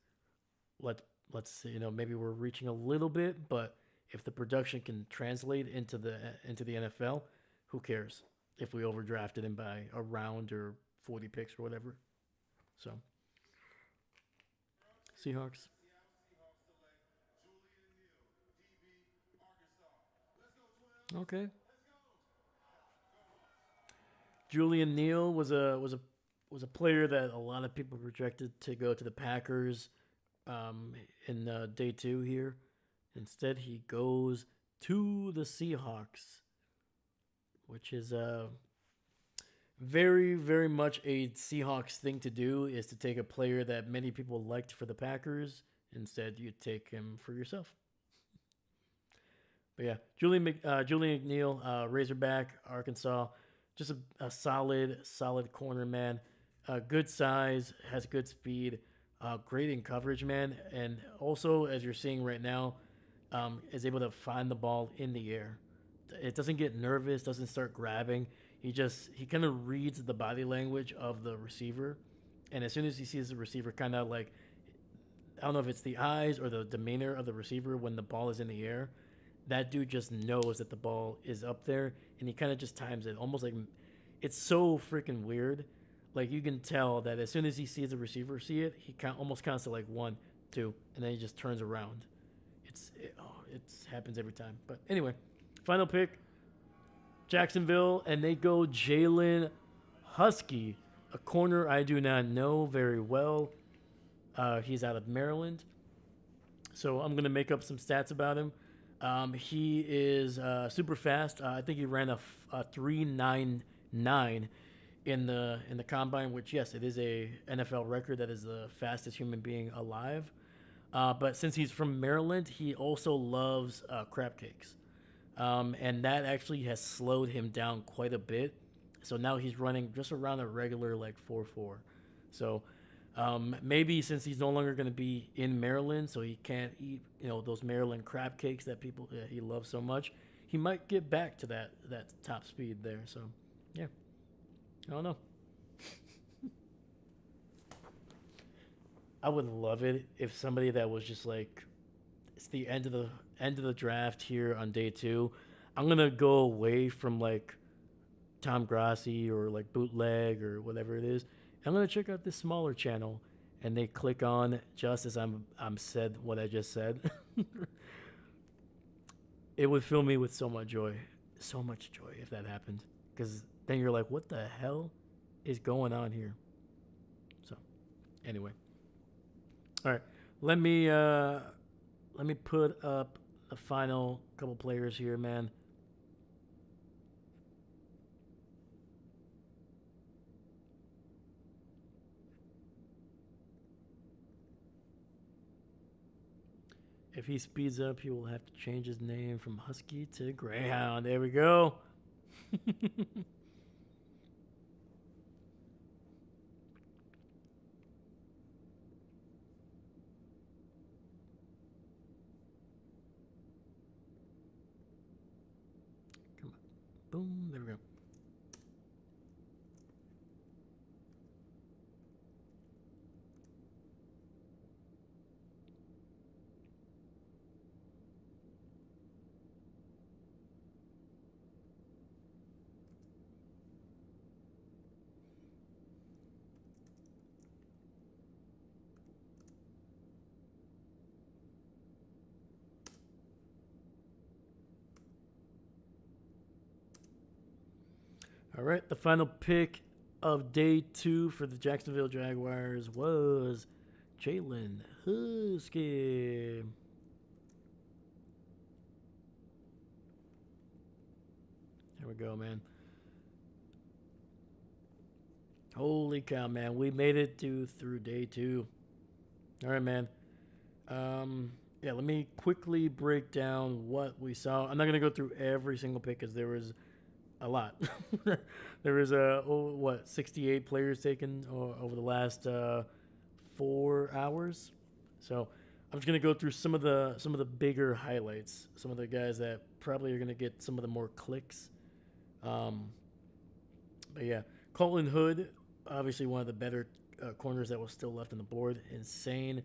Let's maybe we're reaching a little bit, but if the production can translate into the NFL, who cares if we overdrafted him by a round or 40 picks or whatever?" So Seahawks. Seattle Seahawks select Julian Neal, DB, Arkansas. Let's go, 12. Okay. Let's go. Julian Neal was a player that a lot of people projected to go to the Packers in day 2 here. Instead, he goes to the Seahawks, which is very, very much a Seahawks thing to do, is to take a player that many people liked for the Packers. Instead, you take him for yourself. But yeah, Julian McNeil, Razorback, Arkansas, just a solid corner, man. Good size, has good speed, great in coverage, man. And also, as you're seeing right now, is able to find the ball in the air. It doesn't get nervous, doesn't start grabbing. He kind of reads the body language of the receiver, and as soon as he sees the receiver, kind of like, I don't know if it's the eyes or the demeanor of the receiver when the ball is in the air, that dude just knows that the ball is up there, and he kind of just times it almost like, it's so freaking weird. Like you can tell that as soon as he sees the receiver see it, he almost counts to like 1, 2, and then he just turns around. It happens every time. But anyway, final pick, Jacksonville, and they go Jalen Husky, a corner I do not know very well. He's out of Maryland, so I'm gonna make up some stats about him. He is super fast. I think he ran a 3.99 in the combine, which, yes, it is a NFL record. That is the fastest human being alive. But since he's from Maryland, he also loves crab cakes. And that actually has slowed him down quite a bit. So now he's running just around a regular like 4.4. So maybe since he's no longer going to be in Maryland, so he can't eat those Maryland crab cakes that he loves so much, he might get back to that top speed there. So yeah, I don't know. I would love it if somebody that was just like, it's the end of the draft here on day 2. I'm gonna go away from like Tom Grassi or like Bootleg or whatever it is. I'm gonna check out this smaller channel, and they click on just as I'm said what I just said. It would fill me with so much joy if that happened, because then you're like, what the hell is going on here? So anyway. All right, let me put up the final couple players here, man. If he speeds up, he will have to change his name from Husky to Greyhound. There we go. Boom, there we go. All right, the final pick of day 2 for the Jacksonville Jaguars was Jalen Husky. Here we go, man. Holy cow, man. We made it through day 2. All right, man. Yeah, let me quickly break down what we saw. I'm not going to go through every single pick because there was a lot. There was, 68 players taken over the last 4 hours. So I'm just going to go through some of the bigger highlights, some of the guys that probably are going to get some of the more clicks. But yeah, Colton Hood, obviously one of the better corners that was still left on the board. Insane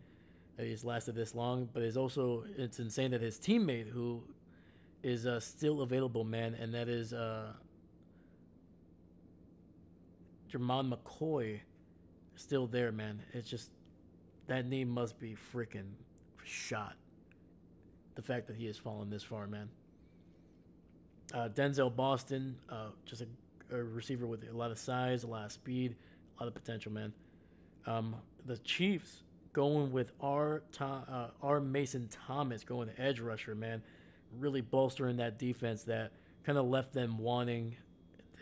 that he's lasted this long, but it's insane that his teammate, who is still available, man, and that is Jermon McCoy, still there, man. It's just that knee must be freaking shot. The fact that he has fallen this far, man. Denzel Boston, just a receiver with a lot of size, a lot of speed, a lot of potential, man. The Chiefs going with R. Mason Thomas, going to edge rusher, man. Really bolstering that defense that kind of left them wanting.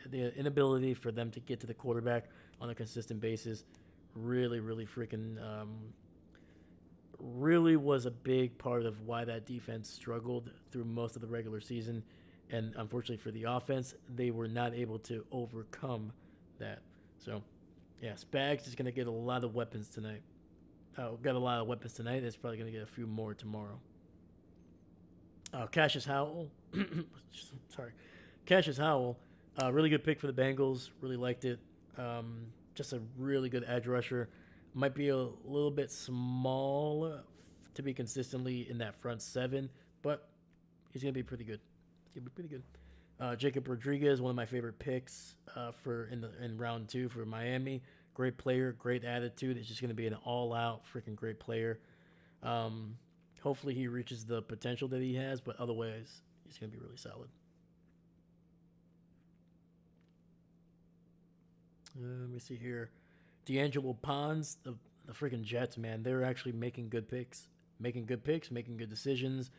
The inability for them to get to the quarterback on a consistent basis really, really freaking really was a big part of why that defense struggled through most of the regular season. And unfortunately for the offense, they were not able to overcome that. So, yeah, Spags is going to get a lot of weapons tonight. Got a lot of weapons tonight. It's probably going to get a few more tomorrow. Cassius Howell. Sorry. Cassius Howell. Really good pick for the Bengals. Really liked it. Just a really good edge rusher. Might be a little bit small to be consistently in that front 7, but he's going to be pretty good. He'll be pretty good. Jacob Rodriguez, one of my favorite picks in round 2 for Miami. Great player, great attitude. It's just going to be an all-out freaking great player. Hopefully he reaches the potential that he has, but otherwise he's going to be really solid. Let me see here. D'Angelo Ponds, the freaking Jets, man. They're actually making good picks, making good decisions.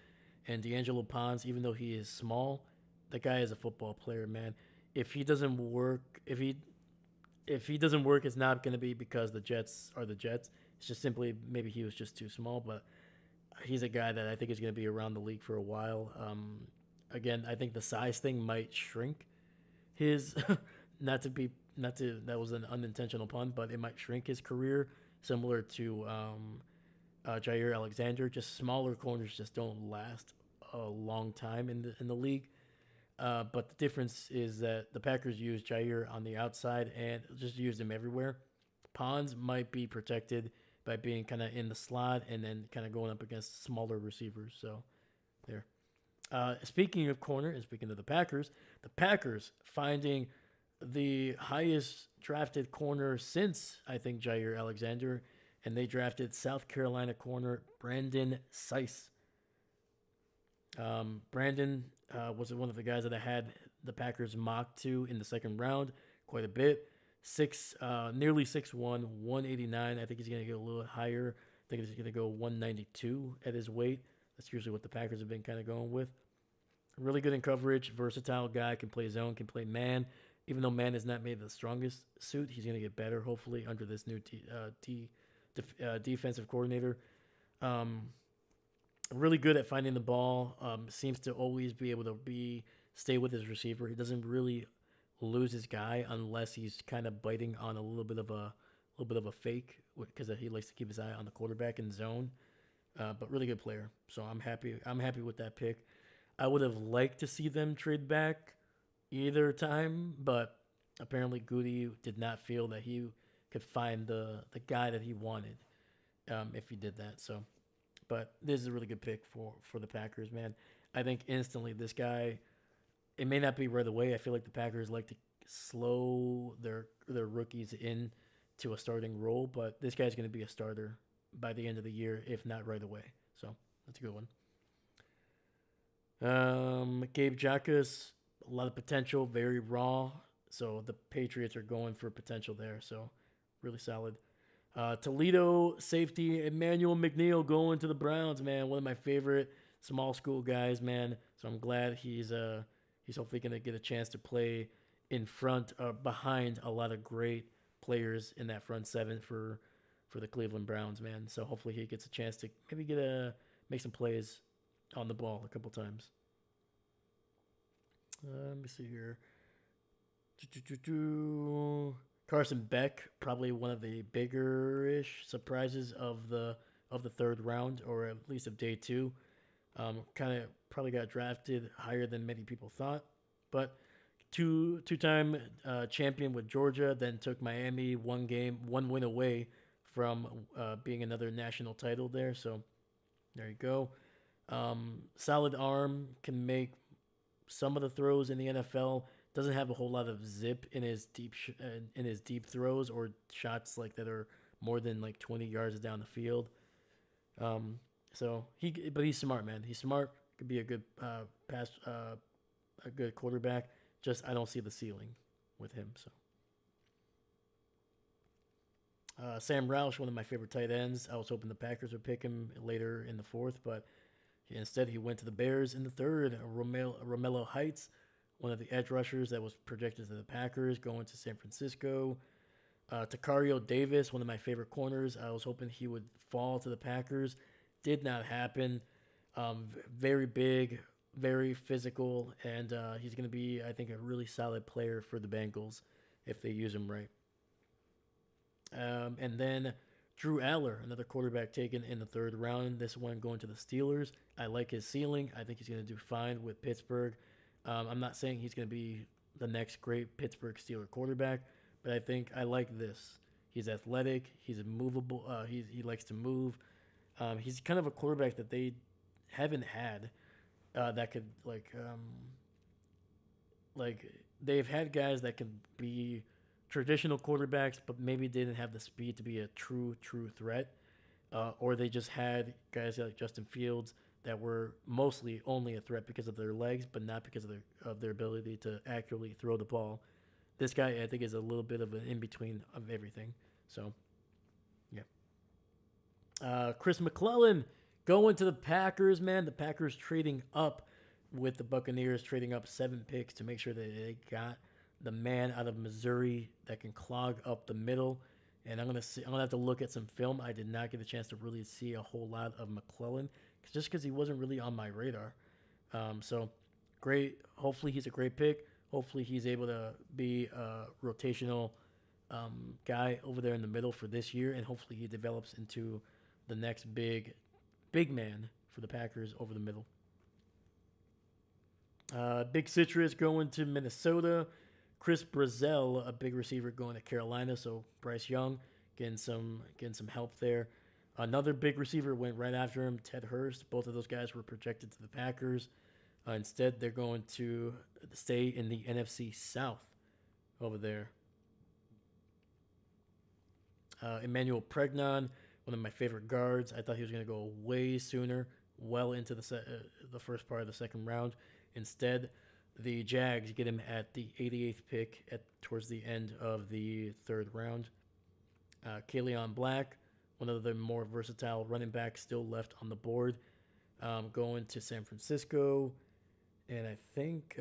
And D'Angelo Ponds, even though he is small, that guy is a football player, man. If he doesn't work, it's not going to be because the Jets are the Jets. It's just simply maybe he was just too small. But he's a guy that I think is going to be around the league for a while. Again, I think the size thing might shrink his. That was an unintentional pun, but it might shrink his career, similar to Jair Alexander. Just smaller corners just don't last a long time in the league. But the difference is that the Packers use Jair on the outside and just use him everywhere. Ponds might be protected by being kind of in the slot and then kind of going up against smaller receivers. So there. Speaking of corner and speaking of the Packers finding the highest drafted corner since, I think, Jair Alexander, and they drafted South Carolina corner Brandon Seiss. Brandon was one of the guys that I had the Packers mocked to in the second round quite a bit. Nearly 6'1", 189. I think he's going to get a little higher. I think he's going to go 192 at his weight. That's usually what the Packers have been kind of going with. Really good in coverage, versatile guy, can play zone, can play man. Even though man is not made the strongest suit, he's going to get better, hopefully, under this new defensive coordinator. Really good at finding the ball. Seems to always be able to stay with his receiver. He doesn't really lose his guy unless he's kind of biting on a little bit of a fake, because he likes to keep his eye on the quarterback in zone. But really good player. So I'm happy with that pick. I would have liked to see them trade back either time, but apparently Goody did not feel that he could find the guy that he wanted if he did that. So, but this is a really good pick for the Packers, man. I think instantly this guy, it may not be right away. I feel like the Packers like to slow their rookies in to a starting role, but this guy's going to be a starter by the end of the year, if not right away. So that's a good one. Gabe Jacas, a lot of potential, very raw, So the Patriots are going for potential there. So really solid. Toledo safety Emmanuel McNeil going to the Browns, man. One of my favorite small school guys, man. So I'm glad he's hopefully gonna get a chance to play in front or behind a lot of great players in that front seven for the Cleveland Browns, man. So hopefully he gets a chance to maybe make some plays on the ball a couple times. Let me see here. Carson Beck, probably one of the bigger-ish surprises of the third round, or at least of day two. Kind of probably got drafted higher than many people thought, but two-time champion with Georgia, then took Miami one win away from being another national title there. So there you go. Solid arm, can make some of the throws in the NFL. Doesn't have a whole lot of zip in his deep throws or shots like that are more than like 20 yards down the field. But he's smart, man. He's smart. Could be a good a good quarterback. Just I don't see the ceiling with him. So Sam Roush, one of my favorite tight ends. I was hoping the Packers would pick him later in the fourth, but instead he went to the Bears in the third. Romello Heights, one of the edge rushers that was projected to the Packers, going to San Francisco. Takario Davis, one of my favorite corners. I was hoping he would fall to the Packers. Did not happen. Very big, very physical, and he's going to be, I think, a really solid player for the Bengals if they use him right. And then Drew Aller, another quarterback taken in the third round. This one going to the Steelers. I like his ceiling. I think he's going to do fine with Pittsburgh. I'm not saying he's going to be the next great Pittsburgh Steeler quarterback, but I think I like this. He's athletic. He's movable. He likes to move. He's kind of a quarterback that they haven't had that could like they've had guys that can be traditional quarterbacks, but maybe didn't have the speed to be a true threat, or they just had guys like Justin Fields that were mostly only a threat because of their legs, but not because of their ability to accurately throw the ball. This guy, I think, is a little bit of an in-between of everything. So, yeah. Chris McClellan going to the Packers, man. The Packers trading up with the Buccaneers, trading up 7 picks to make sure that they got the man out of Missouri that can clog up the middle. And I'm gonna have to look at some film. I did not get a chance to really see a whole lot of McClellan just because he wasn't really on my radar. So great. Hopefully he's a great pick. Hopefully he's able to be a rotational guy over there in the middle for this year, and hopefully he develops into the next big man for the Packers over the middle. Big Citrus going to Minnesota. Chris Brazzell, a big receiver, going to Carolina. So Bryce Young getting some help there. Another big receiver went right after him, Ted Hurst. Both of those guys were projected to the Packers. Instead, they're going to stay in the NFC South over there. Emmanuel Pregnon, one of my favorite guards. I thought he was going to go way sooner, well into the first part of the second round. Instead, the Jags get him at the 88th pick towards the end of the third round. Kaleon Black, one of the more versatile running backs still left on the board, going to San Francisco. And I think,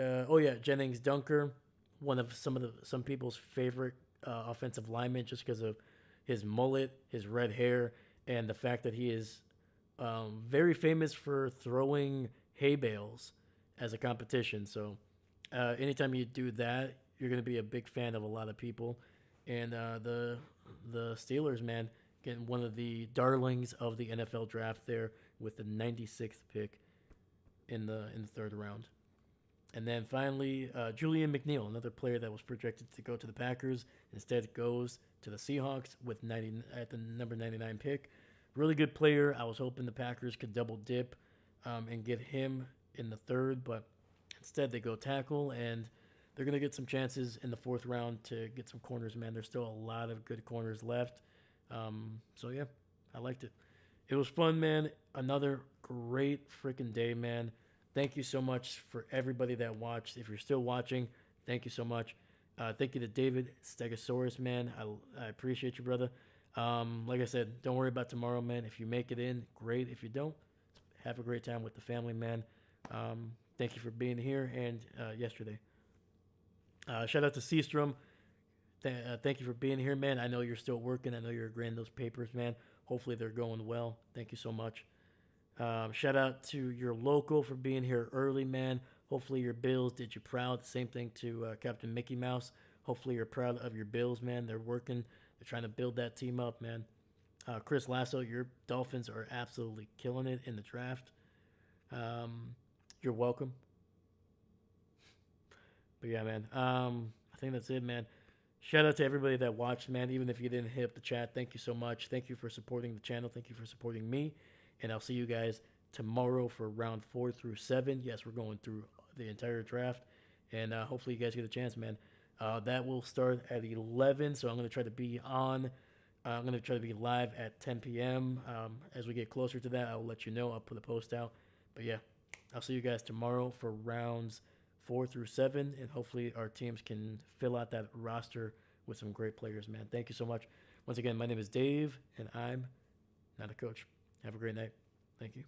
Jennings Dunker, one of some people's favorite offensive linemen, just because of his mullet, his red hair, and the fact that he is very famous for throwing hay bales as a competition. So anytime you do that, you're going to be a big fan of a lot of people. And the Steelers, man, getting one of the darlings of the NFL draft there with the 96th pick in the third round. And then finally, Julian McNeil, another player that was projected to go to the Packers, instead goes to the Seahawks with at the number 99 pick. Really good player. I was hoping the Packers could double dip and get him in the third, but instead they go tackle, and they're going to get some chances in the fourth round to get some corners, man. There's still a lot of good corners left. So, yeah, I liked it. It was fun, man. Another great freaking day, man. Thank you so much for everybody that watched. If you're still watching, thank you so much. Thank you to David Stegosaurus, man. I appreciate you, brother. Like I said, don't worry about tomorrow, man. If you make it in, great. If you don't, have a great time with the family, man. Thank you for being here and yesterday. Shout out to Seastrom. Thank you for being here, man. I know you're still working. I know you're grading those papers, man. Hopefully they're going well. Thank you so much. Shout out to your local for being here early, man. Hopefully your Bills did you proud. Same thing to Captain Mickey Mouse. Hopefully you're proud of your Bills, man. They're working. They're trying to build that team up, man. Chris Lasso, your Dolphins are absolutely killing it in the draft. You're welcome. But yeah, man. I think that's it, man. Shout out to everybody that watched, man. Even if you didn't hit up the chat, thank you so much. Thank you for supporting the channel. Thank you for supporting me. And I'll see you guys tomorrow for round 4 through 7. Yes, we're going through the entire draft. And hopefully you guys get a chance, man. That will start at 11. So I'm going to try to be on. I'm going to try to be live at 10 p.m. As we get closer to that, I'll let you know. I'll put a post out. But yeah, I'll see you guys tomorrow for rounds 4 through 7. And hopefully our teams can fill out that roster with some great players, man. Thank you so much. Once again, my name is Dave, and I'm not a coach. Have a great night. Thank you.